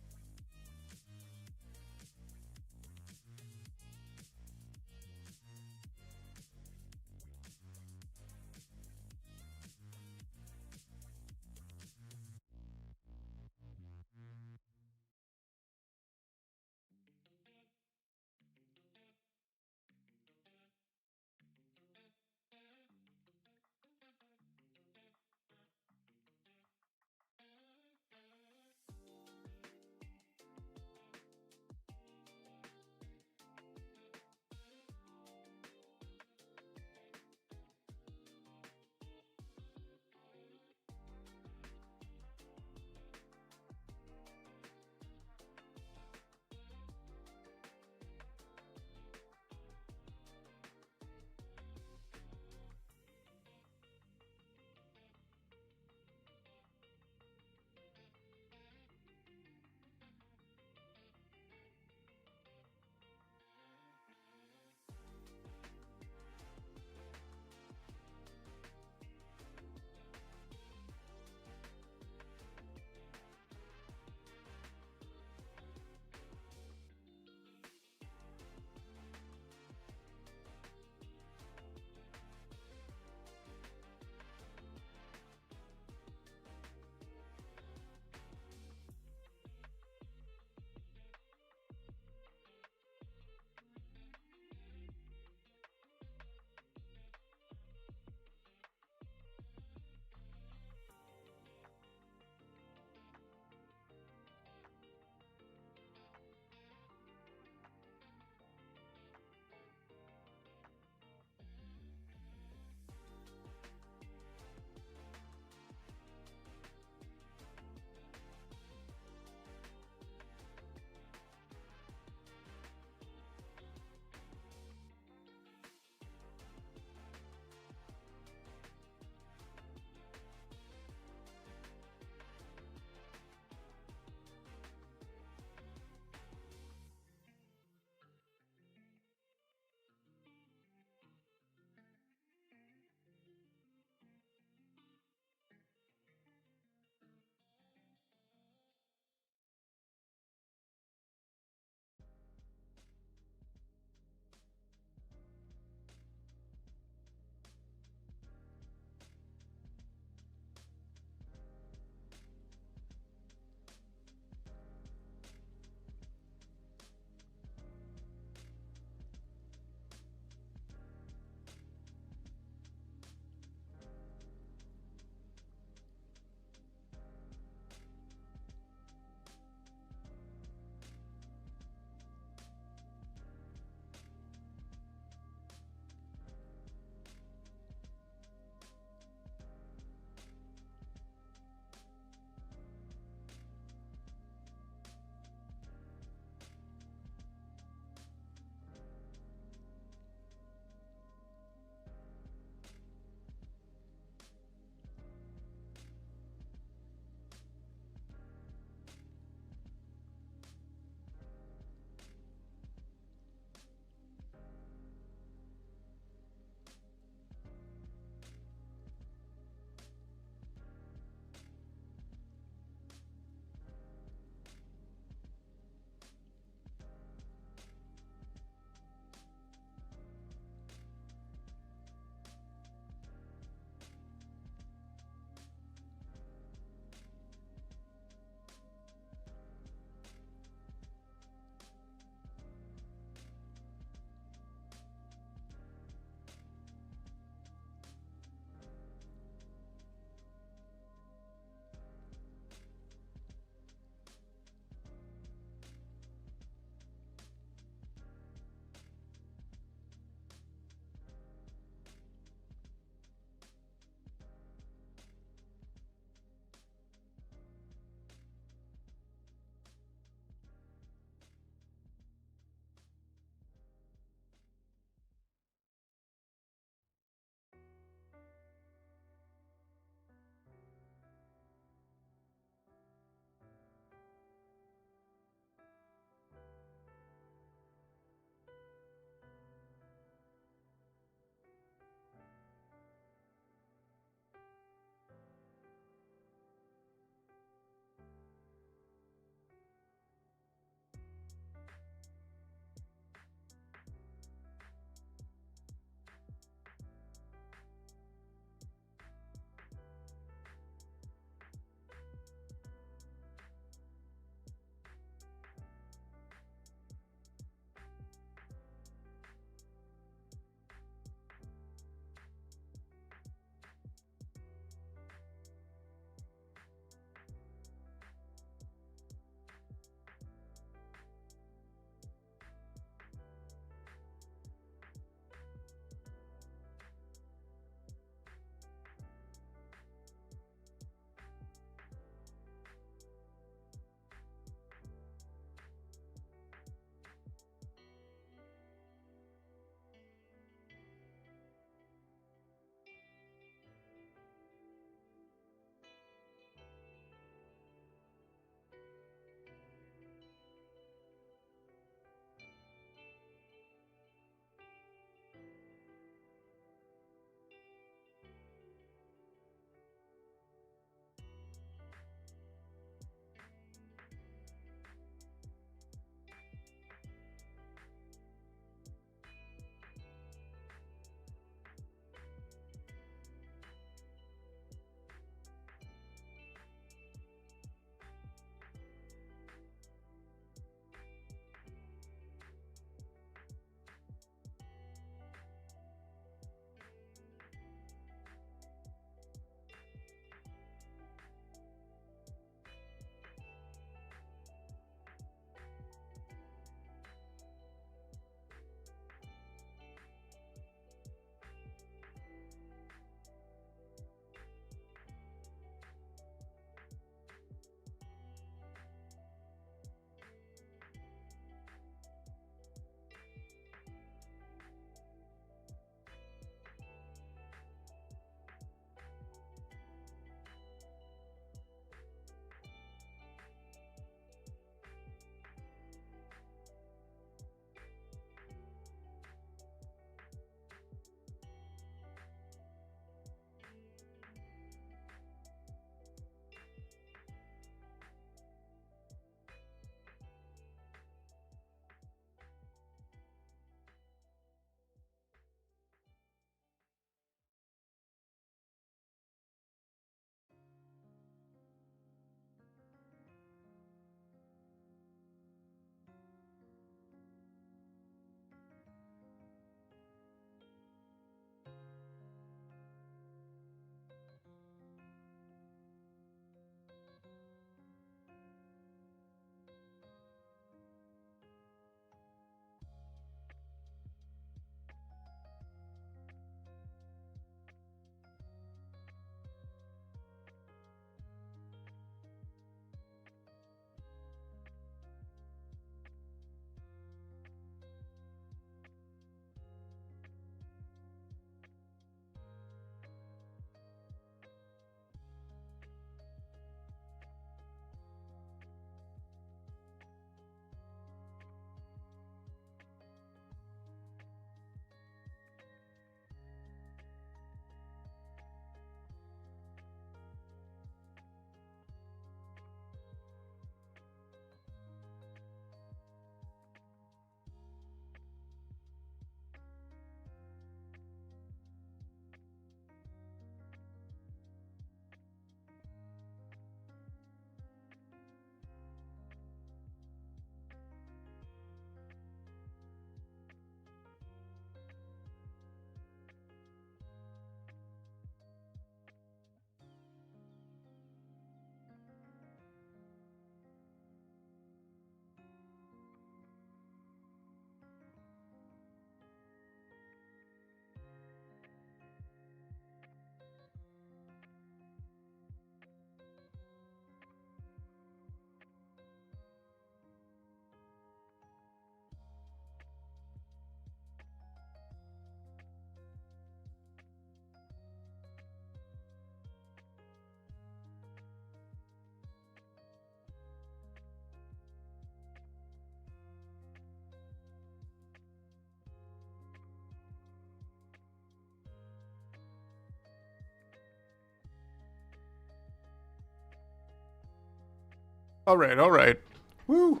Speaker 1: All right, all right. Woo.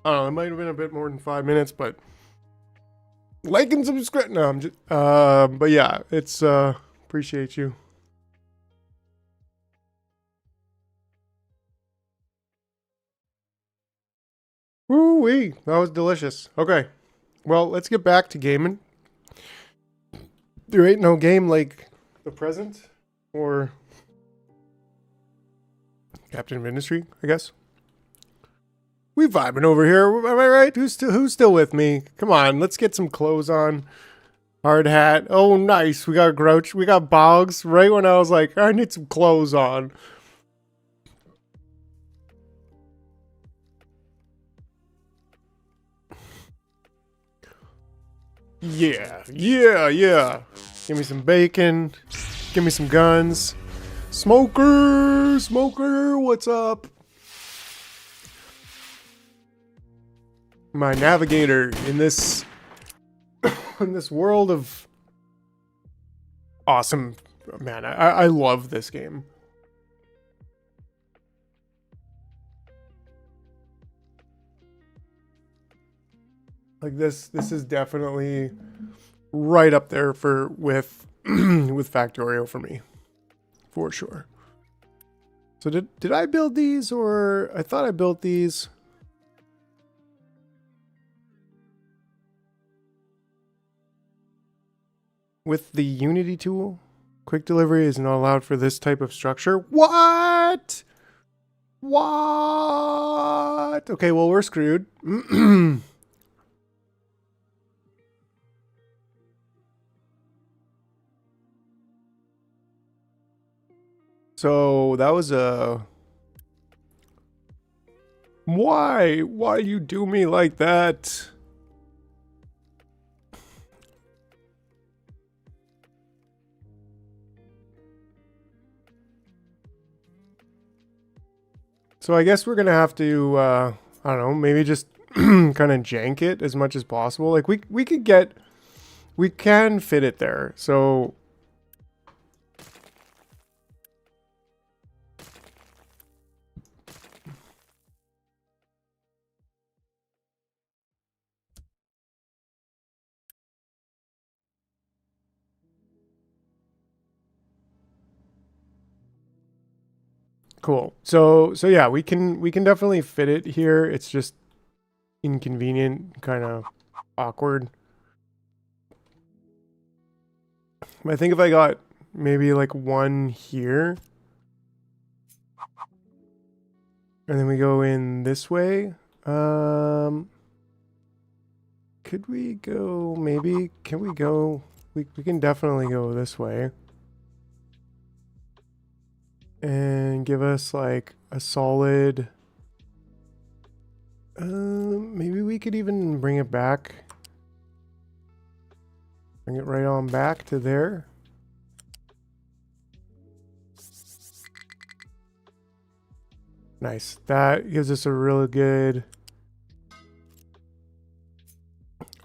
Speaker 1: I don't know, it might have been a bit more than 5 minutes, but like and subscribe. No, I'm just, but yeah, it's, appreciate you. Woo-wee, that was delicious. Okay, well, let's get back to gaming. There ain't no game like the present or Captain of Industry, I guess. We vibing over here, am I right? Who's still with me? Come on, let's get some clothes on. Hard hat. Oh, nice. We got Grouch. We got Boggs. Right when I was like, I need some clothes on. Yeah, yeah, yeah. Give me some bacon. Give me some guns. Smoker, smoker, what's up? My navigator in this in this world of awesome, man. I love this game. Like this is definitely right up there for with with Factorio for me, for sure. So did I build these, or I thought I built these? With the Unity tool, quick delivery is not allowed for this type of structure. What? What? Okay, well, we're screwed. So that was a... Why? Why you do me like that? So I guess we're gonna have to, I don't know, maybe just kind of jank it as much as possible. Like we could get, we can fit it there. So cool. So yeah, we can definitely fit it here. It's just inconvenient, kind of awkward. I think if I got maybe like one here, and then we go in this way, could we go, maybe, can we go, we can definitely go this way. And give us like a solid, maybe we could even bring it back. Bring it right on back to there. Nice. That gives us a really good,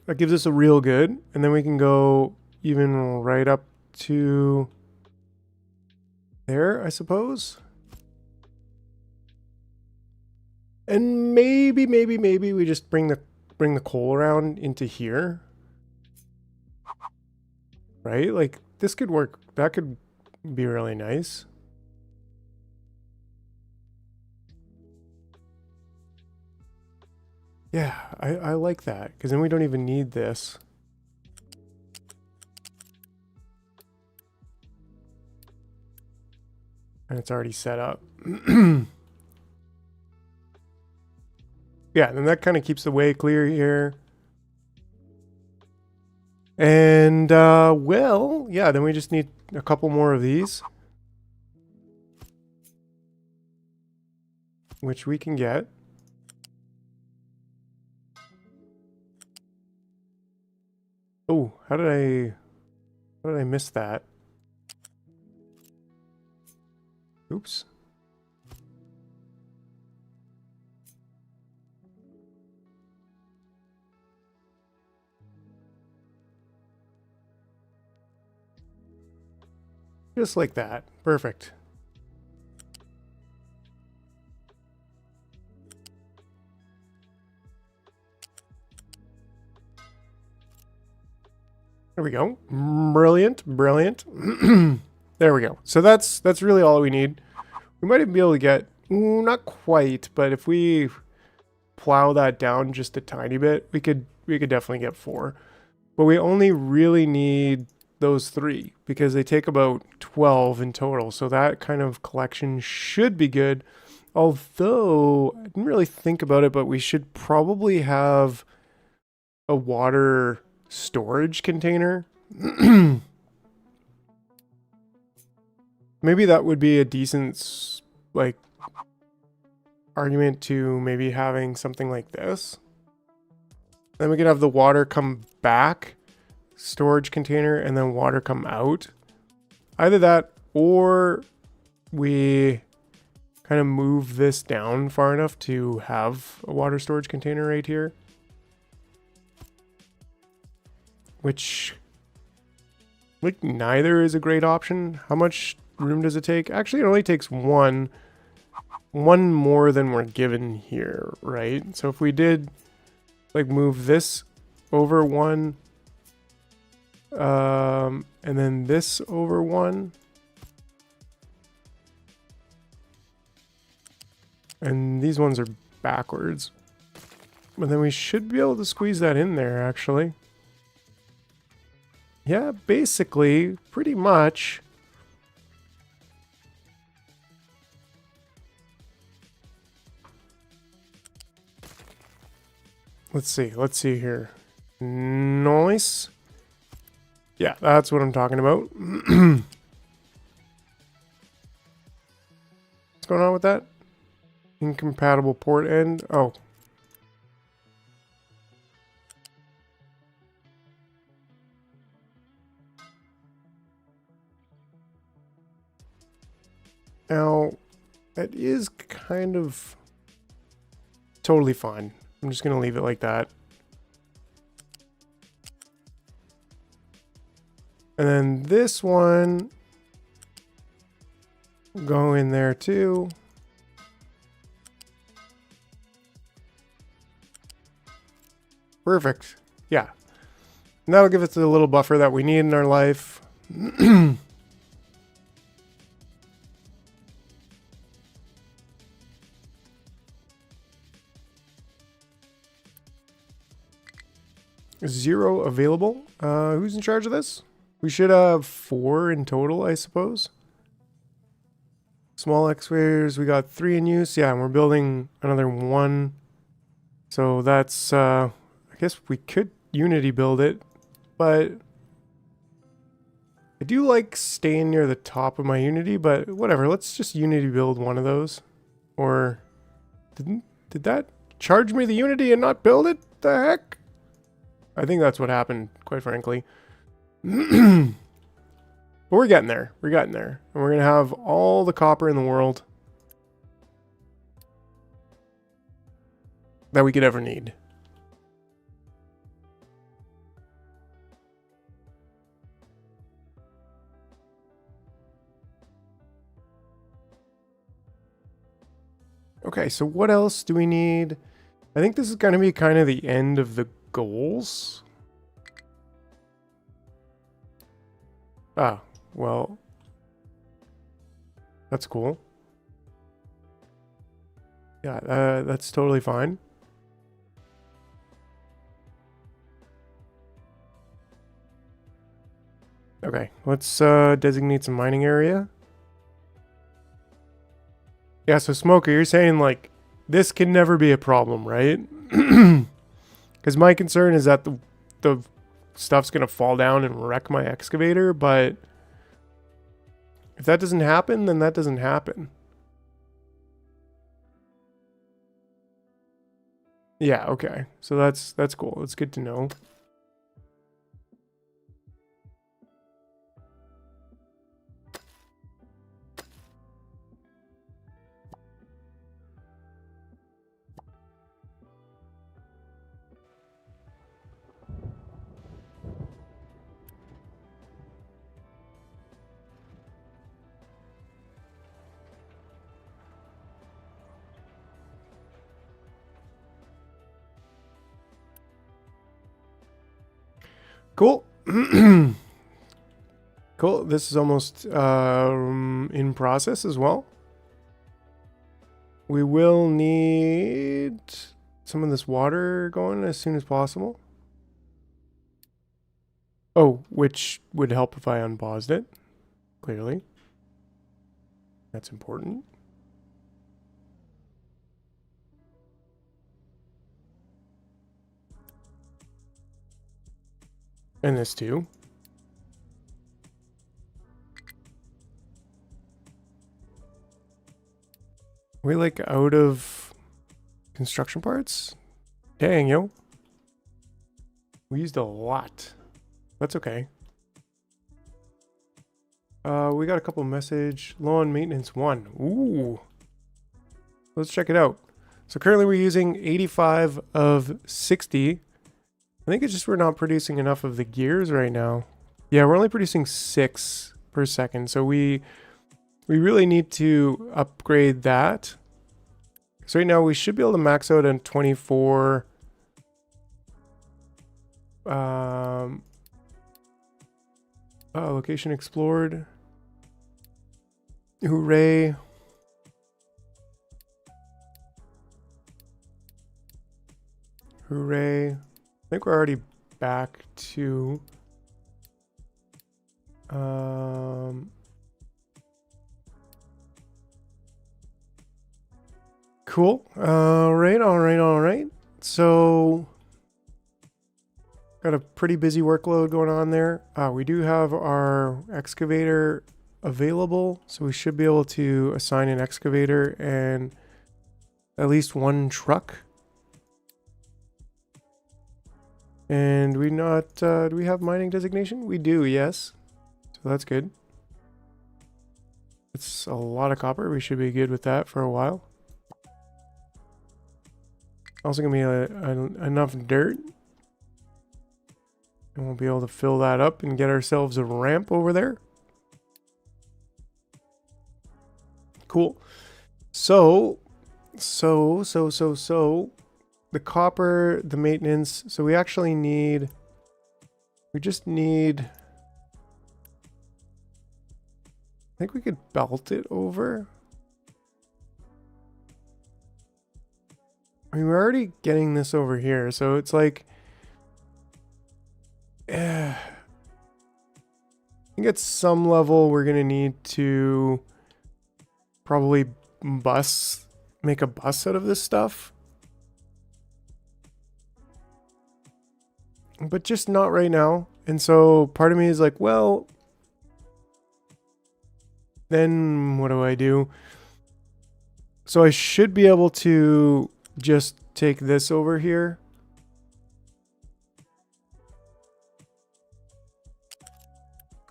Speaker 1: that gives us a real good. And then we can go even right up to there, I suppose. And maybe we just bring the coal around into here. Right? Like this could work. That could be really nice. Yeah, I like that, because then we don't even need this. And it's already set up. Yeah, then that kind of keeps the way clear here. And, well, yeah, then we just need a couple more of these. Which we can get. Oh, how did I miss that? Oops. Just like that. Perfect. There we go. Brilliant, brilliant. There we go. So that's really all we need. We might even be able to get, not quite, but if we plow that down just a tiny bit, we could definitely get 4. But we only really need those 3 because they take about 12 in total. So that kind of collection should be good. Although I didn't really think about it, but we should probably have a water storage container. Maybe that would be a decent like argument to maybe having something like this. Then we could have the water come back, storage container, and then water come out. Either that or we kind of move this down far enough to have a water storage container right here. Which, like, neither is a great option. How much room does it take? Actually, it only takes one more than we're given here, right? So if we did, like, move this over 1, and then this over 1, and these ones are backwards, but then we should be able to squeeze that in there, actually. Yeah, basically, pretty much. Let's see here. Nice. Yeah, that's what I'm talking about. What's going on with that? Incompatible port end. Oh. Now, that is kind of totally fine. I'm just going to leave it like that. And then this one, go in there too. Perfect. Yeah. And that'll give us the little buffer that we need in our life. Zero available. Who's in charge of this? We should have 4 in total, I suppose. Small excavators, we got 3 in use. Yeah, and we're building another 1. So that's, I guess we could Unity build it, but I do like staying near the top of my Unity, but whatever. Let's just Unity build one of those. Or did that charge me the Unity and not build it? The heck? I think that's what happened, quite frankly. But we're getting there. We're getting there. And we're going to have all the copper in the world that we could ever need. Okay, so what else do we need? I think this is going to be kind of the end of the goals. Ah, well, that's cool. Yeah, that's totally fine. Okay, let's designate some mining area. Yeah, so Smoker, you're saying, like, this can never be a problem, right? Because my concern is that the stuff's going to fall down and wreck my excavator, but if that doesn't happen, then that doesn't happen. Yeah, okay. So that's cool. That's good to know. Cool. Cool. This is almost in process as well. We will need some of this water going as soon as possible. Oh, which would help if I unpaused it. Clearly. That's important. And this too. We like out of construction parts? Dang, yo. We used a lot. That's okay. We got a couple message. Low on maintenance 1. Ooh. Let's check it out. So currently we're using 85 of 60. I think it's just we're not producing enough of the gears right now. Yeah, we're only producing 6 per second. So we really need to upgrade that. So right now we should be able to max out on 24. Location explored. Hooray. Hooray. I think we're already back to cool. All right. So got a pretty busy workload going on there. We do have our excavator available, so we should be able to assign an excavator and at least one truck. And we not, do we have mining designation? We do, yes. So that's good. It's a lot of copper. We should be good with that for a while. Also gonna be enough dirt. And we'll be able to fill that up and get ourselves a ramp over there. Cool. So, the copper, the maintenance. So we actually need, we just need, I think we could belt it over. I mean, we're already getting this over here. So it's like, I think at some level we're going to need to probably make a bus out of this stuff. But just not right now. And so part of me is like, well, then what do I do? So I should be able to just take this over here.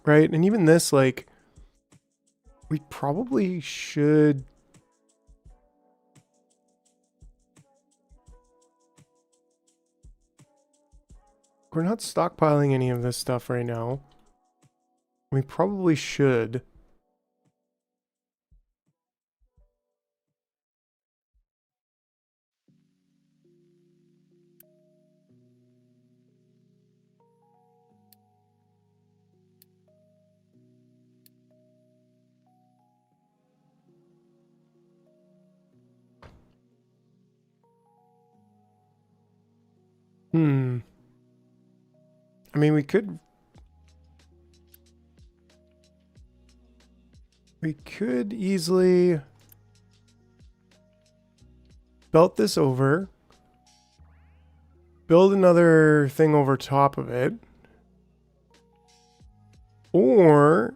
Speaker 1: Right? And even this, like, we probably should. We're not stockpiling any of this stuff right now. We probably should. I mean, we could easily belt this over, build another thing over top of it, or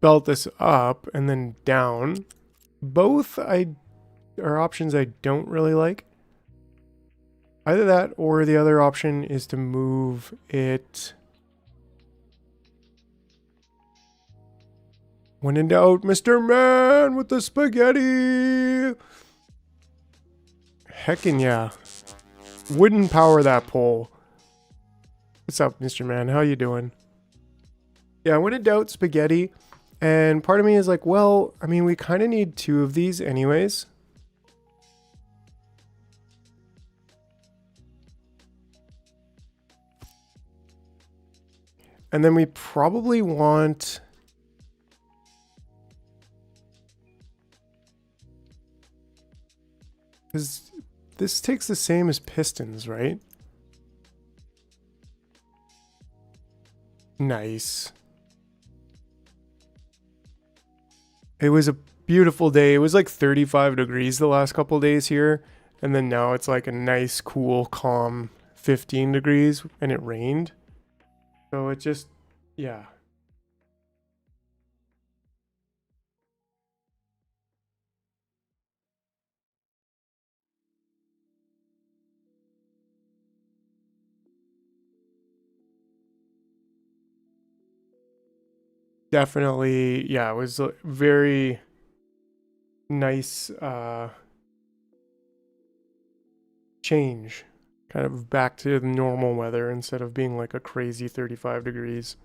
Speaker 1: belt this up and then down. Both are options I don't really like. Either that or the other option is to move it. When in doubt, Mr. Man with the spaghetti. Heckin' yeah. Wouldn't power that pole. What's up, Mr. Man? How you doing? Yeah, when in doubt, spaghetti. And part of me is like, well, I mean, we kind of need 2 of these anyways. And then we probably want... Because this takes the same as pistons, right? Nice. It was a beautiful day. It was like 35 degrees the last couple days here. And then now it's like a nice, cool, calm 15 degrees and it rained. So it just, yeah. Definitely, yeah, it was a very nice change. Kind of back to the normal weather instead of being like a crazy 35 degrees.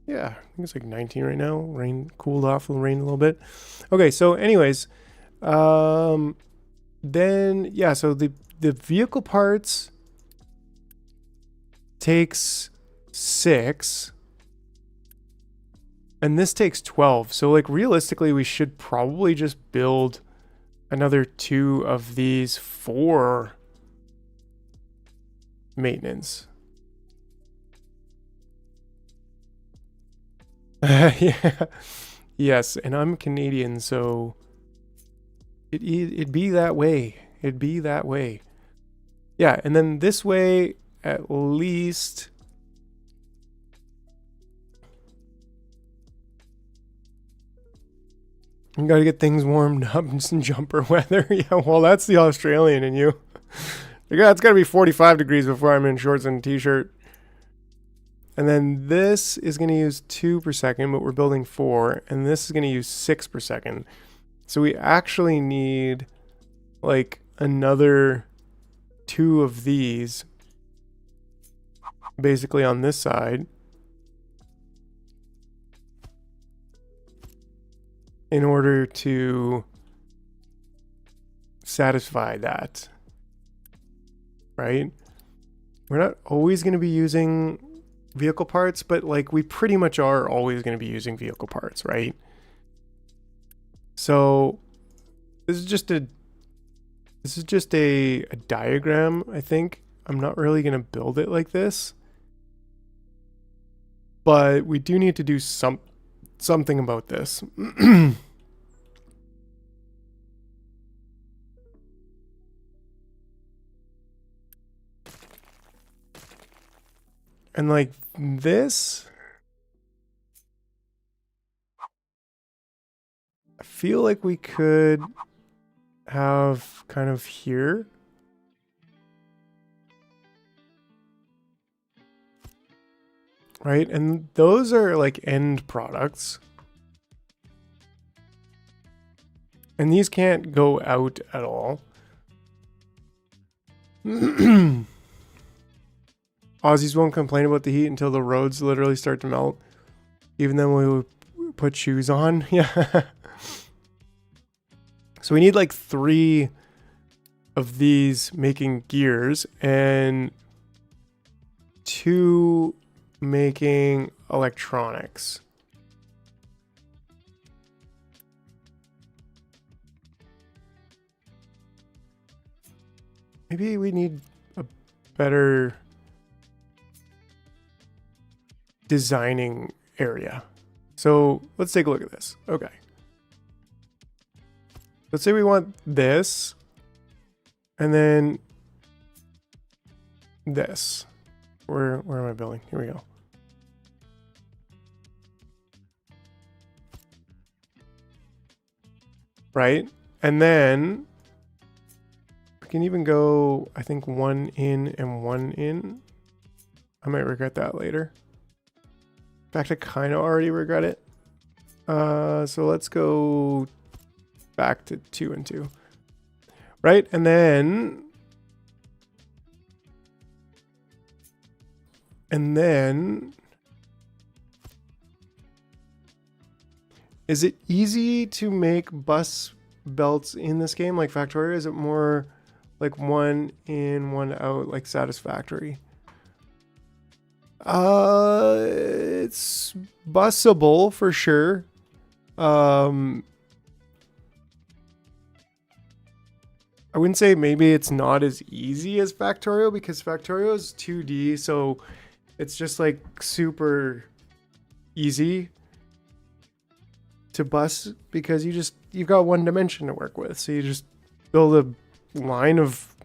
Speaker 1: Yeah, I think it's like 19 right now. Rain cooled off, rained a little bit. Okay, so anyways, then yeah, so the vehicle parts takes 6 and this takes 12. So like realistically we should probably just build another 2 of these for maintenance. Yeah. Yes, and I'm Canadian, so it'd be that way. It'd be that way. Yeah, and then this way at least you gotta get things warmed up in some jumper weather. Yeah, well, that's the Australian in you. Yeah, it's gotta be 45 degrees before I'm in shorts and a t-shirt. And then this is gonna use 2 per second, but we're building 4, and this is gonna use 6 per second. So we actually need like another 2 of these basically on this side in order to satisfy that, right? We're not always going to be using vehicle parts, but like we pretty much are always going to be using vehicle parts, right? So this is just a diagram, I think. I'm not really going to build it like this. But we do need to do something about this. And like this, I feel like we could have kind of here. Right? And those are like end products. And these can't go out at all. Aussies won't complain about the heat until the roads literally start to melt. Even then we will put shoes on. Yeah. So we need like 3 of these making gears and 2 making electronics. Maybe we need a better designing area. So let's take a look at this. Okay. Let's say we want this and then this. Where am I building? Here we go. Right? And then we can even go, I think, 1 in and 1 in. I might regret that later. In fact, I kind of already regret it. So let's go back to 2 and 2. Right? And then is it easy to make bus belts in this game like Factorio? Is it more like 1 in, 1 out, like satisfactory? It's busable for sure. I wouldn't say maybe it's not as easy as Factorio because Factorio is 2D, so it's just like super easy to bus because you've got one dimension to work with. So you just build a line of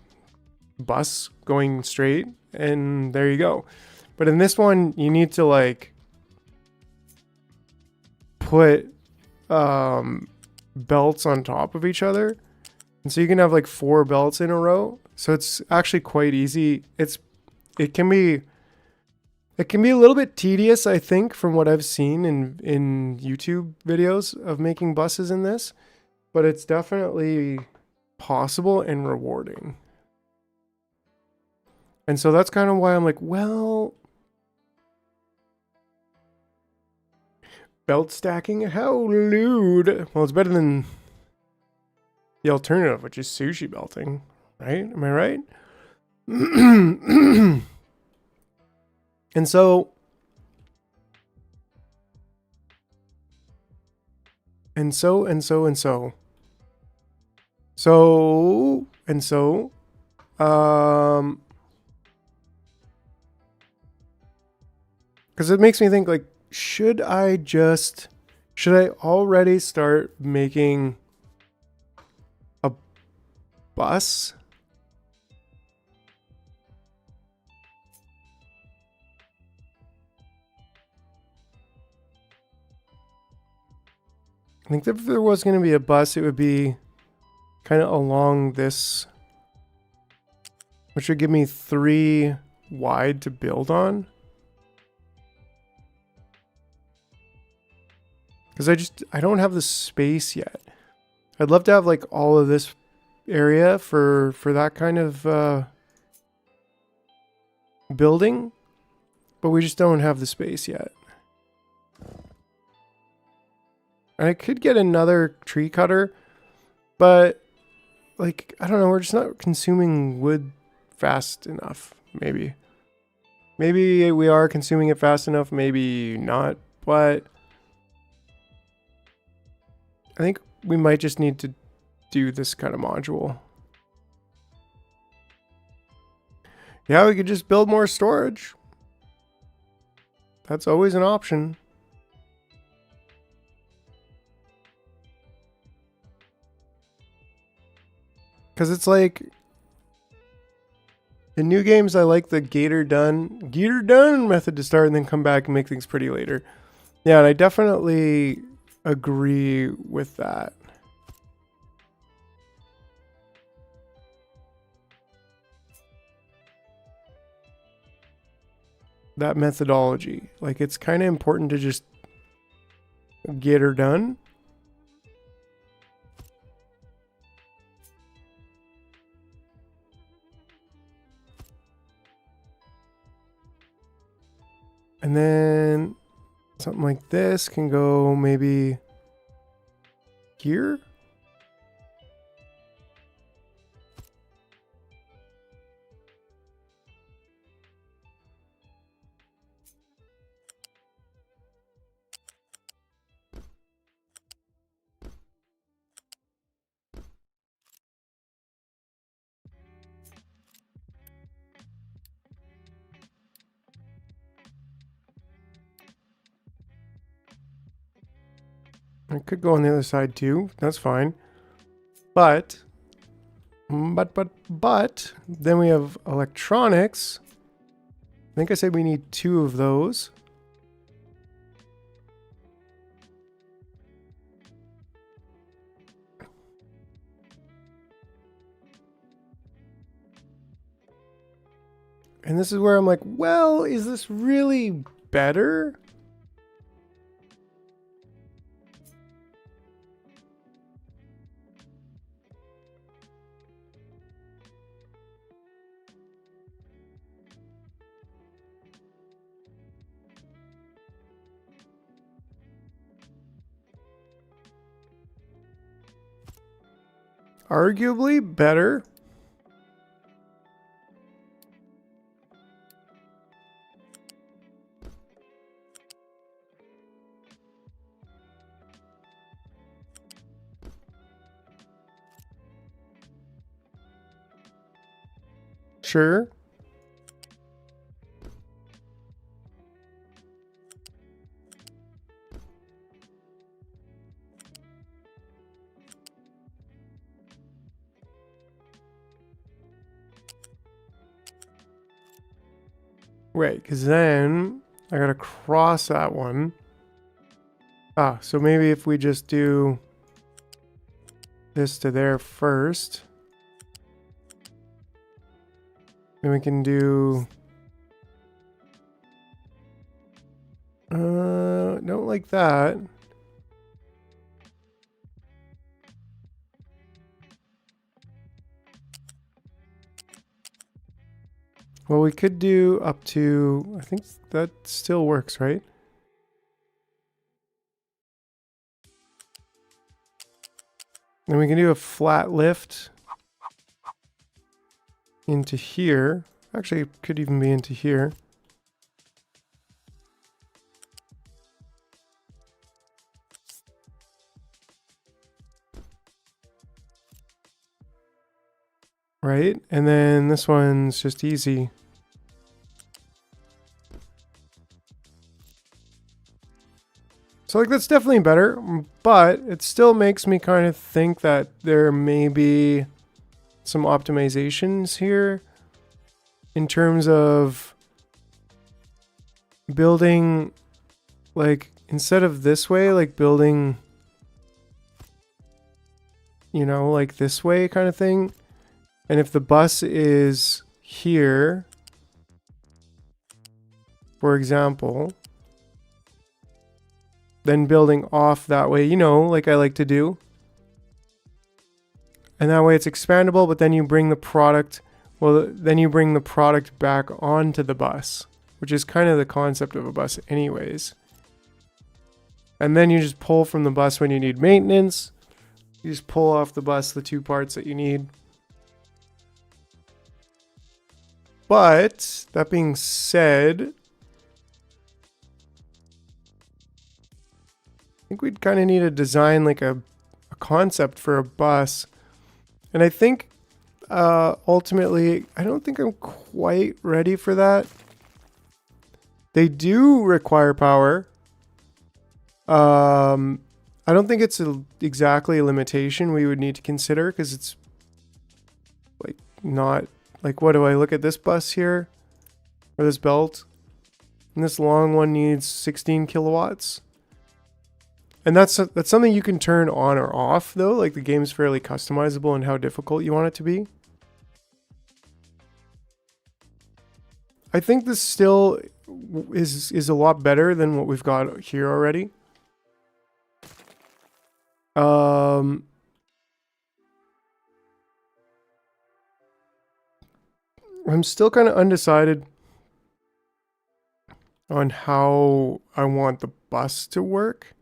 Speaker 1: bus going straight and there you go. But in this one, you need to like put belts on top of each other. And so you can have like 4 belts in a row. So it's actually quite easy. It can be a little bit tedious, I think, from what I've seen in YouTube videos of making buses in this, but it's definitely possible and rewarding. And so that's kind of why I'm like, well, belt stacking, how lewd. Well, it's better than the alternative, which is sushi belting, right? Am I right? And so because it makes me think like, should I already start making a bus? I think that if there was going to be a bus, it would be kind of along this, which would give me 3 wide to build on. Because I don't have the space yet. I'd love to have like all of this area for that kind of building, but we just don't have the space yet. And I could get another tree cutter, but like, I don't know, we're just not consuming wood fast enough, maybe. Maybe we are consuming it fast enough, maybe not, but I think we might just need to do this kind of module. Yeah, we could just build more storage. That's always an option. Because it's like, in new games, I like the Gator done method to start and then come back and make things pretty later. Yeah, and I definitely agree with that. That methodology. Like, it's kind of important to just get her done. And then something like this can go maybe here. It could go on the other side too. That's fine. But then we have electronics. I think I said we need 2 of those. And this is where I'm like, well, is this really better? Arguably better. Sure. Right, because then I gotta cross that one. Ah, so maybe if we just do this to there first, then we can do... don't like that. Well, we could do up to... I think that still works, right? Then we can do a flat lift into here. Actually, it could even be into here. Right? And then this one's just easy. So like that's definitely better, but it still makes me kind of think that there may be some optimizations here in terms of building, like instead of this way, like building, you know, like this way kind of thing. And if the bus is here, for example, then building off that way, you know, like I like to do. And that way it's expandable, but then you bring the product, well, then you bring the product back onto the bus, which is kind of the concept of a bus anyways. And then you just pull from the bus when you need maintenance. You just pull off the bus the two parts that you need. But that being said, I think we'd kind of need to design like a concept for a bus. And I think ultimately, I don't think I'm quite ready for that. They do require power. I don't think it's exactly a limitation we would need to consider because it's like not like, what do I look at this bus here or this belt? And this long one needs 16 kilowatts. And that's something you can turn on or off though. Like the game's fairly customizable in how difficult you want it to be. I think this still is a lot better than what we've got here already. I'm still kind of undecided on how I want the bus to work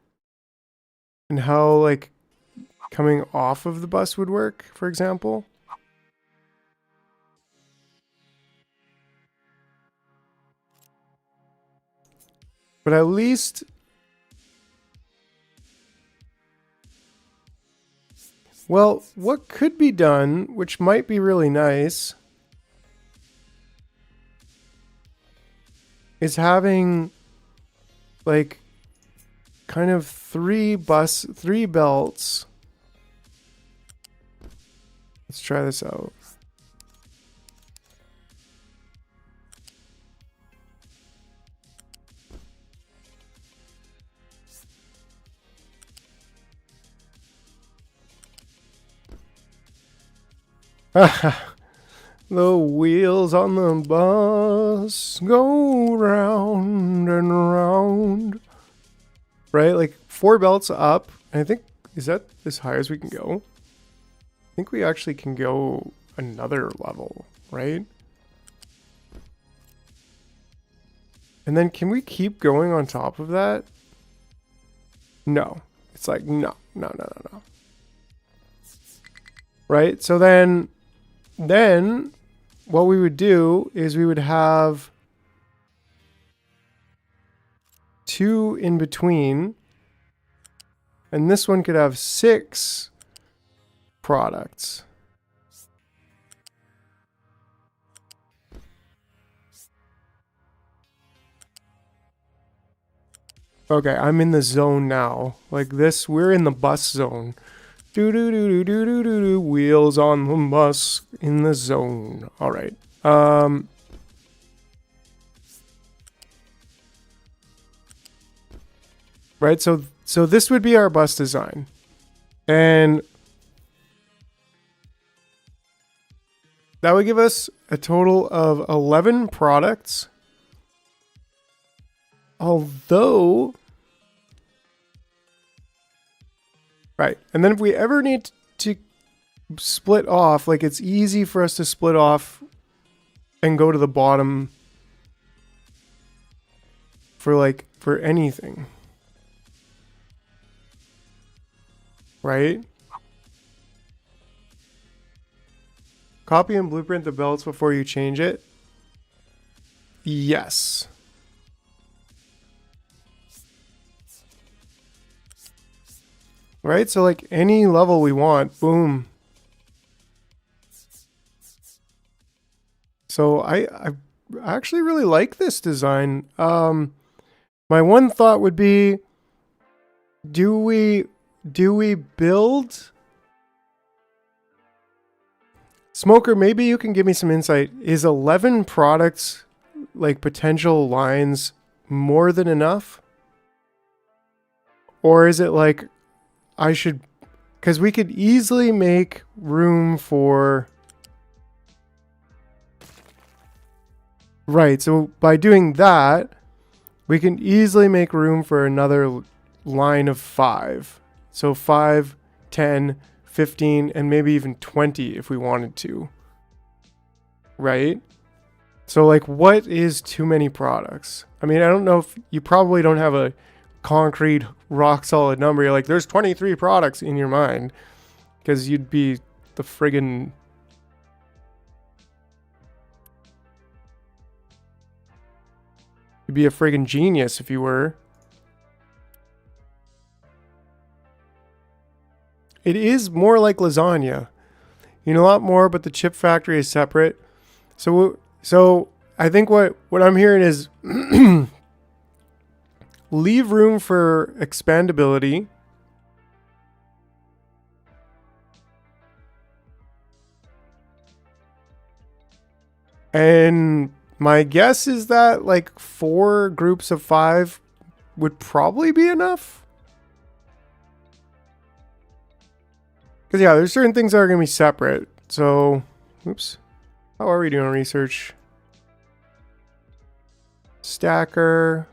Speaker 1: and how like coming off of the bus would work, for example. But at least well, what could be done, which might be really nice, is having like kind of three belts. Let's try this out. The wheels on the bus go round and round. Right? Like 4 belts up. And I think, is that as high as we can go? I think we actually can go another level, right? And then can we keep going on top of that? No. It's like, no. Right? So then what we would do is we would have 2 in between. And this one could have 6 products. Okay, I'm in the zone now. Like this, we're in the bus zone. Do do do do do do do do. Wheels on the bus in the zone. All right. Right. So this would be our bus design, and that would give us a total of 11 products. Although, right. And then if we ever need to split off, like it's easy for us to split off and go to the bottom for anything. Right? Copy and blueprint the belts before you change it. Yes. Right? So like any level we want, boom. So I actually really like this design. My one thought would be, do we build? Smoker, maybe you can give me some insight. Is 11 products, like potential lines, more than enough? Or is it like I should, because we could easily make room for, right, so by doing that, we can easily make room for another line of 5. So 5, 10, 15, and maybe even 20 if we wanted to. Right? So like what is too many products? I mean, I don't know if you probably don't have a concrete rock solid number. You're like, there's 23 products in your mind because you'd be the friggin' you'd be a friggin' genius if you were. It is more like lasagna. You know a lot more, but the chip factory is separate. So I think what I'm hearing is leave room for expandability. And my guess is that like 4 groups of 5 would probably be enough. Because yeah, there's certain things that are going to be separate. So, oops. How are we doing research? Stacker.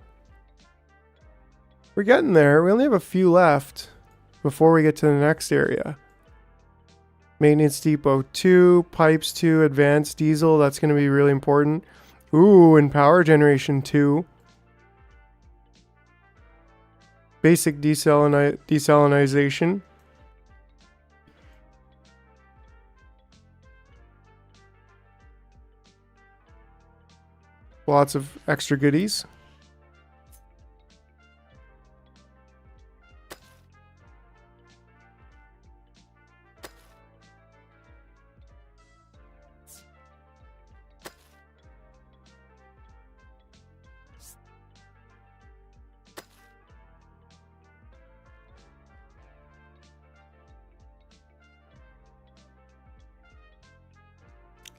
Speaker 1: We're getting there. We only have a few left before we get to the next area. Maintenance depot 2, pipes 2, advanced diesel. That's going to be really important. Ooh, and power generation 2. Basic desalinization. Lots of extra goodies.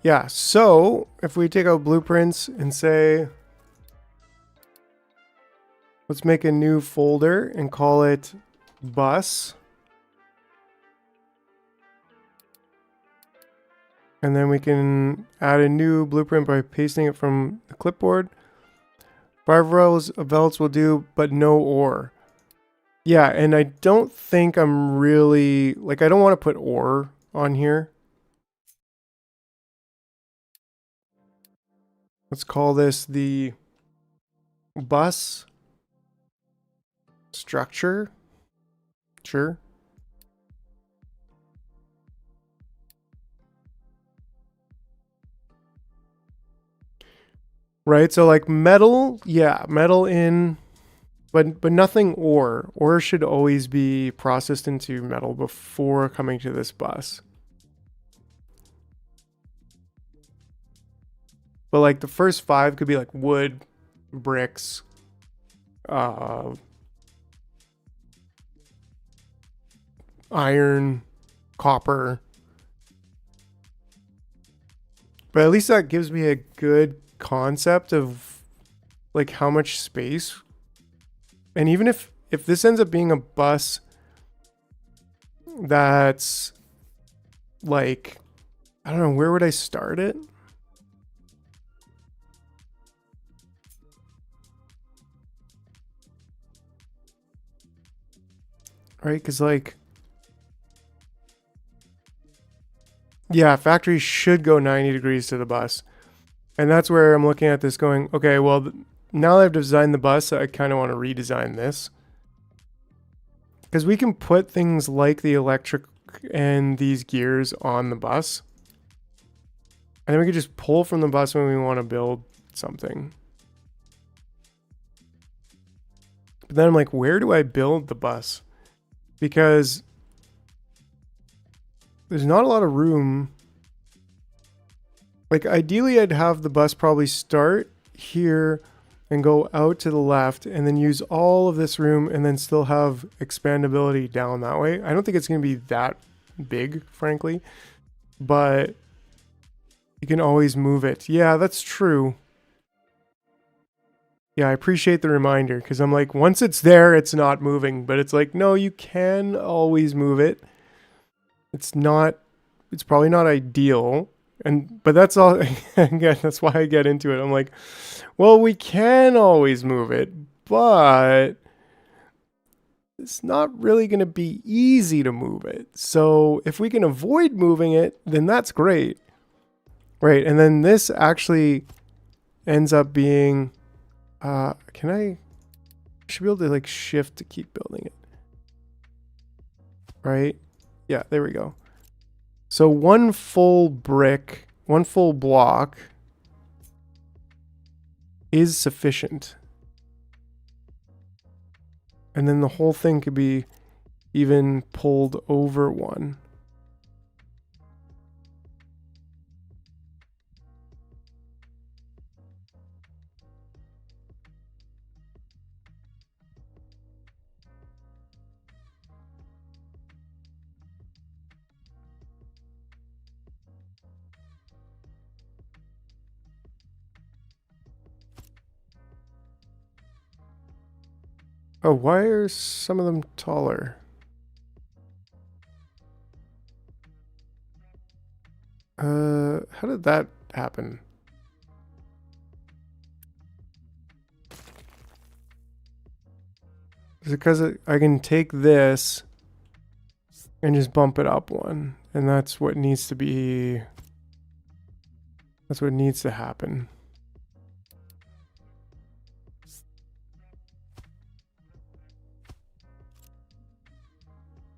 Speaker 1: Yeah, so if we take out blueprints and say, let's make a new folder and call it bus. And then we can add a new blueprint by pasting it from the clipboard. 5 rows of belts will do, but no ore. Yeah, and I don't think I'm really, like, I don't want to put ore on here. Let's call this the bus structure. Sure. Right, so like metal, yeah, metal in, but nothing ore. Ore should always be processed into metal before coming to this bus. But like the first 5 could be like wood, bricks, iron, copper. But at least that gives me a good concept of like how much space. And even if this ends up being a bus that's like, I don't know, where would I start it? Right, because like, yeah, factory should go 90 degrees to the bus. And that's where I'm looking at this going, okay, well, now that I've designed the bus, I kind of want to redesign this. Because we can put things like the electric and these gears on the bus. And then we could just pull from the bus when we want to build something. But then I'm like, where do I build the bus? Because there's not a lot of room. Like ideally I'd have the bus probably start here and go out to the left and then use all of this room and then still have expandability down that way. I don't think it's going to be that big, frankly, but you can always move it. Yeah, that's true. Yeah, I appreciate the reminder because I'm like, once it's there, it's not moving, but it's like, no, you can always move it. It's probably not ideal. But that's all. Again, that's why I get into it. I'm like, well, we can always move it, but it's not really going to be easy to move it. So if we can avoid moving it, then that's great. Right. And then this actually ends up being, I should be able to like shift to keep building it. Right. Yeah, there we go. So one full brick, one full block is sufficient. And then the whole thing could be even pulled over one. Oh, why are some of them taller? How did that happen? Is it because I can take this and just bump it up one? And that's what needs to be... That's what needs to happen.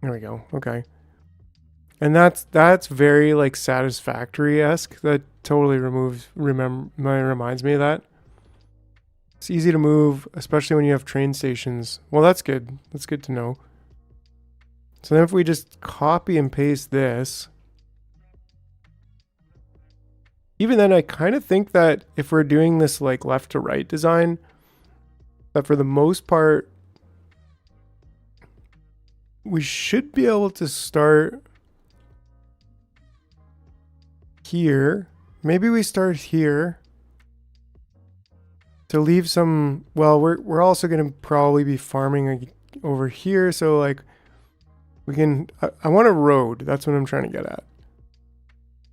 Speaker 1: There we go. Okay. And that's very like satisfactory-esque. That totally reminds me of that. It's easy to move, especially when you have train stations. Well, that's good. That's good to know. So then if we just copy and paste this, even then I kind of think that if we're doing this like left to right design, that for the most part, we should be able to start here. Maybe we start here to leave some, well, we're also going to probably be farming over here. So like we can, I want a road. That's what I'm trying to get at.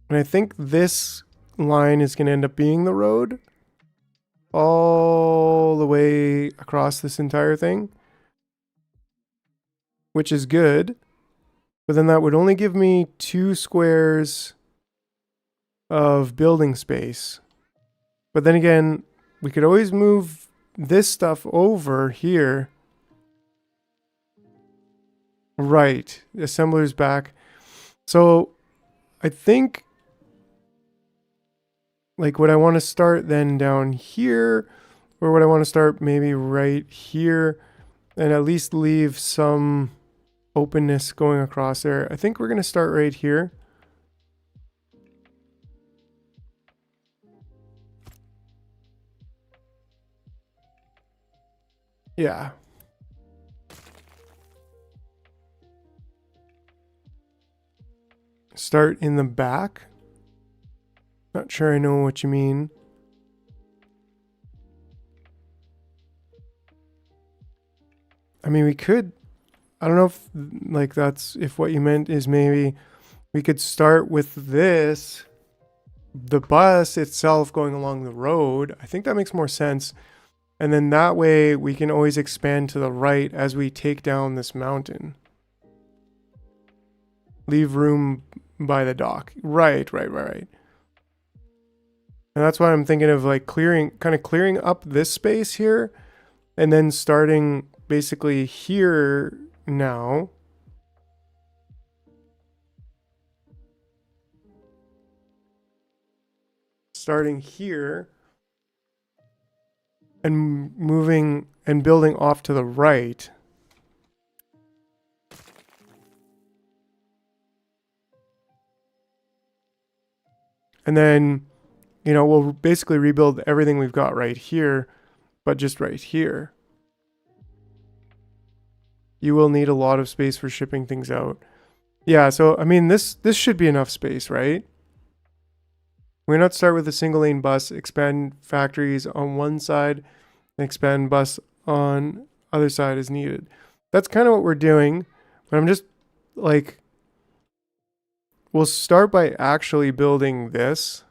Speaker 1: And I think this line is going to end up being the road all the way across this entire thing, which is good. But then that would only give me 2 squares of building space. But then again, we could always move this stuff over here. Right. Assembler's back. So I think like would I want to start then down here, or would I want to start maybe right here and at least leave some openness going across there? I think we're going to start right here. Yeah. start in the back. Not sure I know what you mean. I mean, we could, I don't know if like that's, if what you meant is maybe we could start with this, the bus itself going along the road. I think that makes more sense. And then that way we can always expand to the right as we take down this mountain. Leave room by the dock. Right. And that's why I'm thinking of like kind of clearing up this space here and then starting basically here now. Starting here and moving and building off to the right. And then, you know, we'll basically rebuild everything we've got right here, but just right here. You will need a lot of space for shipping things out. Yeah, so I mean, this should be enough space, right? We're not start with a single lane bus, expand factories on one side, and expand bus on other side as needed. That's kind of what we're doing, but I'm just like, we'll start by actually building this.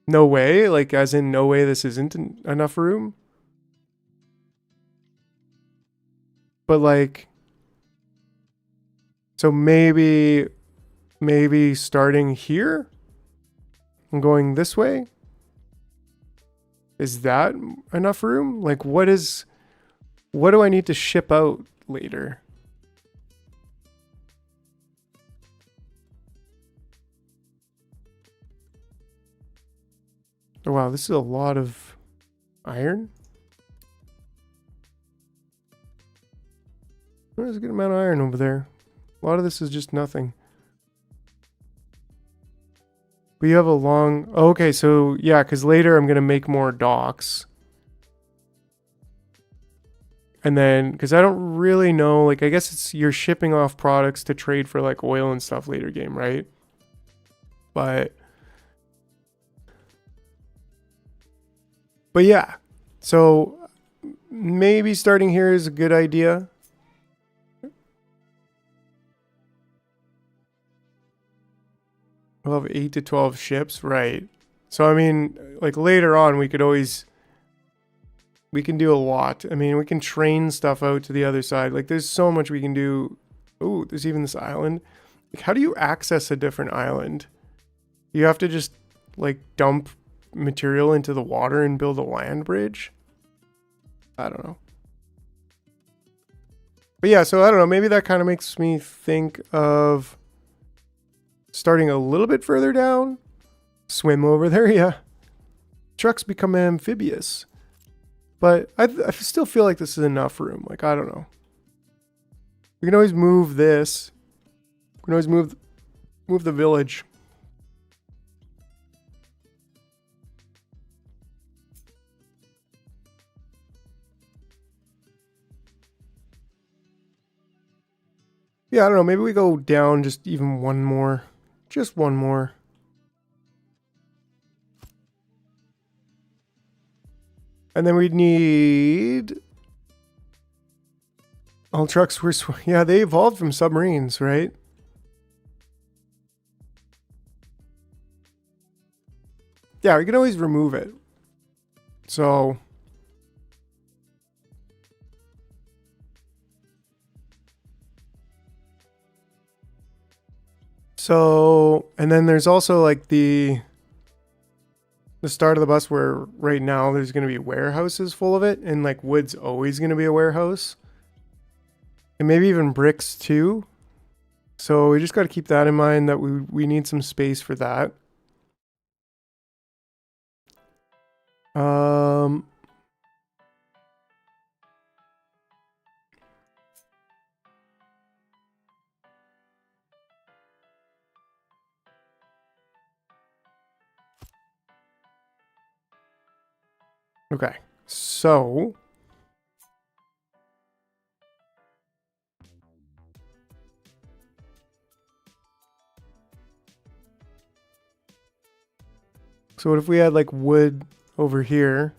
Speaker 1: No way, like as in no way this isn't enough room. But like, so maybe starting here and going this way. Is that enough room? Like what do I need to ship out later? Oh, wow, this is a lot of iron. There's a good amount of iron over there. A lot of this is just nothing. We have a long... Oh, okay, so yeah, because later I'm going to make more docks. And then, because I don't really know, like, I guess it's you're shipping off products to trade for, like, oil and stuff later game, right? But yeah, so maybe starting here is a good idea. We'll have 8 to 12 ships, right? So, I mean, like later on, we can do a lot. I mean, we can train stuff out to the other side. Like, there's so much we can do. Ooh, there's even this island. Like, how do you access a different island? You have to just, like, dump material into the water and build a land bridge? I don't know. But yeah, so I don't know. Maybe that kind of makes me think of starting a little bit further down. Swim over there, yeah. Trucks become amphibious. But I still feel like this is enough room. Like, I don't know. We can always move this. We can always move the village. Yeah, I don't know. Maybe we go down just even one more. Just one more. And then we'd need... All trucks were... Yeah, they evolved from submarines, right? Yeah, we can always remove it. So... and then there's also like the start of the bus where right now there's going to be warehouses full of it, and like wood's always going to be a warehouse. And maybe even bricks too. So we just got to keep that in mind that we need some space for that. Okay, so So what if we had like wood over here?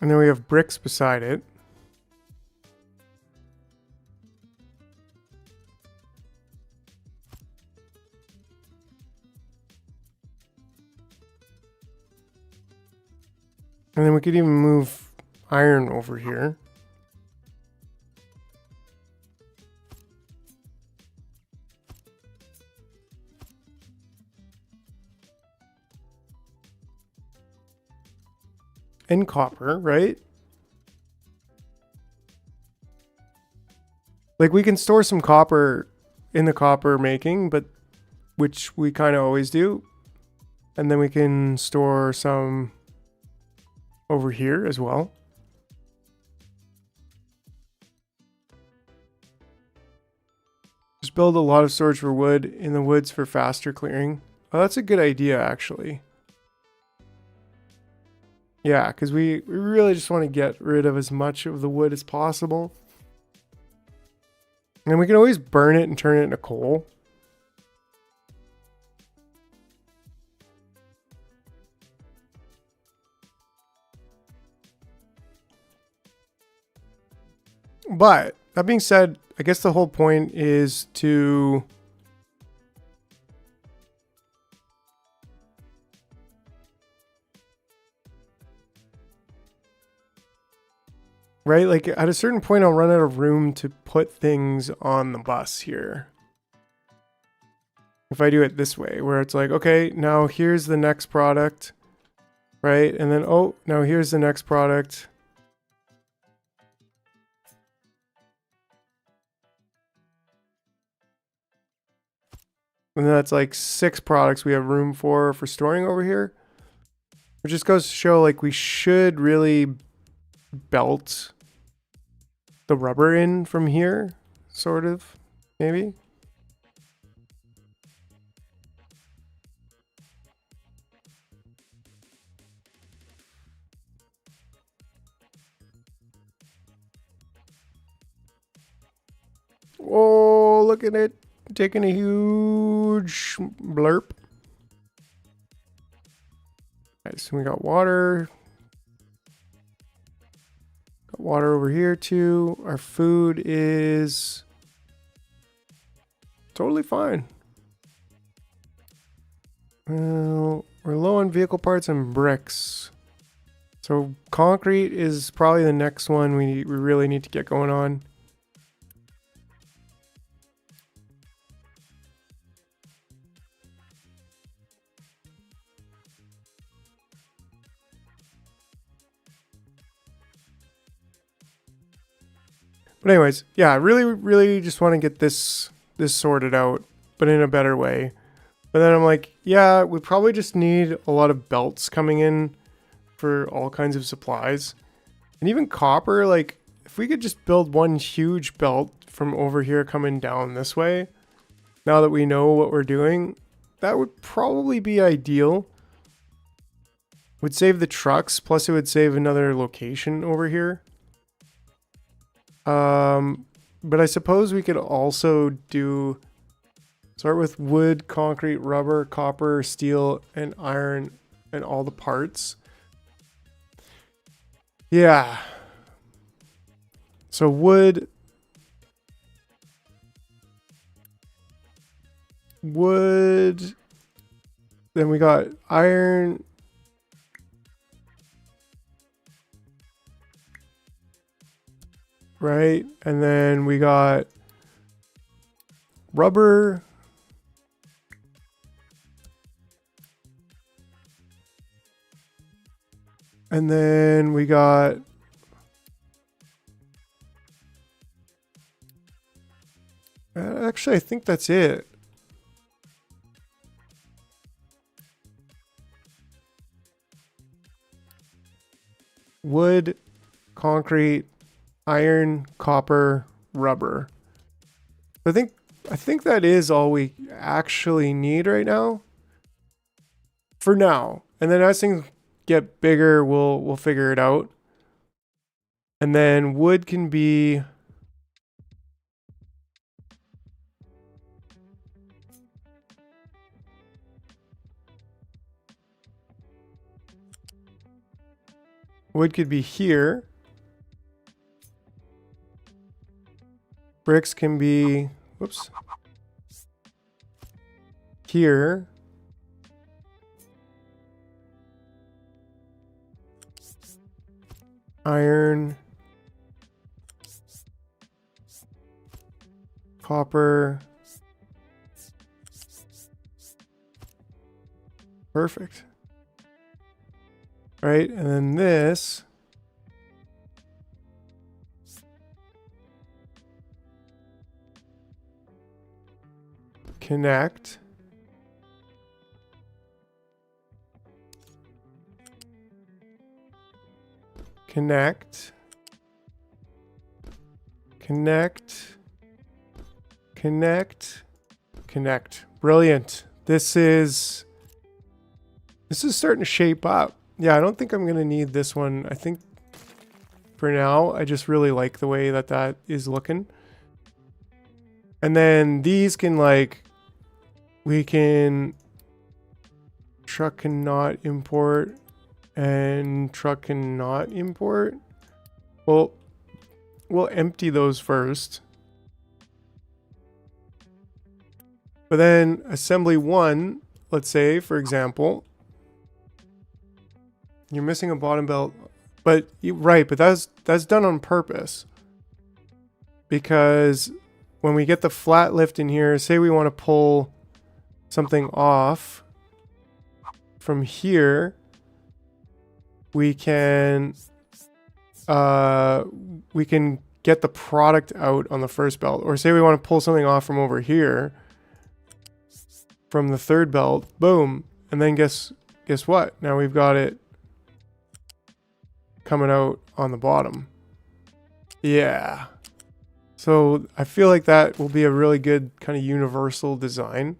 Speaker 1: And then we have bricks beside it. And then we could even move iron over here. And copper, right? Like we can store some copper in the copper making, but which we kind of always do. And then we can store some over here as well. Just build a lot of storage for wood in the woods for faster clearing. Oh, that's a good idea, actually. Yeah, because we really just want to get rid of as much of the wood as possible. And we can always burn it and turn it into coal. But that being said, I guess the whole point is to right, like at a certain point I'll run out of room to put things on the bus here. If I do it this way, where it's like, okay, now here's the next product, right? And then, oh, now here's the next product. And that's like 6 products we have room for storing over here. It just goes to show like we should really belt the rubber in from here, sort of, maybe. Oh, look at it. Taking a huge blurp. Alright, so we got water. Got water over here too. Our food is totally fine. Well, we're low on vehicle parts and bricks. So concrete is probably the next one we really need to get going on. But anyways, yeah, I really just want to get this sorted out, but in a better way. But then I'm like, yeah, we probably just need a lot of belts coming in for all kinds of supplies. And even copper, like if we could just build one huge belt from over here coming down this way, now that we know what we're doing, that would probably be ideal. Would save the trucks, plus it would save another location over here. But I suppose we could also start with wood, concrete, rubber, copper, steel, and iron, and all the parts. Yeah. So wood, then we got iron, right? And then we got rubber. And then we got actually, I think that's it. Wood, concrete, iron, copper, rubber. I think that is all we actually need right now. For now. And then as things get bigger, we'll figure it out. And then wood can be wood could be here. Bricks can be, whoops, here. Iron, copper. Perfect. All right, and then this connect. Connect. Connect. Connect. Connect. Brilliant. This is starting to shape up. Yeah, I don't think I'm going to need this one. I think for now, I just really like the way that that is looking. And then these can like, we can, truck cannot import and truck cannot import. Well, we'll empty those first. But then assembly one, let's say, for example, you're missing a bottom belt, but right, but that's done on purpose. Because when we get the flat lift in here, say we want to pull something off from here, we can get the product out on the first belt. Or say we want to pull something off from over here, from the third belt, boom. And then guess what? Now we've got it coming out on the bottom. Yeah. So I feel like that will be a really good kind of universal design.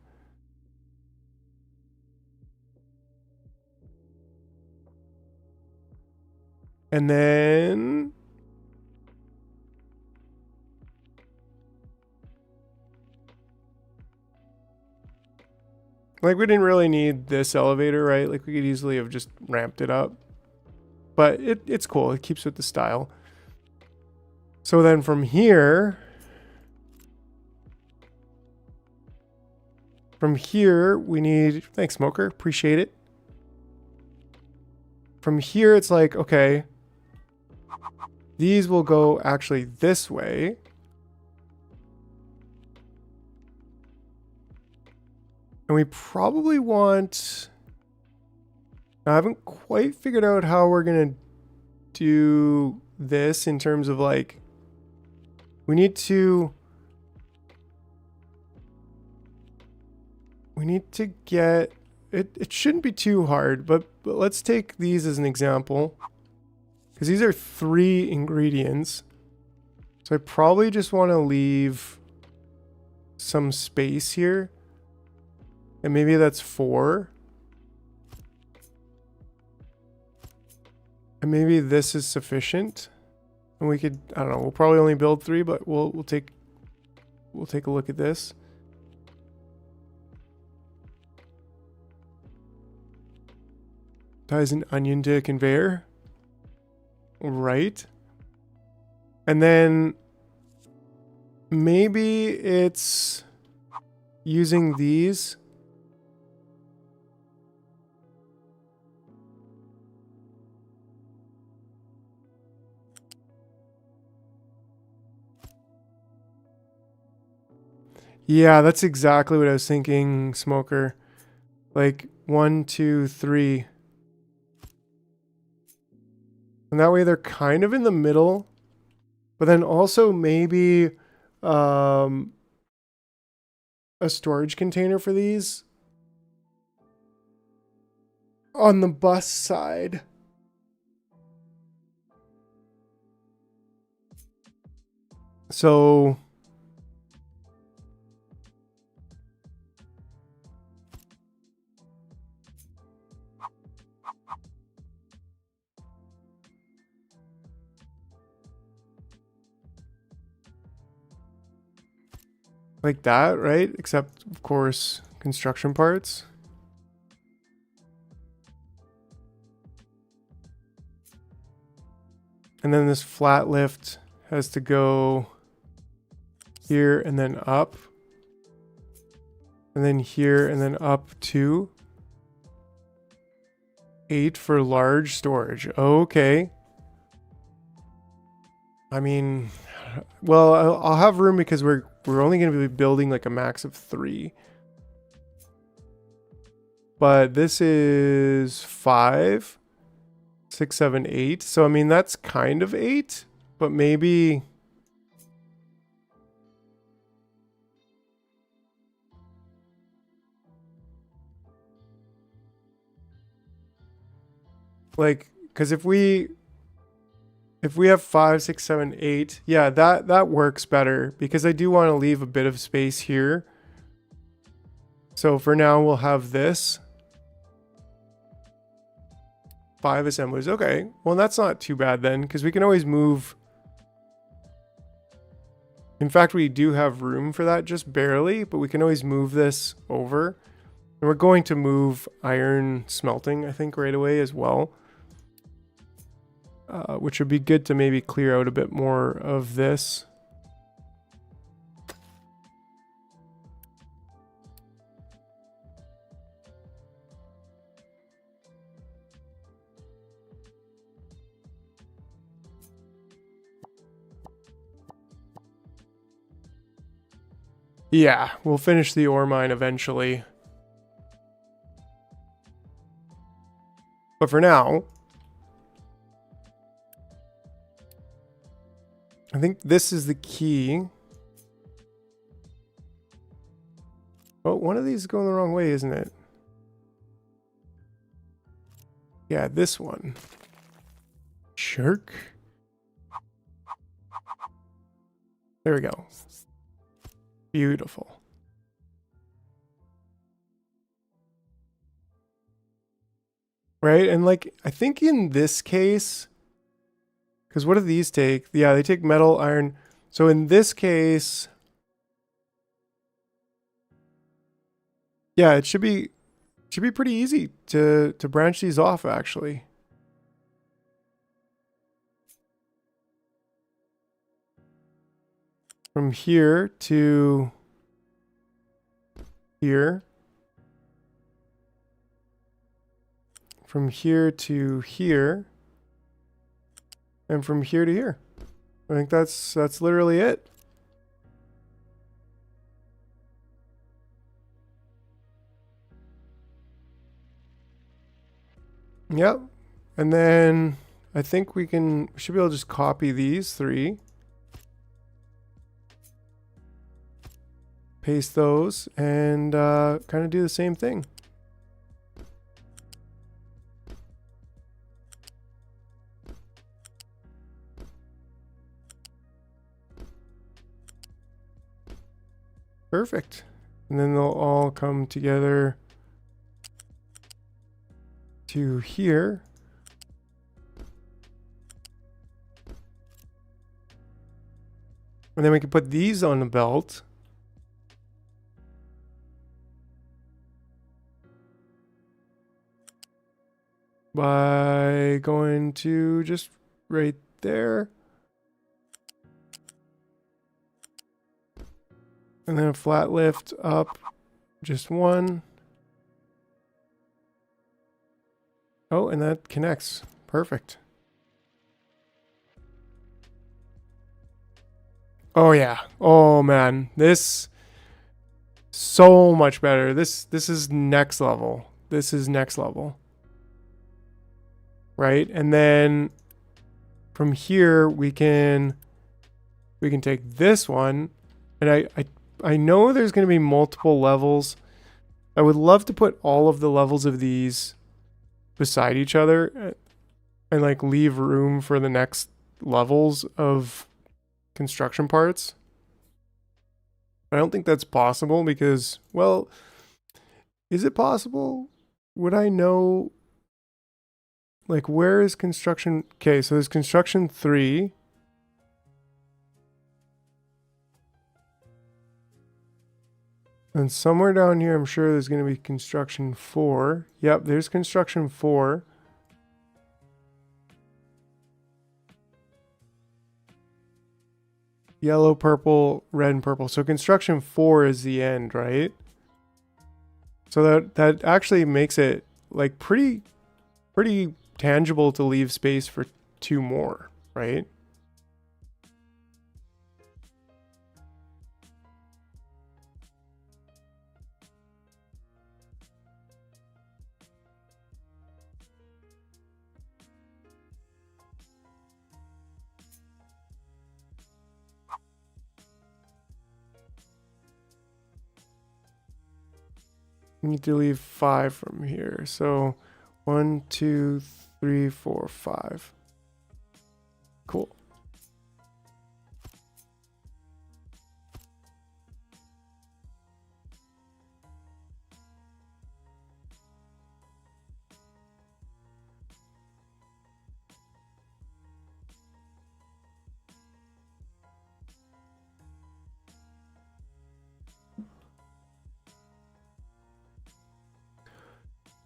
Speaker 1: And then like we didn't really need this elevator, right? Like we could easily have just ramped it up. But it's cool. It keeps with the style. So then from here we need, thanks Smoker, appreciate it. From here it's like, okay, these will go actually this way. And we probably want, I haven't quite figured out how we're going to do this in terms of like, we need to get, it shouldn't be too hard, but let's take these as an example. Because these are 3 ingredients. So I probably just want to leave some space here. And maybe that's 4. And maybe this is sufficient. And we could, I don't know, we'll probably only build 3, but we'll take a look at this. Ties an onion to a conveyor. Right. And then maybe it's using these. Yeah, that's exactly what I was thinking, Smoker. Like 1, 2, 3. And that way they're kind of in the middle. But then also maybe a storage container for these on the bus side. So like that, right? Except, of course, construction parts. And then this flat lift has to go here and then up. And then here and then up to 8 for large storage. Okay. I mean, well, I'll have room because we're only going to be building like a max of 3. But this is 5, 6, 7, 8. So I mean that's kind of 8, but maybe like, because if we have 5, 6, 7, 8, yeah, that works better because I do want to leave a bit of space here. So for now we'll have this 5 assemblers. Okay, well that's not too bad then because we can always move. In fact, we do have room for that, just barely, but we can always move this over. And we're going to move iron smelting, I think, right away as well. Which would be good to maybe clear out a bit more of this. Yeah, we'll finish the ore mine eventually. But for now, I think this is the key. Oh, one of these is going the wrong way, isn't it? Yeah, this one. Jerk. There we go. Beautiful. Right? And like, I think in this case, because what do these take? Yeah, they take metal, iron. So in this case, yeah, it should be pretty easy to branch these off actually. From here to here. From here to here. And from here to here. I think that's literally it. Yep. And then I think we should be able to just copy these 3. Paste those and kind of do the same thing. Perfect. And then they'll all come together to here. And then we can put these on the belt. By going to just right there. And then a flat lift up, just 1. Oh, and that connects. Perfect. Oh yeah. Oh man, this so much better. This is next level. This is next level. Right? And then from here we can take this one, and I know there's going to be multiple levels. I would love to put all of the levels of these beside each other and like leave room for the next levels of construction parts. I don't think that's possible because, well, is it possible? Would I know, like, where is construction? Okay, so there's construction 3. And somewhere down here, I'm sure there's going to be construction 4. Yep, there's construction 4. Yellow, purple, red, and purple. So construction 4 is the end, right? So that actually makes it like pretty tangible to leave space for 2 more, right? We need to leave 5 from here. So 1, 2, 3, 4, 5. Cool.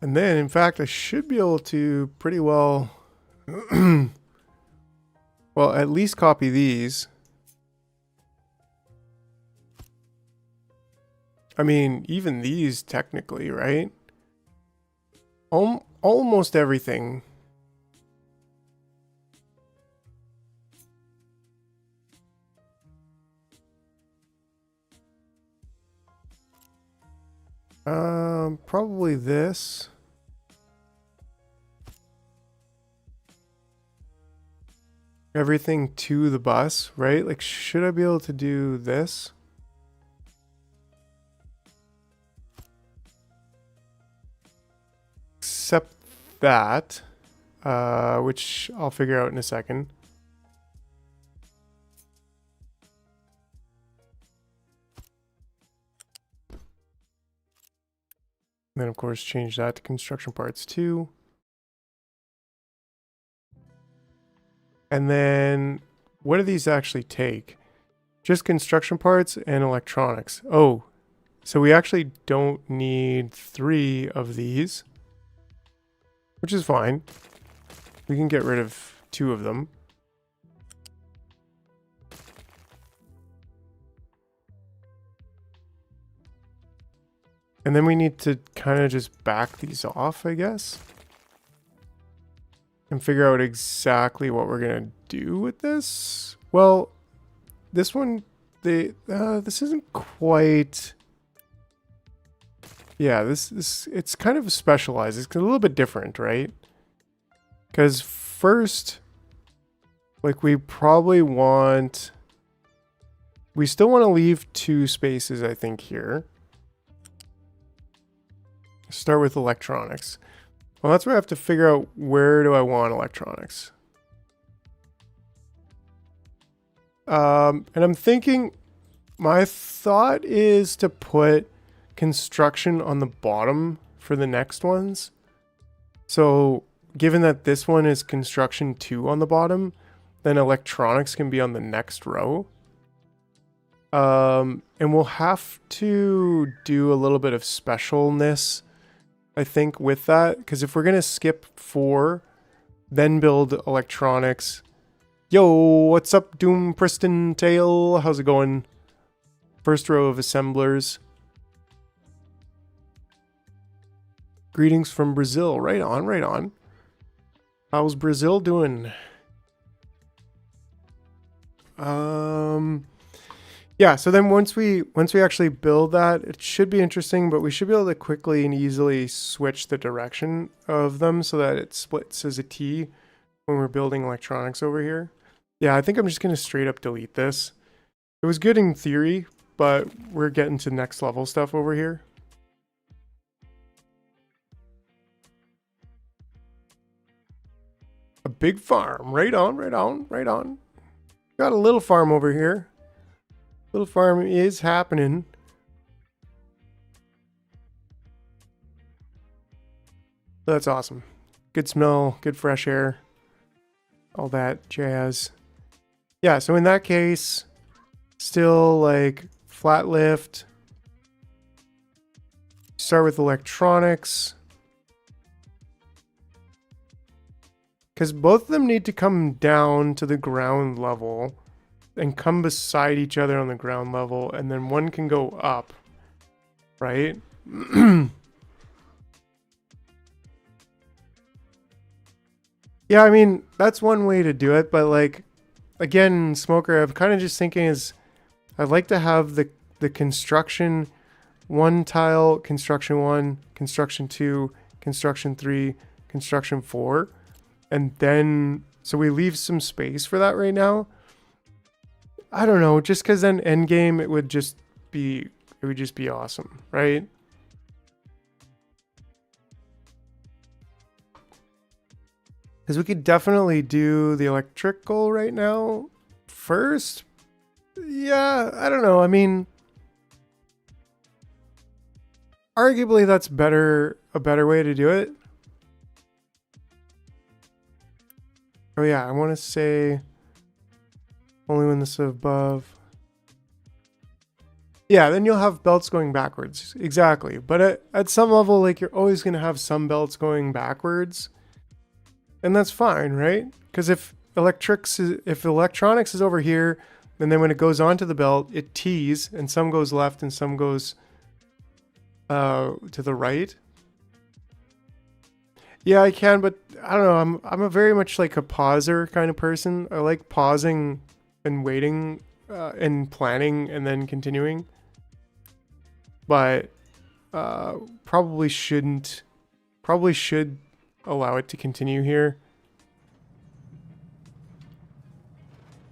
Speaker 1: And then, in fact, I should be able to pretty well, well, at least copy these. I mean, even these technically, right? Almost everything. Probably this. Everything to the bus, right? Like, should I be able to do this? Except that, which I'll figure out in a second. And then, of course, change that to construction parts 2. And then, what do these actually take? Just construction parts and electronics. Oh, so we actually don't need 3 of these, which is fine. We can get rid of 2 of them. And then we need to kind of just back these off, I guess. And figure out exactly what we're going to do with this. Well, this one, this isn't quite... Yeah, this it's kind of specialized. It's a little bit different, right? Because first, like we probably want... We still want to leave 2 spaces, I think, here. Start with electronics. Well, that's where I have to figure out where do I want electronics. And I'm thinking, my thought is to put construction on the bottom for the next ones. So given that this one is construction 2 on the bottom, then electronics can be on the next row. And we'll have to do a little bit of specialness, I think, with that, because if we're gonna skip 4, then build electronics. Yo, what's up, Doom Preston Tail? How's it going? First row of assemblers. Greetings from Brazil. Right on, right on. How's Brazil doing? Yeah, so then once we actually build that, it should be interesting, but we should be able to quickly and easily switch the direction of them so that it splits as a T when we're building electronics over here. Yeah, I think I'm just going to straight up delete this. It was good in theory, but we're getting to next level stuff over here. A big farm. Right on, right on, right on. Got a little farm over here. Little farm is happening. That's awesome. Good smell, good fresh air, all that jazz. Yeah, so in that case, still like flat lift, start with electronics. Because both of them need to come down to the ground level and come beside each other on the ground level, and then one can go up, right? Yeah, I mean, that's one way to do it, but like, again, Smoker, I'm kind of just thinking is I'd like to have the construction 1 tile, construction 1, construction 2, construction 3, construction 4, and then, so we leave some space for that right now. I don't know, just because then endgame, it would just be awesome, right? Because we could definitely do the electrical right now first. Yeah, I don't know. I mean, arguably that's a better way to do it. Oh yeah, I want to say only when this is above. Yeah, then you'll have belts going backwards. Exactly. But at some level, like, you're always going to have some belts going backwards. And that's fine, right? Because if electronics is over here, and then when it goes onto the belt, it T's, and some goes left and some goes to the right. Yeah, I can, but I don't know. I'm a very much like a pauser kind of person. I like pausing and waiting and planning and then continuing. But probably should allow it to continue here.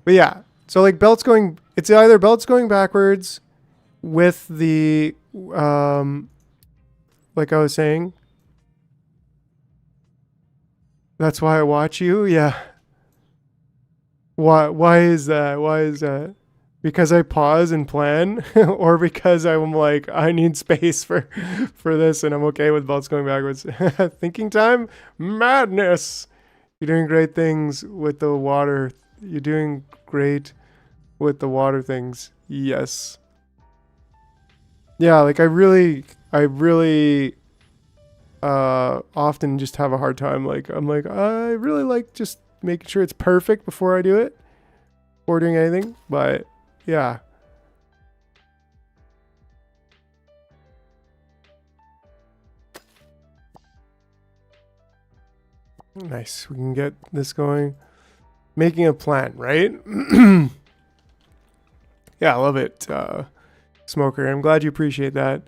Speaker 1: But yeah, so like it's either belts going backwards with the like I was saying. That's why I watch you. Yeah. Why is that? Why is that? Because I pause and plan, or because I'm like, I need space for this and I'm okay with belts going backwards. Thinking time? Madness. You're doing great things with the water. You're doing great with the water things. Yes. Yeah, like I really often just have a hard time. Like, I'm like, I really like just making sure it's perfect before I do it, before doing anything. But yeah. Nice. We can get this going. Making a plan, right? Yeah, I love it, Smoker. I'm glad you appreciate that.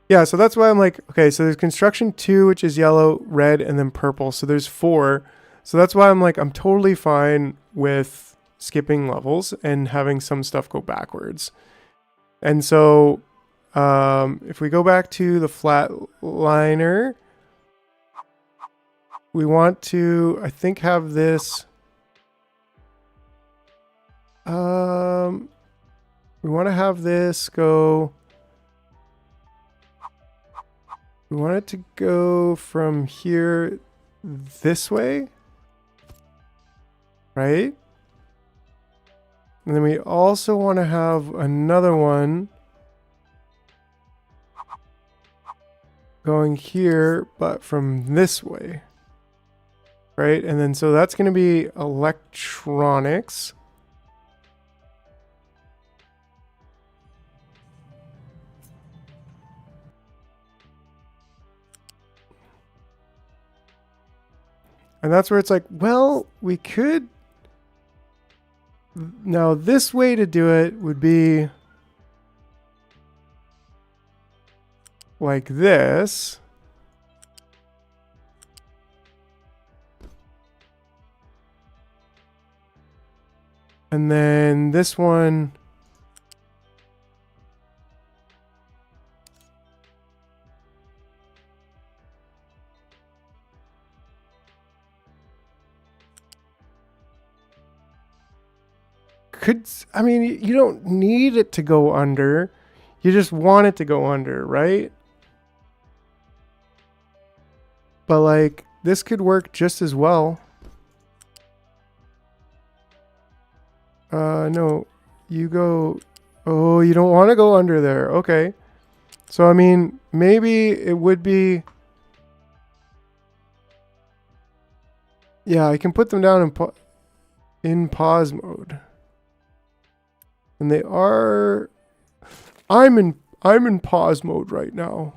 Speaker 1: Yeah, so that's why I'm like, okay, so there's construction 2, which is yellow, red, and then purple. So there's 4. So that's why I'm like, I'm totally fine with skipping levels and having some stuff go backwards. And so if we go back to the flatliner, we want to, I think, have this. We want to have this go. We want it to go from here this way, right? And then we also want to have another one going here, but from this way, right? And then so that's going to be electronics. And that's where it's like, well, we could. Now, this way to do it would be like this. And then this one. I mean, you don't need it to go under. You just want it to go under, right? But like, this could work just as well. No, you go. Oh, you don't want to go under there. Okay. So, I mean, maybe it would be... Yeah, I can put them down in pause mode. And they are... I'm in pause mode right now.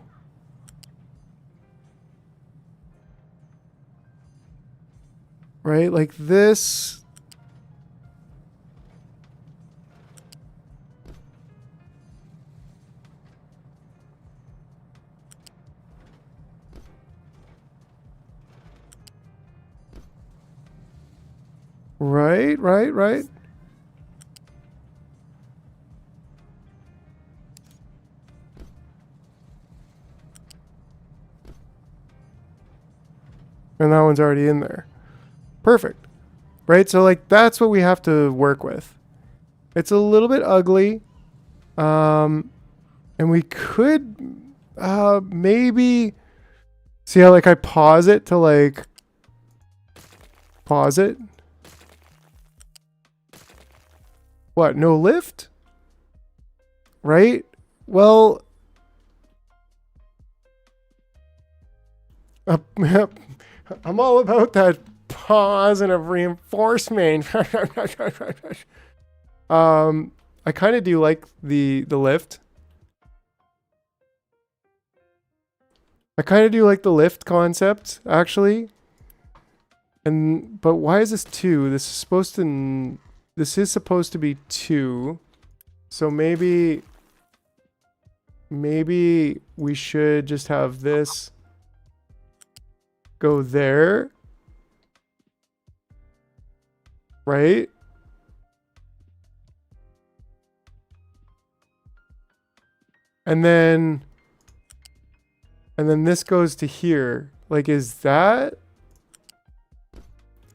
Speaker 1: Right? Like this... Right. And that one's already in there. Perfect. Right? So like that's what we have to work with. It's a little bit ugly. And we could maybe see how like I pause it to like pause it. What? No lift? Right? Well, I'm all about that positive reinforcement. I kind of do like the lift. I kind of do like the lift concept, actually. But why is this 2? This is supposed to be 2. So maybe we should just have this go there. Right? And then this goes to here. Like, is that?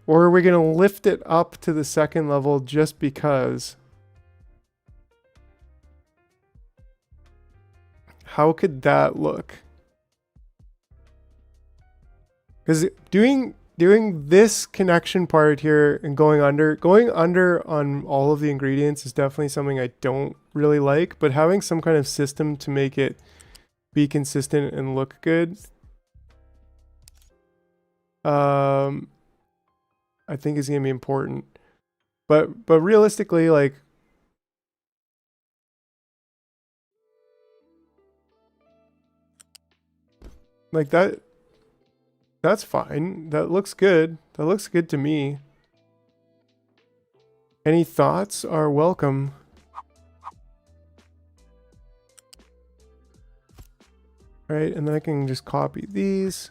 Speaker 1: Or are we going to lift it up to the second level just because? How could that look? Because doing this connection part here and going under on all of the ingredients is definitely something I don't really like, but having some kind of system to make it be consistent and look good, I think is going to be important. But realistically, like, that's fine. That looks good. That looks good to me. Any thoughts are welcome. Right, and then I can just copy these.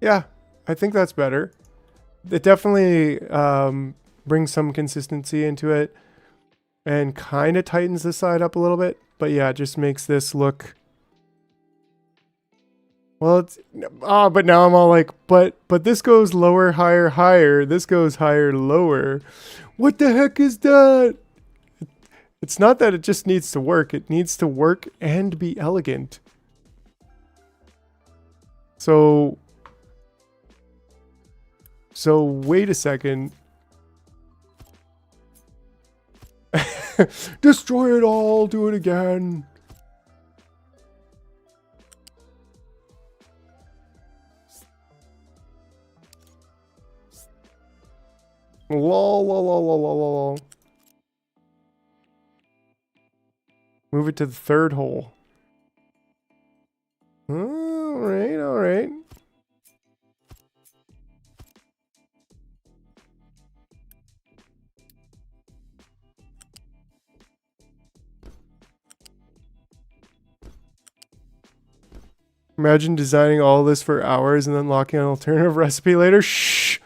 Speaker 1: Yeah, I think that's better. It definitely brings some consistency into it and kind of tightens the side up a little bit. But yeah, it just makes this look... Well, it's... but now I'm all like, but this goes lower, higher, higher. This goes higher, lower. What the heck is that? It's not that it just needs to work. It needs to work and be elegant. So wait a second. Destroy it all. Do it again. Lol. Move it to the third hole. All right. Imagine designing all this for hours and then locking an alternative recipe later. Shh.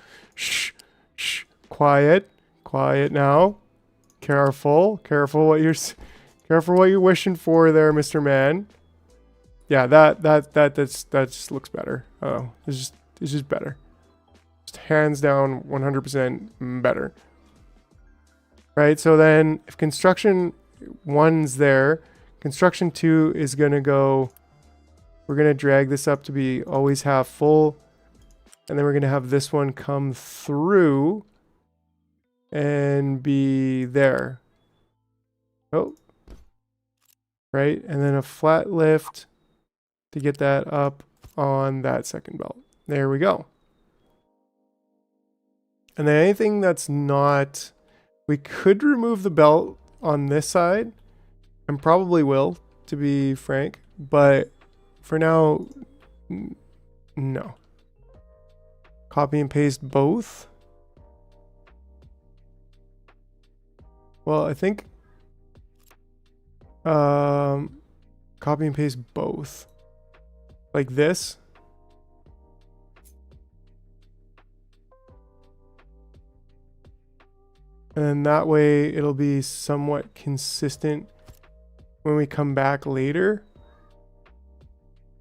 Speaker 1: Quiet now. Careful what you're wishing for there, Mr. Man. Yeah, that just looks better. Oh, it's just better. Just hands down 100% better. Right? So then if construction 1's there, construction 2 is going to go... We're going to drag this up to be always half full. And then we're going to have this one come through and be there. Oh. Right? And then a flat lift to get that up on that second belt. There we go. And then anything that's not... We could remove the belt on this side. And probably will, to be frank. But for now, no. Copy and paste both. Well, I think... copy and paste both. Like this. And then that way it'll be somewhat consistent when we come back later.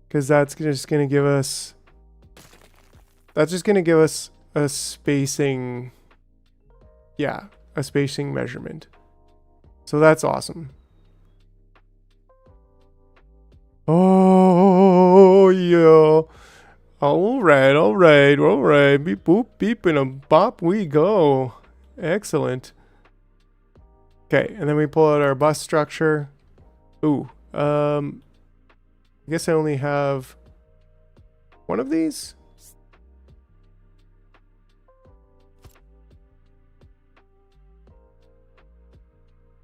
Speaker 1: Because that's just going to give us... That's just going to give us a spacing... Yeah, a spacing measurement. So that's awesome. Oh, yeah. All right. Beep, boop, beep, and a bop we go. Excellent. Okay, and then we pull out our bus structure. Ooh, I guess I only have one of these.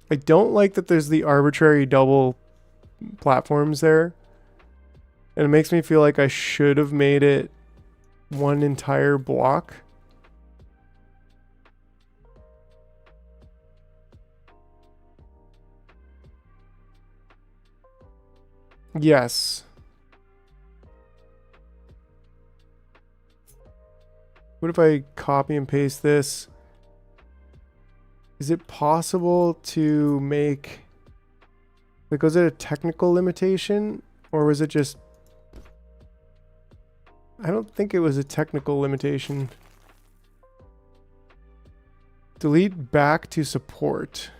Speaker 1: I don't like that there's the arbitrary double platforms there. And it makes me feel like I should have made it one entire block. Yes. What if I copy and paste this? Is it possible to make... Like, was it a technical limitation? Or was it just... I don't think it was a technical limitation. Delete back to support.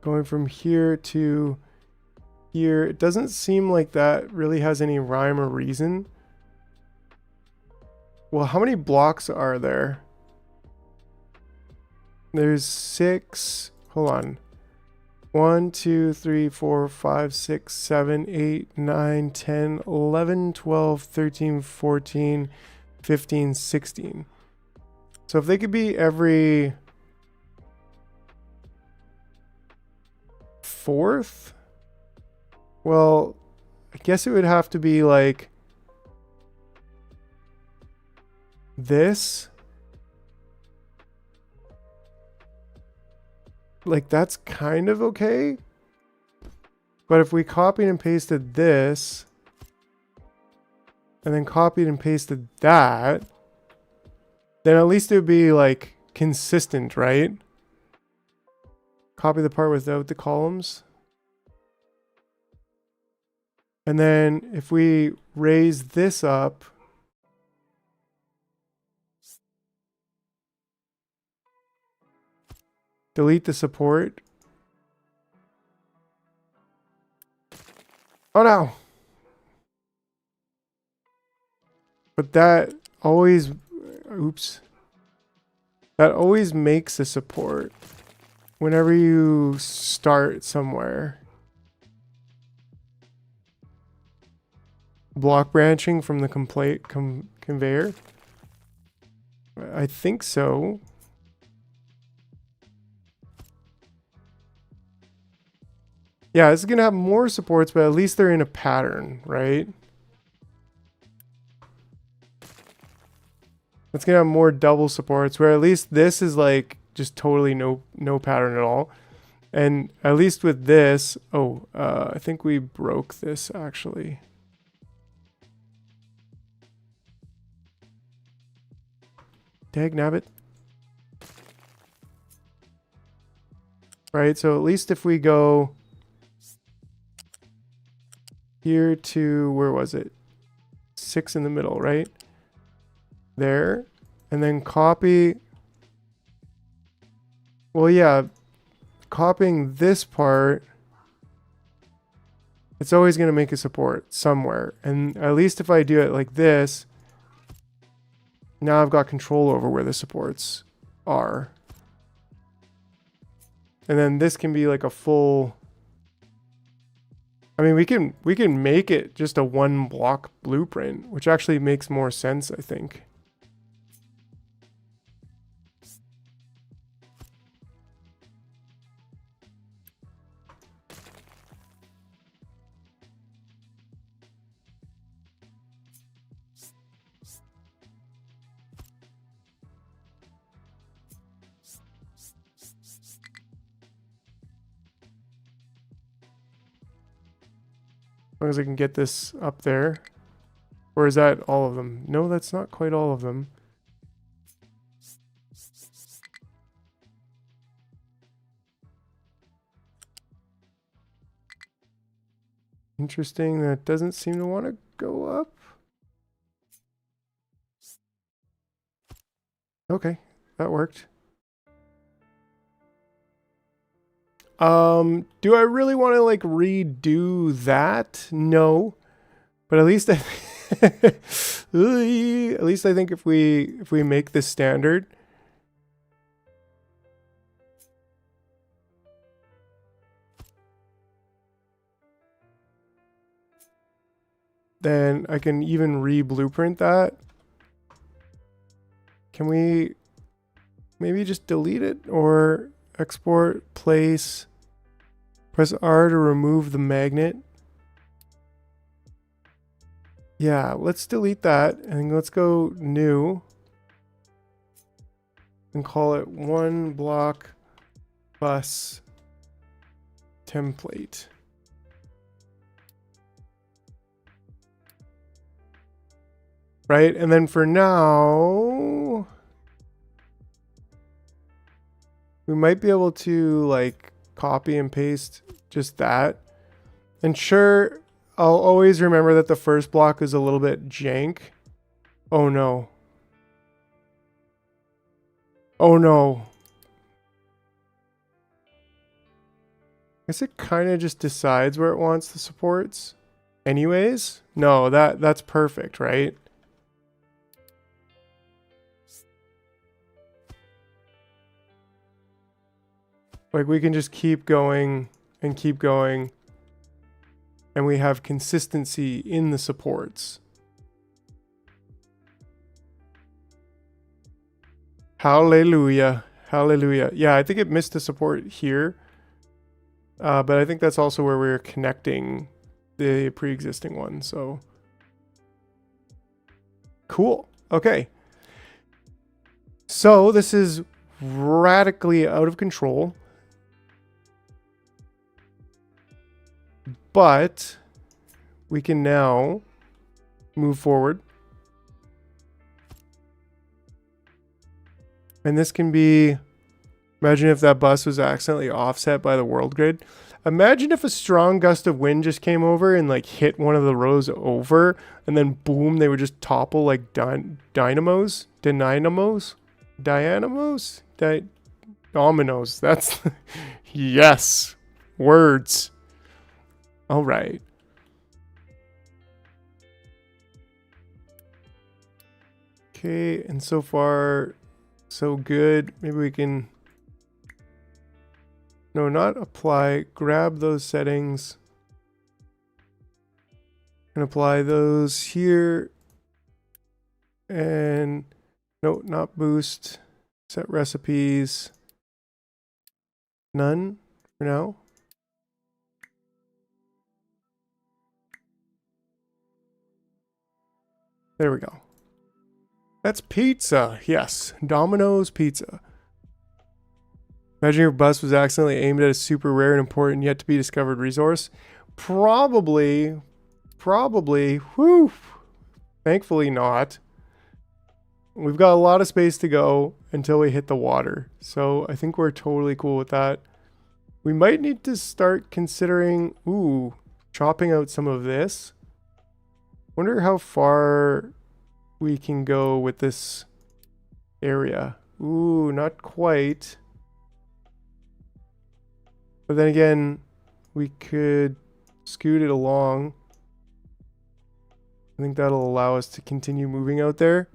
Speaker 1: Going from here to here. It doesn't seem like that really has any rhyme or reason. Well, how many blocks are there? There's 6. Hold on. 1, 2, 3, 4, 5, 6, 7, 8, 9, 10, 11, 12, 13, 14, 15, 16. So if they could be every 4th, well, I guess it would have to be like this. Like, that's kind of okay. But if we copied and pasted this, and then copied and pasted that, then at least it would be like consistent, right? Copy the part without the columns. And then if we raise this up, delete the support. Oh no. But that always, oops. That always makes a support whenever you start somewhere. Block branching from the conveyor. I think so. Yeah, this is going to have more supports, but at least they're in a pattern, right? It's going to have more double supports, where at least this is like just totally no pattern at all. And at least with this, I think we broke this actually. Dagnabbit. Right, so at least if we go here to, where was it? 6 in the middle, right? There. And then copy. Well, yeah. Copying this part. It's always going to make a support somewhere. And at least if I do it like this, now I've got control over where the supports are. And then this can be like a full... I mean, we can make it just a one block blueprint, which actually makes more sense, I think. As long as I can get this up there. Or is that all of them? No, that's not quite all of them. Interesting, that doesn't seem to want to go up. Okay, that worked. Do I really want to like redo that? No. But at least I at least I think if we make this standard, then I can even re-blueprint that. Can we maybe just delete it or export, place, press R to remove the magnet? Yeah, let's delete that and let's go new and call it one block bus template. Right, and then for now, we might be able to like copy and paste just that. And sure, I'll always remember that the first block is a little bit jank. Oh no. Oh no. I guess it kind of just decides where it wants the supports. Anyways, no, that's perfect, right? Like we can just keep going and keep going. And we have consistency in the supports. Hallelujah. Hallelujah. Yeah, I think it missed the support here. But I think that's also where we're connecting the pre-existing one. So cool. Okay. So this is radically out of control. But we can now move forward. And this can be, imagine if that bus was accidentally offset by the world grid. Imagine if a strong gust of wind just came over and like hit one of the rows over and then boom, they would just topple like dynamos, dominoes. That's, yes, words. All right. Okay, and so far, so good. Maybe we can... No, not apply. Grab those settings. And apply those here. And... No, not boost. Set recipes. None for now. There we go. That's pizza. Yes. Domino's pizza. Imagine your bus was accidentally aimed at a super rare and important yet to be discovered resource. Probably. Whew. Thankfully not. We've got a lot of space to go until we hit the water. So I think we're totally cool with that. We might need to start considering, chopping out some of this. Wonder how far we can go with this area. Ooh, not quite. But then again, we could scoot it along. I think that'll allow us to continue moving out there.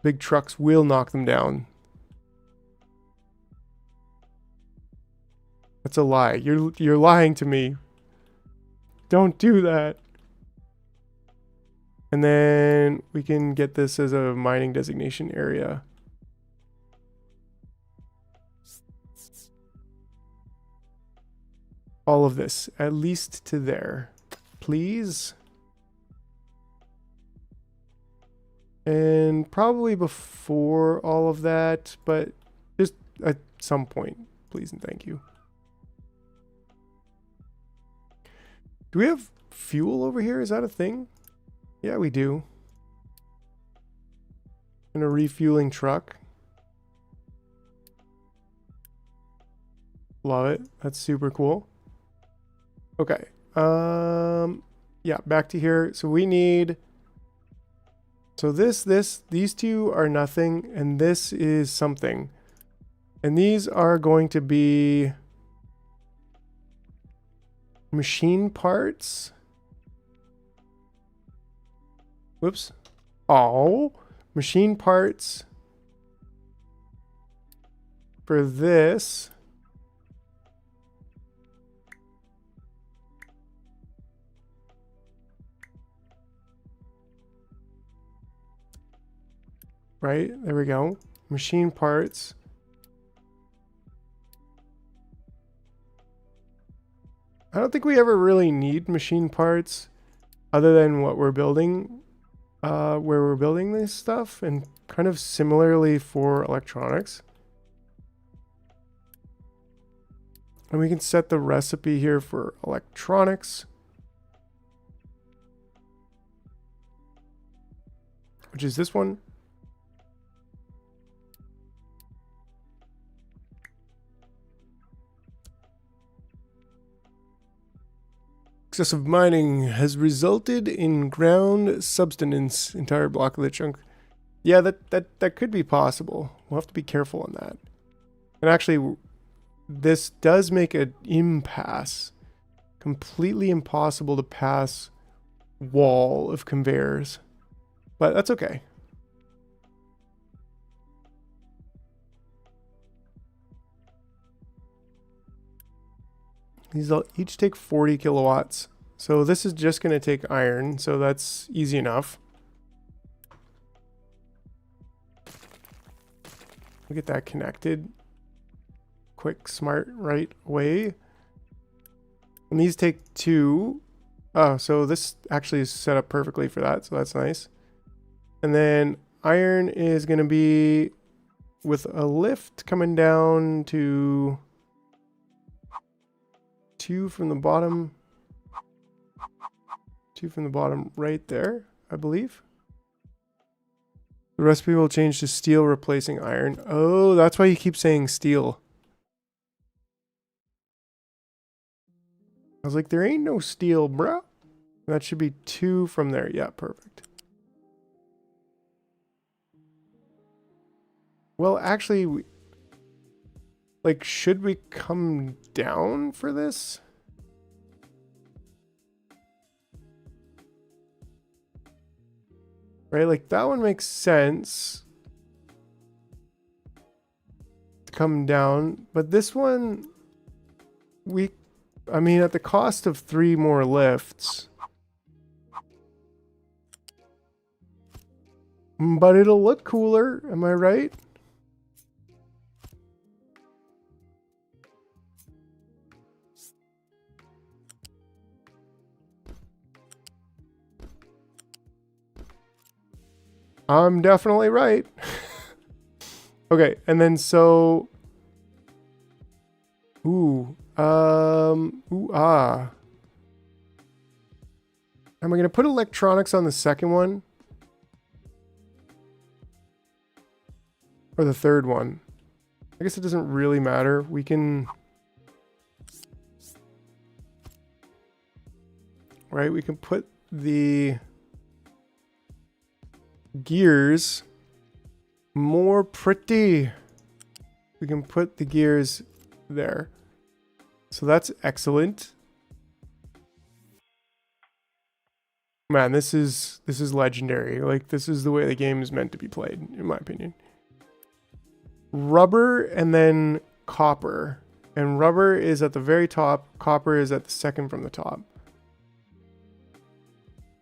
Speaker 1: Big trucks will knock them down. That's a lie. You're lying to me. Don't do that. And then we can get this as a mining designation area. All of this, at least to there, please. And probably before all of that, but just at some point, please and thank you. Do we have fuel over here? Is that a thing? Yeah, we do. And a refueling truck. Love it. That's super cool. Okay. Yeah, back to here. So we need, so these two are nothing, and this is something. And these are going to be machine parts. Whoops. Oh, machine parts for this. Right, there we go. Machine parts. I don't think we ever really need machine parts other than what we're building, where we're building this stuff, and kind of similarly for electronics. And we can set the recipe here for electronics, which is this one. Excessive mining has resulted in ground subsidence. Entire block of the chunk. Yeah, that could be possible. We'll have to be careful on that. And actually, this does make an impasse. Completely impossible to pass wall of conveyors. But that's okay. These will each take 40 kilowatts. So this is just going to take iron. So that's easy enough. We'll get that connected. Quick, smart, right away. And these take 2. Oh, so this actually is set up perfectly for that. So that's nice. And then iron is going to be with a lift coming down to 2 from the bottom. 2 from the bottom right there, I believe. The recipe will change to steel replacing iron. Oh, that's why you keep saying steel. I was like, there ain't no steel, bro. That should be 2 from there. Yeah, perfect. Well, actually, like, should we come down for this? Right, like that one makes sense to come down, but this one, I mean, at the cost of 3 more lifts. But it'll look cooler, am I right? I'm definitely right. Okay, and then so... Am I going to put electronics on the second one? Or the third one? I guess it doesn't really matter. We can... Right, we can put the gears more pretty. We can put the gears there. So that's excellent. Man, this is legendary. Like, this is the way the game is meant to be played, in my opinion. Rubber and then copper. And rubber is at the very top, copper is at the second from the top.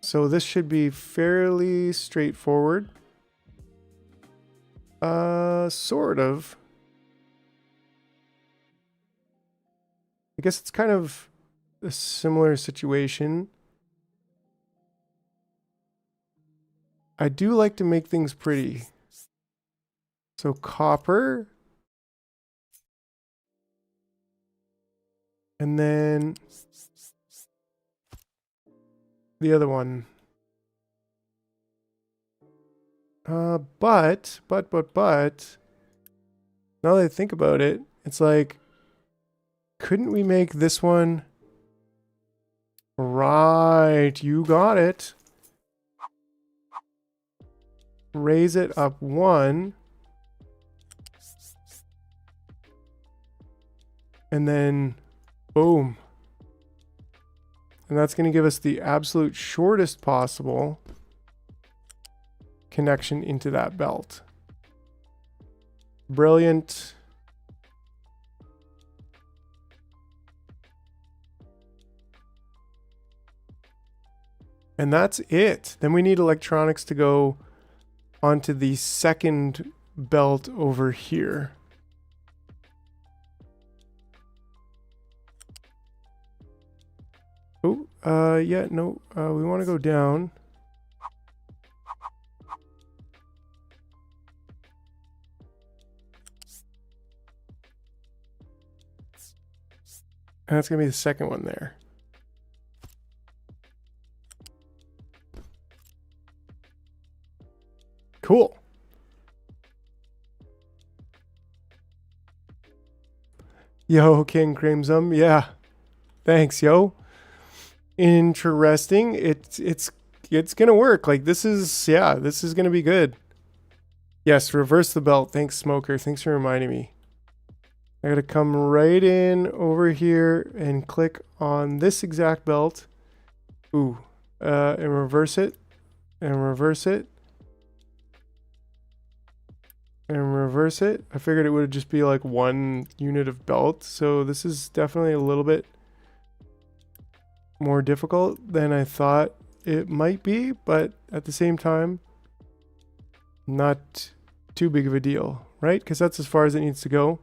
Speaker 1: So this should be fairly straightforward. Sort of. I guess it's kind of a similar situation. I do like to make things pretty. So copper. And then the other one. But, now that I think about it, it's like, couldn't we make this one? Right, you got it. Raise it up one. And then, boom. And that's going to give us the absolute shortest possible connection into that belt. Brilliant. And that's it. Then we need electronics to go onto the second belt over here. Oh, yeah, no, we want to go down. And that's going to be the second one there. Cool. Yo, King Crimson. Yeah. Thanks, yo. Interesting. It's going to work. Like, this is going to be good. Yes, reverse the belt. Thanks, Smoker. Thanks for reminding me. I got to come right in over here and click on this exact belt. Ooh. And reverse it. And reverse it. And reverse it. I figured it would just be like one unit of belt. So this is definitely a little bit more difficult than I thought it might be. But at the same time, not too big of a deal, right? Because that's as far as it needs to go.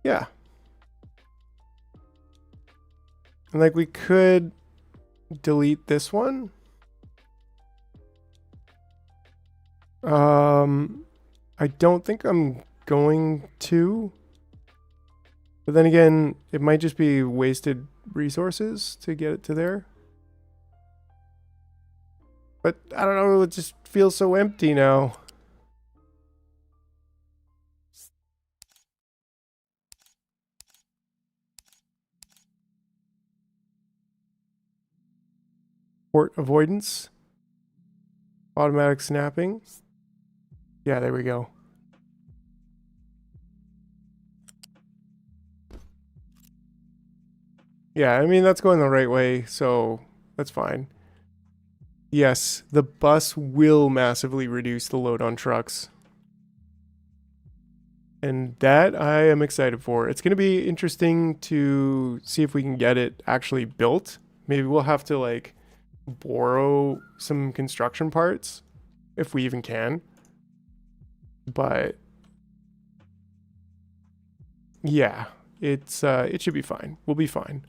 Speaker 1: Yeah. And like we could delete this one. I don't think I'm going to. But then again, it might just be wasted resources to get it to there. But I don't know, it just feels so empty now. Port avoidance. Automatic snapping. Yeah, there we go. Yeah, I mean, that's going the right way, so that's fine. Yes, the bus will massively reduce the load on trucks. And that I am excited for. It's going to be interesting to see if we can get it actually built. Maybe we'll have to like borrow some construction parts if we even can. But yeah, it should be fine. We'll be fine.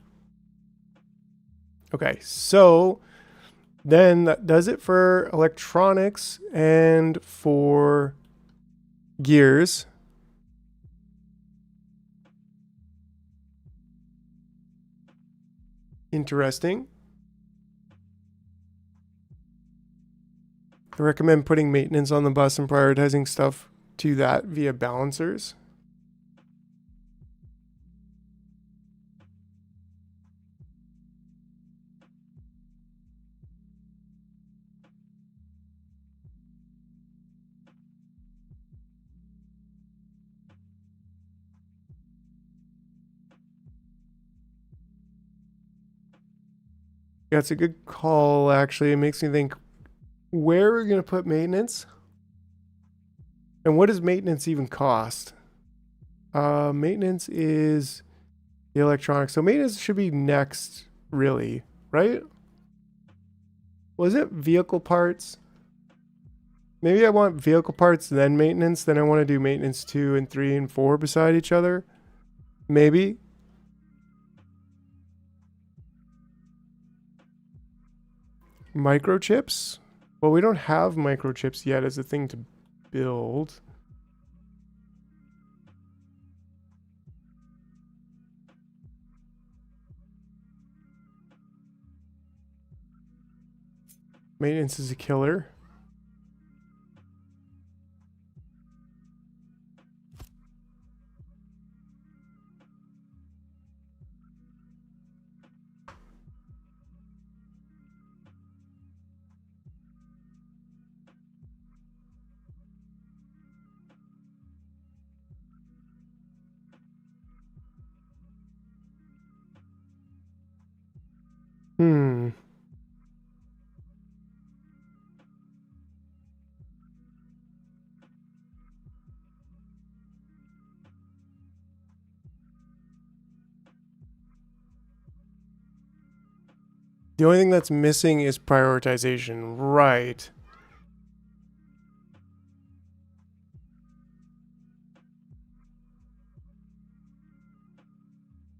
Speaker 1: Okay, so then that does it for electronics and for gears. Interesting. I recommend putting maintenance on the bus and prioritizing stuff to that via balancers. Yeah, it's a good call, actually. It makes me think, where are we going to put maintenance? And what does maintenance even cost? Maintenance is the electronics. So maintenance should be next, really, right? Was it vehicle parts? Maybe I want vehicle parts, then maintenance. Then I want to do maintenance 2 and 3 and 4 beside each other. Maybe. Microchips? Well, we don't have microchips yet as a thing to build. Maintenance is a killer. Hmm. The only thing that's missing is prioritization. Right.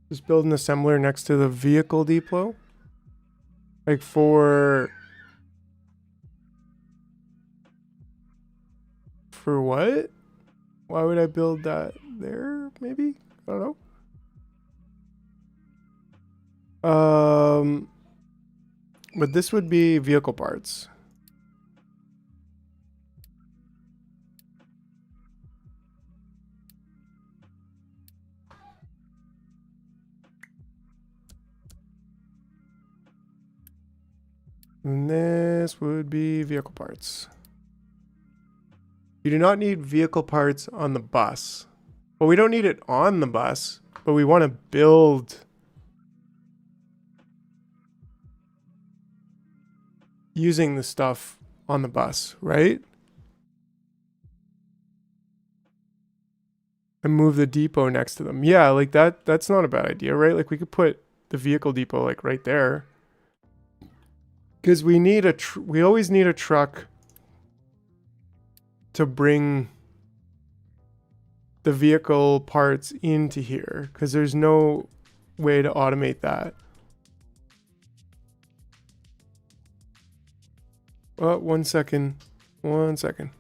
Speaker 1: Just build an assembler next to the vehicle depot. Like for what? Why would I build that there? Maybe? I don't know. But this would be vehicle parts. And this would be vehicle parts. You do not need vehicle parts on the bus. Well, we don't need it on the bus, but we want to build using the stuff on the bus, right? And move the depot next to them. Yeah, like that's not a bad idea, right? Like we could put the vehicle depot like right there. Because we need we always need a truck to bring the vehicle parts into here, because there's no way to automate that. Oh, 1 second. 1 second.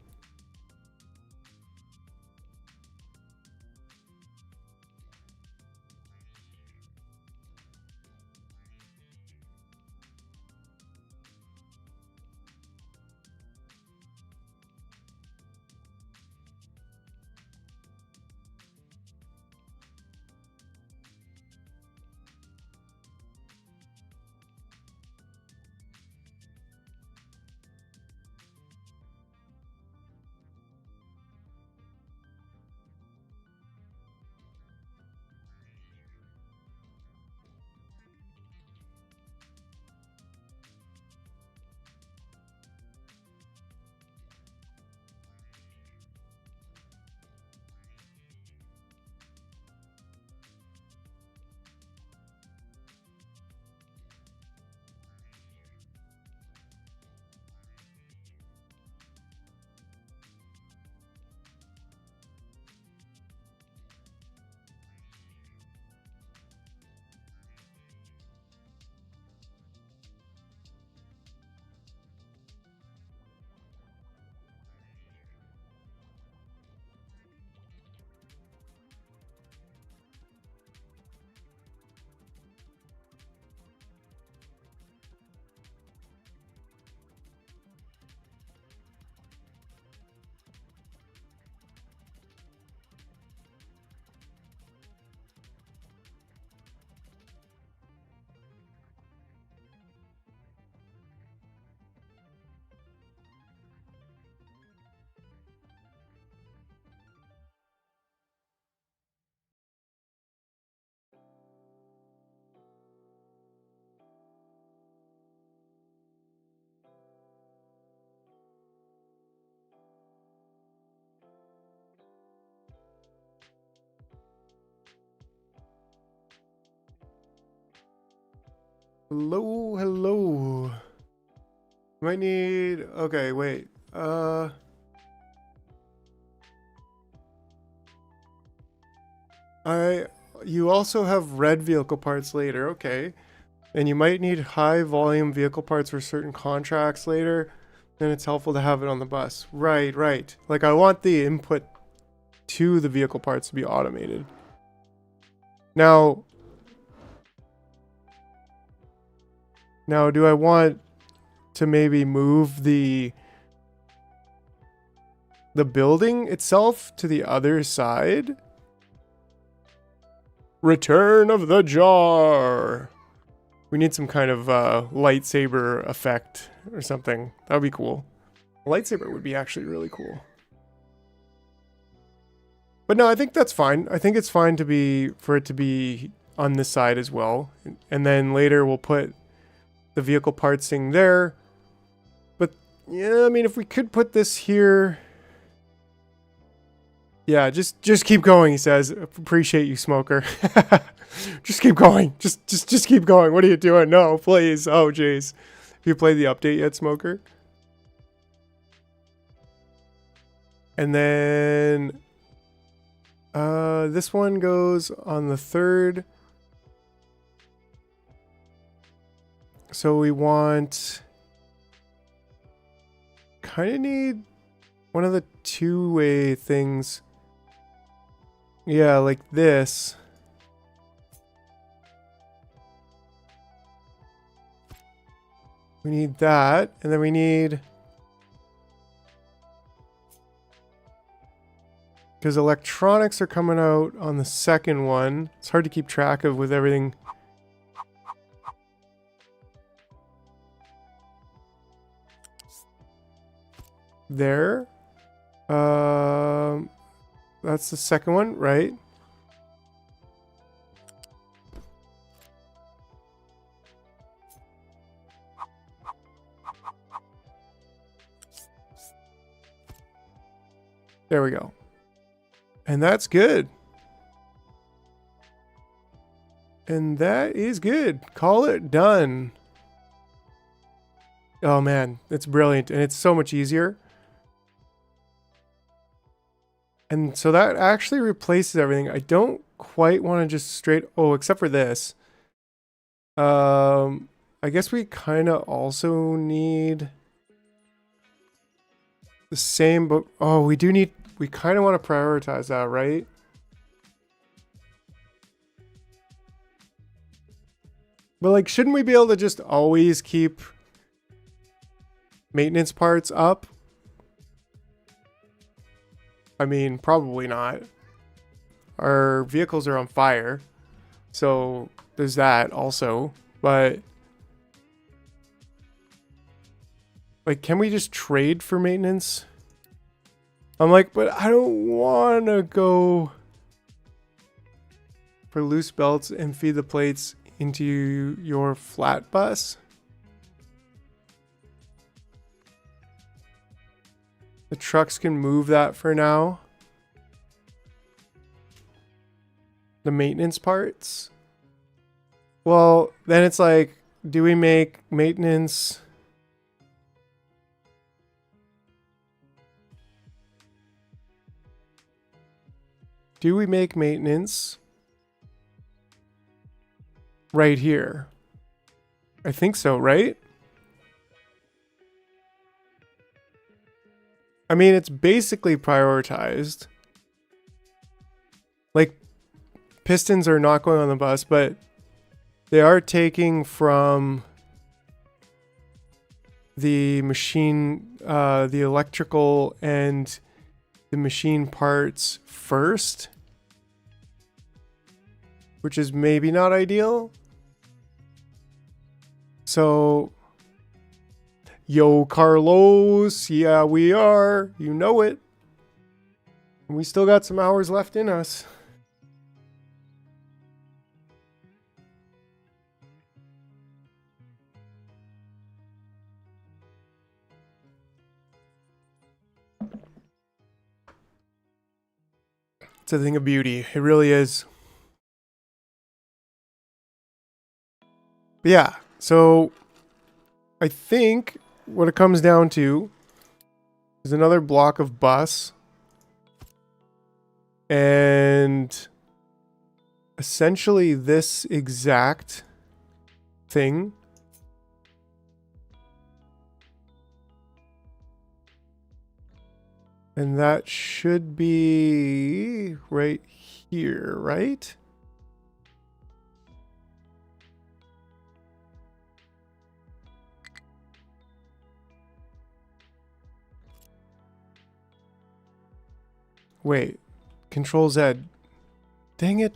Speaker 1: Hello, hello. Might need, okay, wait. You also have red vehicle parts later, okay. And you might need high volume vehicle parts for certain contracts later. Then it's helpful to have it on the bus. Right, right. Like I want the input to the vehicle parts to be automated. Now, do I want to maybe move the building itself to the other side? Return of the jar. We need some kind of lightsaber effect or something. That would be cool. A lightsaber would be actually really cool. But no, I think that's fine. I think it's fine for it to be on this side as well. And then later we'll put the vehicle parts thing there. But yeah, I mean, if we could put this here. Yeah, just keep going, he says. Appreciate you, smoker. Just keep going. Just keep going. What are you doing? No, please. Oh, jeez. Have you played the update yet, smoker? And then this one goes on the 3rd. So we want kind of need one of the two-way things. Yeah, like this. We need that, and then we need, because electronics are coming out on the second one. It's hard to keep track of with everything. There. That's the second one, right? There we go. And that's good. And that is good. Call it done. Oh man, it's brilliant. And it's so much easier. And so that actually replaces everything. I don't quite want to just straight, oh, except for this. I guess we kind of also need the same, but oh, we kind of want to prioritize that, right? But like, shouldn't we be able to just always keep maintenance parts up? I mean, probably not. Our vehicles are on fire. So there's that also. But like, can we just trade for maintenance? I'm like, but I don't want to go for loose belts and feed the plates into your flat bus. The trucks can move that for now. The maintenance parts. Well, then it's like, do we make maintenance? Do we make maintenance right here? I think so, right? I mean, it's basically prioritized. Like, pistons are not going on the bus, but they are taking from the machine, the electrical and the machine parts first, which is maybe not ideal. So, yo, Carlos, yeah, we are. You know it. And we still got some hours left in us. It's a thing of beauty. It really is. But yeah, So I think what it comes down to is another block of bus. And essentially this exact thing. And that should be right here, right? Wait, Control Z. Dang it.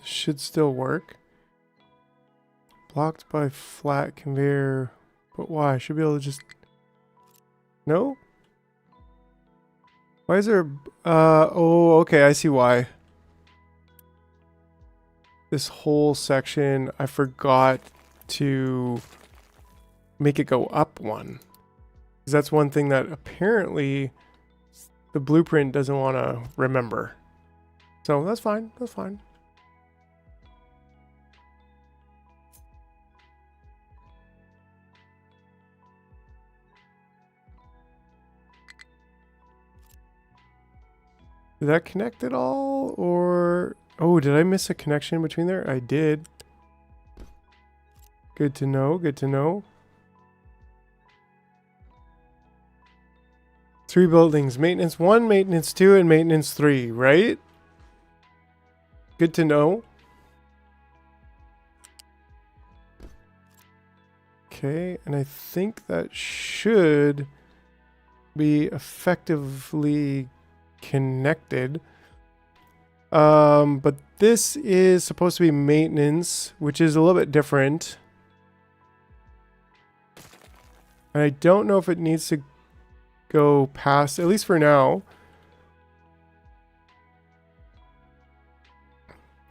Speaker 1: Should still work. Blocked by flat conveyor. But why? I should be able to just... No? Why is there... oh, okay, I see why. This whole section, I forgot to make it go up one. Because that's one thing that apparently the blueprint doesn't want to remember. So that's fine, that's fine. Did that connect at all? Or... Oh, did I miss a connection between there? I did. Good to know, good to know. 3 buildings. Maintenance 1, maintenance 2, and maintenance 3, right? Good to know. Okay, and I think that should be effectively connected. But this is supposed to be maintenance, which is a little bit different. And I don't know if it needs to go past, at least for now.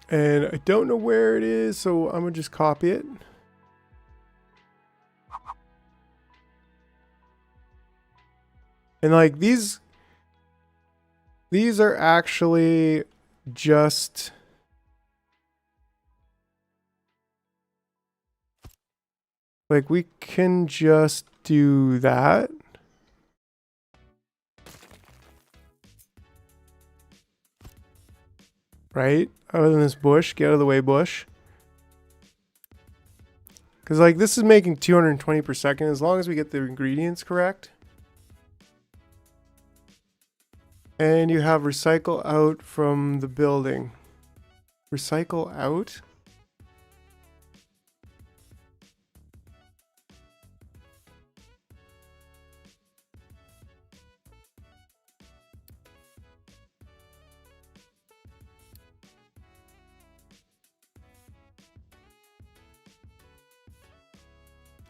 Speaker 1: And I don't know where it is, so I'm gonna just copy it. And like these are actually just like we can just do that. Right? Other than this bush, get out of the way, bush. Because like this is making 220 per second as long as we get the ingredients correct. And you have recycle out from the building. Recycle out?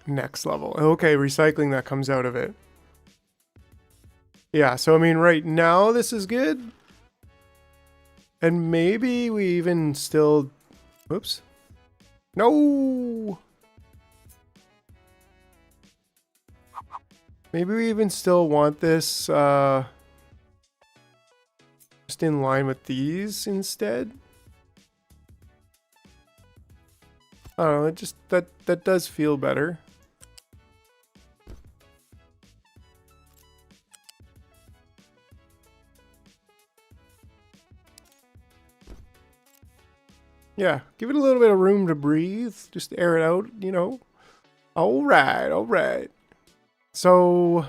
Speaker 1: Next level. Okay, recycling that comes out of it. Yeah, so I mean right now this is good. And maybe we even still... Whoops. No! Maybe we even still want this just in line with these instead. I don't know, it just that does feel better. Yeah, give it a little bit of room to breathe. Just air it out, you know. All right, all right. So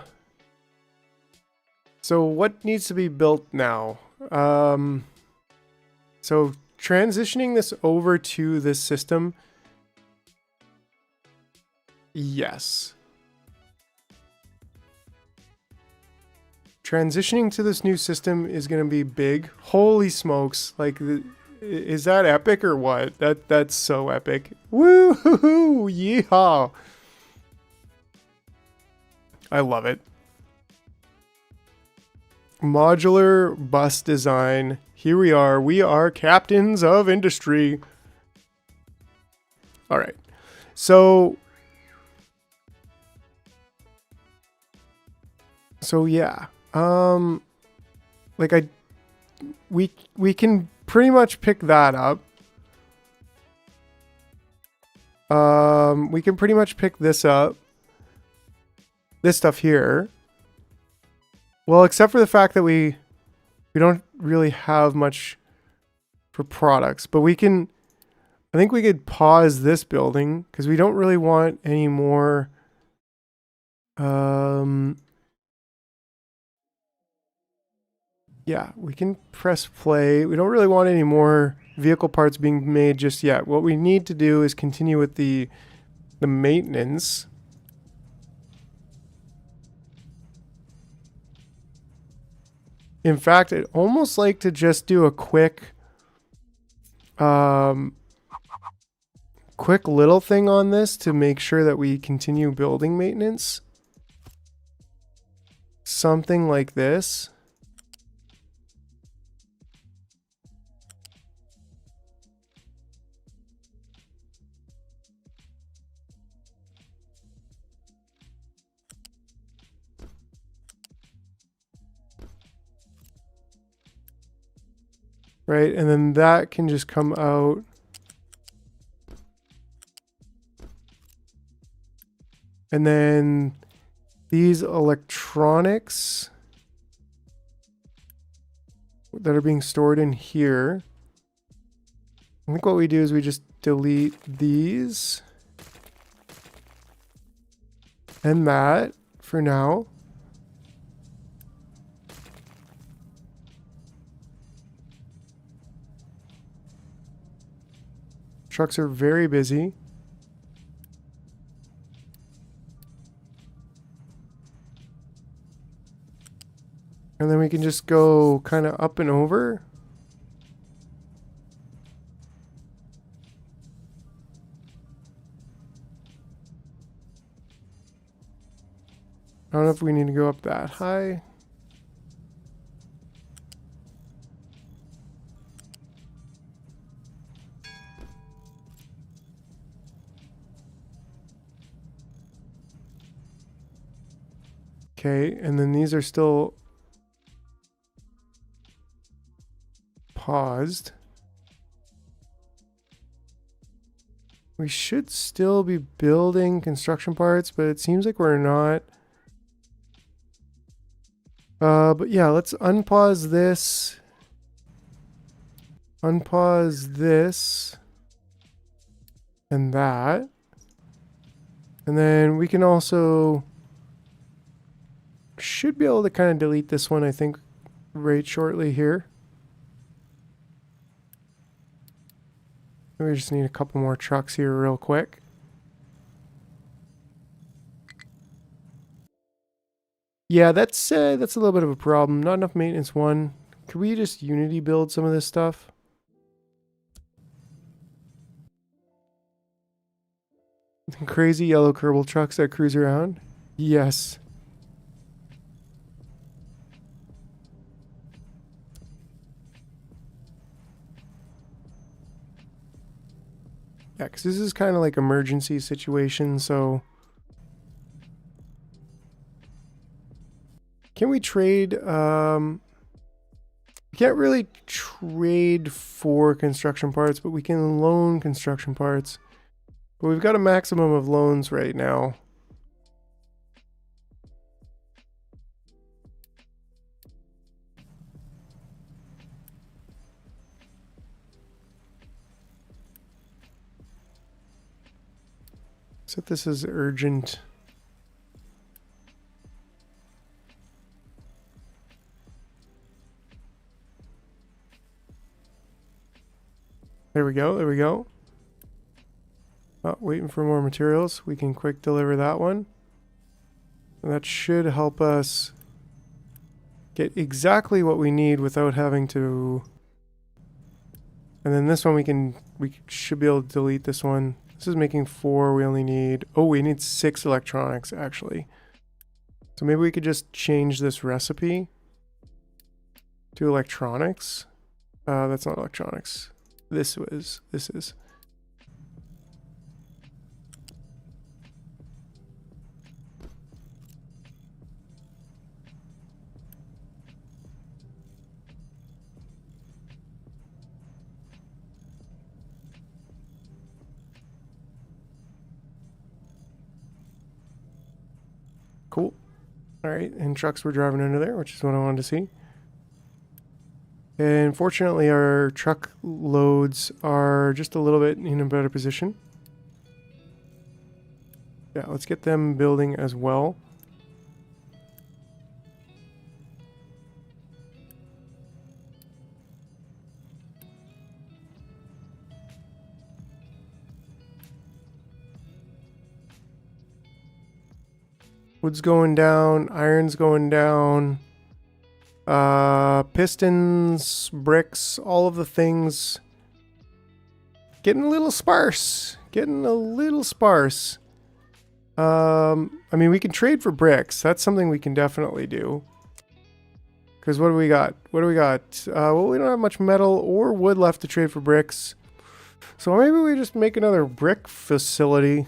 Speaker 1: what needs to be built now? So transitioning this over to this system. Yes. Transitioning to this new system is going to be big. Holy smokes. Like Is that epic or what? That's so epic. Woo hoo hoo! Yeehaw! I love it. Modular bus design. Here we are. We are captains of industry. All right. So yeah. Like we can pretty much pick that up. We can pretty much pick this up. This stuff here. Well, except for the fact that we don't really have much for products, but we can, I think we could pause this building because we don't really want any more, yeah, we can press play. We don't really want any more vehicle parts being made just yet. What we need to do is continue with the maintenance. In fact, I'd almost like to just do a quick little thing on this to make sure that we continue building maintenance. Something like this. Right, and then that can just come out. And then these electronics that are being stored in here. I think what we do is we just delete these and that for now. Trucks are very busy. And then we can just go kind of up and over. I don't know if we need to go up that high. Okay, and then these are still paused. We should still be building construction parts, but it seems like we're not. But yeah, let's unpause this. Unpause this. And that. And then we can also should be able to kind of delete this one, I think, right shortly here. We just need a couple more trucks here real quick. Yeah, that's a little bit of a problem. Not enough maintenance one. Could we just Unity build some of this stuff? Crazy yellow Kerbal trucks that cruise around? Yes. Yeah, because this is kind of like emergency situation, so... Can we trade, we can't really trade for construction parts, but we can loan construction parts. But we've got a maximum of loans right now. So this is urgent. There we go, there we go. Oh, waiting for more materials. We can quick deliver that one. And that should help us get exactly what we need without having to And then this one we should be able to delete this one. This is making 4. We only need, oh, we need 6 electronics actually. So maybe we could just change this recipe to electronics. That's not electronics. This is. Cool. All right, and trucks were driving under there, which is what I wanted to see. And fortunately, our truck loads are just a little bit in a better position. Yeah, let's get them building as well. Wood's going down, iron's going down. Pistons, bricks, all of the things getting a little sparse. I mean, we can trade for bricks. That's something we can definitely do. Because what do we got? Well, we don't have much metal or wood left to trade for bricks. So maybe we just make another brick facility.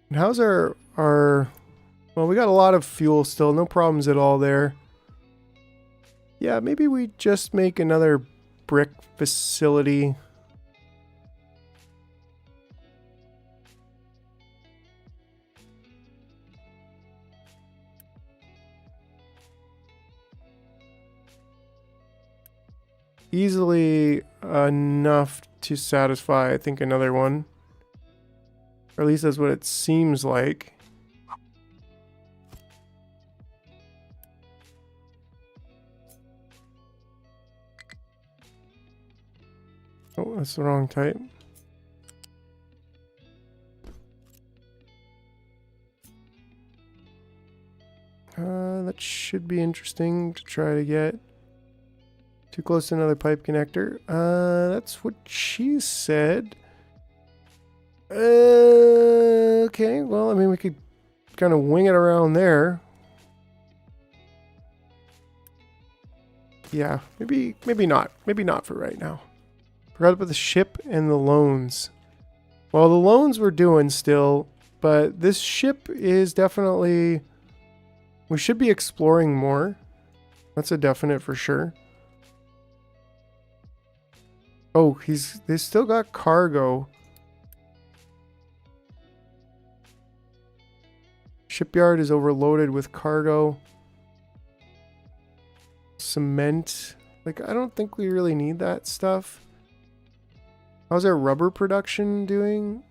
Speaker 1: And how's our well, we got a lot of fuel still, no problems at all there. Yeah, maybe we just make another brick facility. Easily enough to satisfy, I think, another one. Or at least that's what it seems like. Oh, that's the wrong type. That should be interesting to try to get. Too close to another pipe connector. That's what she said. Okay, well, I mean, we could kind of wing it around there. Yeah, maybe not. Maybe not for right now. Forgot about the ship and the loans. Well, the loans we're doing still, but this ship is definitely... We should be exploring more. That's a definite for sure. Oh, they still got cargo. Shipyard is overloaded with cargo. Cement. Like, I don't think we really need that stuff. How's our rubber production doing?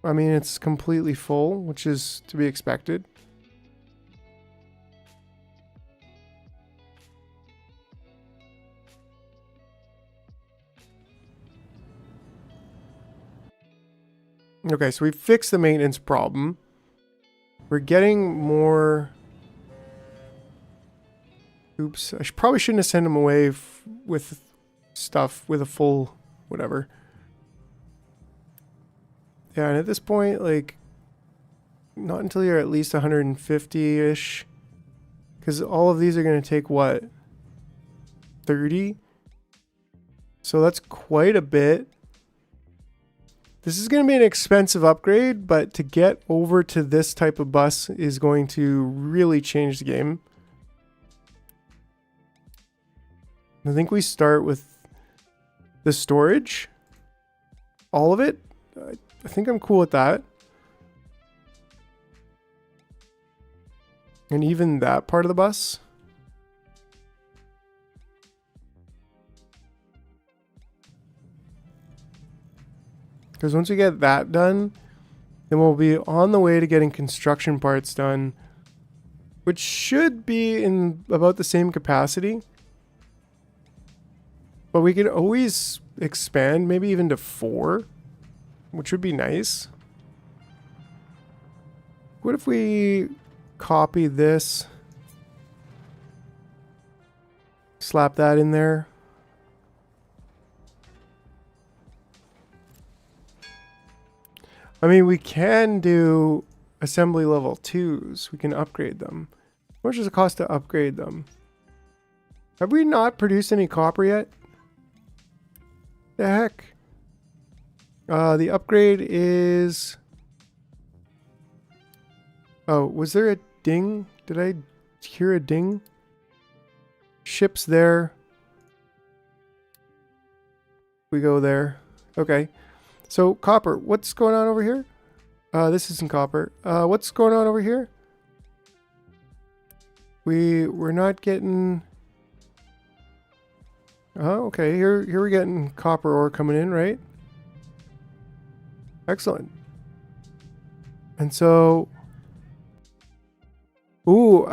Speaker 1: I mean, it's completely full, which is to be expected. Okay, so we fixed the maintenance problem. We're getting more... Oops, I probably shouldn't have sent him away with stuff with a full whatever. Yeah, and at this point, like, not until you're at least 150-ish. Because all of these are going to take, what? 30? So that's quite a bit. This is going to be an expensive upgrade, but to get over to this type of bus is going to really change the game. I think we start with the storage. All of it. I think I'm cool with that. And even that part of the bus. Because once we get that done, then we'll be on the way to getting construction parts done, which should be in about the same capacity. But we could always expand, maybe even to 4, which would be nice. What if we copy this, slap that in there? I mean, we can do assembly level 2s. We can upgrade them. How much does it cost to upgrade them? Have we not produced any copper yet? The heck? The upgrade is... Oh, was there a ding? Did I hear a ding? Ships there. We go there. Okay. So, copper. What's going on over here? This isn't copper. What's going on over here? We're not getting... Oh, okay. Here we're getting copper ore coming in, right? Excellent. And so... Ooh,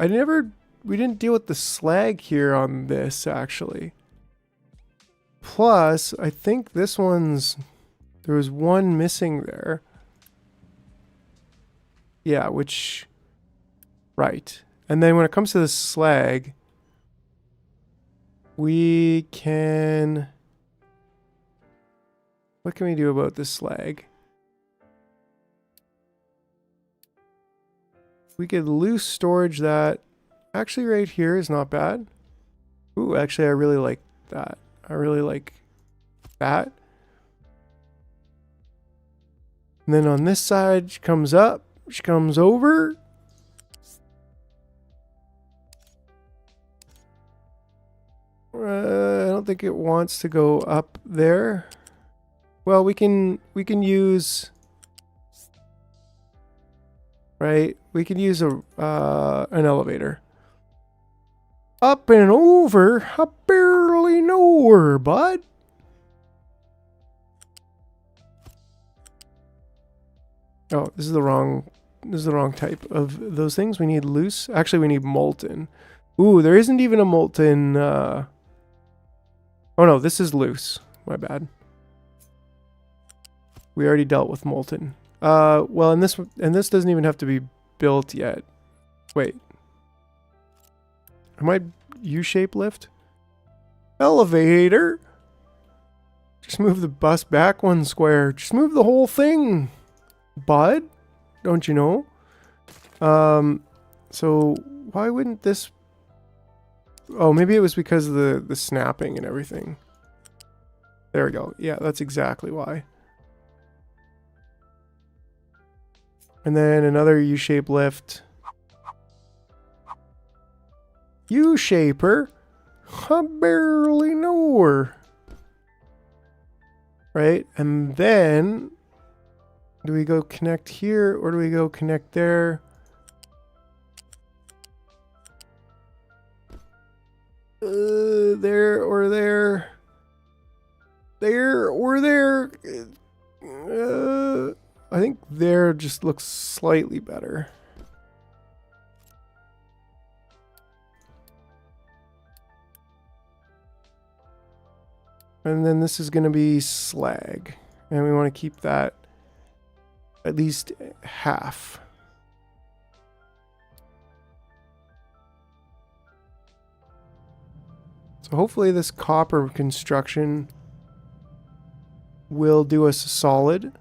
Speaker 1: we didn't deal with the slag here on this, actually. Plus, I think this one's... There was one missing there. Yeah, which... Right. And then when it comes to the slag... We can... What can we do about this slag? We could loose storage that. Actually, right here is not bad. Ooh, actually, I really like that. I really like that. And then on this side, she comes up. She comes over. I don't think it wants to go up there. Well, we can use... Right? We can use an elevator. Up and over? I barely know her, bud. Oh, this is the wrong type of those things. We need loose. Actually, we need molten. Ooh, there isn't even a molten... Oh no, this is loose. My bad. We already dealt with molten. Well, and this doesn't even have to be built yet. Wait. I might U-shape lift? Elevator! Just move the bus back 1 square. Just move the whole thing, bud. Don't you know? So why wouldn't this... Oh, maybe it was because of the snapping and everything. There we go. Yeah, that's exactly why. And then another U-shape lift. U-shaper? I barely know her. Right? And then... Do we go connect here or do we go connect there? There or there. There or there. I think there just looks slightly better. And then this is going to be slag. And we want to keep that at least half. So hopefully this copper construction will do us solid.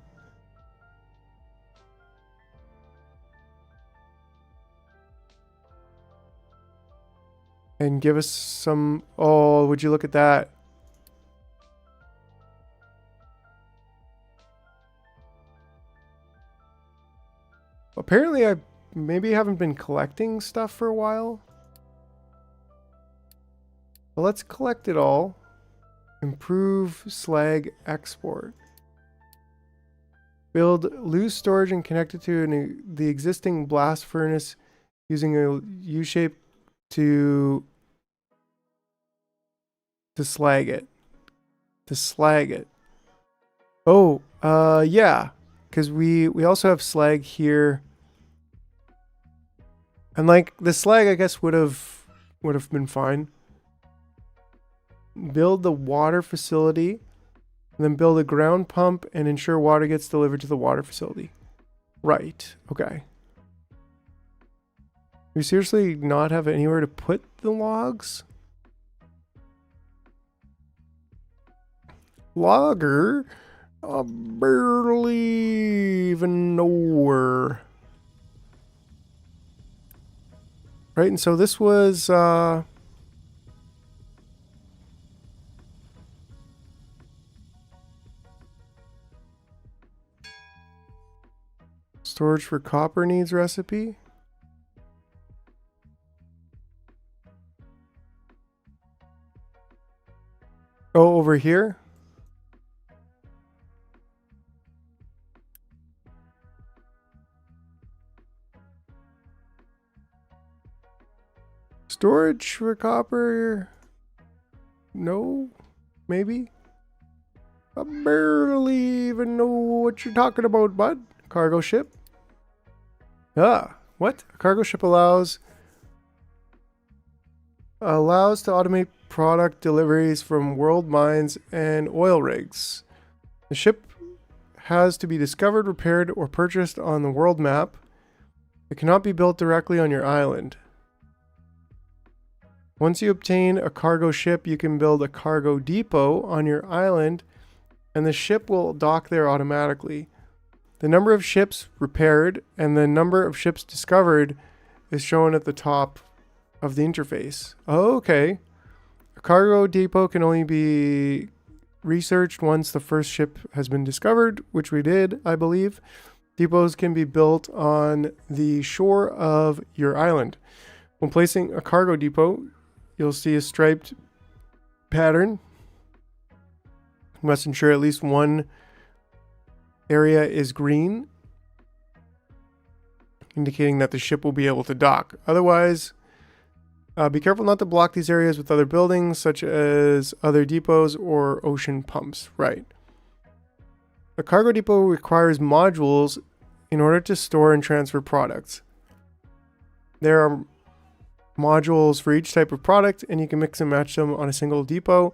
Speaker 1: And give us some... Oh, would you look at that? Apparently I maybe haven't been collecting stuff for a while. Well, let's collect it all. Improve slag export. Build loose storage and connect it to the existing blast furnace using a U-shape to slag it. To slag it. Oh, yeah. Because we also have slag here. And like the slag I guess would have been fine. Build the water facility, and then build a ground pump and ensure water gets delivered to the water facility. Right. Okay. We seriously not have anywhere to put the logs? Logger? I barely even know her. Right, and so this was storage for copper needs recipe. Oh, over here? Storage for copper? No? Maybe? I barely even know what you're talking about, bud. Cargo ship? Ah, what? A cargo ship allows to automate product deliveries from world mines and oil rigs. The ship has to be discovered, repaired, or purchased on the world map. It cannot be built directly on your island. Once you obtain a cargo ship, you can build a cargo depot on your island, and the ship will dock there automatically. The number of ships repaired and the number of ships discovered is shown at the top of the interface. Oh, okay. A cargo depot can only be researched once the first ship has been discovered, which we did, I believe. Depots can be built on the shore of your island. When placing a cargo depot, you'll see a striped pattern. You must ensure at least one area is green, indicating that the ship will be able to dock. Otherwise, be careful not to block these areas with other buildings, such as other depots or ocean pumps. Right. A cargo depot requires modules in order to store and transfer products. There are modules for each type of product, and you can mix and match them on a single depot.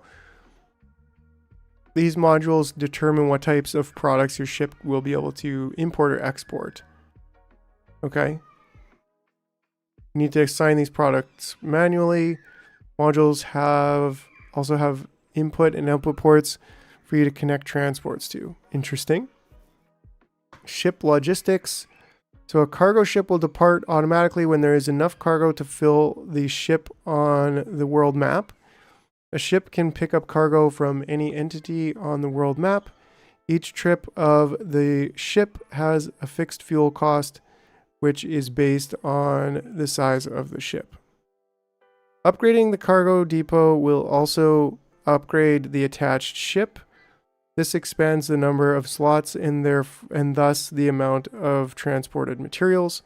Speaker 1: These modules determine what types of products your ship will be able to import or export. Okay. You need to assign these products manually. Modules also have input and output ports for you to connect transports to. Interesting. Ship logistics. So a cargo ship will depart automatically when there is enough cargo to fill the ship on the world map. A ship can pick up cargo from any entity on the world map. Each trip of the ship has a fixed fuel cost, which is based on the size of the ship. Upgrading the cargo depot will also upgrade the attached ship. This expands the number of slots in there and thus the amount of transported materials.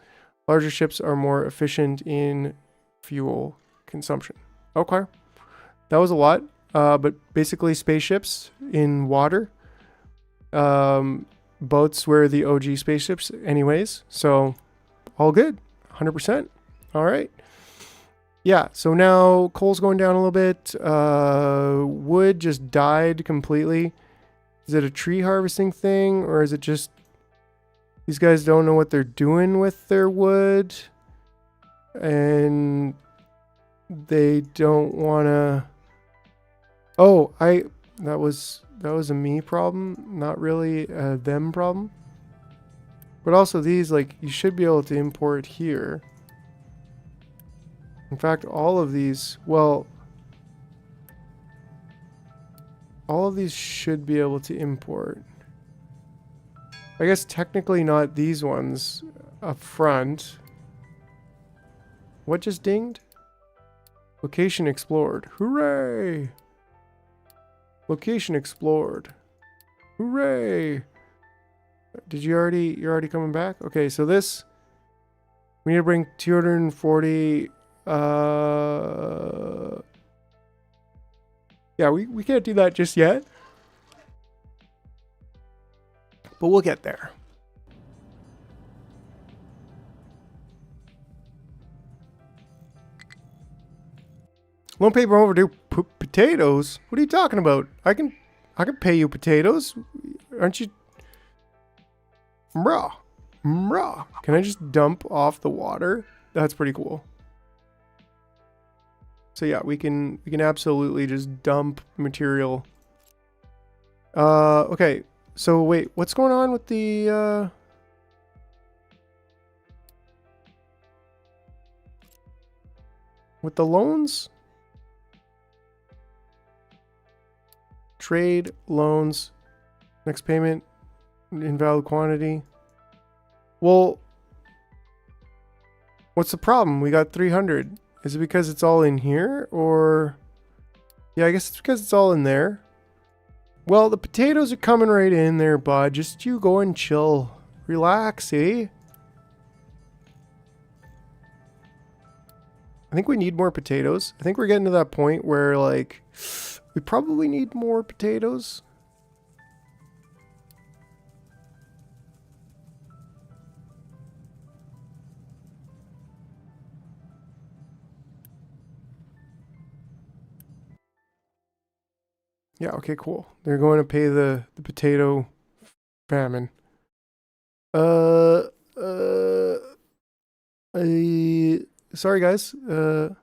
Speaker 1: Larger ships are more efficient in fuel consumption. Okay. That was a lot, but basically spaceships in water. Boats were the OG spaceships anyways, so all good, 100%. All right. Yeah, so now coal's going down a little bit. Wood just died completely. Is it a tree harvesting thing, or is it just these guys don't know what they're doing with their wood and they don't want to... Oh, that was a me problem, not really a them problem. But also these, like, you should be able to import here. In fact, all of these, well, all of these should be able to import. I guess technically not these ones up front. What just dinged? Location explored. Hooray! Location explored. Hooray! You're already coming back? Okay, so this, we need to bring 240, yeah, we can't do that just yet. But we'll get there. Loan paper overdue potatoes? What are you talking about? I can pay you potatoes. Aren't you? Bruh. Bruh. Can I just dump off the water? That's pretty cool. So yeah, we can absolutely just dump material. Okay. So wait, what's going on with the loans? Trade, loans, next payment, invalid quantity. Well, what's the problem? We got 300. Is it because it's all in here, or? Yeah, I guess it's because it's all in there. Well, the potatoes are coming right in there, bud. Just you go and chill. Relax, eh? I think we need more potatoes. I think we're getting to that point where, like, we probably need more potatoes. Yeah, okay, cool. They're going to pay the potato famine. Uh, uh, sorry guys. In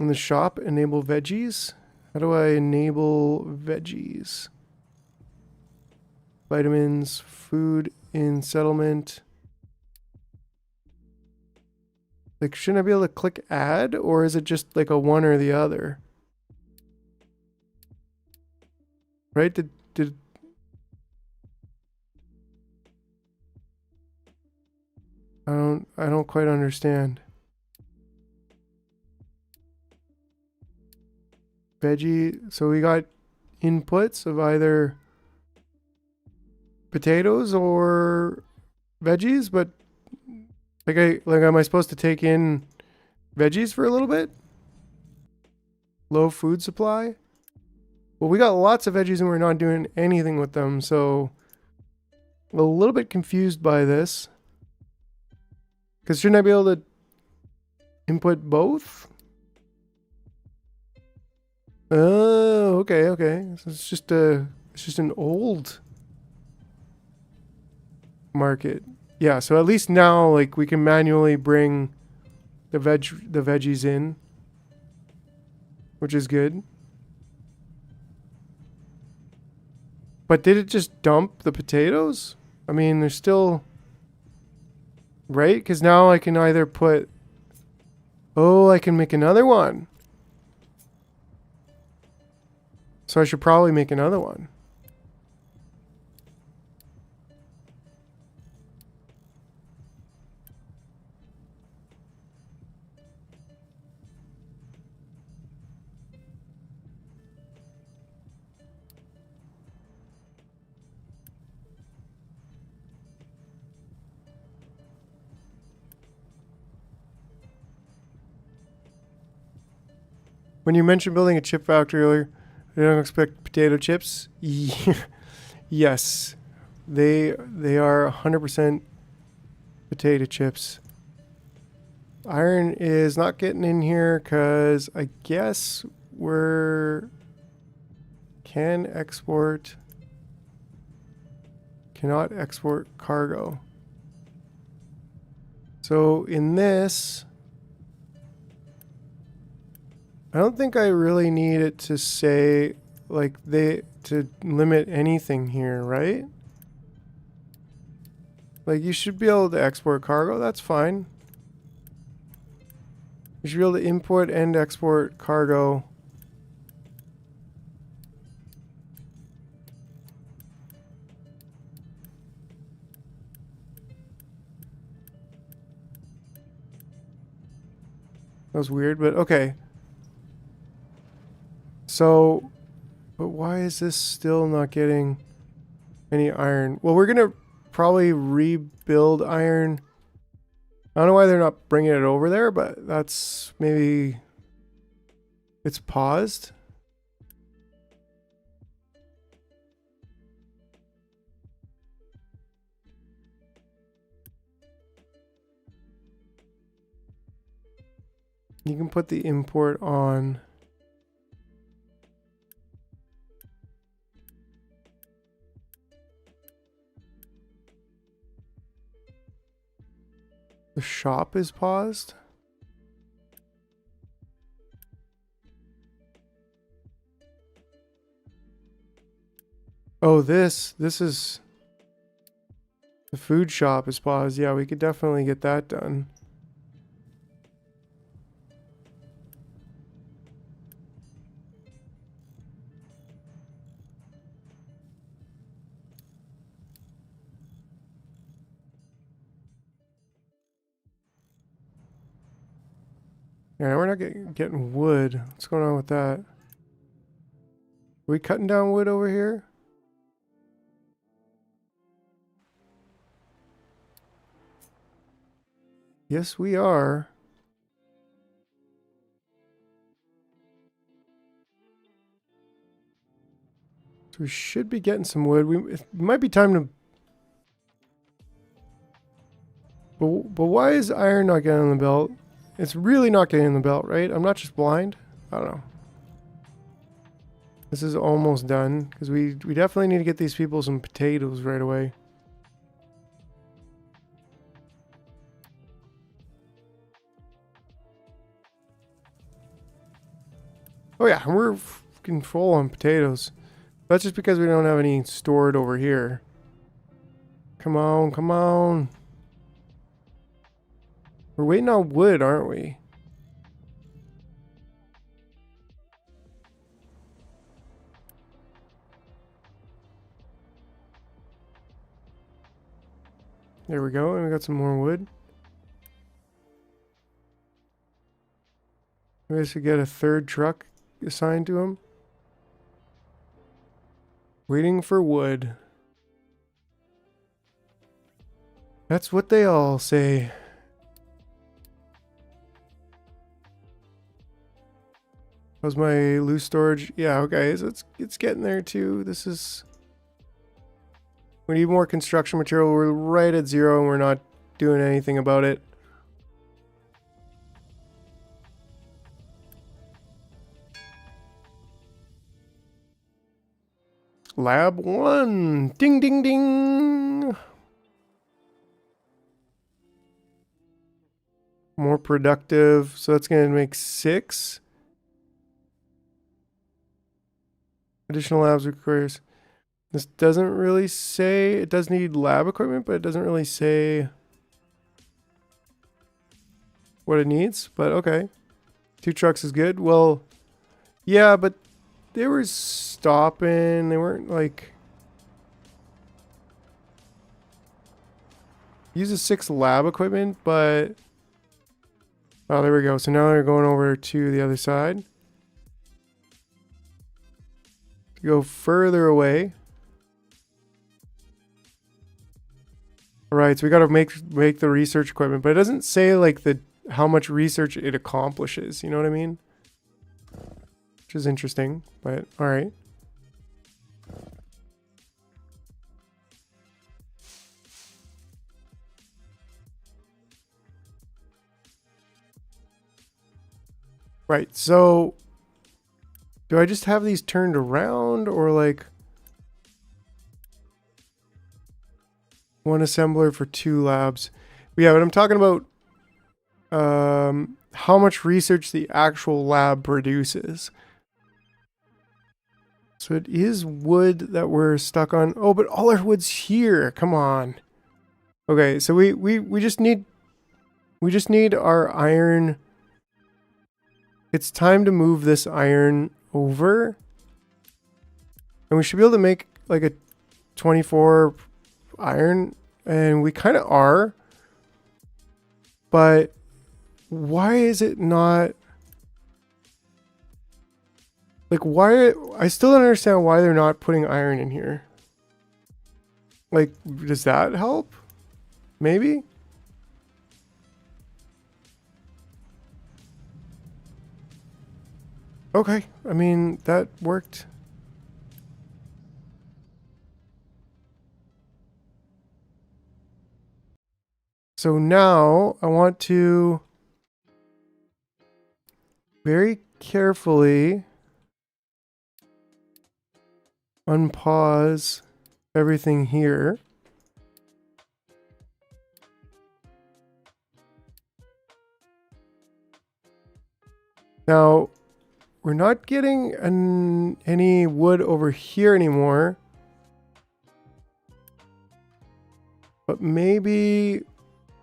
Speaker 1: the shop, enable veggies. How do I enable veggies? Vitamins, food in settlement. Like, shouldn't I be able to click add, or is it just like a one or the other? Right? Did I don't quite understand. Veggie, so we got inputs of either potatoes or veggies, but like am I supposed to take in veggies for a little bit? Low food supply? Well, we got lots of veggies and we're not doing anything with them, so I'm a little bit confused by this. Because shouldn't I be able to input both? Oh, okay, okay. So it's just an old market. Yeah, so at least now, like, we can manually bring the veggies in, which is good. But did it just dump the potatoes? I mean, there's still, right? Because now I can either put, oh, I can make another one. So I should probably make another one. When you mentioned building a chip factory earlier, I don't expect potato chips. Yes, they are 100% potato chips. Iron is not getting in here because I guess we're cannot export cargo. So in this, I don't think I really need it to say, like, to limit anything here, right? Like, you should be able to export cargo, that's fine. You should be able to import and export cargo. That was weird, but okay. So, but why is this still not getting any iron? Well, we're gonna probably rebuild iron. I don't know why they're not bringing it over there, but that's maybe it's paused. You can put the import on. The shop is paused. Oh, this is the food shop is paused. Yeah, we could definitely get that done. Yeah, we're not getting wood. What's going on with that? Are we cutting down wood over here? Yes, we are. So we should be getting some wood. It might be time to... But why is iron not getting on the belt? It's really not getting in the belt, right? I'm not just blind. I don't know. This is almost done because we definitely need to get these people some potatoes right away. Oh yeah, we're fucking full on potatoes. That's just because we don't have any stored over here. Come on, come on. We're waiting on wood, aren't we? There we go, and we got some more wood. We should get a third truck assigned to him. Waiting for wood. That's what they all say. How's my loose storage? Yeah, okay, so it's getting there too. This is... We need more construction material. We're right at 0 and we're not doing anything about it. Lab 1. Ding, ding, ding. More productive. So that's going to make 6. Additional labs requires... This doesn't really say... It does need lab equipment, but it doesn't really say what it needs. But okay. 2 trucks is good. Well, yeah, but they were stopping. They weren't like... Uses 6 lab equipment, but... Oh, there we go. So now they're going over to the other side. To go further away. Right, so we gotta make the research equipment, but it doesn't say like how much research it accomplishes, you know what I mean? Which is interesting, but alright. Right, so do I just have these turned around or like one assembler for 2 labs? But yeah, but I'm talking about how much research the actual lab produces. So it is wood that we're stuck on. Oh, but all our wood's here. Come on. Okay, so we just need our iron. It's time to move this iron over. And we should be able to make like a 24 iron, and we kind of are. But why is it not like why I still don't understand why they're not putting iron in here. Like, does that help? Maybe? Okay, I mean, that worked. So now I want to very carefully unpause everything here. Now, we're not getting any wood over here anymore. But maybe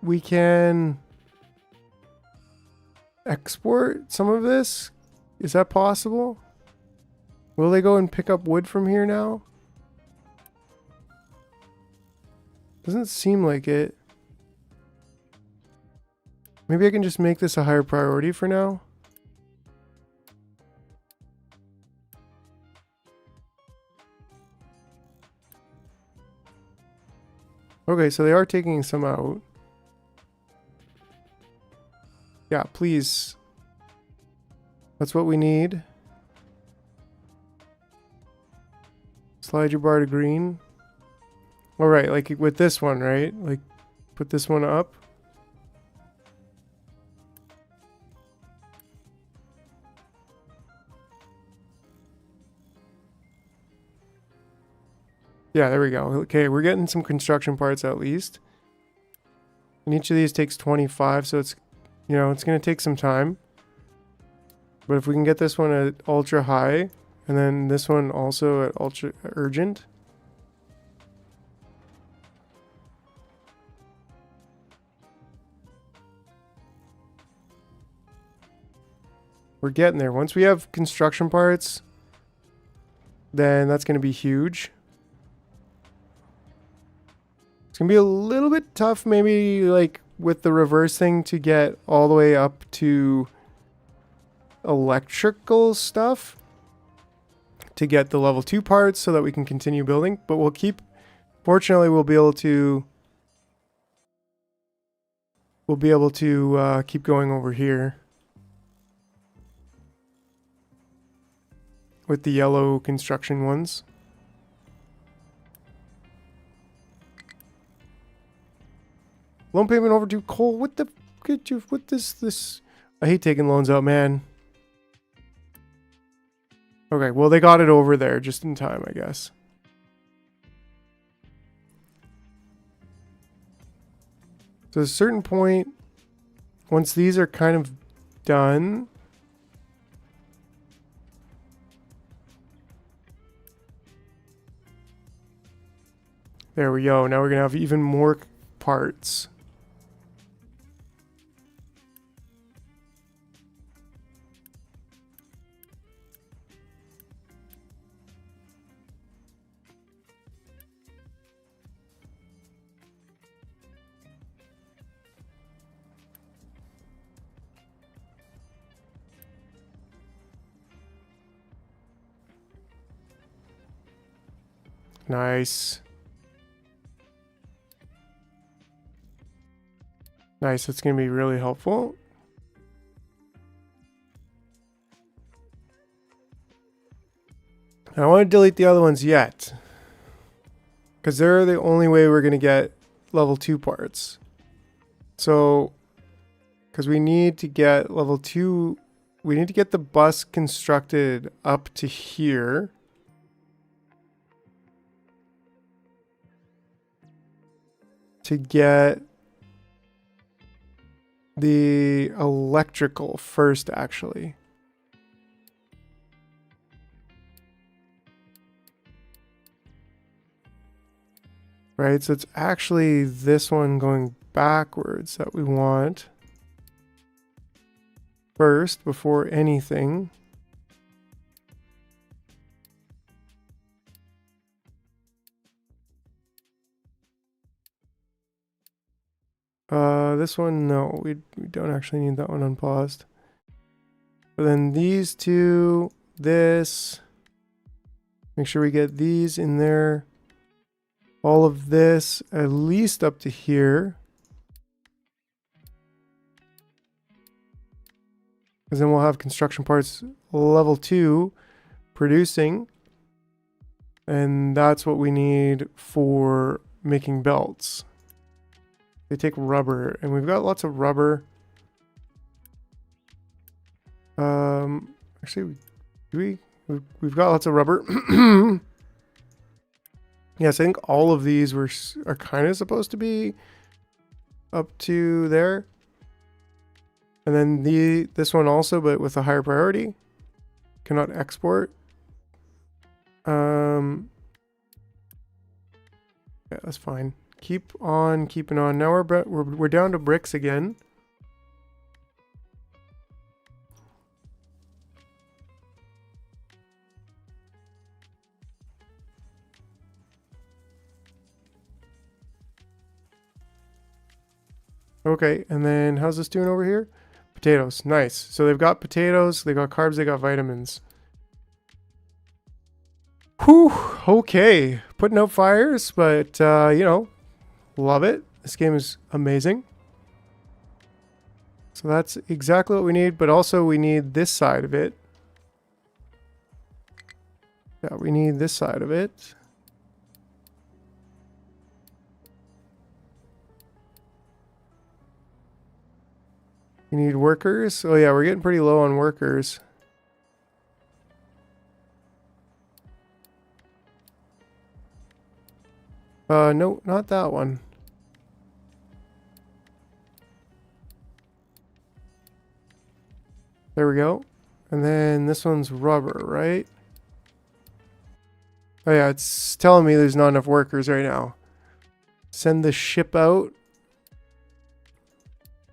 Speaker 1: we can export some of this. Is that possible? Will they go and pick up wood from here now? Doesn't seem like it. Maybe I can just make this a higher priority for now. Okay, so they are taking some out. Yeah, please. That's what we need. Slide your bar to green. All right, like with this one, right? Like put this one up. Yeah, there we go. Okay, we're getting some construction parts at least. And each of these takes 25, so it's, you know, it's going to take some time. But if we can get this one at ultra high, and then this one also at ultra urgent. We're getting there. Once we have construction parts, then that's going to be huge. It's going to be a little bit tough, maybe like with the reverse thing, to get all the way up to electrical stuff to get the level 2 parts so that we can continue building. But we'll keep, fortunately, we'll be able to keep going over here with the yellow construction ones. Loan payment overdue. Cole, what the get you what this I hate taking loans out, man. Okay, well they got it over there just in time, I guess. So at a certain point, once these are kind of done, there we go. Now we're gonna have even more parts. Nice. Nice, that's going to be really helpful. I don't want to delete the other ones yet, because they're the only way we're going to get level 2 parts. So, because we need to get level 2, we need to get the bus constructed up to here. To get the electrical first, actually. Right, so it's actually this one going backwards that we want first before anything. This one, no, we don't actually need that one unpaused. But then these two, this, make sure we get these in there. All of this at least up to here. Because then we'll have construction parts level 2 producing. And that's what we need for making belts. They take rubber, and we've got lots of rubber. Actually, we've got lots of rubber. Yes, I think all of these are kind of supposed to be up to there. And then this one also, but with a higher priority. Cannot export. Yeah, that's fine. Keep on keeping on. Now we're down to bricks again. Okay, and then how's this doing over here? Potatoes. Nice. So they've got potatoes, they got carbs, they got vitamins. Whew. Okay. Putting out fires, but, you know, love it. This game is amazing. So that's exactly what we need, but also we need this side of it. Yeah, we need this side of it. You need workers. Oh yeah, we're getting pretty low on workers. No, not that one. There we go. And then this one's rubber, right? Oh yeah, it's telling me there's not enough workers right now. Send the ship out.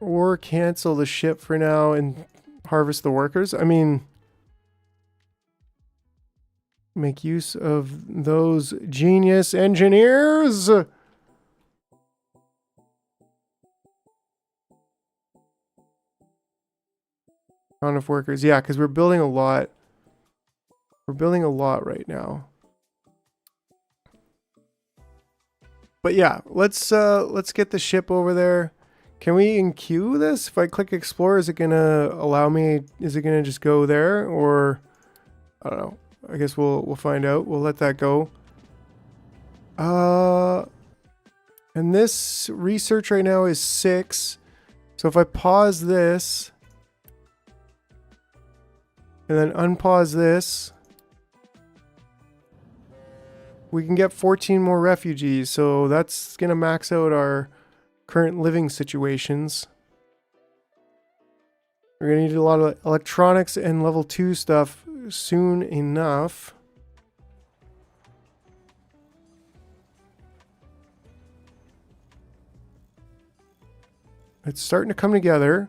Speaker 1: Or cancel the ship for now and harvest the workers. I mean, make use of those genius engineers. Not enough workers. Yeah, because we're building a lot. We're building a lot right now. But yeah, let's get the ship over there. Can we enqueue this? If I click explore, is it gonna allow me? Is it gonna just go there, or I don't know. I guess we'll find out. We'll let that go. And this research right now is 6. So if I pause this and then unpause this, we can get 14 more refugees. So that's gonna max out our current living situations. We're gonna need a lot of electronics and level 2 stuff soon enough. It's starting to come together.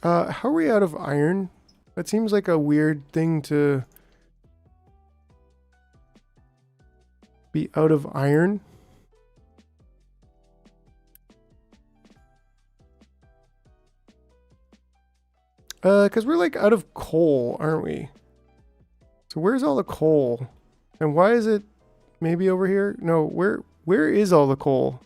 Speaker 1: How are we out of iron? That seems like a weird thing to be out of iron. Because we're like out of coal, aren't we? So where's all the coal? And why is it maybe over here? No, where is all the coal?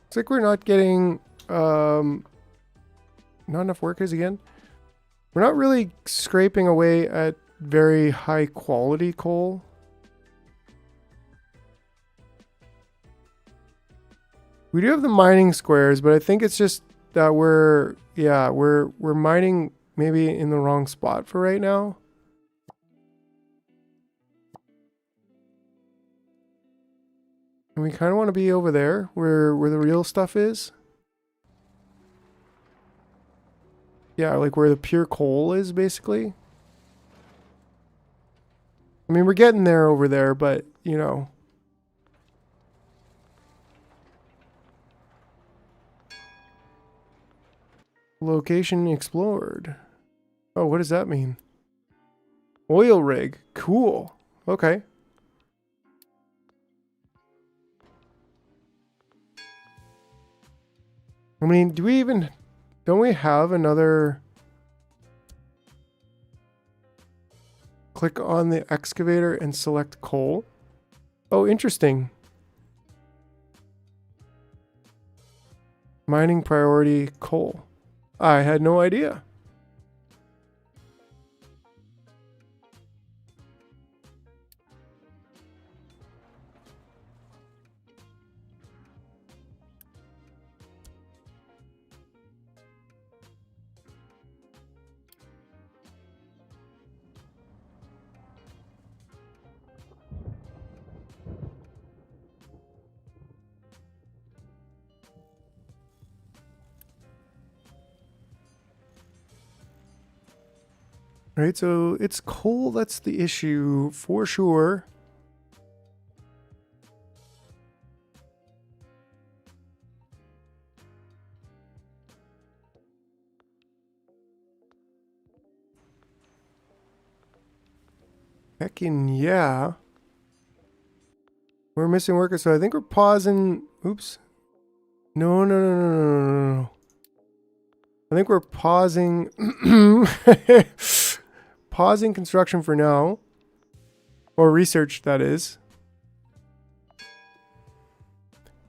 Speaker 1: Looks like we're not getting not enough workers again. We're not really scraping away at very high quality coal. We do have the mining squares, but I think it's just that we're mining maybe in the wrong spot for right now. And we kind of want to be over there where the real stuff is. Yeah, like where the pure coal is, basically. I mean, we're getting there over there, but, you know. Location explored. Oh, what does that mean? Oil rig. Cool. Okay. I mean, don't we have another... Click on the excavator and select coal. Oh, interesting. Mining priority coal. I had no idea. Right, so it's coal that's the issue for sure. Heckin' yeah. We're missing workers, so I think we're pausing. Oops. No, no, no, no, no, no, no. I think we're pausing. Pausing construction for now. Or research, that is.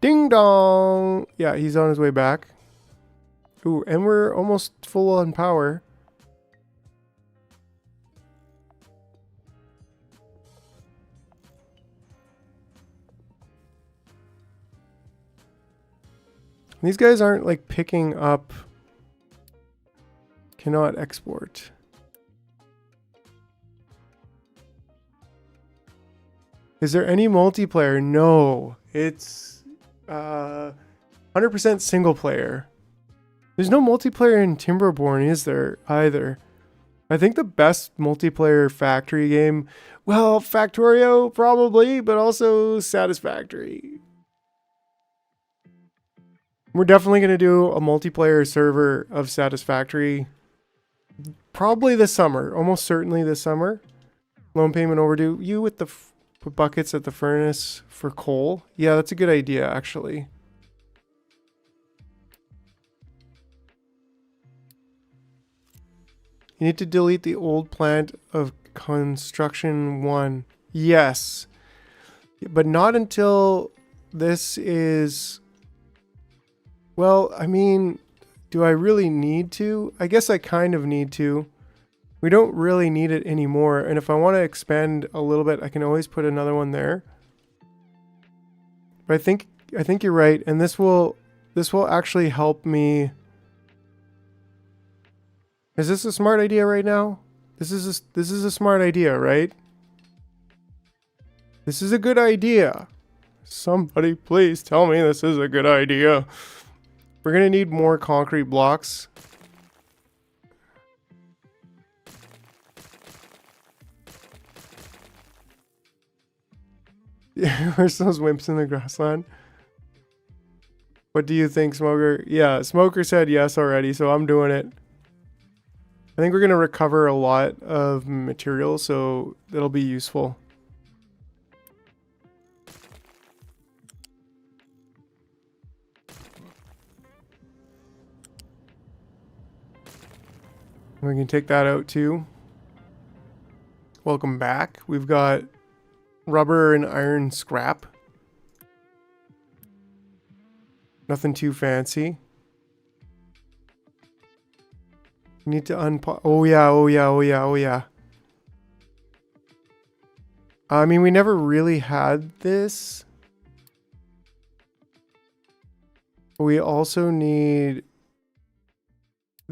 Speaker 1: Ding dong! Yeah, he's on his way back. Ooh, and we're almost full on power. These guys aren't like picking up. Cannot export. Is there any multiplayer? No. It's 100% single player. There's no multiplayer in Timberborn, is there, either? I think the best multiplayer factory game, well, Factorio probably, but also Satisfactory. We're definitely going to do a multiplayer server of Satisfactory probably this summer, almost certainly this summer. Loan payment overdue. You with the buckets at the furnace for coal? Yeah, that's a good idea, actually. You need to delete the old plant of construction 1. Yes. But not until this is... Well, I mean, do I really need to? I guess I kind of need to. We don't really need it anymore. And if I want to expand a little bit, I can always put another one there. But I think you're right. And this will actually help me. Is this a smart idea right now? This is a smart idea, right? This is a good idea. Somebody please tell me this is a good idea. We're going to need more concrete blocks. Where's those wimps in the grassland? What do you think, Smoker? Yeah, Smoker said yes already, so I'm doing it. I think we're going to recover a lot of material, so it'll be useful. We can take that out too. Welcome back. We've got rubber and iron scrap. Nothing too fancy. We need to unpause. Oh yeah, oh yeah, oh yeah, oh yeah. I mean, we never really had this. We also need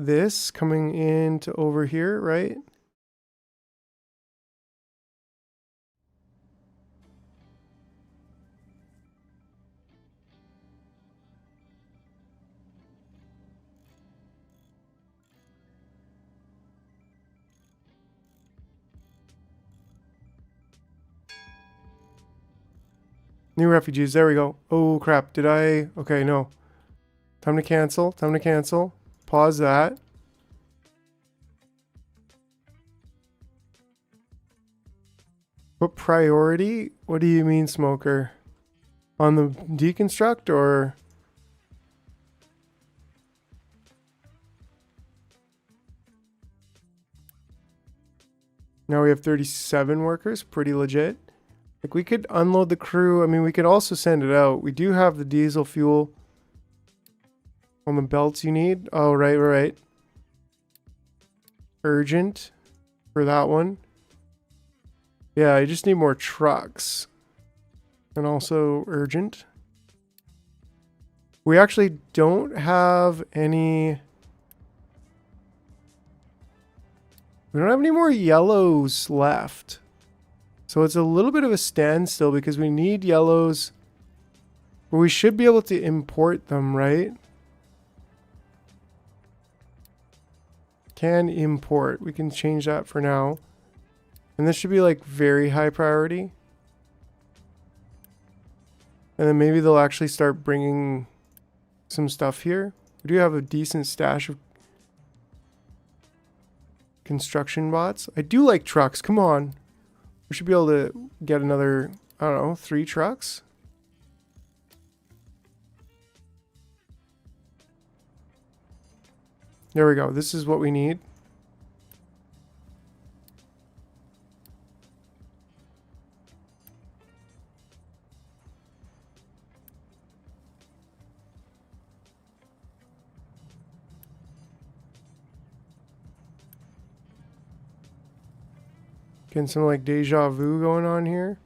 Speaker 1: this coming into over here, right? New refugees, there we go. Oh crap, did I? Okay, no. Time to cancel, time to cancel. Pause that. What priority? What do you mean, Smoker? On the deconstruct or? Now we have 37 workers, pretty legit. Like we could unload the crew. I mean, we could also send it out. We do have the diesel fuel on the belts you need. Oh, right. Urgent for that one. Yeah, I just need more trucks. And also urgent. We actually don't have any... We don't have any more yellows left. So it's a little bit of a standstill because we need yellows. But we should be able to import them, right? Can import. We can change that for now. And this should be like very high priority. And then maybe they'll actually start bringing some stuff here. We do have a decent stash of construction bots. I do like trucks. Come on. We should be able to get another, I don't know, 3 trucks. There we go. This is what we need. Getting some like deja vu going on here.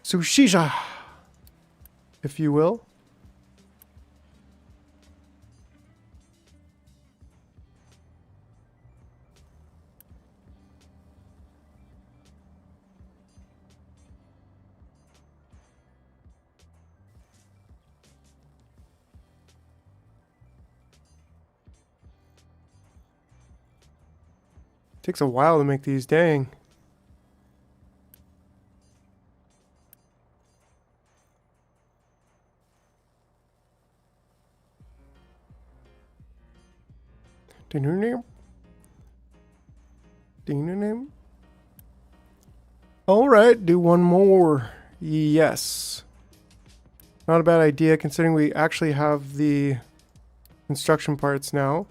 Speaker 1: Sushija, if you will. Takes a while to make these, dang. Alright, do one more. Yes. Not a bad idea considering we actually have the construction parts now.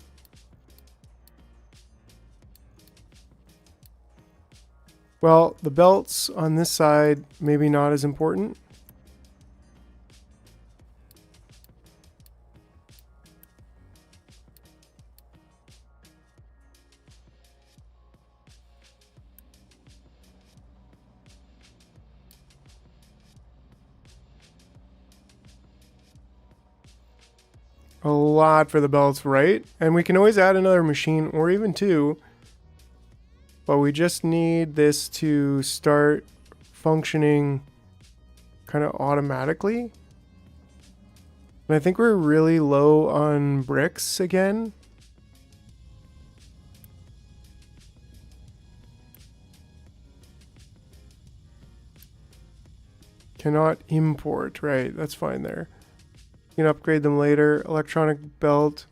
Speaker 1: Well, the belts on this side, maybe not as important. A lot for the belts, right? And we can always add another machine or even 2. But we just need this to start functioning kind of automatically. And I think we're really low on bricks again. Cannot import, right? That's fine there. You can upgrade them later. Electronic belt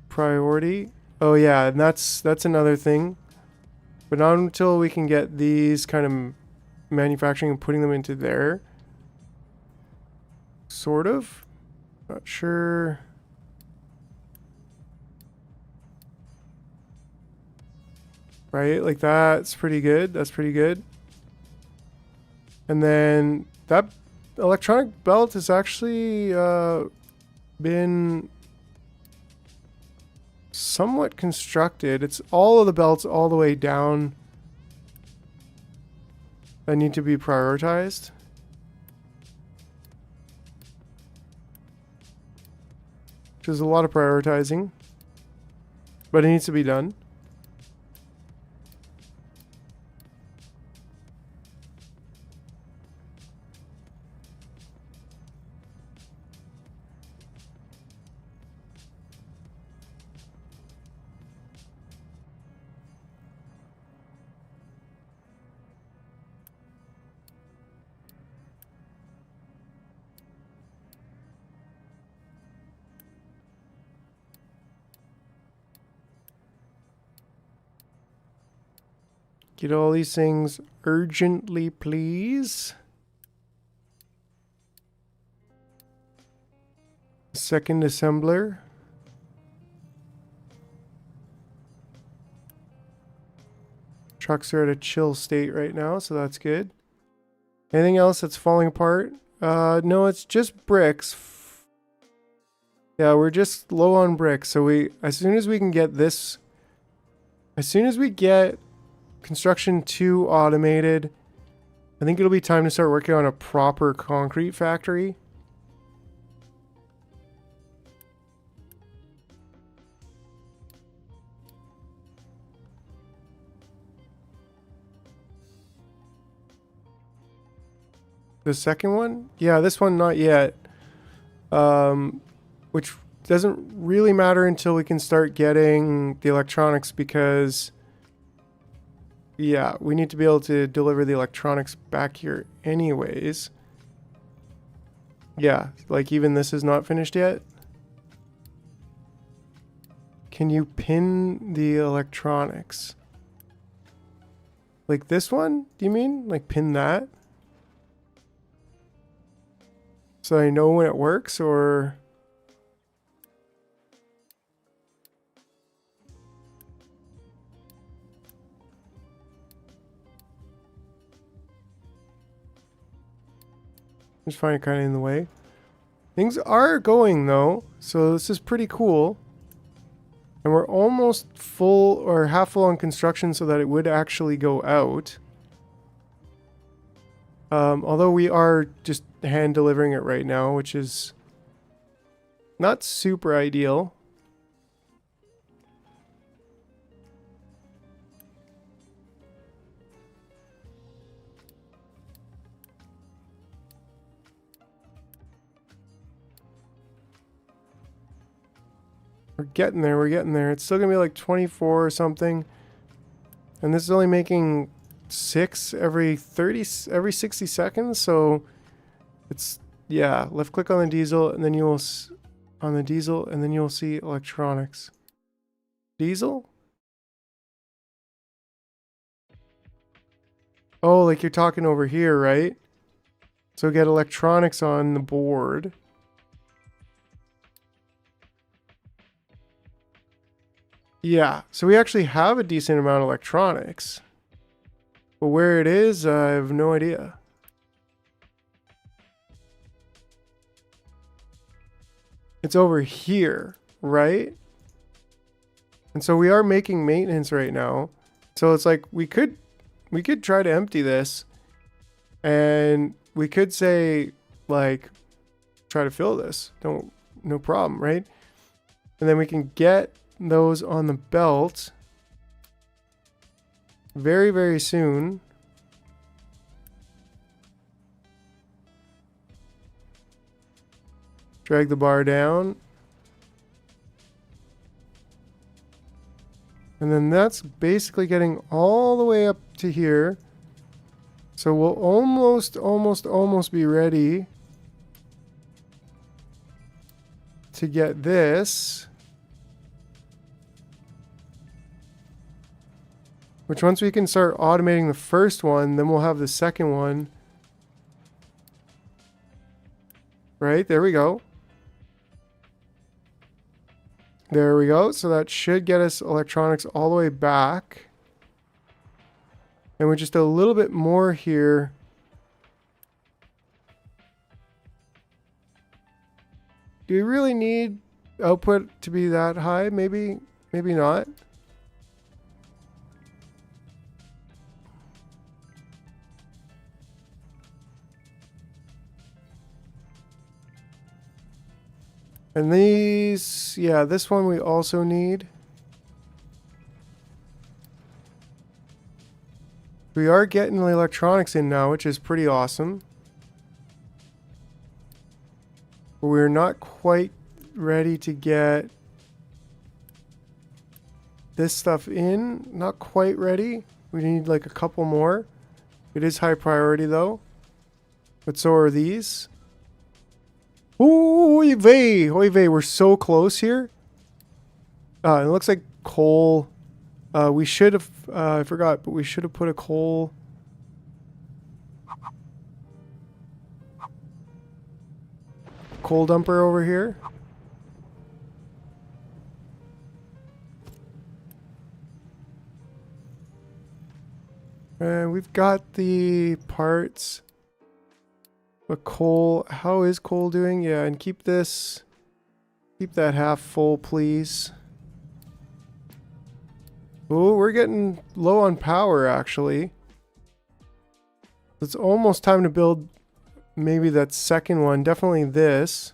Speaker 1: priority. Oh yeah, and that's another thing. But not until we can get these kind of manufacturing and putting them into there. Sort of. Not sure. Right, like that's pretty good. That's pretty good. And then that electronic belt has actually been somewhat constructed. It's all of the belts all the way down that need to be prioritized. Which is a lot of prioritizing. But it needs to be done. Get all these things urgently, please. Second assembler. Trucks are at a chill state right now, so that's good. Anything else that's falling apart? No, it's just bricks. Yeah, we're just low on bricks. So as soon as we can get this, as soon as we get construction 2 automated, I think it'll be time to start working on a proper concrete factory. The second one? Yeah, this one not yet. Which doesn't really matter until we can start getting the electronics because, yeah, we need to be able to deliver the electronics back here anyways. Yeah, like even this is not finished yet. Can you pin the electronics? Like this one? Do you mean? Like pin that? So I know when it works, or... Just find it kind of in the way. Things are going though, so this is pretty cool. And we're almost full or half full on construction so that it would actually go out. Although we are just hand delivering it right now, which is not super ideal. We're getting there, we're getting there. It's still gonna be like 24 or something. And this is only making 6 every 60 seconds, so it's, yeah, left click on the diesel and then you'll see electronics. Diesel? Oh, like you're talking over here, right? So get electronics on the board. Yeah, so we actually have a decent amount of electronics. But where it is, I have no idea. It's over here, right? And so we are making maintenance right now. So it's like we could try to empty this and we could say like try to fill this. No problem, right? And then we can get those on the belt very, very soon. Drag the bar down. And then that's basically getting all the way up to here. So we'll almost be ready to get this. Which once we can start automating the first one, then we'll have the second one. Right, there we go. There we go. So that should get us electronics all the way back. And with just a little bit more here. Do we really need output to be that high? Maybe not. And these, yeah, this one we also need. We are getting the electronics in now, which is pretty awesome. But we're not quite ready to get this stuff in. Not quite ready. We need like a couple more. It is high priority though. But so are these. Oy vey, we're so close here. It looks like coal. We should have, I forgot, but we should have put a coal. Coal dumper over here. And we've got the parts. But coal, how is coal doing? Yeah, and keep that half full, please. Oh, we're getting low on power, actually. It's almost time to build maybe that second one. Definitely this.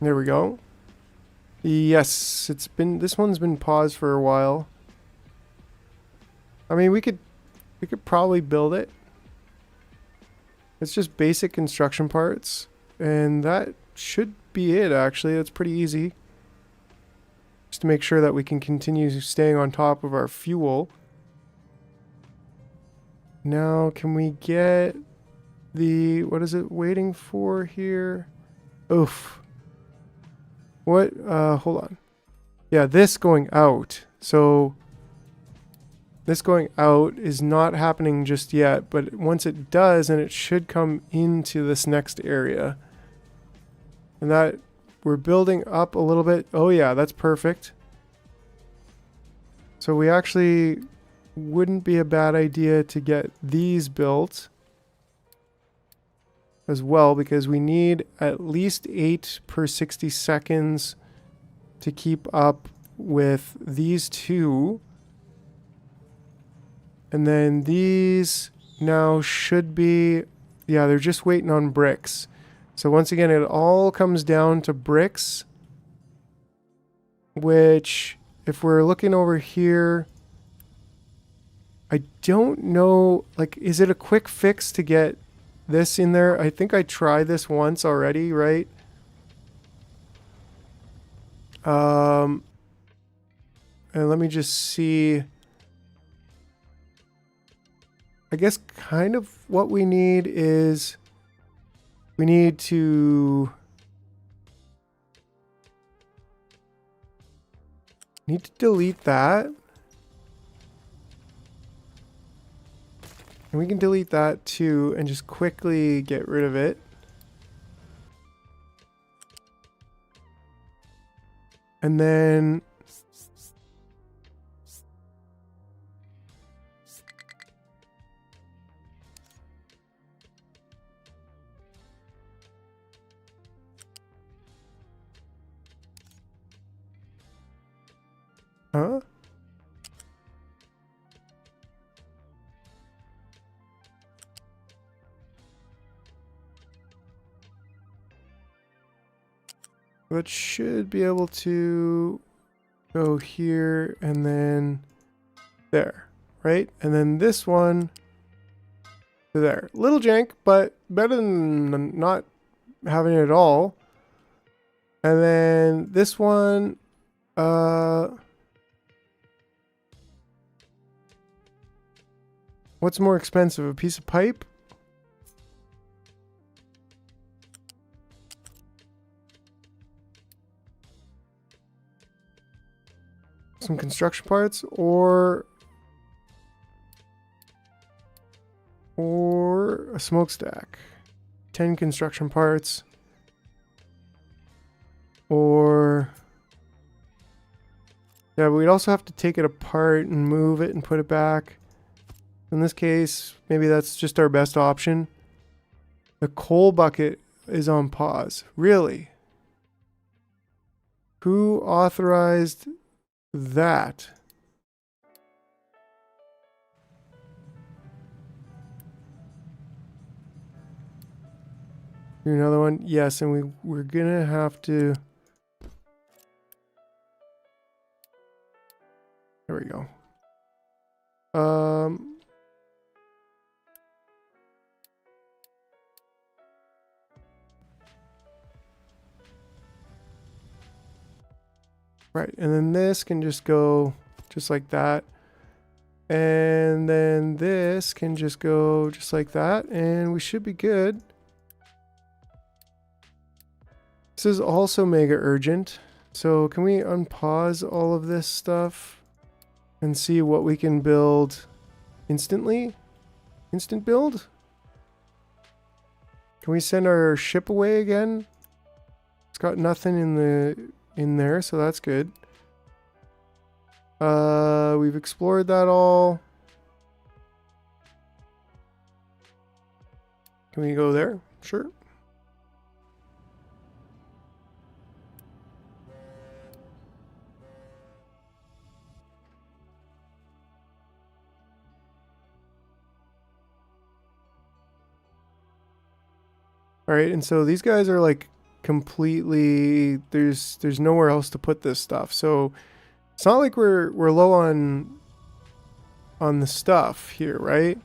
Speaker 1: There we go. Yes, this one's been paused for a while. I mean, we could probably build it. It's just basic construction parts, and that should be it actually. That's pretty easy. Just to make sure that we can continue staying on top of our fuel. Now, can we get the, what is it waiting for here? Oof. What, hold on. Yeah, this going out. So, this going out is not happening just yet, but once it does, then it should come into this next area. And that, we're building up a little bit. Oh yeah, that's perfect. So we actually wouldn't be a bad idea to get these built as well, because we need at least 8 per 60 seconds to keep up with these two. And then these now should be, yeah, they're just waiting on bricks. So once again, it all comes down to bricks, which if we're looking over here, I don't know, like, is it a quick fix to get this in there? I think I tried this once already, right? And let me just see. I guess kind of what we need is we need to delete that. And we can delete that too and just quickly get rid of it. And then huh? That should be able to go here and then there, right? And then this one to there. Little jank, but better than not having it at all. And then this one, what's more expensive, a piece of pipe? Some construction parts, or a smokestack. 10 construction parts, or yeah, we'd also have to take it apart and move it and put it back. In this case, maybe that's just our best option. The coal bucket is on pause. Really? Who authorized that? Do another one? Yes, and we're gonna have to. There we go. Right, and then this can just go just like that. And then this can just go just like that, and we should be good. This is also mega urgent. So can we unpause all of this stuff and see what we can build instantly? Instant build? Can we send our ship away again? It's got nothing in there, so that's good. We've explored that all. Can we go there? Sure. All right, and so these guys are like completely, there's nowhere else to put this stuff. So it's not like we're low on the stuff here, right?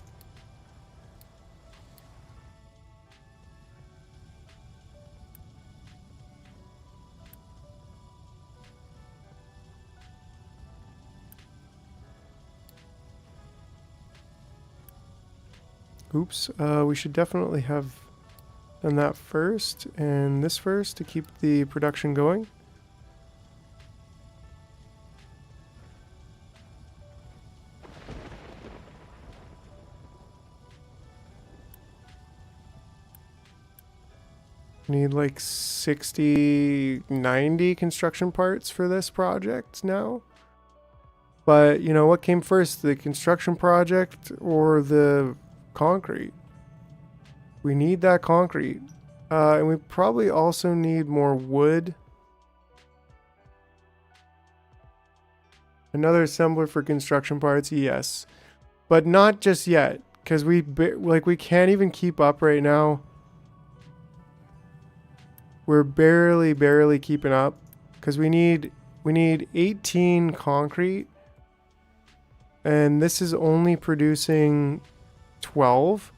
Speaker 1: Oops, we should definitely have done that first and this first to keep the production going. Need like 60, 90 construction parts for this project now. But, you know, what came first, the construction project or the concrete? We need that concrete. And we probably also need more wood. Another assembler for construction parts, yes. But not just yet, because we can't even keep up right now. We're barely keeping up, because we need 18 concrete, and this is only producing 12.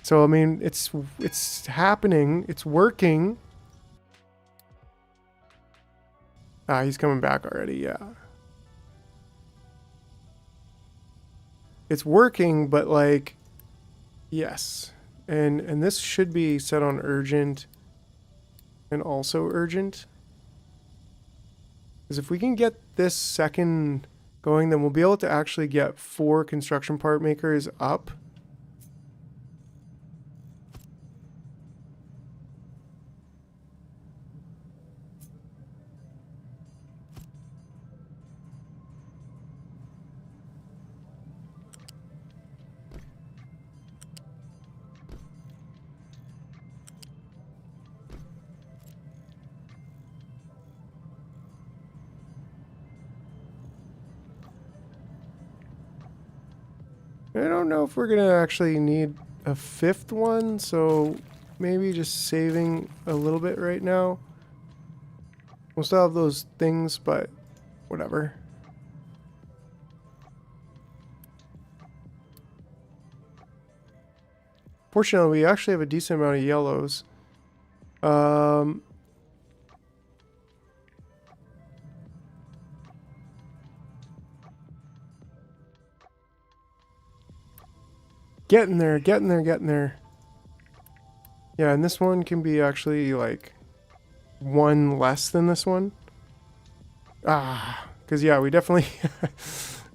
Speaker 1: So I mean, it's happening, it's working. Ah, he's coming back already. Yeah, it's working, but like, yes, and this should be set on urgent. And also urgent. Because if we can get this second going, then we'll be able to actually get 4 construction part makers up. I don't know if we're going to actually need a 5th one, so maybe just saving a little bit right now. We'll still have those things, but whatever. Fortunately, we actually have a decent amount of yellows. Getting there. Yeah, and this one can be actually like 1 less than this one. Ah, because yeah, we definitely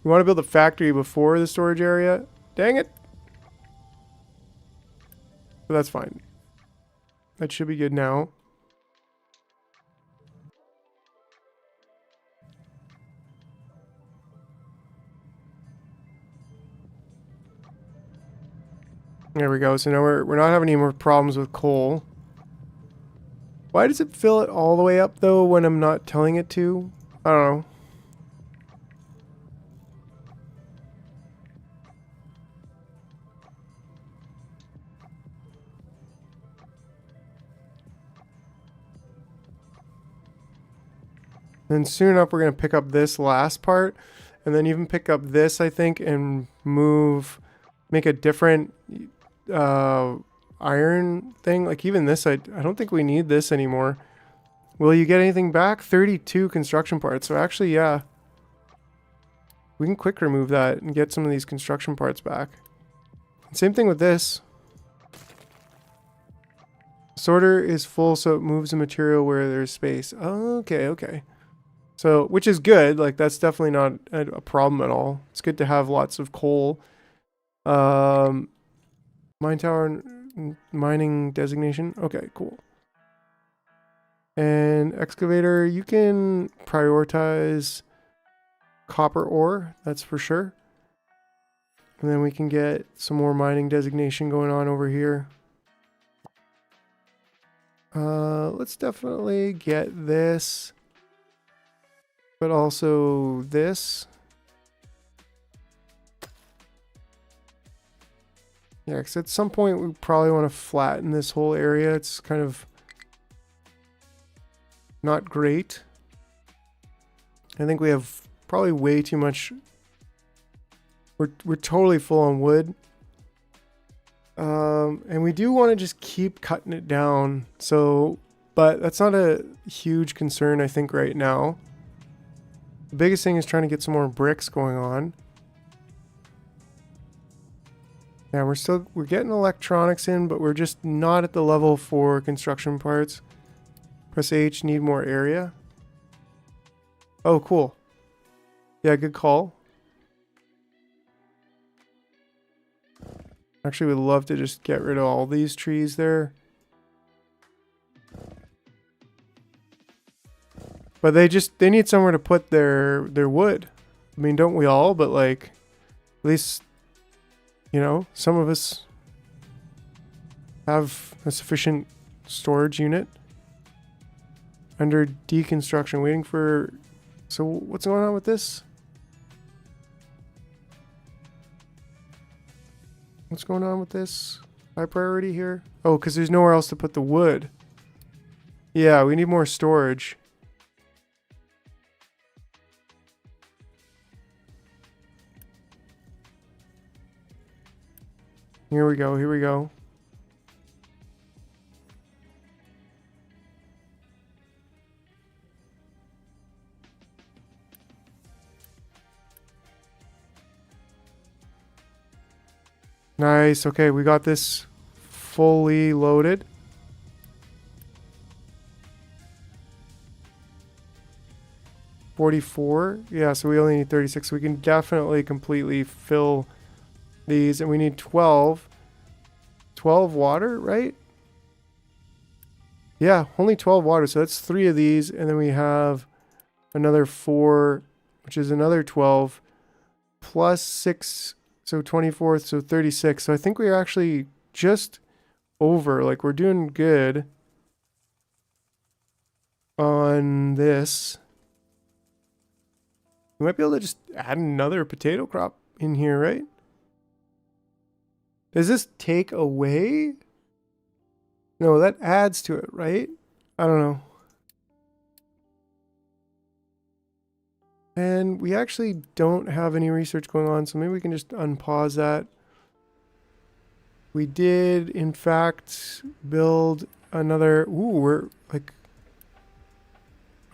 Speaker 1: we want to build a factory before the storage area. Dang it. But that's fine. That should be good now. There we go. So now we're not having any more problems with coal. Why does it fill it all the way up though when I'm not telling it to? I don't know. Then soon enough we're going to pick up this last part and then even pick up this, I think, and make a different iron thing. Like even this, I don't think we need this anymore. Will you get anything back? 32 construction parts. So actually, yeah. We can quick remove that and get some of these construction parts back. Same thing with this. Sorter is full, so it moves the material where there's space. Okay. So, which is good. Like, that's definitely not a problem at all. It's good to have lots of coal. Mine tower mining designation. Okay, cool. And excavator, you can prioritize copper ore. That's for sure. And then we can get some more mining designation going on over here. Let's definitely get this. But also this. Yeah, because at some point we probably want to flatten this whole area. It's kind of not great. I think we have probably way too much. We're totally full on wood. And we do want to just keep cutting it down. So, but that's not a huge concern, I think, right now. The biggest thing is trying to get some more bricks going on. Yeah, we're getting electronics in, but we're just not at the level for construction parts. Press H, need more area. Oh, cool. Yeah, good call. Actually, would love to just get rid of all these trees there. But they need somewhere to put their wood. I mean, don't we all? But like, at least, you know, some of us have a sufficient storage unit. Under deconstruction, waiting for... So what's going on with this? What's going on with this? High priority here? Oh, because there's nowhere else to put the wood. Yeah, we need more storage. Here we go, here we go. Nice. Okay, we got this fully loaded. $44. Yeah, so we only need 36. We can definitely completely fill these, and we need 12. 12 water, right? Yeah, only 12 water. So that's 3 of these, and then we have another 4, which is another 12 plus 6. So 24th, so 36. So I think we're actually just over. Like, we're doing good on this. We might be able to just add another potato crop in here, right? Does this take away? No, that adds to it, right? I don't know. And we actually don't have any research going on, so maybe we can just unpause that. We did, in fact, build another... Ooh, we're like...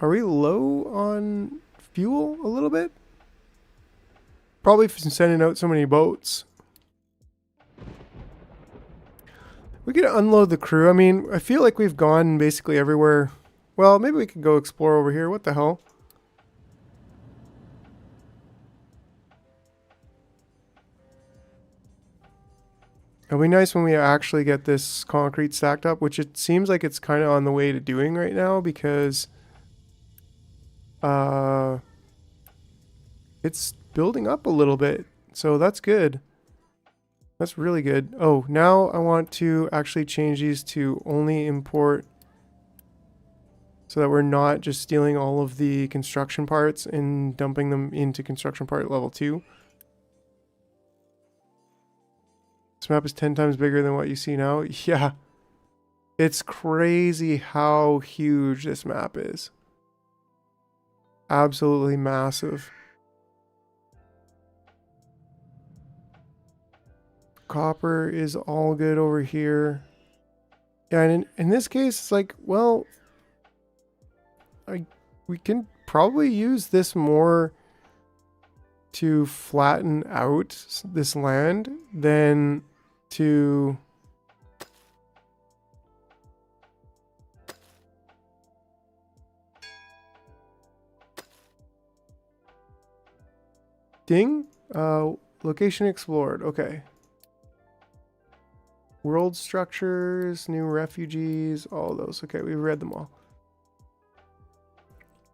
Speaker 1: Are we low on fuel a little bit? Probably from sending out so many boats. We could unload the crew. I mean, I feel like we've gone basically everywhere. Well, maybe we could go explore over here. What the hell? It'll be nice when we actually get this concrete stacked up, which it seems like it's kind of on the way to doing right now because it's building up a little bit. So that's good. That's really good. Oh, now I want to actually change these to only import so that we're not just stealing all of the construction parts and dumping them into construction part level 2. This map is 10 times bigger than what you see now. Yeah. It's crazy how huge this map is. Absolutely massive. Copper is all good over here. Yeah, and in this case, it's like, well, we can probably use this more to flatten out this land than to ding. Location explored. Okay. World structures, new refugees, all those. Okay, we've read them all.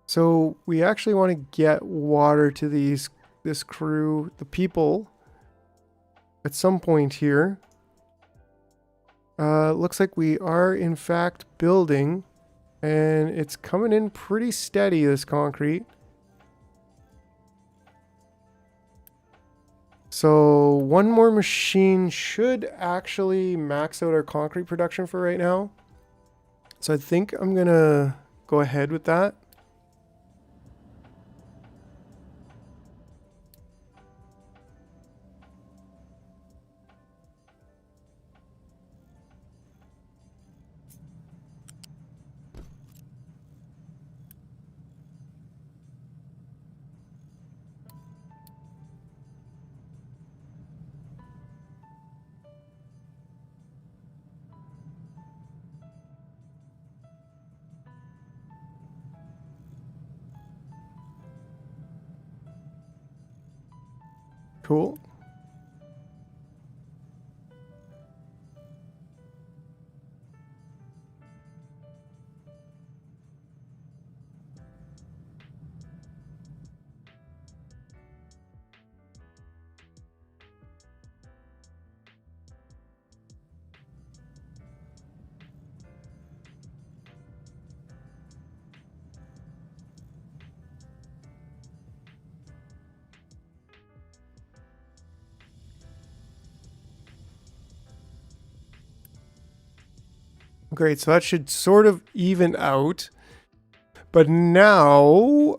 Speaker 1: So we actually want to get water to this crew, the people, at some point here. Looks like we are in fact building, and it's coming in pretty steady, this concrete. So one more machine should actually max out our concrete production for right now. So I think I'm gonna go ahead with that. Cool. Great, so that should sort of even out. But now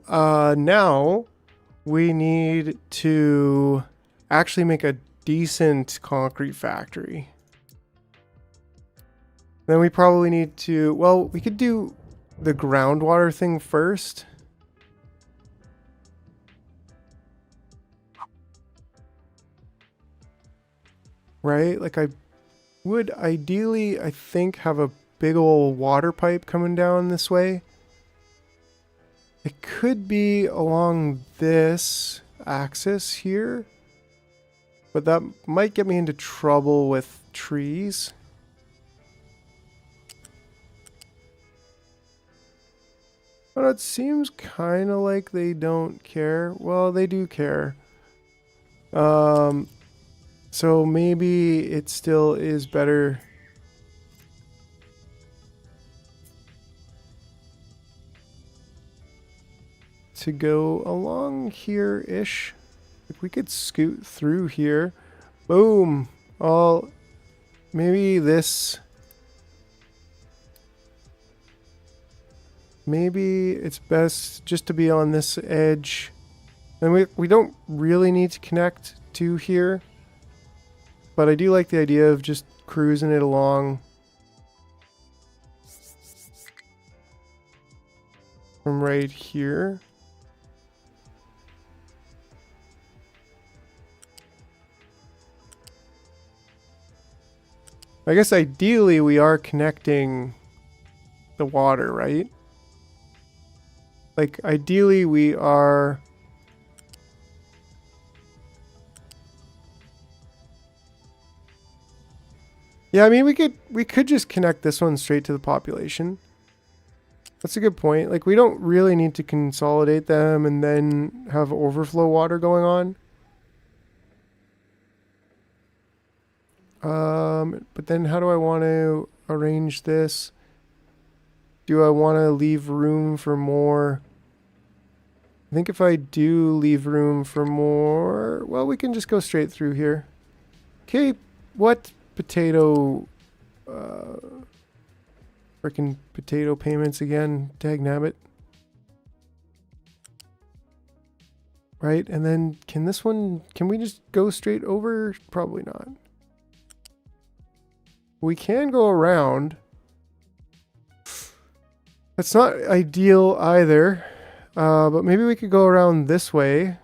Speaker 1: we need to actually make a decent concrete factory. Then we probably need to, well, we could do the groundwater thing first. Right? Like I would ideally, I think, have a big old water pipe coming down this way. It could be along this axis here, but that might get me into trouble with trees. But it seems kind of like they don't care. Well, they do care. So maybe it still is better to go along here-ish. If we could scoot through here. Boom. Oh, maybe this. Maybe it's best just to be on this edge. And we don't really need to connect to here. But I do like the idea of just cruising it along from right here. I guess ideally we are connecting the water, right? Like ideally we are... Yeah, I mean we could just connect this one straight to the population. That's a good point. Like we don't really need to consolidate them and then have overflow water going on. But then how do I want to arrange this? Do I want to leave room for more? I think if I do leave room for more, well, we can just go straight through here. Okay, what potato, frickin' potato payments again, dagnabbit. Right, and then can this one, can we just go straight over? Probably not. We can go around. That's not ideal either, but maybe we could go around this way.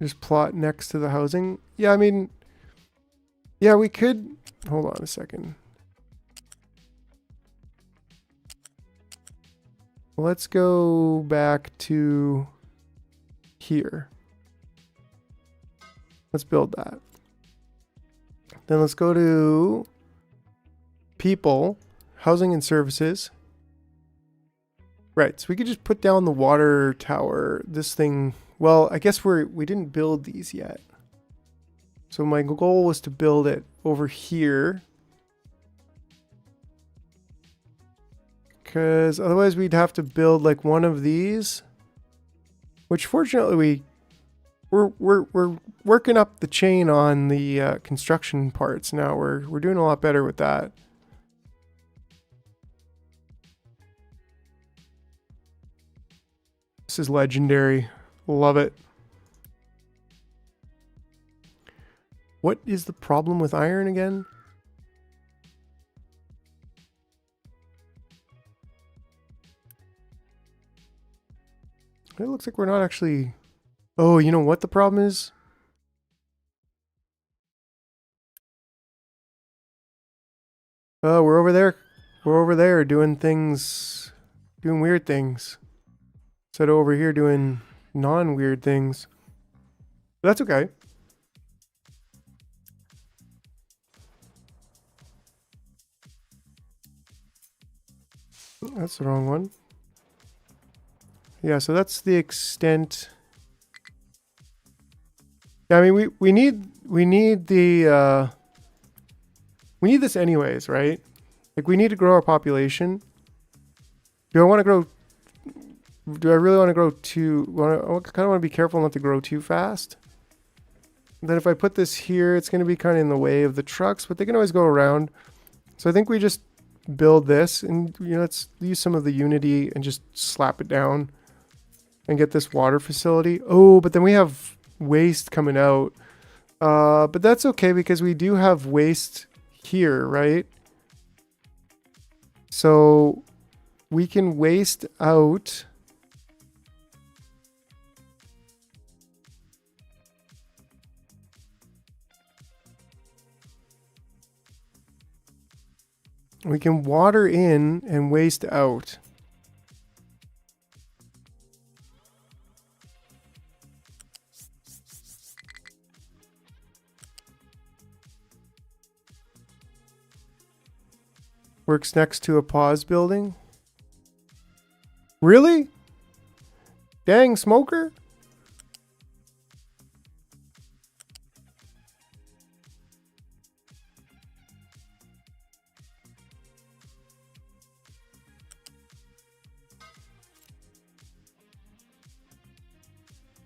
Speaker 1: Just plot next to the housing. Yeah, I mean, yeah, we could, hold on a second. Let's go back to here. Let's build that. Then let's go to people, housing and services. Right, so we could just put down the water tower, this thing. Well, I guess we didn't build these yet. So my goal was to build it over here. Because otherwise we'd have to build like one of these. Which fortunately we're working up the chain on the construction parts now. We're doing a lot better with that. This is legendary. Love it. What is the problem with iron again? It looks like we're not actually... Oh, you know what the problem is? Oh, we're over there. We're over there doing things, doing weird things. Instead of over here doing non-weird things. But that's okay. That's the wrong one. Yeah, so that's the extent. Yeah, I mean, we need the we need this anyways, right? Like we need to grow our population. Do I want to grow? Do I really want to grow too? I kind of want to be careful not to grow too fast. And then if I put this here, it's going to be kind of in the way of the trucks, but they can always go around. So I think we just build this, and you know, let's use some of the Unity and just slap it down and get this water facility. Oh, but then we have waste coming out. But that's okay because we do have waste here, right? So we can waste out. We can water in and waste out. Works next to a pause building. Really? Dang, smoker?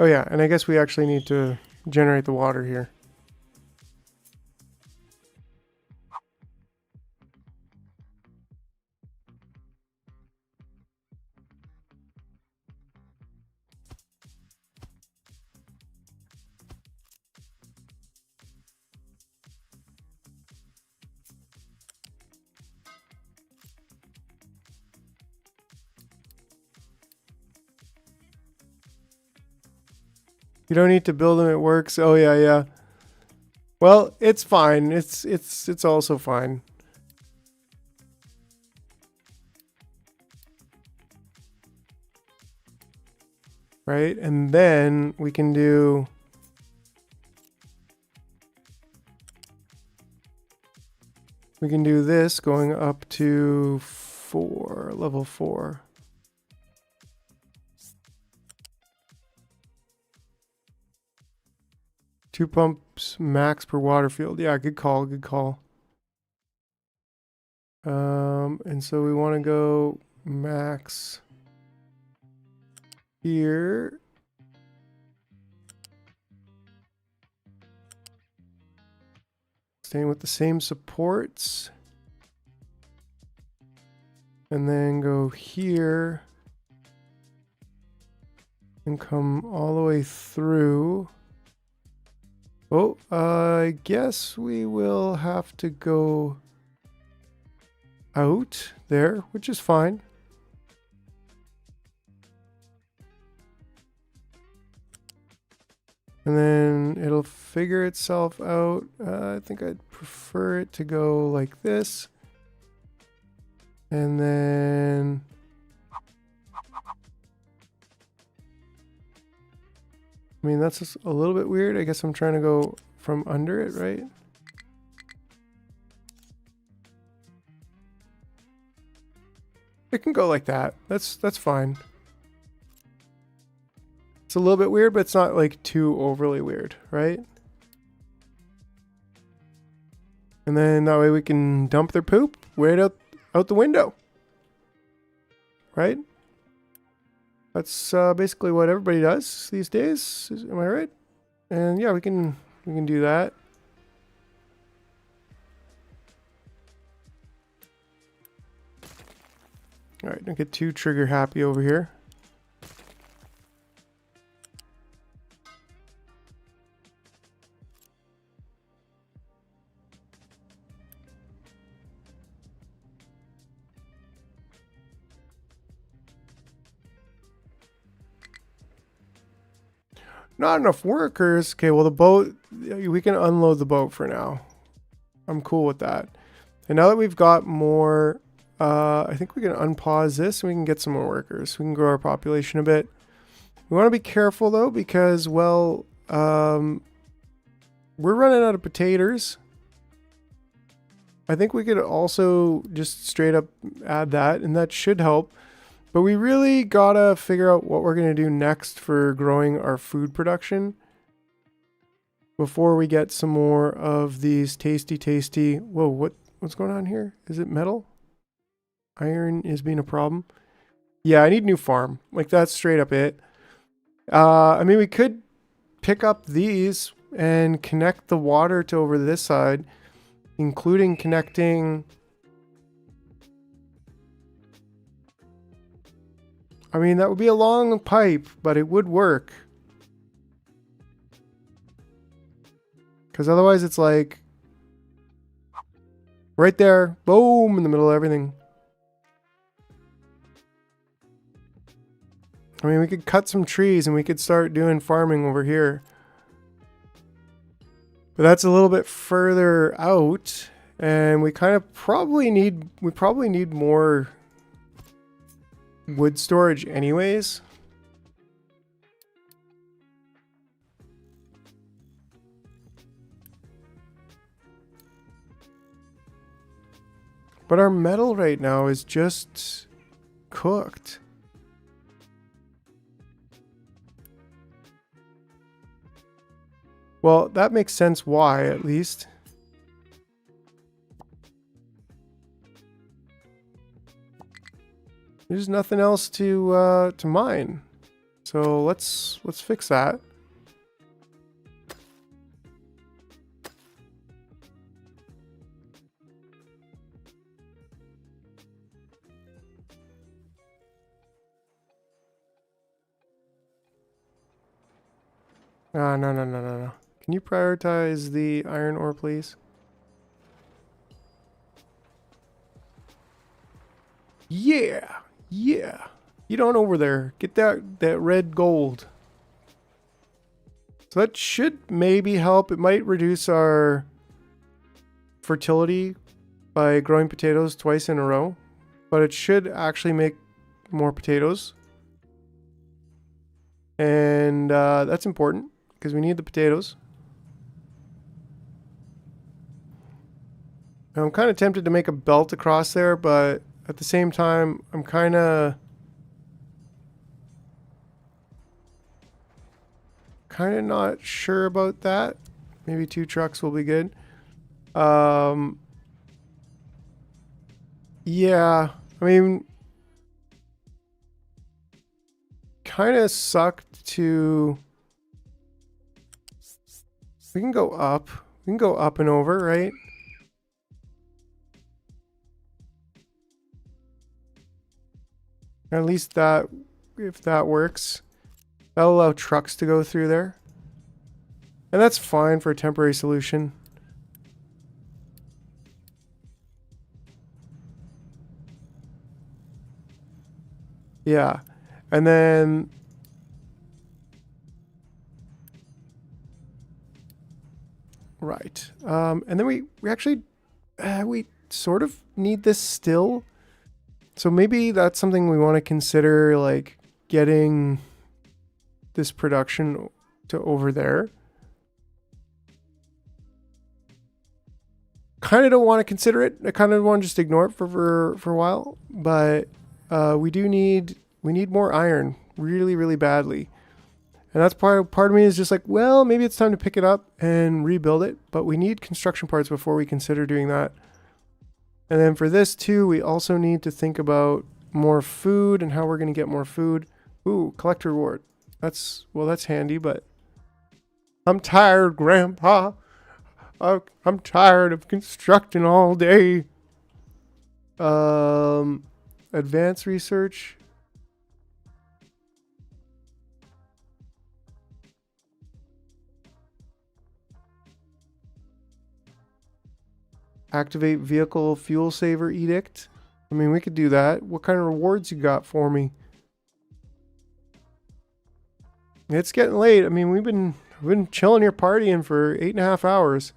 Speaker 1: Oh yeah, and I guess we actually need to generate the water here. You don't need to build them, it works. Oh yeah, yeah. Well, it's fine. It's also fine. Right? And then we can do this going up to level 4. Two pumps max per water field. Yeah, good call, good call. And so we want to go max here. Staying with the same supports. And then go here. And come all the way through. Oh, I guess we will have to go out there, which is fine. And then it'll figure itself out. I think I'd prefer it to go like this. And then... I mean, that's just a little bit weird. I guess I'm trying to go from under it, right? It can go like that. That's fine. It's a little bit weird, but it's not like too overly weird, right? And then that way we can dump their poop right out the window. right? That's basically what everybody does these days. Am I right? And yeah, we can do that. All right, don't get too trigger happy over here. Not enough workers. Okay, well the boat, we can unload the boat for now. I'm cool with that. And now that we've got more, I think we can unpause this and we can get some more workers. We can grow our population a bit. We want to be careful though because, well, we're running out of potatoes. I think we could also just straight up add that and that should help. But we really gotta figure out what we're gonna do next for growing our food production before we get some more of these tasty. Whoa, what's going on here? Is it metal? Iron is being a problem. Yeah, I need a new farm. Like that's straight up it. I mean, we could pick up these and connect the water to over this side, including connecting. I mean, that would be a long pipe, but it would work. Because otherwise it's like right there, boom, in the middle of everything. I mean, we could cut some trees and we could start doing farming over here. But that's a little bit further out. And we kind of probably need more wood storage anyways. But our metal right now is just cooked. Well, that makes sense why, at least. There's nothing else to mine. So let's fix that. No. Can you prioritize the iron ore, please? Yeah. Get on over there. Get that red gold. So that should maybe help. It might reduce our fertility by growing potatoes twice in a row, but it should actually make more potatoes. And that's important because we need the potatoes. Now, I'm kind of tempted to make a belt across there, but at the same time, I'm kind of not sure about that. Maybe 2 trucks will be good. Yeah, I mean, kind of sucked to. We can go up. We can go up and over, right? At least that, if that works, that'll allow trucks to go through there. And that's fine for a temporary solution. Yeah. And then right. And then we actually we sort of need this still. So maybe that's something we want to consider, like getting this production to over there. Kind of don't want to consider it. I kind of want to just ignore it for a while. But we need more iron really badly. And that's part of me is just like, well, maybe it's time to pick it up and rebuild it. But we need construction parts before we consider doing that. And then for this too, we also need to think about more food and how we're going to get more food. Ooh, collect reward. That's handy, but I'm tired, Grandpa. I'm tired of constructing all day. Advanced research. Activate vehicle fuel saver edict. I mean, we could do that. What kind of rewards you got for me? It's getting late. I mean, we've been chilling here partying for 8.5 hours.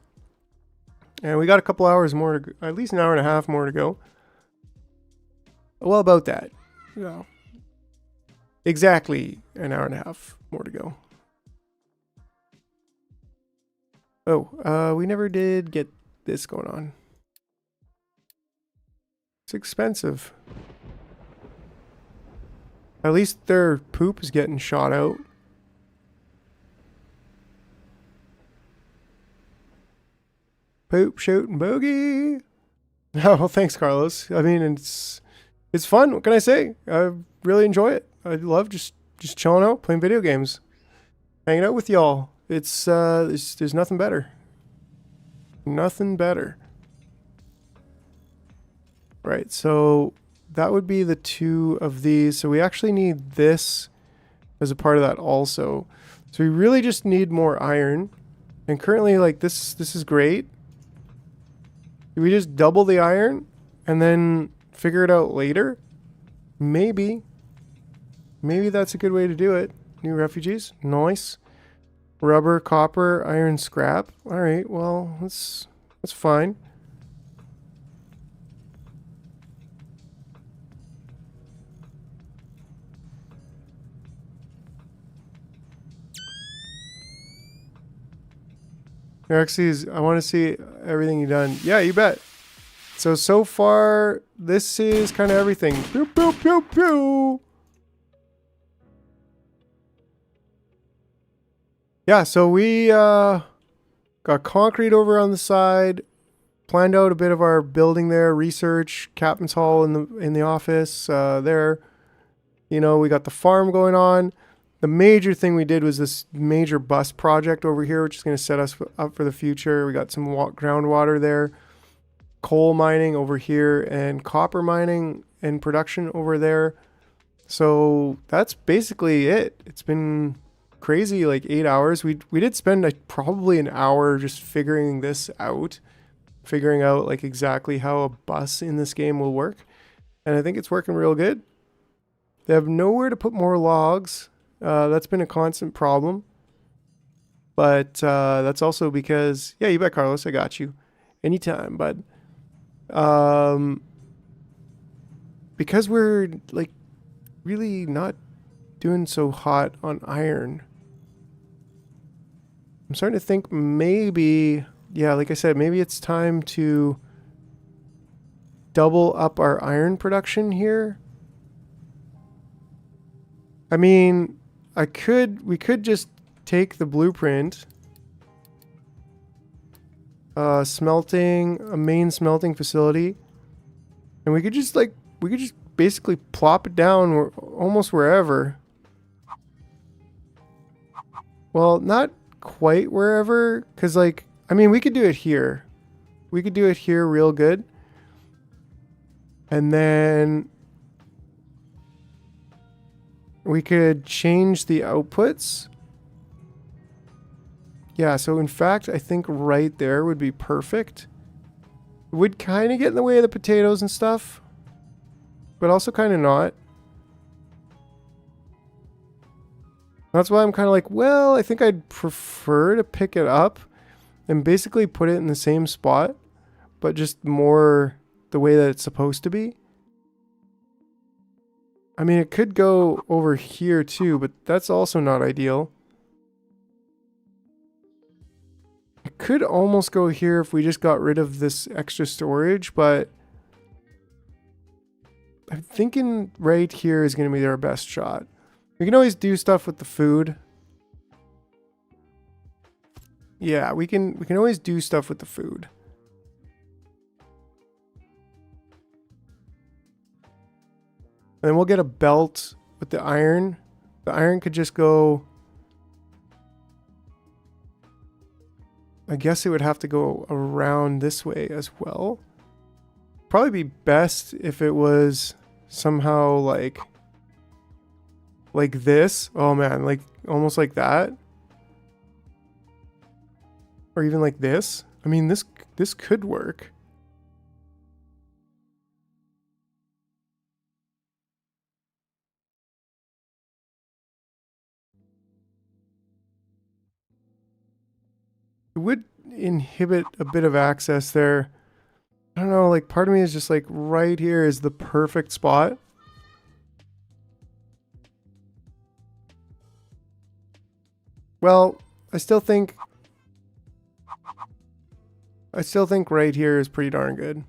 Speaker 1: And we got a couple hours more to, at least an hour and a half more to go. Well, about that. Yeah. Exactly an hour and a half more to go. Oh, we never did get this going on. It's expensive. At least their poop is getting shot out. Poop shooting bogey. Oh, well, thanks, Carlos. I mean, it's fun. What can I say? I really enjoy it. I love just chilling out, playing video games, hanging out with y'all. It's there's nothing better. Nothing better. Right, so that would be the two of these. So we actually need this as a part of that also. So we really just need more iron. And currently, like, this is great. Do we just double the iron and then figure it out later? Maybe. Maybe that's a good way to do it. New refugees. Nice. Rubber, copper, iron, scrap. All right, well, that's fine. Xerxes, I want to see everything you've done. Yeah, you bet. So far, this is kind of everything. Pew, pew, pew, pew. Yeah, so we got concrete over on the side, planned out a bit of our building there, research, captain's hall in the office there. You know, we got the farm going on. The major thing we did was this major bus project over here, which is going to set us up for the future. We got some groundwater there, coal mining over here, and copper mining and production over there. So that's basically it. It's been crazy, like 8 hours. We did spend probably an hour just figuring this out, figuring out like exactly how a bus in this game will work. And I think it's working real good. They have nowhere to put more logs. That's been a constant problem. But that's also because, yeah, you bet, Carlos, I got you. Anytime, bud. Because we're like really not doing so hot on iron. I'm starting to think maybe, yeah, like I said, maybe it's time to double up our iron production here. I mean, we could just take the blueprint, smelting, a main smelting facility, and we could just basically plop it down almost wherever. Well, not quite wherever, because like, I mean, we could do it here. We could do it here real good. And then we could change the outputs. Yeah, so in fact, I think right there would be perfect. It would kind of get in the way of the potatoes and stuff, but also kind of not. That's why I'm kind of like, well, I think I'd prefer to pick it up and basically put it in the same spot, but just more the way that it's supposed to be. I mean, it could go over here too, but that's also not ideal. It could almost go here if we just got rid of this extra storage, but I'm thinking right here is going to be our best shot. We can always do stuff with the food. Yeah, we can always do stuff with the food. And then we'll get a belt with the iron. The iron could just go... I guess it would have to go around this way as well. Probably be best if it was somehow like this. Oh man, like almost like that. Or even like this. I mean, this could work. It would inhibit a bit of access there. I don't know, like part of me is just like right here is the perfect spot. Well, I still think right here is pretty darn good.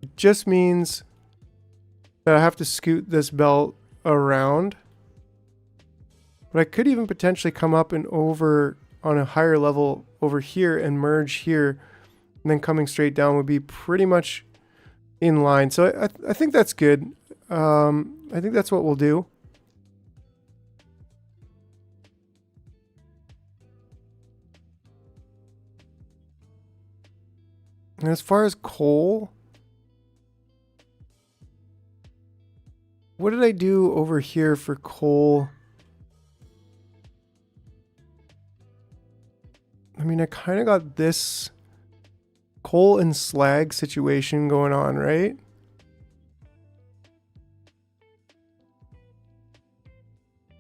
Speaker 1: It just means that I have to scoot this belt around. But I could even potentially come up and over on a higher level over here and merge here. And then coming straight down would be pretty much in line. So I think that's good. I think that's what we'll do. And as far as coal, what did I do over here for coal? I mean, I kind of got this coal and slag situation going on, right?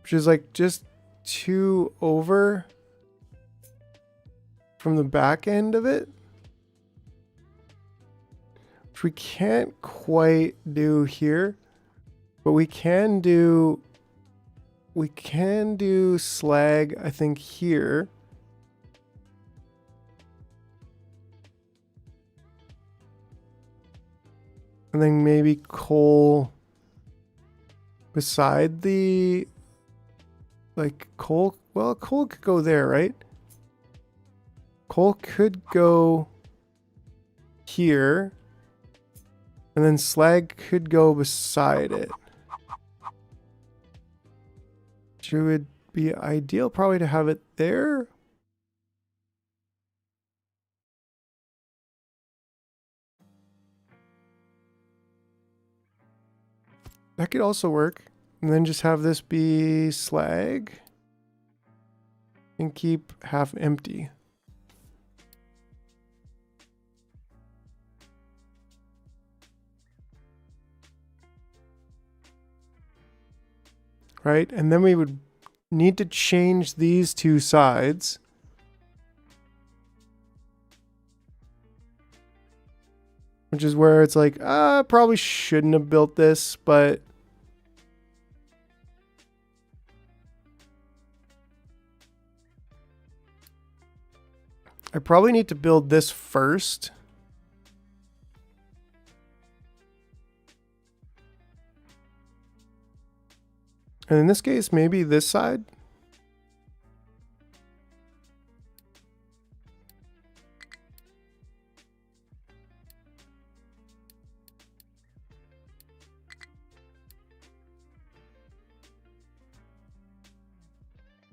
Speaker 1: Which is like just 2 over from the back end of it. Which we can't quite do here. But we can do slag, I think, here. And then maybe coal beside the, like coal, well, coal could go there, right? Coal could go here. And then slag could go beside it. Which would be ideal probably to have it there. That could also work. And then just have this be slag. And keep half empty. Right? And then we would need to change these 2 sides. Which is where it's like, I probably shouldn't have built this, but I probably need to build this first. And in this case, maybe this side.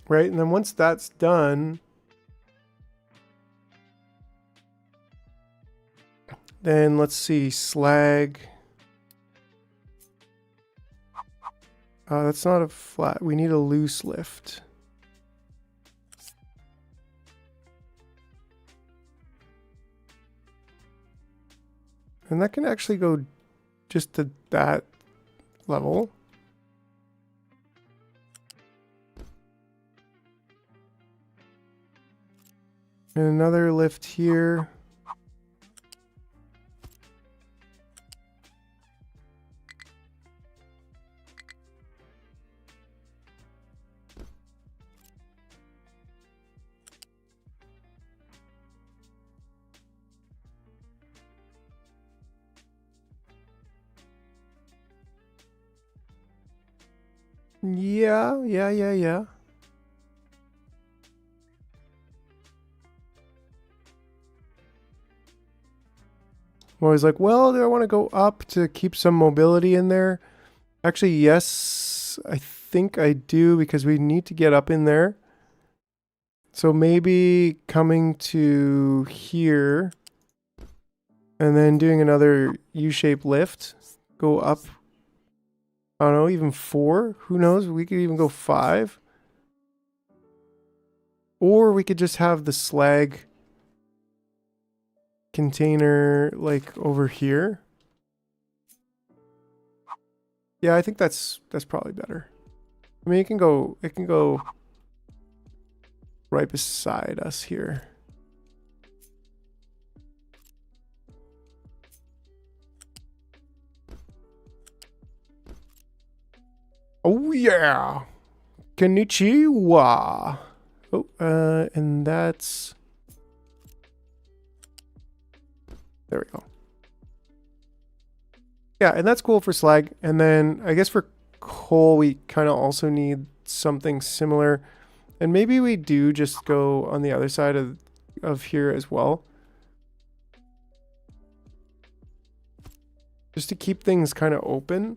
Speaker 1: Right, and then once that's done, then let's see, slag. That's not a flat. We need a loose lift. And that can actually go just to that level. And another lift here. Yeah. I'm always like, well, do I want to go up to keep some mobility in there? Actually, yes, I think I do because we need to get up in there. So maybe coming to here and then doing another U-shaped lift. Go up, I don't know, even 4? Who knows? We could even go 5. Or we could just have the slag container like over here. Yeah, I think that's probably better. I mean, it can go right beside us here. Oh yeah. Konnichiwa. Oh, and that's, there we go. Yeah, and that's cool for slag. And then I guess for coal, we kind of also need something similar. And maybe we do just go on the other side of here as well. Just to keep things kind of open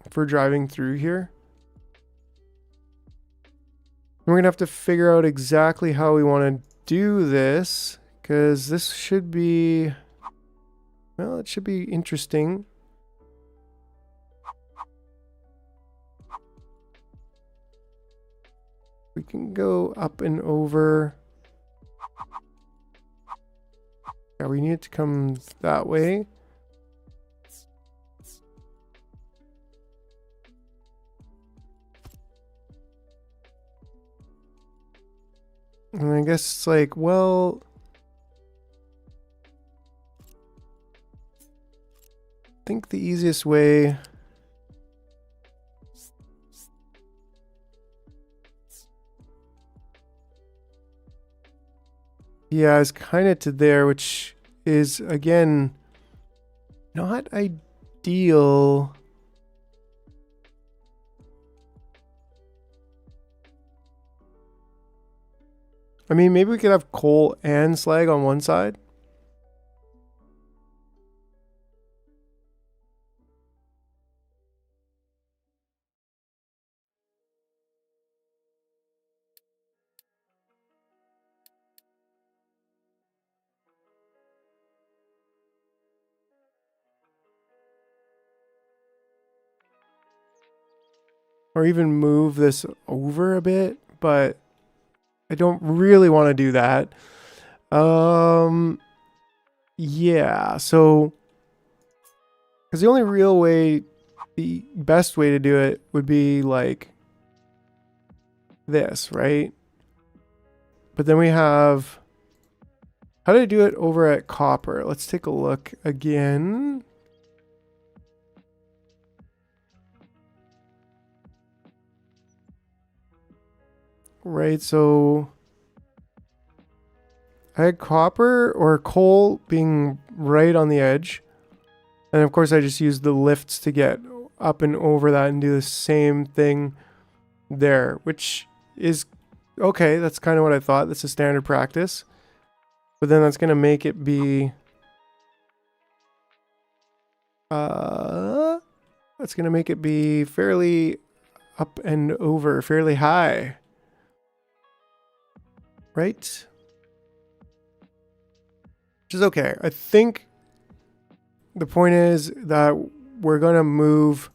Speaker 1: for driving through here. We're going to have to figure out exactly how we want to do this, because this should be, well, it should be interesting. We can go up and over. Yeah, we need it to come that way. And I guess it's like, well, I think the easiest way, yeah, is kind of to there, which is, again, not ideal. I mean, maybe we could have coal and slag on one side. Or even move this over a bit, but I don't really want to do that. Yeah, so because the only real way, the best way to do it would be like this, right? But then we have, how did I do it over at copper? Let's take a look again. Right, so I had copper or coal being right on the edge. And of course I just used the lifts to get up and over that and do the same thing there, which is okay. That's kind of what I thought. That's a standard practice. But then that's going to make it be, that's going to make it be fairly up and over, fairly high. Right? Which is okay. I think the point is that we're going to move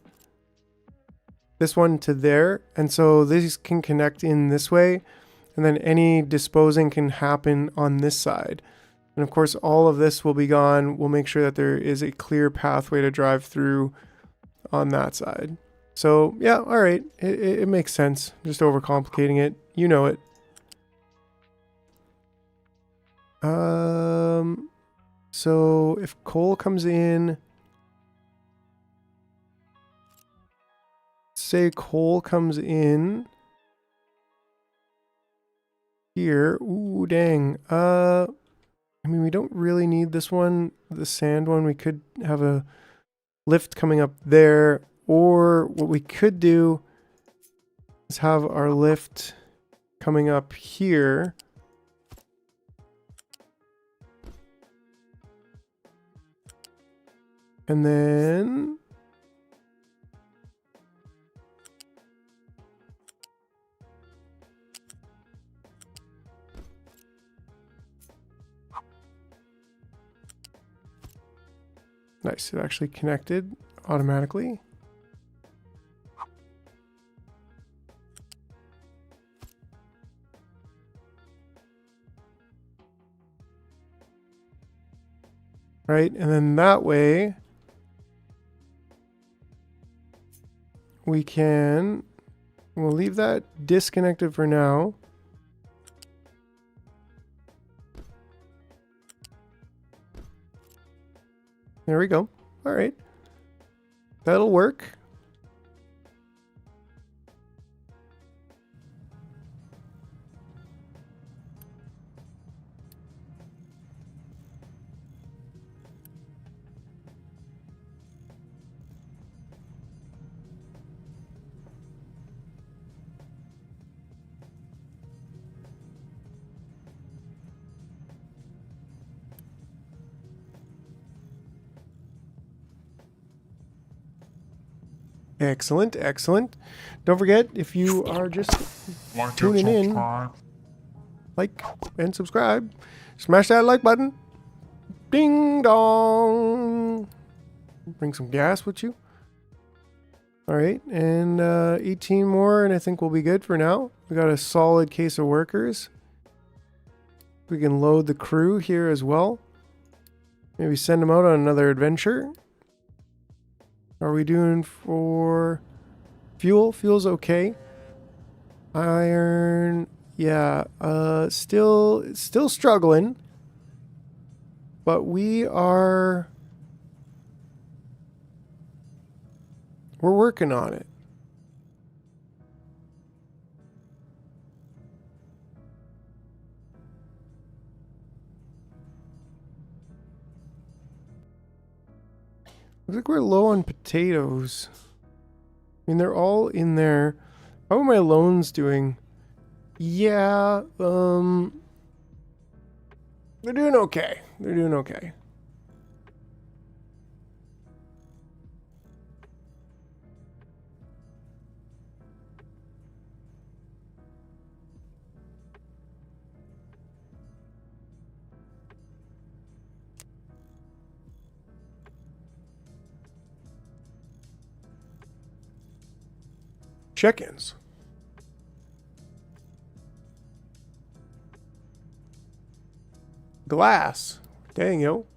Speaker 1: this one to there. And so these can connect in this way. And then any disposing can happen on this side. And of course, all of this will be gone. We'll make sure that there is a clear pathway to drive through on that side. So yeah, all right. It makes sense. Just overcomplicating it. You know it. So if coal comes in, say coal comes in here. Ooh, dang. I mean, we don't really need this one, the sand one. We could have a lift coming up there, or what we could do is have our lift coming up here. And then Nice, it actually connected automatically. Right, and then that way we'll leave that disconnected for now. There we go. All right. That'll work. Excellent, excellent. Don't forget, if you are just
Speaker 2: Like
Speaker 1: tuning
Speaker 2: and
Speaker 1: in,
Speaker 2: subscribe.
Speaker 1: like and subscribe. Smash that like button. Ding dong. Bring some gas with you. All right, and 18 more, and I think we'll be good for now. We got a solid case of workers. We can load the crew here as well. Maybe send them out on another adventure. Are we doing for fuel? Fuel's okay. Iron, yeah, still struggling. But we're working on it. Looks like we're low on potatoes. I mean, they're all in there. How are my loans doing? Yeah, they're doing okay. They're doing okay. Chickens. Glass. Dang, yo.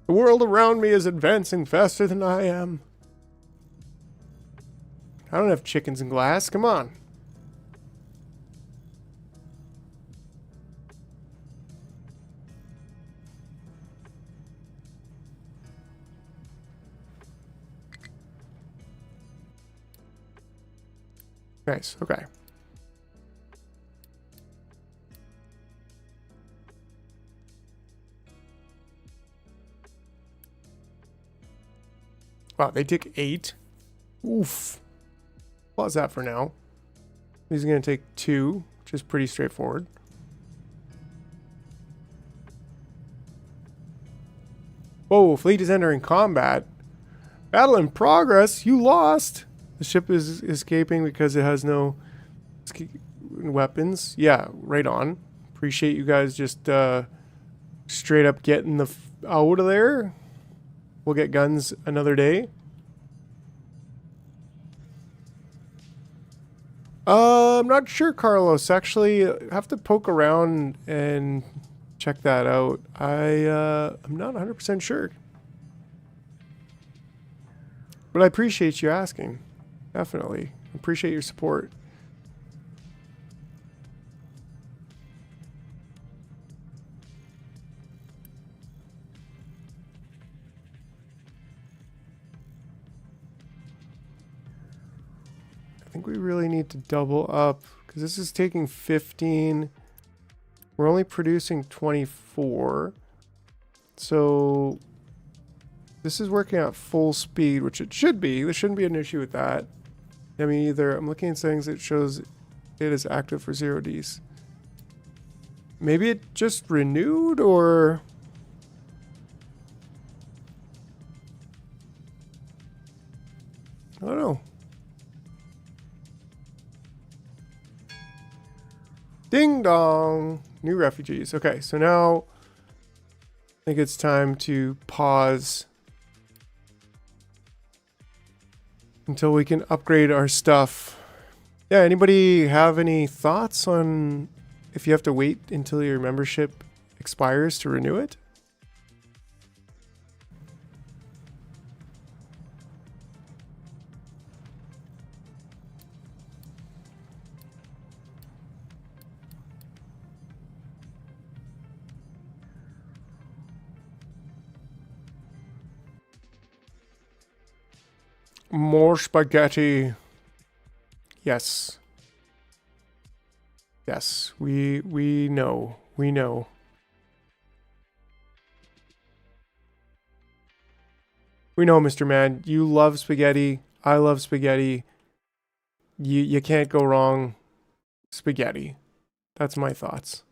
Speaker 1: The world around me is advancing faster than I am. I don't have chickens and glass. Come on. Nice. Okay. Wow, they take 8. Oof. Pause that for now. He's going to take 2, which is pretty straightforward. Whoa, fleet is entering combat. Battle in progress. You lost. The ship is escaping because it has no weapons. Yeah, right on. Appreciate you guys just straight up getting the out of there. We'll get guns another day. I'm not sure, Carlos. Actually, I have to poke around and check that out. I'm not 100% sure. But I appreciate you asking. Definitely. Appreciate your support. I think we really need to double up because this is taking 15. We're only producing 24. So this is working at full speed, which it should be. There shouldn't be an issue with that. I mean, either I'm looking at settings, it shows it is active for 0 Ds. Maybe it just renewed, or I don't know. Ding dong! New refugees. Okay, so now I think it's time to pause until we can upgrade our stuff. Yeah, anybody have any thoughts on if you have to wait until your membership expires to renew it? More spaghetti. Yes. Yes, we know. We know. We know, Mr. Man. You love spaghetti. I love spaghetti. You can't go wrong. Spaghetti. That's my thoughts.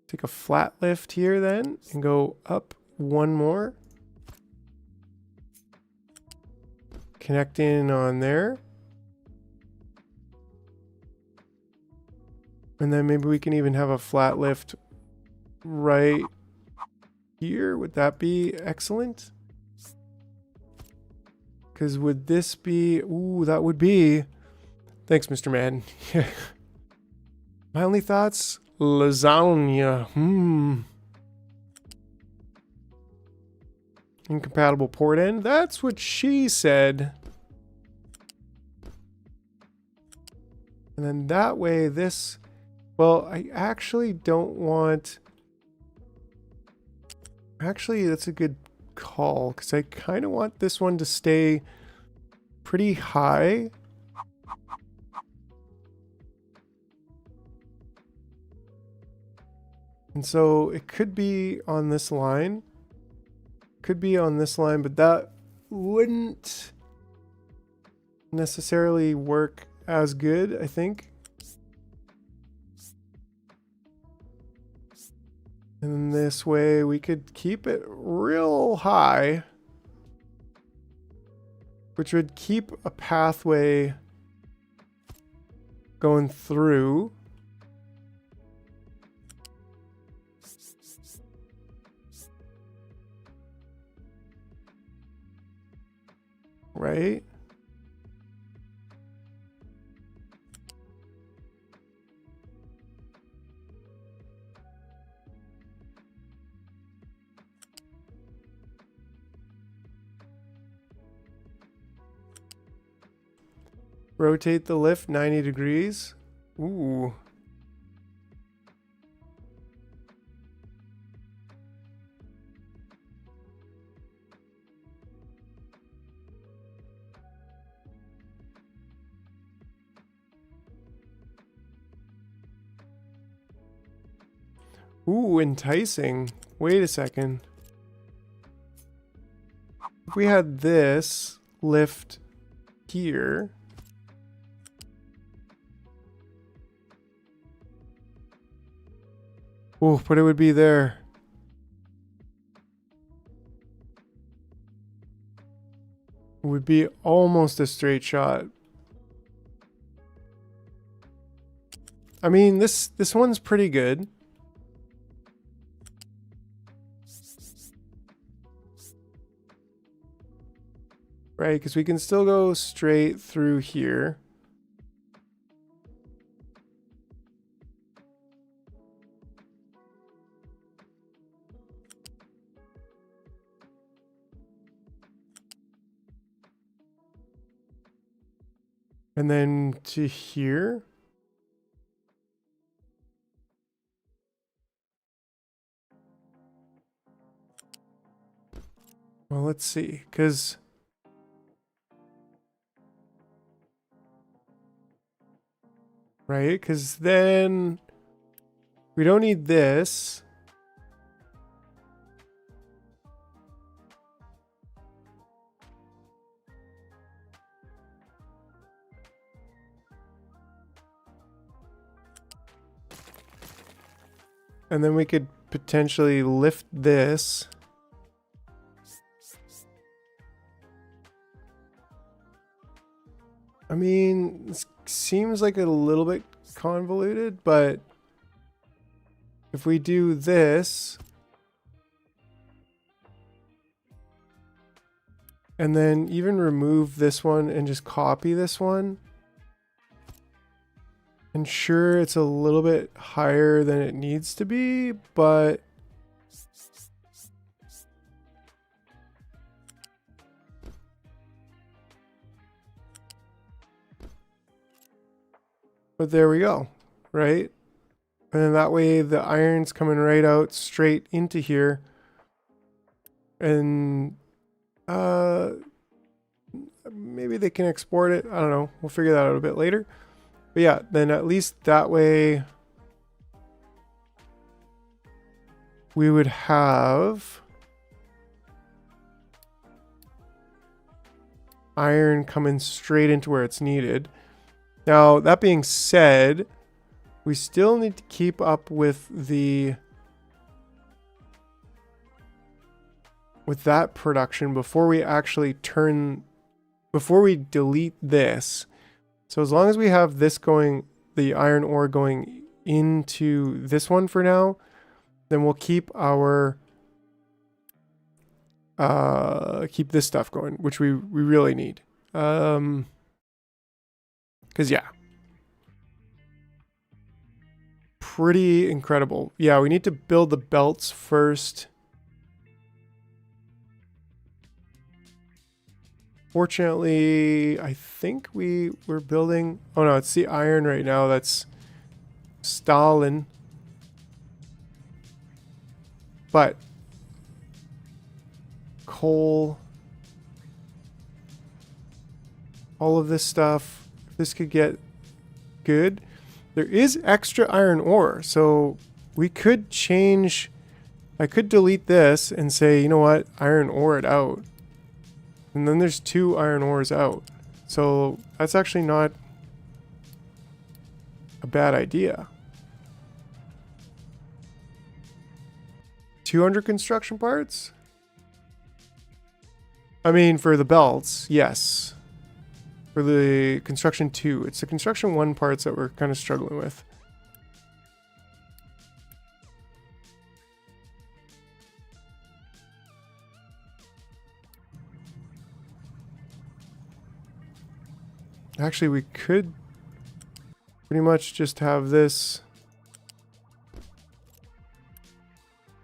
Speaker 1: Take a flat lift here then and go up one more. Connect in on there. And then maybe we can even have a flat lift right here. Would that be excellent? Because would this be... Ooh, that would be... Thanks, Mr. Man. My only thoughts? Lasagna. Incompatible port end. That's what she said. And then that way this... Well, I actually don't want... Actually, that's a good call, because I kind of want this one to stay pretty high. And so it could be on this line. Could be on this line, but that wouldn't necessarily work as good, I think. And this way we could keep it real high, which would keep a pathway going through. Right? Rotate the lift 90 degrees. Ooh. Ooh, enticing. Wait a second. If we had this lift here. Ooh, but it would be there. It would be almost a straight shot. I mean, this one's pretty good. Right, because we can still go straight through here. And then to here. Well, let's see, because... Right, because then we don't need this. And then we could potentially lift this. I mean, this seems like a little bit convoluted, but if we do this, And then even remove this one and just copy this one. And sure, it's a little bit higher than it needs to be, but there we go, right? And then that way the iron's coming right out straight into here. And maybe they can export it. I don't know. We'll figure that out a bit later. But yeah, then at least that way we would have iron coming straight into where it's needed. Now, that being said, we still need to keep up with that production before we actually before we delete this. So as long as we have this going, the iron ore going into this one for now, then we'll keep our keep this stuff going, which we really need. Because yeah, pretty incredible. Yeah, we need to build the belts first. Fortunately, I think we're building... Oh no, it's the iron right now. That's Stalin. But coal, all of this stuff, if this could get good. There is extra iron ore, so we could change... I could delete this and say, you know what, iron ore it out. And then there's 2 iron ores out. So that's actually not a bad idea. 200 construction parts? I mean, for the belts, yes. For the construction 2. It's the construction 1 parts that we're kind of struggling with. Actually, we could pretty much just have this.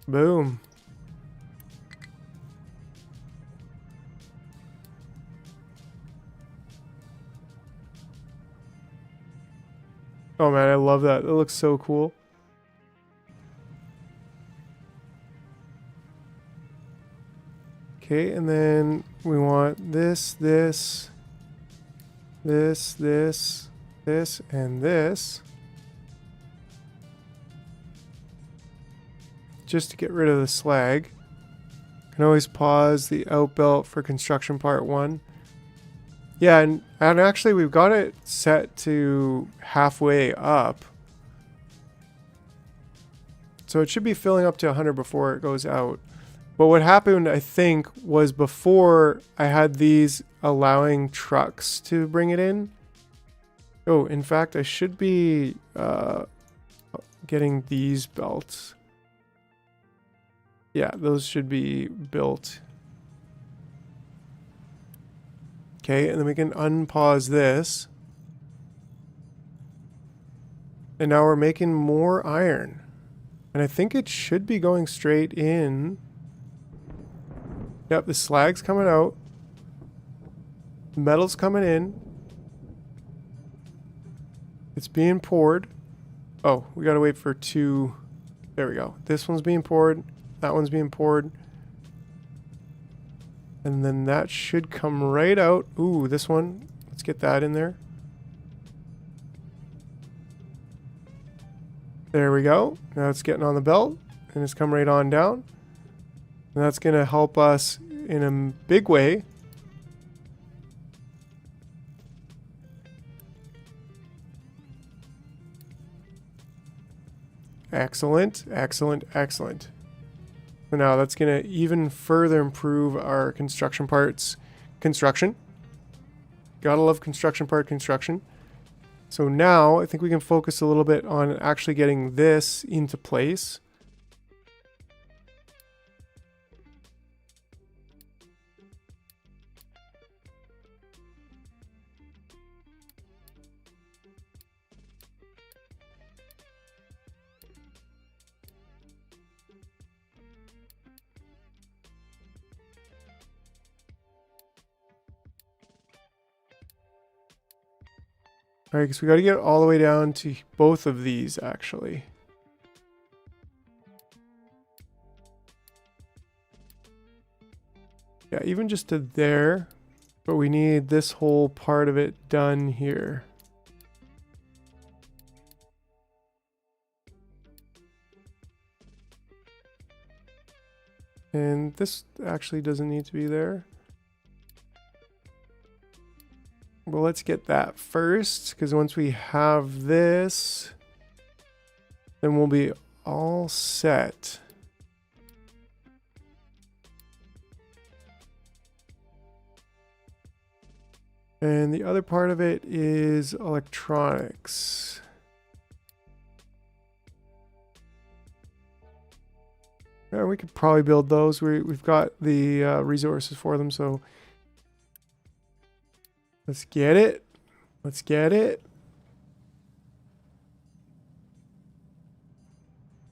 Speaker 1: Boom. Oh man, I love that. It looks so cool. Okay, and then we want this, this, this, this, this, and this. Just to get rid of the slag. Can always pause the out belt for construction part 1. Yeah, and actually we've got it set to halfway up. So it should be filling up to 100 before it goes out. But what happened, I think, was before I had these allowing trucks to bring it in. Oh, in fact, I should be getting these belts. Yeah, those should be built. Okay, and then we can unpause this. And now we're making more iron. And I think it should be going straight in. Yep, the slag's coming out. The metal's coming in. It's being poured. Oh, we gotta wait for 2. There we go. This one's being poured. That one's being poured. And then that should come right out. Ooh, this one. Let's get that in there. There we go. Now it's getting on the belt. And it's come right on down. And that's going to help us in a big way. Excellent, excellent, excellent. So now that's going to even further improve our construction parts construction. Gotta love construction part construction. So now I think we can focus a little bit on actually getting this into place. All right, because we got to get all the way down to both of these, actually. Yeah, even just to there. But we need this whole part of it done here. And this actually doesn't need to be there. Well, let's get that first, because once we have this, then we'll be all set. And the other part of it is electronics. Yeah, we could probably build those. We've got the resources for them, so let's get it. Let's get it.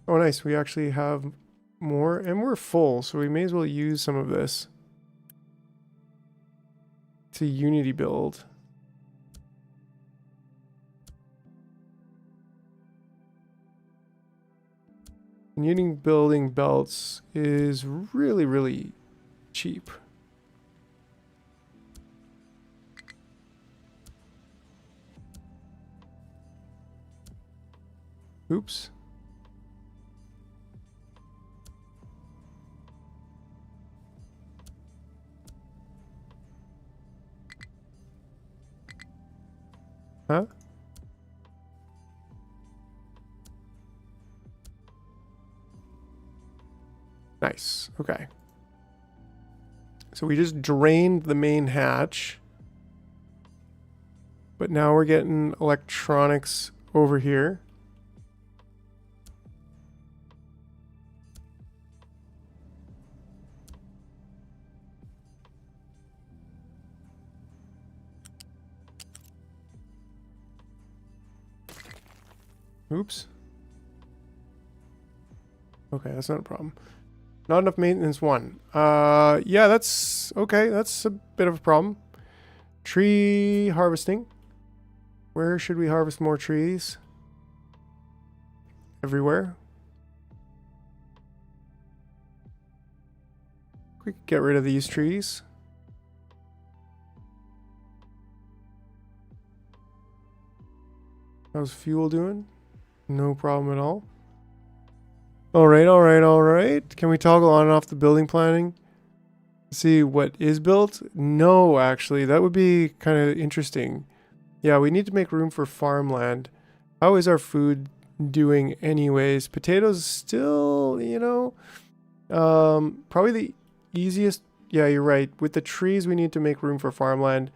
Speaker 1: Oh, nice. We actually have more, and we're full, so we may as well use some of this to Unity build. And Unity building belts is really, really cheap. Oops. Huh? Nice. Okay. So we just drained the main hatch. But now we're getting electronics over here. Oops. Okay, that's not a problem. Not enough maintenance one. Yeah, that's okay. That's a bit of a problem. Tree harvesting. Where should we harvest more trees? Everywhere. We could get rid of these trees. How's fuel doing? No problem at all. All right, all right, all right. Can we toggle on and off the building planning? See what is built? No, actually, that would be kind of interesting. Yeah, we need to make room for farmland. How is our food doing anyways? Potatoes still, you know, probably the easiest. Yeah, you're right. With the trees, we need to make room for farmland.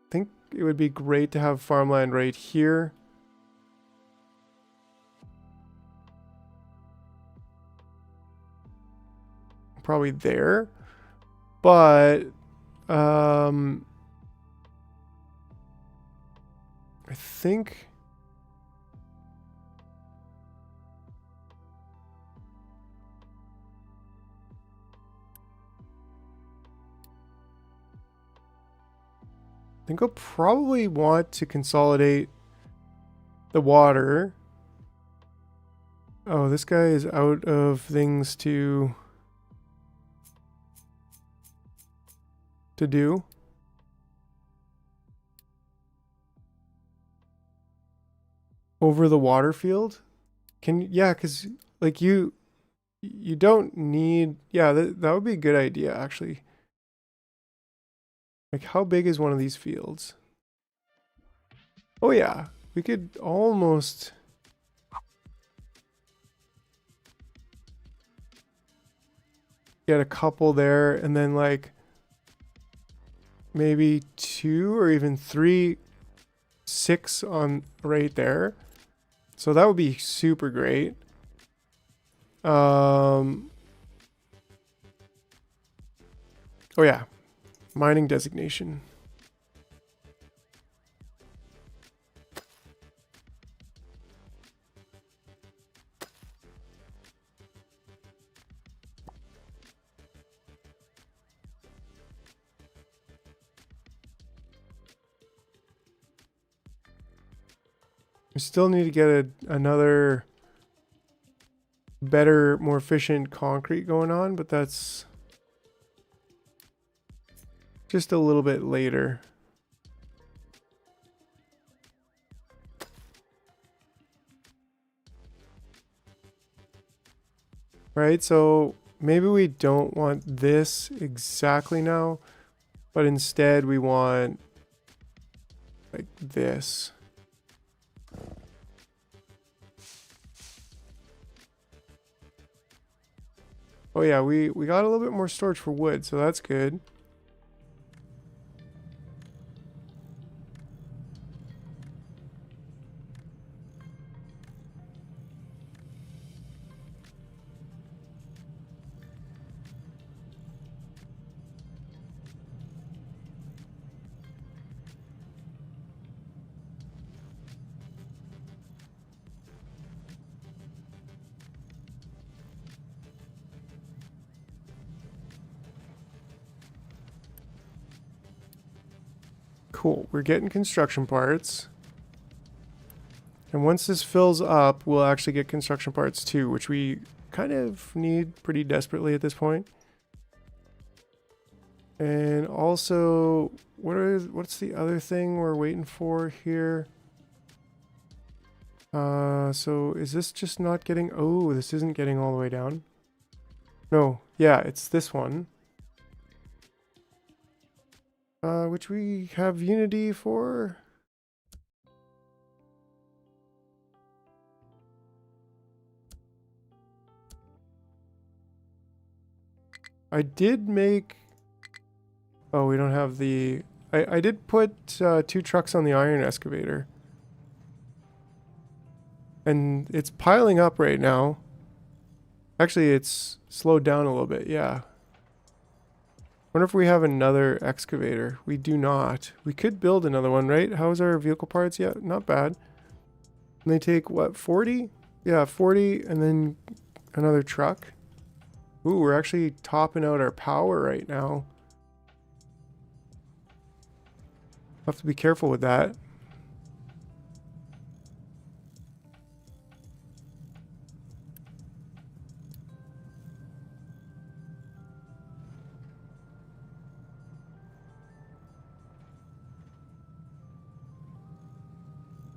Speaker 1: I think it would be great to have farmland right here. Probably there. But, I think... I think I'll probably want to consolidate the water. Oh, this guy is out of things to do. Over the water field? Yeah, because like you don't need, yeah, that would be a good idea actually. Like how big is one of these fields? Oh yeah, we could almost get a couple there and then like maybe 2 or even 3, 6 on right there. So that would be super great. Oh yeah, mining designation. We still need to get another better, more efficient concrete going on, but that's just a little bit later. Right, so maybe we don't want this exactly now, but instead we want like this. Oh yeah, we got a little bit more storage for wood, so that's good. Cool, we're getting construction parts. And once this fills up, we'll actually get construction parts too, which we kind of need pretty desperately at this point. And also, what's the other thing we're waiting for here? So is this just not getting, oh, this isn't getting all the way down. No, yeah, it's this one. Which we have Unity for. I did make, oh, we don't have the, I did put 2 trucks on the iron excavator. And it's piling up right now. Actually, it's slowed down a little bit, yeah. Wonder if we have another excavator. We do not. We could build another one, right? How's our vehicle parts? Yeah, not bad. And they take, what, 40? Yeah, 40, and then another truck. Ooh, we're actually topping out our power right now. Have to be careful with that.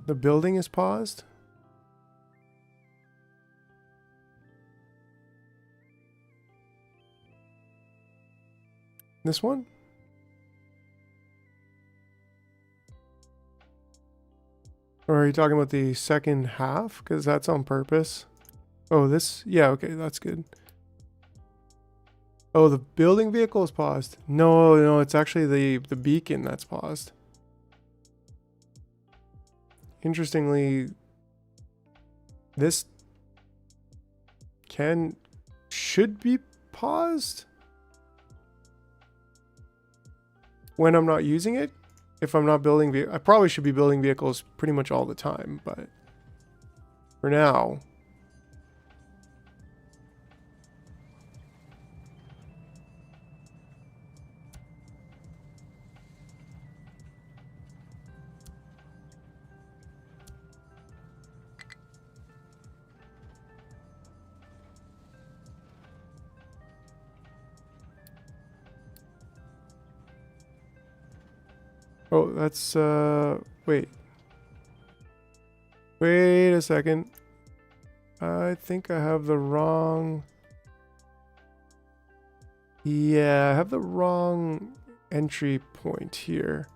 Speaker 1: The building is paused. This one? Or are you talking about the second half? Because that's on purpose. Oh, this? Yeah, okay, that's good. Oh, the building vehicle is paused. No, no, it's actually the beacon that's paused. Interestingly, this should be paused when I'm not using it. If I'm not building I probably should be building vehicles pretty much all the time, but for now. Oh, that's, wait. Wait a second. I think I have the wrong... Yeah, I have the wrong entry point here.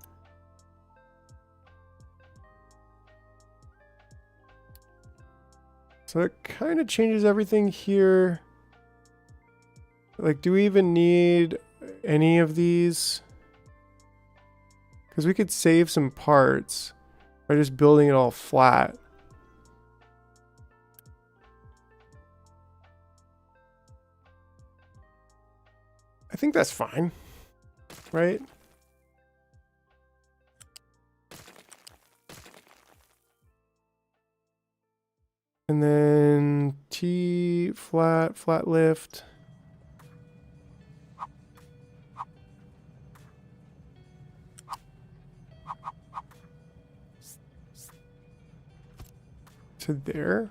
Speaker 1: So it kind of changes everything here. Like, do we even need any of these? Because we could save some parts by just building it all flat. I think that's fine, right? And then T flat, flat lift. to there.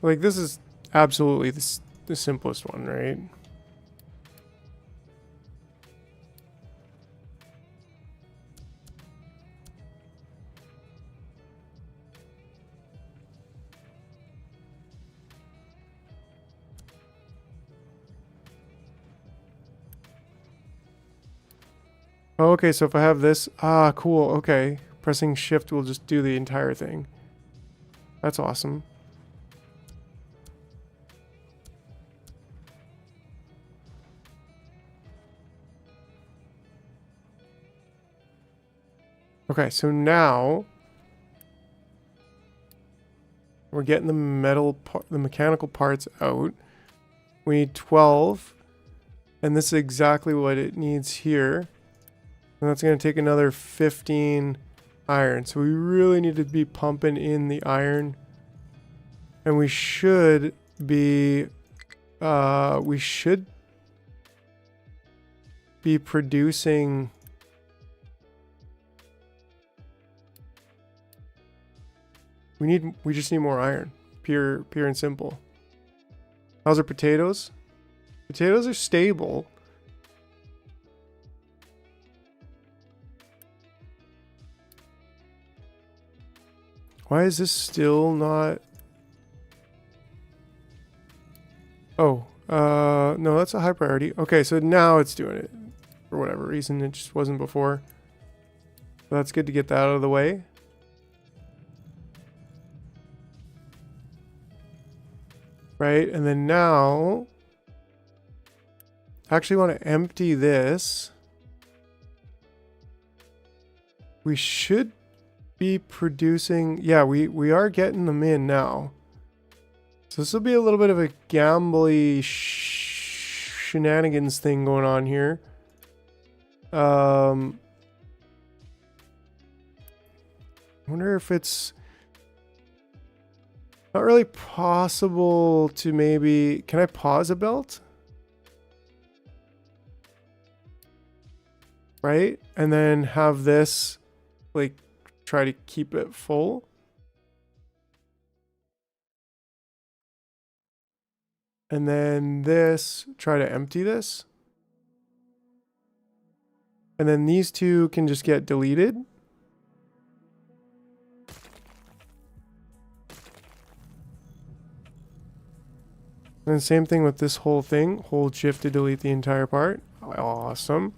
Speaker 1: Like, this is absolutely the simplest one, right? Oh, okay, so if I have this, cool, okay. Pressing shift will just do the entire thing. That's awesome. Okay, so now we're getting the mechanical parts out. We need 12, and this is exactly what it needs here. And that's going to take another 15 iron. So we really need to be pumping in the iron. And we should be producing we just need more iron. Pure and simple. How's our potatoes? Potatoes are stable. Why is this still not? Oh, no, that's a high priority. Okay, so now it's doing it. For whatever reason, it just wasn't before. So that's good to get that out of the way. Right, and then now, I actually want to empty this. We should be producing, yeah, we are getting them in now. So this will be a little bit of a gambly shenanigans thing going on here. I wonder if it's not really possible to maybe, can I pause a belt? Right? And then have this, like, try to keep it full. And then this, try to empty this. And then these two can just get deleted. And then same thing with this whole thing. Hold shift to delete the entire part. Awesome.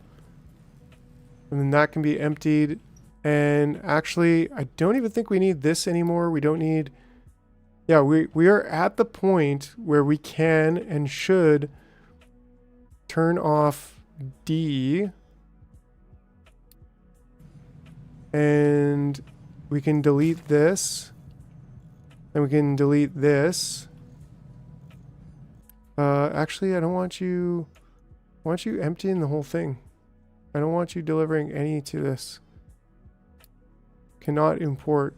Speaker 1: And then that can be emptied. And actually, I don't even think we need this anymore. We don't need... Yeah, we are at the point where we can and should turn off D. And we can delete this. And we can delete this. Actually, I don't want you... I want you emptying the whole thing. I don't want you delivering any to this. Cannot import.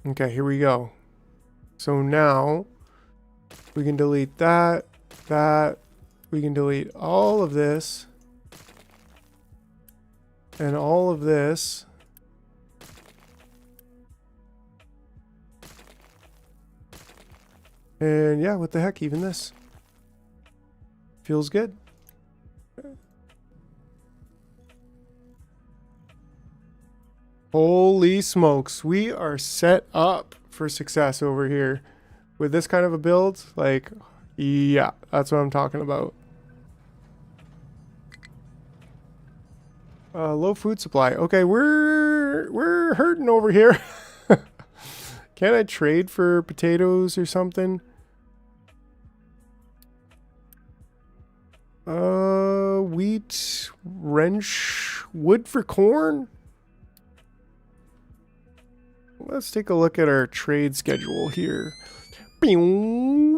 Speaker 1: Okay, here we go. So now we can delete that, we can delete all of this and all of this. And yeah, what the heck, even this. Feels good. Holy smokes, we are set up for success over here. With this kind of a build, like, yeah, that's what I'm talking about. Low food supply. Okay, we're hurting over here. Can't I trade for potatoes or something? Wheat, wrench, wood for corn? Let's take a look at our trade schedule here.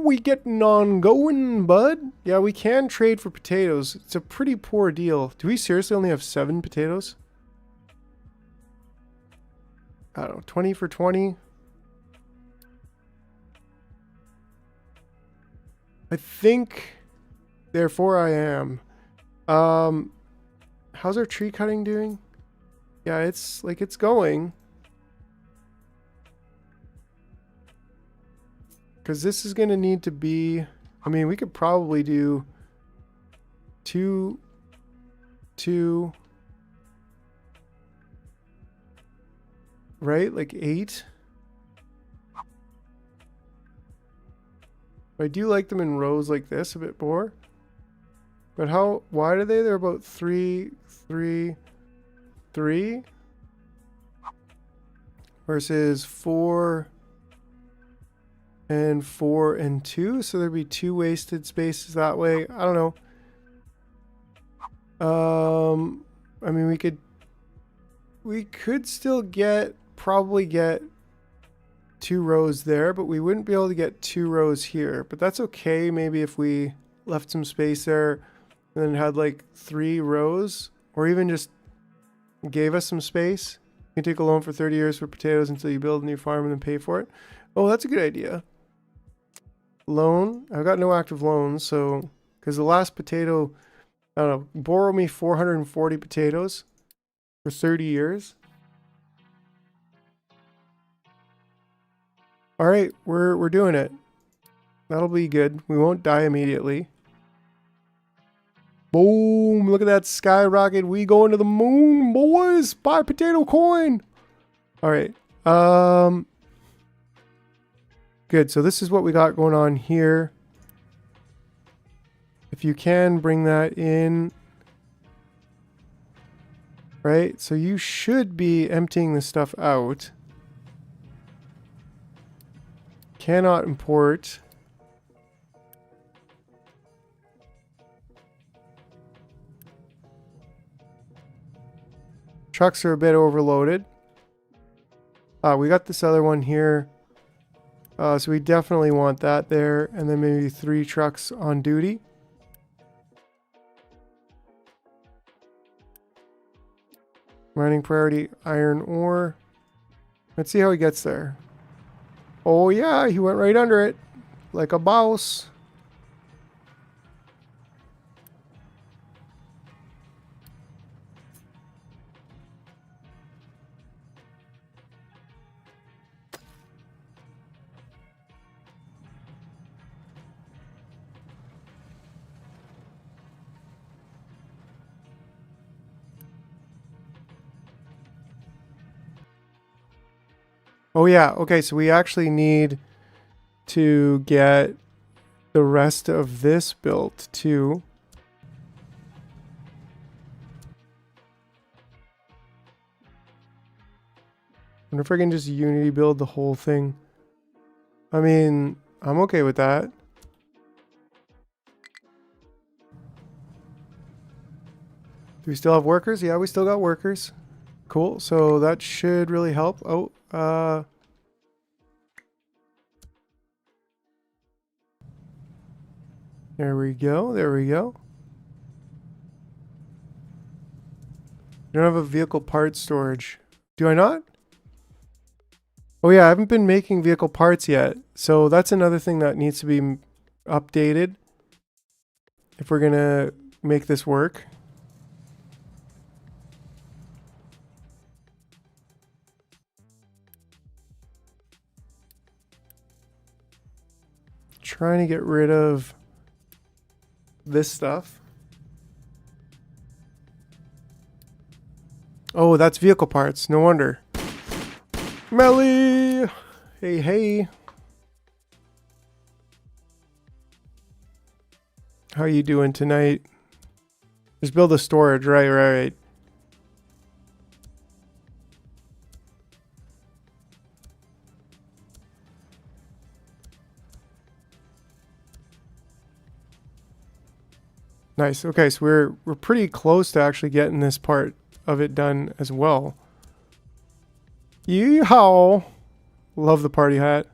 Speaker 1: we getting on going, bud? Yeah, we can trade for potatoes. It's a pretty poor deal. Do we seriously only have 7 potatoes? I don't know, 20 for 20? I think, therefore I am. How's our tree cutting doing? Yeah, it's like it's going. Because this is going to need to be, I mean, we could probably do 2, 2, right? Like 8. I do like them in rows like this a bit more. But how wide are they? They're about 3, 3, 3 versus 4 and 4 and 2. So there'd be 2 wasted spaces that way. I don't know. I mean, we could still probably get 2 rows there, but we wouldn't be able to get 2 rows here. But that's okay. Maybe if we left some space there and then had like 3 rows, or even just gave us some space. You can take a loan for 30 years for potatoes until you build a new farm and then pay for it. Oh, that's a good idea. Loan. I've got no active loans, so because the last potato, I don't know, borrow me 440 potatoes for 30 years. All right, we're doing it. That'll be good. We won't die immediately. Boom, look at that skyrocket. We going to the moon, boys. Buy potato coin. All right. Good. So this is what we got going on here. If you can bring that in. Right? So you should be emptying the stuff out. Cannot import. Trucks are a bit overloaded. We got this other one here. So we definitely want that there. And then maybe 3 trucks on duty. Mining priority, iron ore. Let's see how he gets there. Oh yeah, he went right under it. Like a boss. Oh yeah, okay, so we actually need to get the rest of this built too. I wonder if I can just Unity build the whole thing. I mean, I'm okay with that. Do we still have workers? Yeah, we still got workers. Cool, so that should really help. Oh, there we go, there we go. I don't have a vehicle parts storage. Do I not? Oh yeah, I haven't been making vehicle parts yet. So that's another thing that needs to be updated if we're gonna make this work. Trying to get rid of this stuff. Oh, that's vehicle parts. No wonder. Melly! Hey, hey. How you doing tonight? Just build a storage. Right. Nice. Okay, so we're pretty close to actually getting this part of it done as well. Yeehaw! Love the party hat.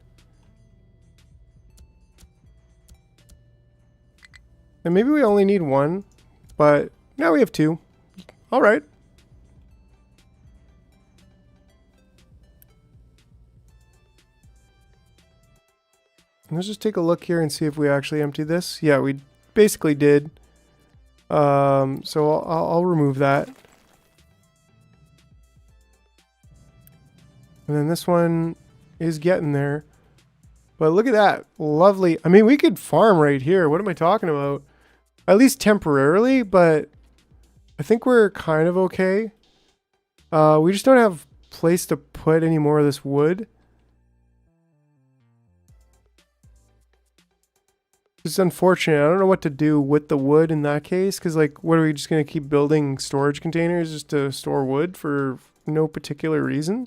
Speaker 1: And maybe we only need one, but now we have two. All right. Let's just take a look here and see if we actually emptied this. Yeah, we basically did. So I'll remove that. And then this one is getting there. But look at that. Lovely. I mean, we could farm right here. What am I talking about? At least temporarily, but I think we're kind of okay. We just don't have place to put any more of this wood. It's unfortunate. I don't know what to do with the wood in that case. Because, like, what are we just going to keep building storage containers just to store wood for no particular reason?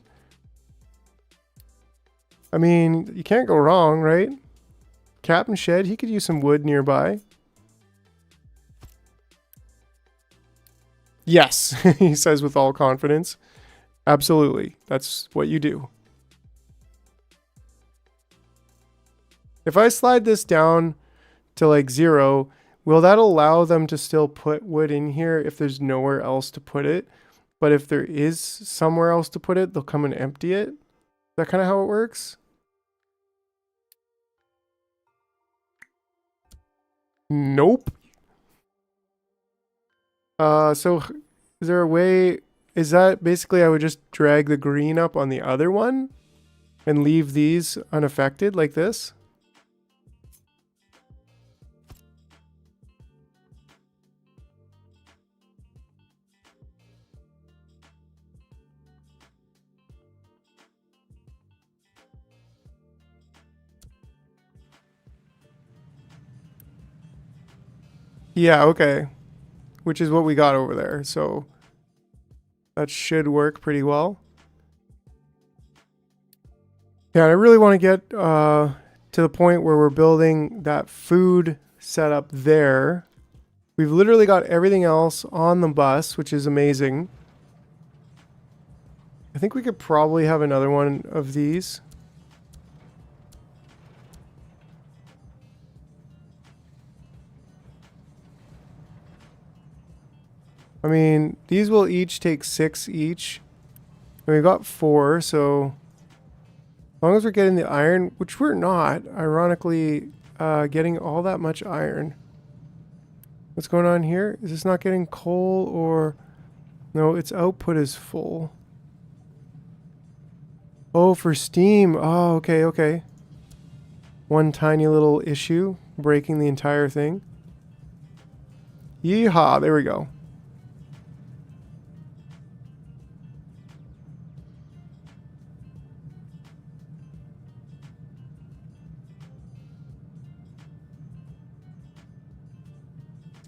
Speaker 1: I mean, you can't go wrong, right? Captain Shed, he could use some wood nearby. Yes, he says with all confidence. Absolutely. That's what you do. If I slide this down to like 0, will that allow them to still put wood in here if there's nowhere else to put it? But if there is somewhere else to put it, they'll come and empty it? Is that kind of how it works? Nope. So is there a way, is that basically I would just drag the green up on the other one and leave these unaffected like this? Yeah, okay. Which is what we got over there, so that should work pretty well. Yeah, I really want to get to the point where we're building that food setup there. We've literally got everything else on the bus, which is amazing. I think we could probably have another one of these. I mean, these will each take 6 each. And we've got 4, so as long as we're getting the iron, which we're not, ironically, getting all that much iron. What's going on here? Is this not getting coal or... No, its output is full. Oh, for steam. Oh, okay, okay. One tiny little issue, breaking the entire thing. Yeehaw, there we go.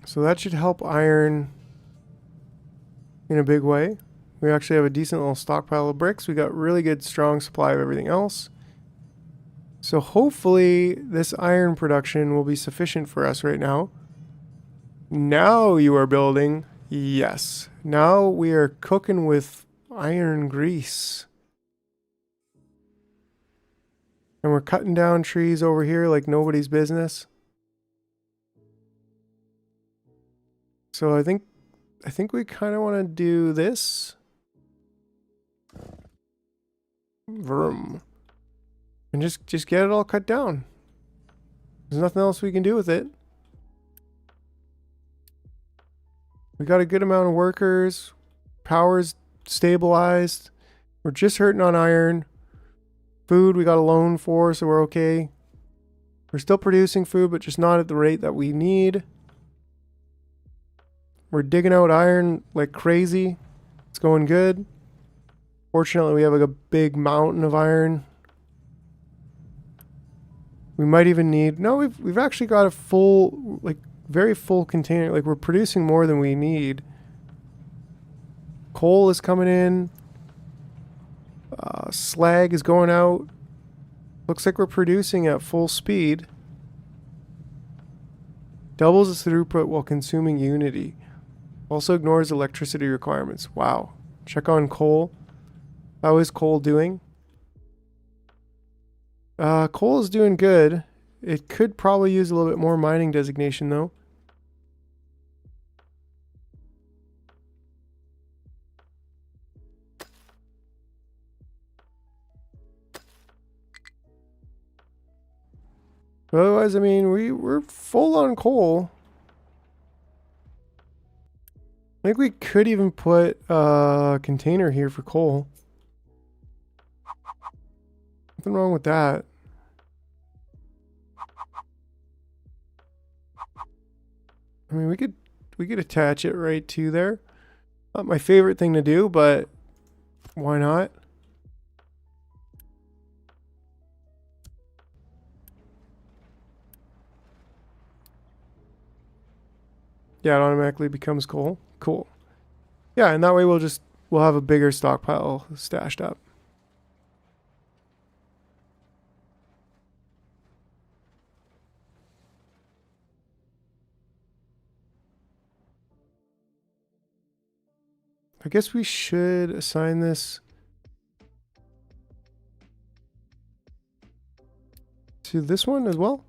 Speaker 1: So that should help iron in a big way. We actually have a decent little stockpile of bricks. We got really good strong supply of everything else. So hopefully this iron production will be sufficient for us right now. Now you are building. Yes. Now we are cooking with iron grease. And we're cutting down trees over here like nobody's business. So I think we kind of want to do this. Vroom. And just get it all cut down. There's nothing else we can do with it. We got a good amount of workers. Power's stabilized. We're just hurting on iron. Food we got a loan for, so we're okay. We're still producing food, but just not at the rate that we need. We're digging out iron like crazy. It's going good. Fortunately, we have like a big mountain of iron. We might even need... No, we've actually got a full, like, very full container. Like, we're producing more than we need. Coal is coming in. Slag is going out. Looks like we're producing at full speed. Doubles its throughput while consuming Unity. Also ignores electricity requirements. Wow. Check on coal. How is coal doing? Coal is doing good. It could probably use a little bit more mining designation though. But otherwise, I mean, we're full on coal. I think we could even put a container here for coal. Nothing wrong with that. I mean, we could attach it right to there. Not my favorite thing to do, but why not? Yeah, it automatically becomes coal. Cool. Yeah, and that way we'll have a bigger stockpile stashed up. I guess we should assign this to this one as well.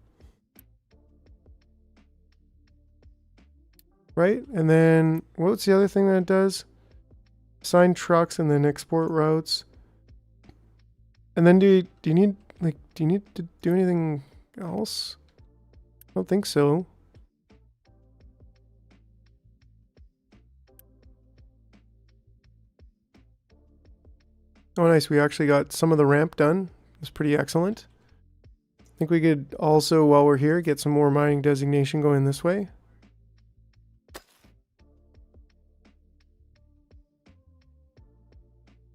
Speaker 1: Right? And then what's the other thing that it does? Assign trucks and then export routes. And then do you need to do anything else? I don't think so. Oh, nice. We actually got some of the ramp done. It's pretty excellent. I think we could also, while we're here, get some more mining designation going this way.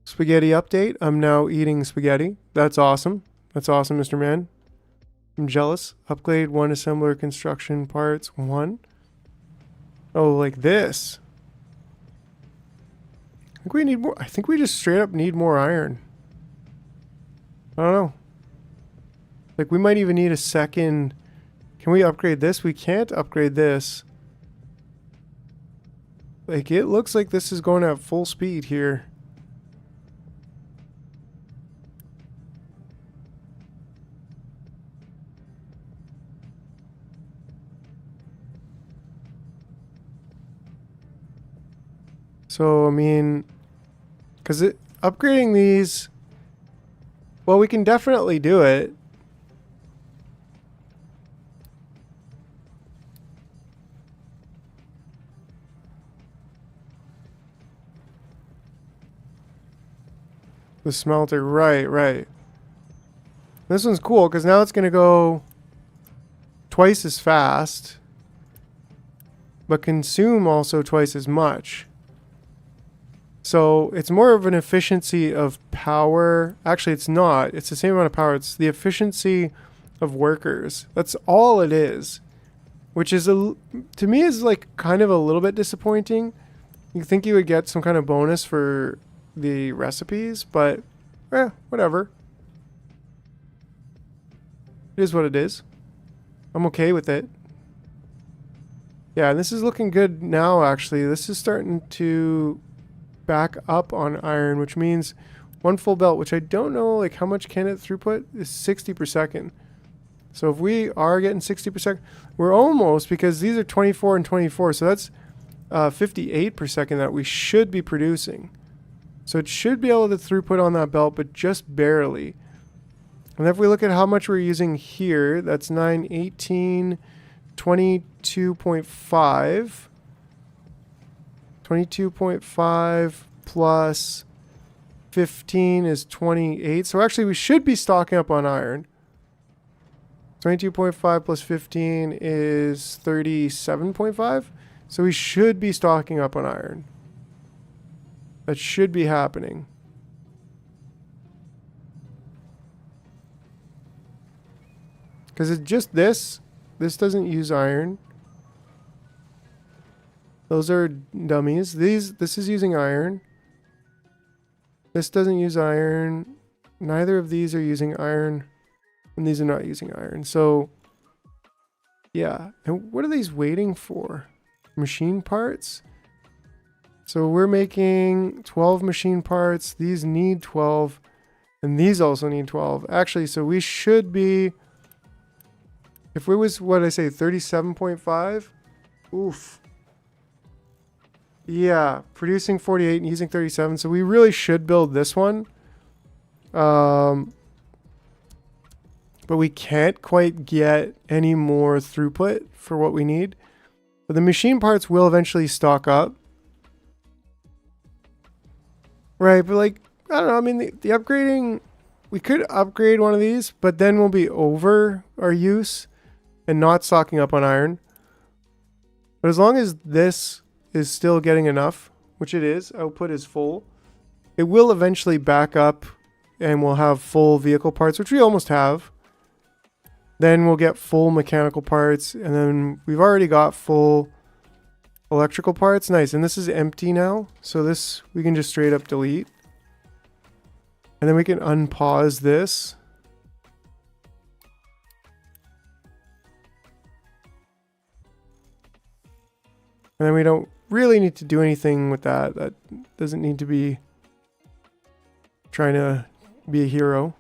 Speaker 1: Spaghetti update. I'm now eating spaghetti. That's awesome. That's awesome, Mr. Man. I'm jealous. Upgrade 1 assembler construction parts 1. Oh, like this. I think we need more. I think we just straight up need more iron. I don't know. Like we might even need a second. Can we upgrade this? We can't upgrade this. Like it looks like this is going at full speed here. So, I mean, because upgrading these, well, we can definitely do it. The smelter, right. This one's cool because now it's going to go twice as fast, but consume also twice as much. So it's more of an efficiency of power. Actually, it's not. It's the same amount of power. It's the efficiency of workers. That's all it is, which is, to me, is like kind of a little bit disappointing. You think you would get some kind of bonus for the recipes, but whatever. It is what it is. I'm okay with it. Yeah, and this is looking good now, actually. This is starting to back up on iron, which means one full belt, which I don't know like how much can it throughput, is 60 per second. So if we are getting 60 per second, we're almost, because these are 24 and 24, so that's 58 per second that we should be producing. So it should be able to throughput on that belt, but just barely. And if we look at how much we're using here, that's 9, 18, 22.5. 22.5 plus 15 is 28. So actually we should be stocking up on iron. 22.5 plus 15 is 37.5. So we should be stocking up on iron. That should be happening. Because it's just this. This doesn't use iron. Those are dummies. This is using iron. This doesn't use iron. Neither of these are using iron. And these are not using iron. So, yeah. And what are these waiting for? Machine parts? So we're making 12 machine parts. These need 12. And these also need 12. Actually, so we should be... If we was, what did I say, 37.5? Oof. Yeah, producing 48 and using 37. So we really should build this one. Because but we can't quite get any more throughput for what we need. But the machine parts will eventually stock up. Right, but like, I don't know, I mean, the upgrading, we could upgrade one of these, but then we'll be over our use and not stocking up on iron. But as long as this is still getting enough, which it is, output is full, it will eventually back up and we'll have full vehicle parts, which we almost have. Then we'll get full mechanical parts, and then we've already got full electrical parts. Nice. And this is empty now, so this we can just straight up delete. And then we can unpause this. And then we don't really need to do anything with that. That doesn't need to be trying to be a hero.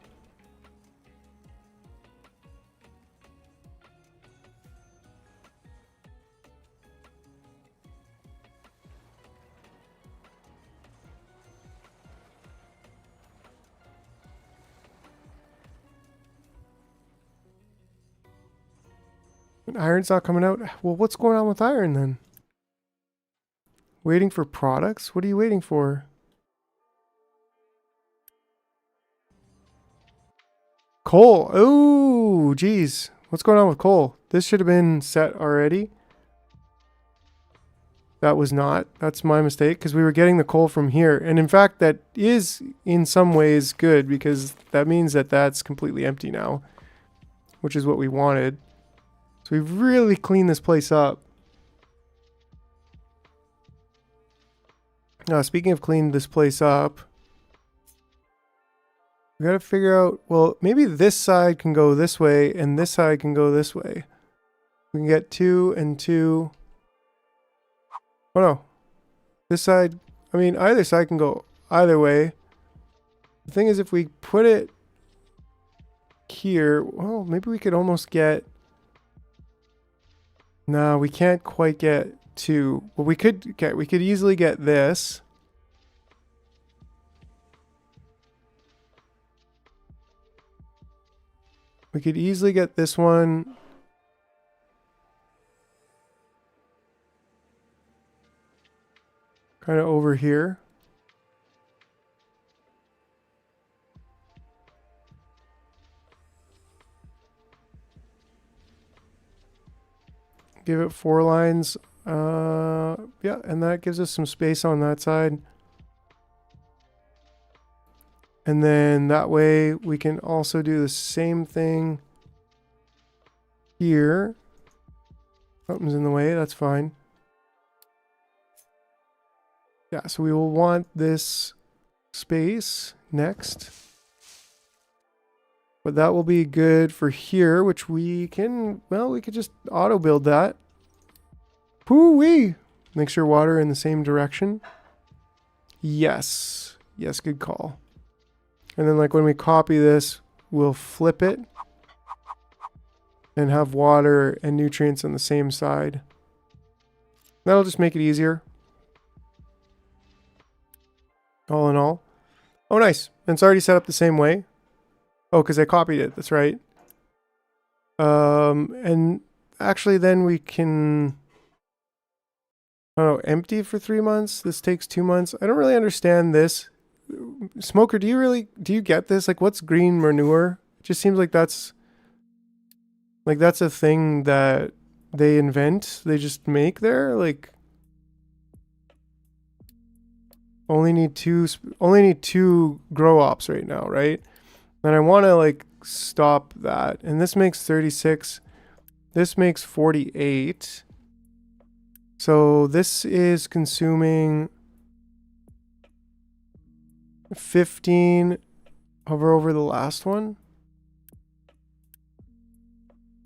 Speaker 1: Iron's not coming out. Well, what's going on with iron then? Waiting for products? What are you waiting for? Coal. Oh, geez. What's going on with coal? This should have been set already. That was not. That's my mistake, because we were getting the coal from here. And in fact, that is in some ways good, because that means that that's completely empty now, which is what we wanted. So we've really cleaned this place up. Now, speaking of cleaned this place up, we gotta figure out, well, maybe this side can go this way and this side can go this way. We can get 2 and 2. Oh no. This side, I mean, either side can go either way. The thing is, if we put it here, well, maybe we could almost get... No, we can't quite get 2. Well, we could easily get this. We could easily get this one. Kind of over here. Give it 4 lines. Yeah, and that gives us some space on that side. And then that way we can also do the same thing here. Something's in the way, that's fine. Yeah, so we will want this space next. But that will be good for here, which we can, well, we could just auto build that. Poo-wee! Make sure water in the same direction. Yes. Yes, good call. And then like when we copy this, we'll flip it and have water and nutrients on the same side. That'll just make it easier. All in all. Oh, nice. And it's already set up the same way. Oh, because I copied it. That's right. And actually then we can... Oh, empty for 3 months. This takes 2 months. I don't really understand this. Smoker, do you get this? Like, what's green manure? It just seems like that's a thing that they invent. They just make there. Like, only need two grow ops right now, right? And I want to like stop that. And this makes 36. This makes 48. So this is consuming 15. Hover over the last one.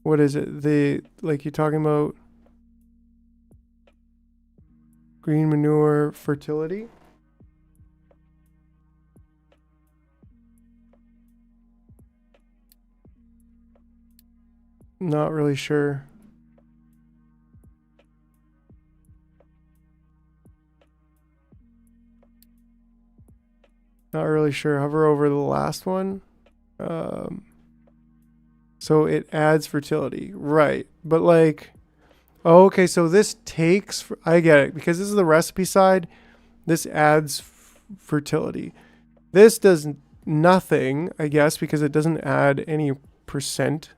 Speaker 1: What is it? Like you're talking about green manure fertility? Not really sure. Not really sure. Hover over the last one. So it adds fertility. Right. But like, oh, okay, so this takes, I get it, because this is the recipe side. This adds fertility. This does nothing, I guess, because it doesn't add any percent.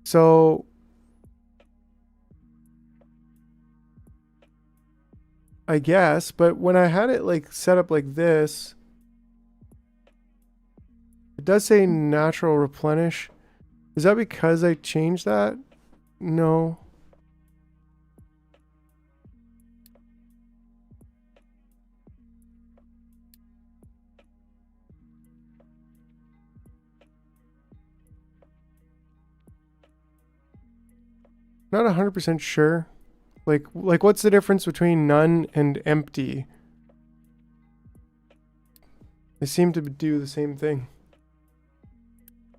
Speaker 1: So I guess, but when I had it like set up like this, it does say natural replenish. Is that because I changed that? No. Not 100% sure. Like what's the difference between none and empty? They seem to do the same thing.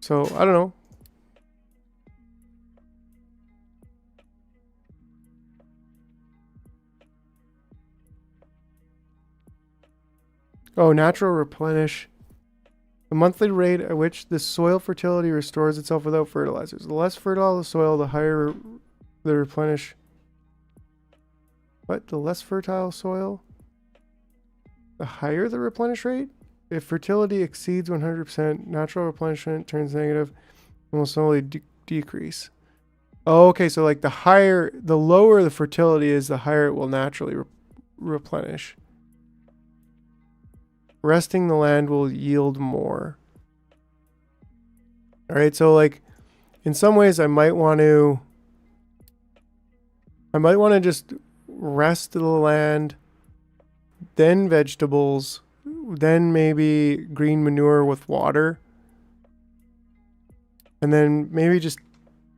Speaker 1: So, I don't know. Oh, natural replenish. The monthly rate at which the soil fertility restores itself without fertilizers. The less fertile the soil, the higher the replenish. What? The less fertile soil? The higher the replenish rate? If fertility exceeds 100%, natural replenishment turns negative and will slowly decrease. Oh, okay. So like the lower the fertility is, the higher it will naturally replenish. Resting the land will yield more. All right. So like in some ways I might want to just rest the land, then vegetables, then maybe green manure with water. And then maybe just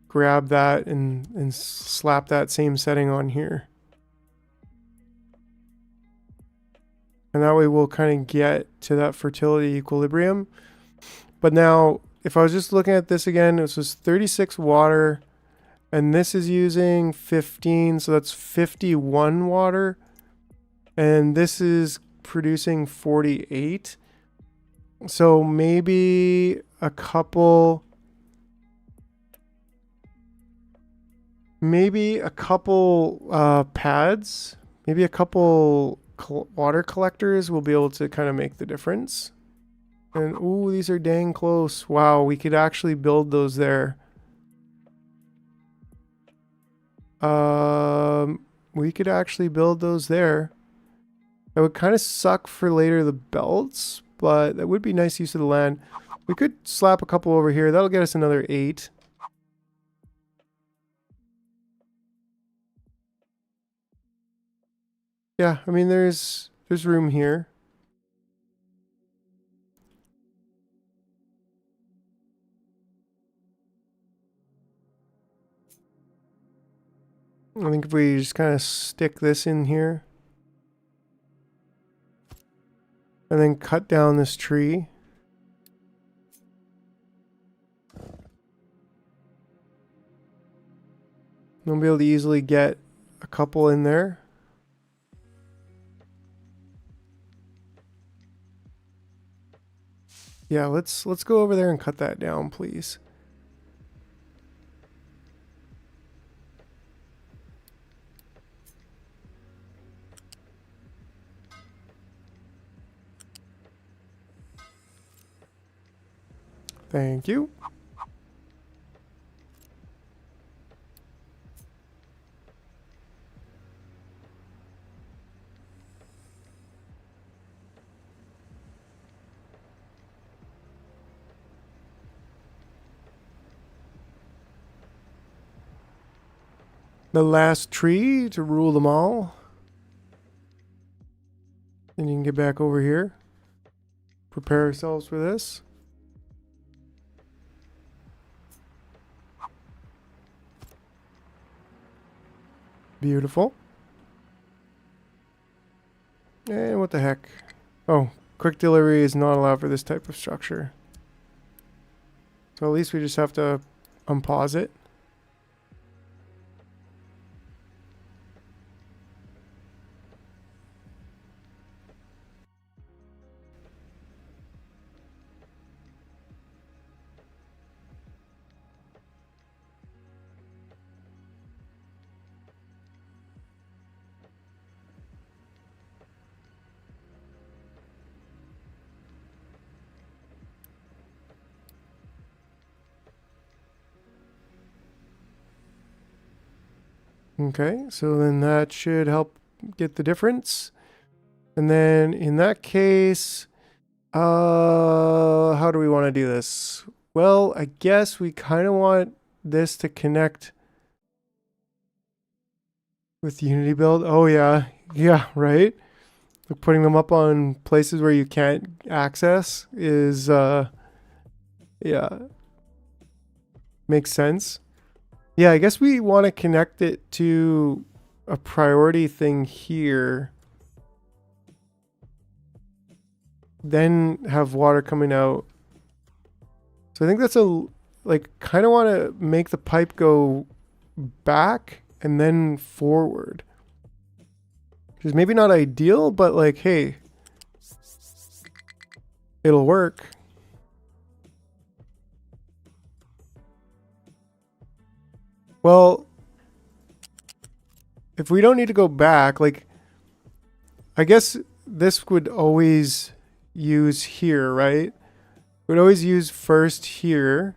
Speaker 1: grab that and slap that same setting on here. And that way we'll kind of get to that fertility equilibrium. But now, if I was just looking at this again, this was 36 water, and this is using 15, so that's 51 water. And this is producing 48. So maybe a couple pads, maybe a couple water collectors will be able to kind of make the difference. And ooh, these are dang close. Wow, we could actually build those there. We could actually build those there. That would kind of suck for later the belts, but that would be nice use of the land. We could slap a couple over here. That'll get us another 8. Yeah, I mean there's room here. I think if we just kind of stick this in here and then cut down this tree. We'll be able to easily get a couple in there. Yeah, let's go over there and cut that down, please. Thank you. The last tree to rule them all. Then you can get back over here. Prepare ourselves for this. Beautiful. And what the heck? Oh, quick delivery is not allowed for this type of structure. So at least we just have to unpause it. Okay, so then that should help get the difference. And then in that case, how do we want to do this? Well, I guess we kind of want this to connect with Unity build. Oh yeah, yeah, right. Like putting them up on places where you can't access is, yeah, makes sense. Yeah, I guess we want to connect it to a priority thing here. Then have water coming out. So I think that's like, kind of want to make the pipe go back and then forward. Which is maybe not ideal, but like, hey, it'll work. Well, if we don't need to go back, like, I guess this would always use here, right? We'd always use first here.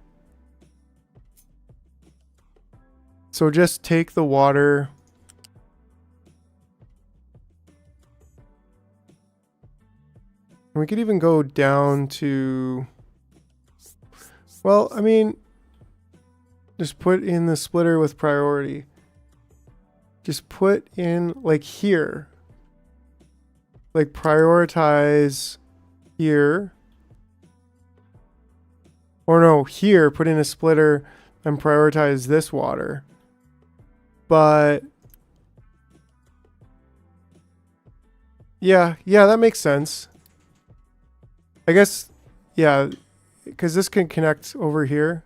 Speaker 1: So just take the water. And we could even go down to, well, I mean, just put in the splitter with priority. Just put in like here. Like prioritize here. Or no, here, put in a splitter and prioritize this water. But yeah, that makes sense. I guess, yeah, because this can connect over here.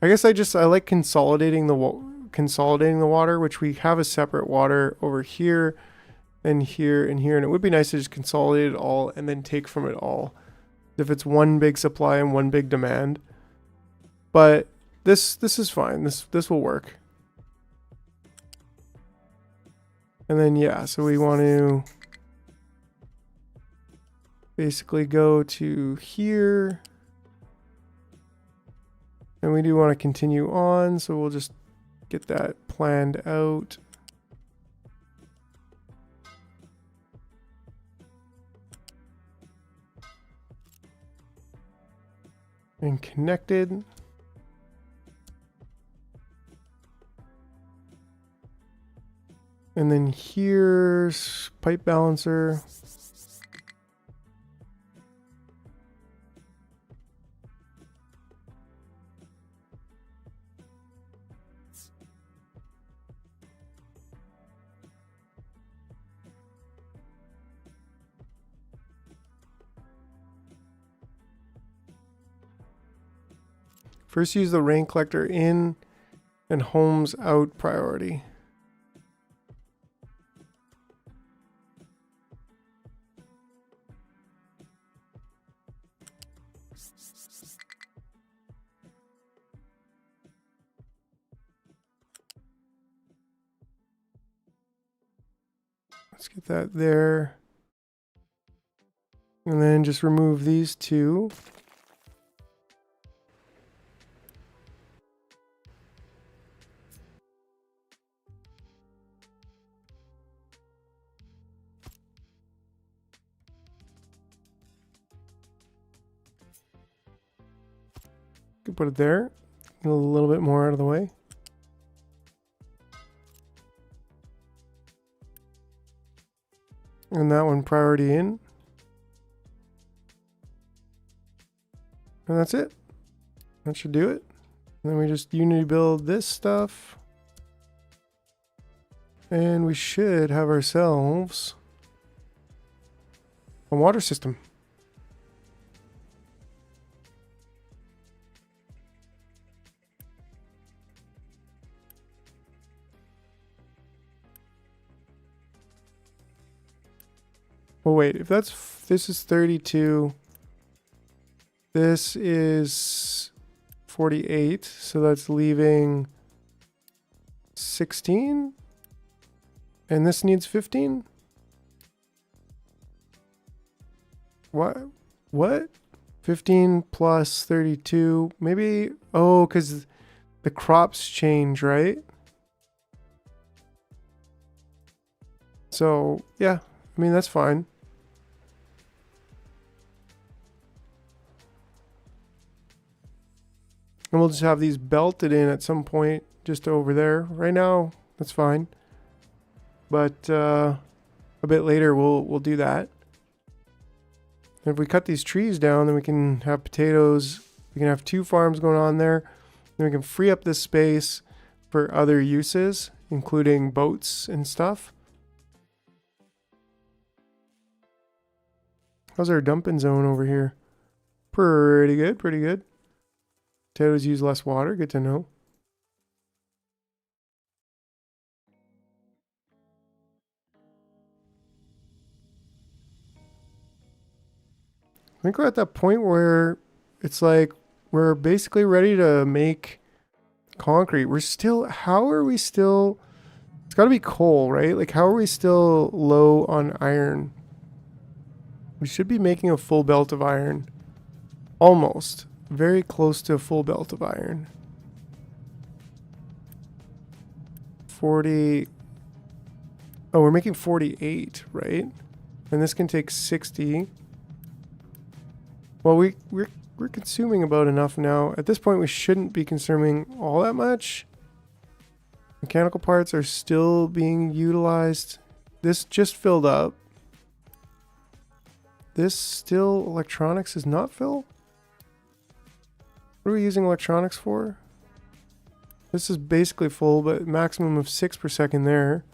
Speaker 1: I guess I like consolidating the water, which we have a separate water over here and here and here, and it would be nice to just consolidate it all and then take from it all if it's one big supply and one big demand. But this is fine. This will work. And then yeah, so we want to basically go to here. And we do want to continue on, so we'll just get that planned out. And connected. And then here's pipe balancer. First use the rain collector in and homes out priority. Let's get that there. And then just remove these two. Could put it there. A little bit more out of the way. And that one priority in. And that's it. That should do it. And then we just Unity build this stuff. And we should have ourselves a water system. Well, wait, if this is 32, this is 48, so that's leaving 16, and this needs 15? What? 15 plus 32, maybe, oh, because the crops change, right? So, yeah, I mean, that's fine. And we'll just have these belted in at some point just over there. Right now, that's fine. But a bit later, we'll do that. And if we cut these trees down, then we can have potatoes. We can have 2 farms going on there. Then we can free up this space for other uses, including boats and stuff. How's our dumping zone over here? Pretty good, pretty good. Potatoes use less water, good to know. I think we're at that point where it's like we're basically ready to make concrete. We're still, how are we still, it's got to be coal, right? Like, how are we still low on iron? We should be making a full belt of iron. Almost. Very close to a full belt of iron. 40. Oh, we're making 48, right? And this can take 60. Well, we're consuming about enough now. At this point, we shouldn't be consuming all that much. Mechanical parts are still being utilized. This just filled up. This still, electronics is not filled? What are we using electronics for? This is basically full, but maximum of 6 per second there.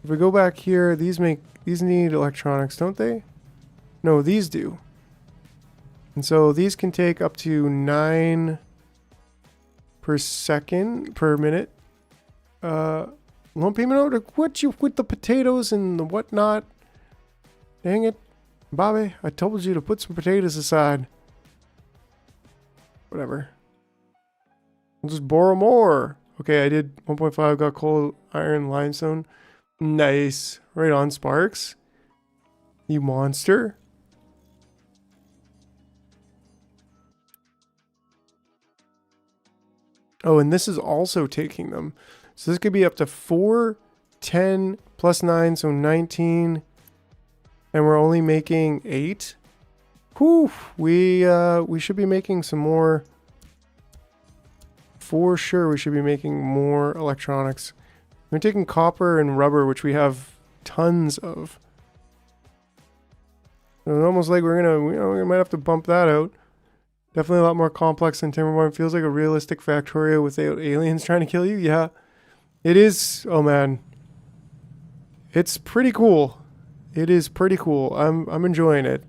Speaker 1: If we go back here, these need electronics, don't they? No, these do. And so these can take up to 9 per second, per minute. Loan payment order, what you with the potatoes and the whatnot? Dang it. Bobby, I told you to put some potatoes aside. Whatever. We'll just borrow more. Okay, I did 1.5, got coal, iron, limestone. Nice. Right on, Sparks. You monster. Oh, and this is also taking them. So this could be up to 4, 10, plus 9, so 19. And we're only making 8. Whew, we should be making some more. For sure, we should be making more electronics. We're taking copper and rubber, which we have tons of. It's almost like we're gonna, we might have to bump that out. Definitely a lot more complex than Timberborn. Feels like a realistic Factorio without aliens trying to kill you. Yeah, it is. Oh man, it's pretty cool. It is pretty cool. I'm enjoying it.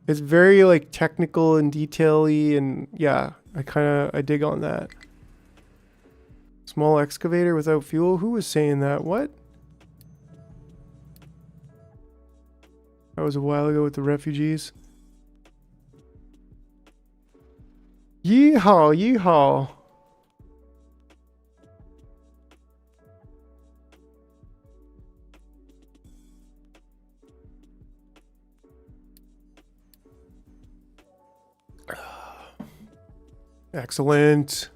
Speaker 1: It's very like technical and detail-y, and yeah, I dig on that. Small excavator without fuel. Who was saying that? What? That was a while ago with the refugees. Yeehaw, yeehaw. Excellent.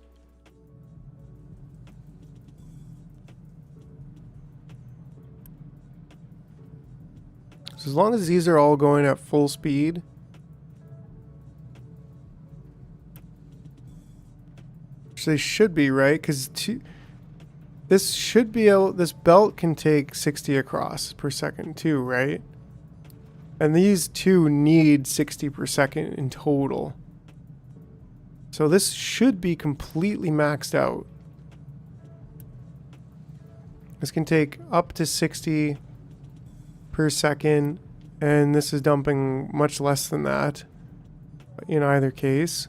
Speaker 1: So as long as these are all going at full speed. Which they should be, right? Because this should be able, this belt can take 60 across per second too, right? And these two need 60 per second in total. So this should be completely maxed out. This can take up to 60 per second, and this is dumping much less than that in either case.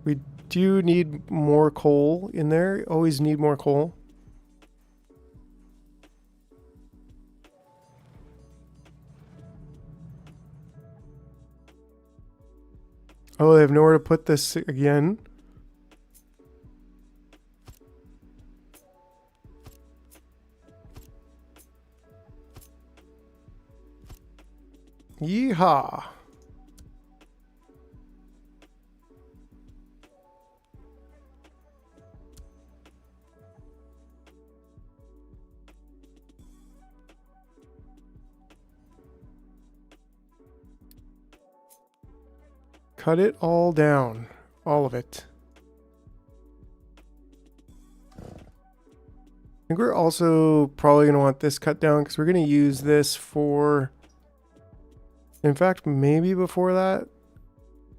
Speaker 1: We do need more coal in there. Always need more coal. Oh, they have nowhere to put this again. Yeehaw. cut it all down. All of it. I think we're also probably going to want this cut down because we're going to use this for... In fact, maybe before that,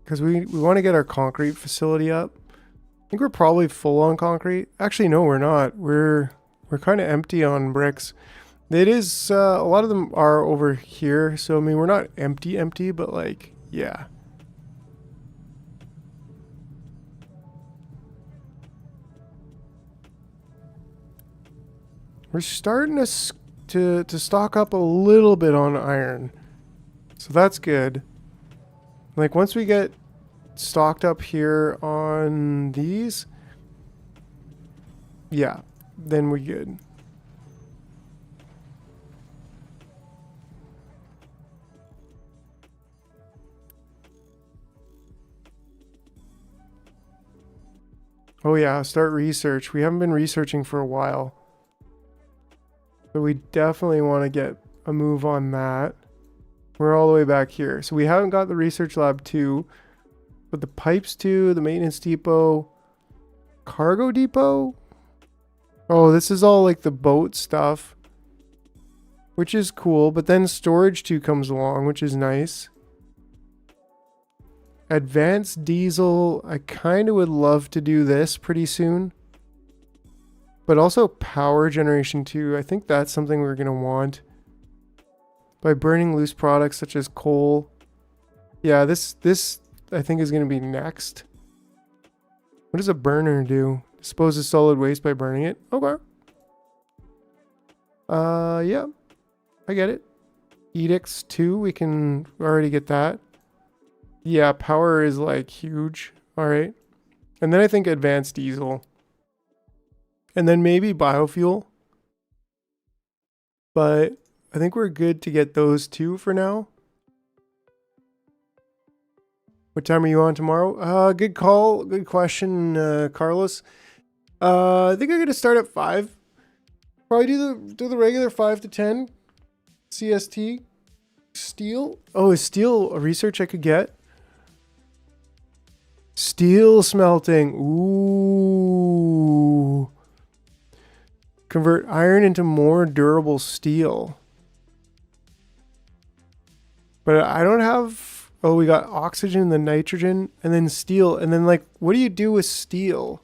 Speaker 1: because we want to get our concrete facility up. I think we're probably full on concrete. Actually, no, we're not. We're kind of empty on bricks. It is, a lot of them are over here. So, I mean, we're not empty, but like, yeah. We're starting to stock up a little bit on iron. So that's good. Like once we get stocked up here on these, yeah, then we're good. Oh yeah, start research. We haven't been researching for a while. So we definitely want to get a move on that. We're all the way back here. So we haven't got the research lab 2, but the pipes 2, the maintenance depot, cargo depot. Oh, this is all like the boat stuff, which is cool. But then storage 2 comes along, which is nice. Advanced diesel. I kind of would love to do this pretty soon. But also power generation 2. I think that's something we're going to want. By burning loose products such as coal. Yeah, this I think is going to be next. What does a burner do? Disposes solid waste by burning it. Okay. Yeah. I get it. Edicts 2, we can already get that. Yeah, power is like huge. All right. And then I think advanced diesel. And then maybe biofuel. But I think we're good to get those 2 for now. What time are you on tomorrow? Good call. Good question, Carlos. I think I'm going to start at 5. Probably do the regular 5 to 10. CST. Steel. Oh, is steel a research I could get? Steel smelting. Ooh. Convert iron into more durable steel. But I don't have... Oh, we got oxygen, then nitrogen, and then steel. And then, like, what do you do with steel?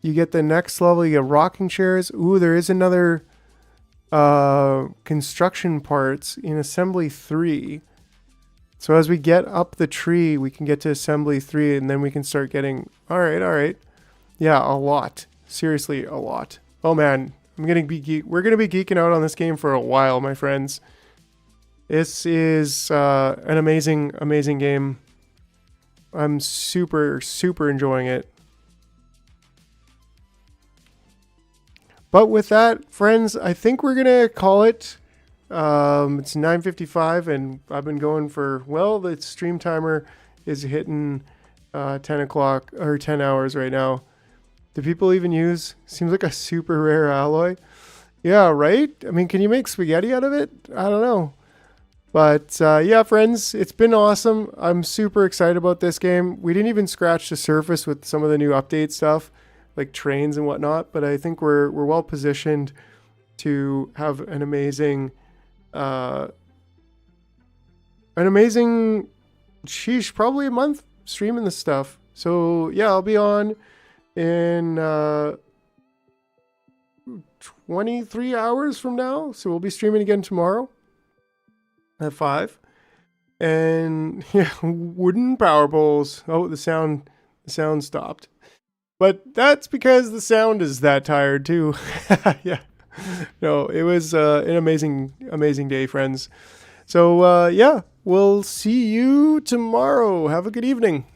Speaker 1: You get the next level. You get rocking chairs. Ooh, there is another construction parts in assembly 3. So as we get up the tree, we can get to assembly 3, and then we can start getting... All right. Yeah, a lot. Seriously, a lot. Oh, man. We're going to be geeking out on this game for a while, my friends. This is an amazing, amazing game. I'm super, super enjoying it. But with that, friends, I think we're going to call it. It's 9:55 and I've been going for, well, the stream timer is hitting 10 o'clock or 10 hours right now. Do people even use? Seems like a super rare alloy. Yeah, right? I mean, can you make spaghetti out of it? I don't know. But yeah, friends, it's been awesome. I'm super excited about this game. We didn't even scratch the surface with some of the new update stuff, like trains and whatnot. But I think we're well positioned to have an amazing, sheesh, probably a month streaming this stuff. So yeah, I'll be on in 23 hours from now. So we'll be streaming again tomorrow at 5. And yeah, wooden power poles. Oh, the sound stopped. But that's because the sound is that tired too. Yeah. No, it was an amazing day, friends. So yeah, we'll see you tomorrow. Have a good evening.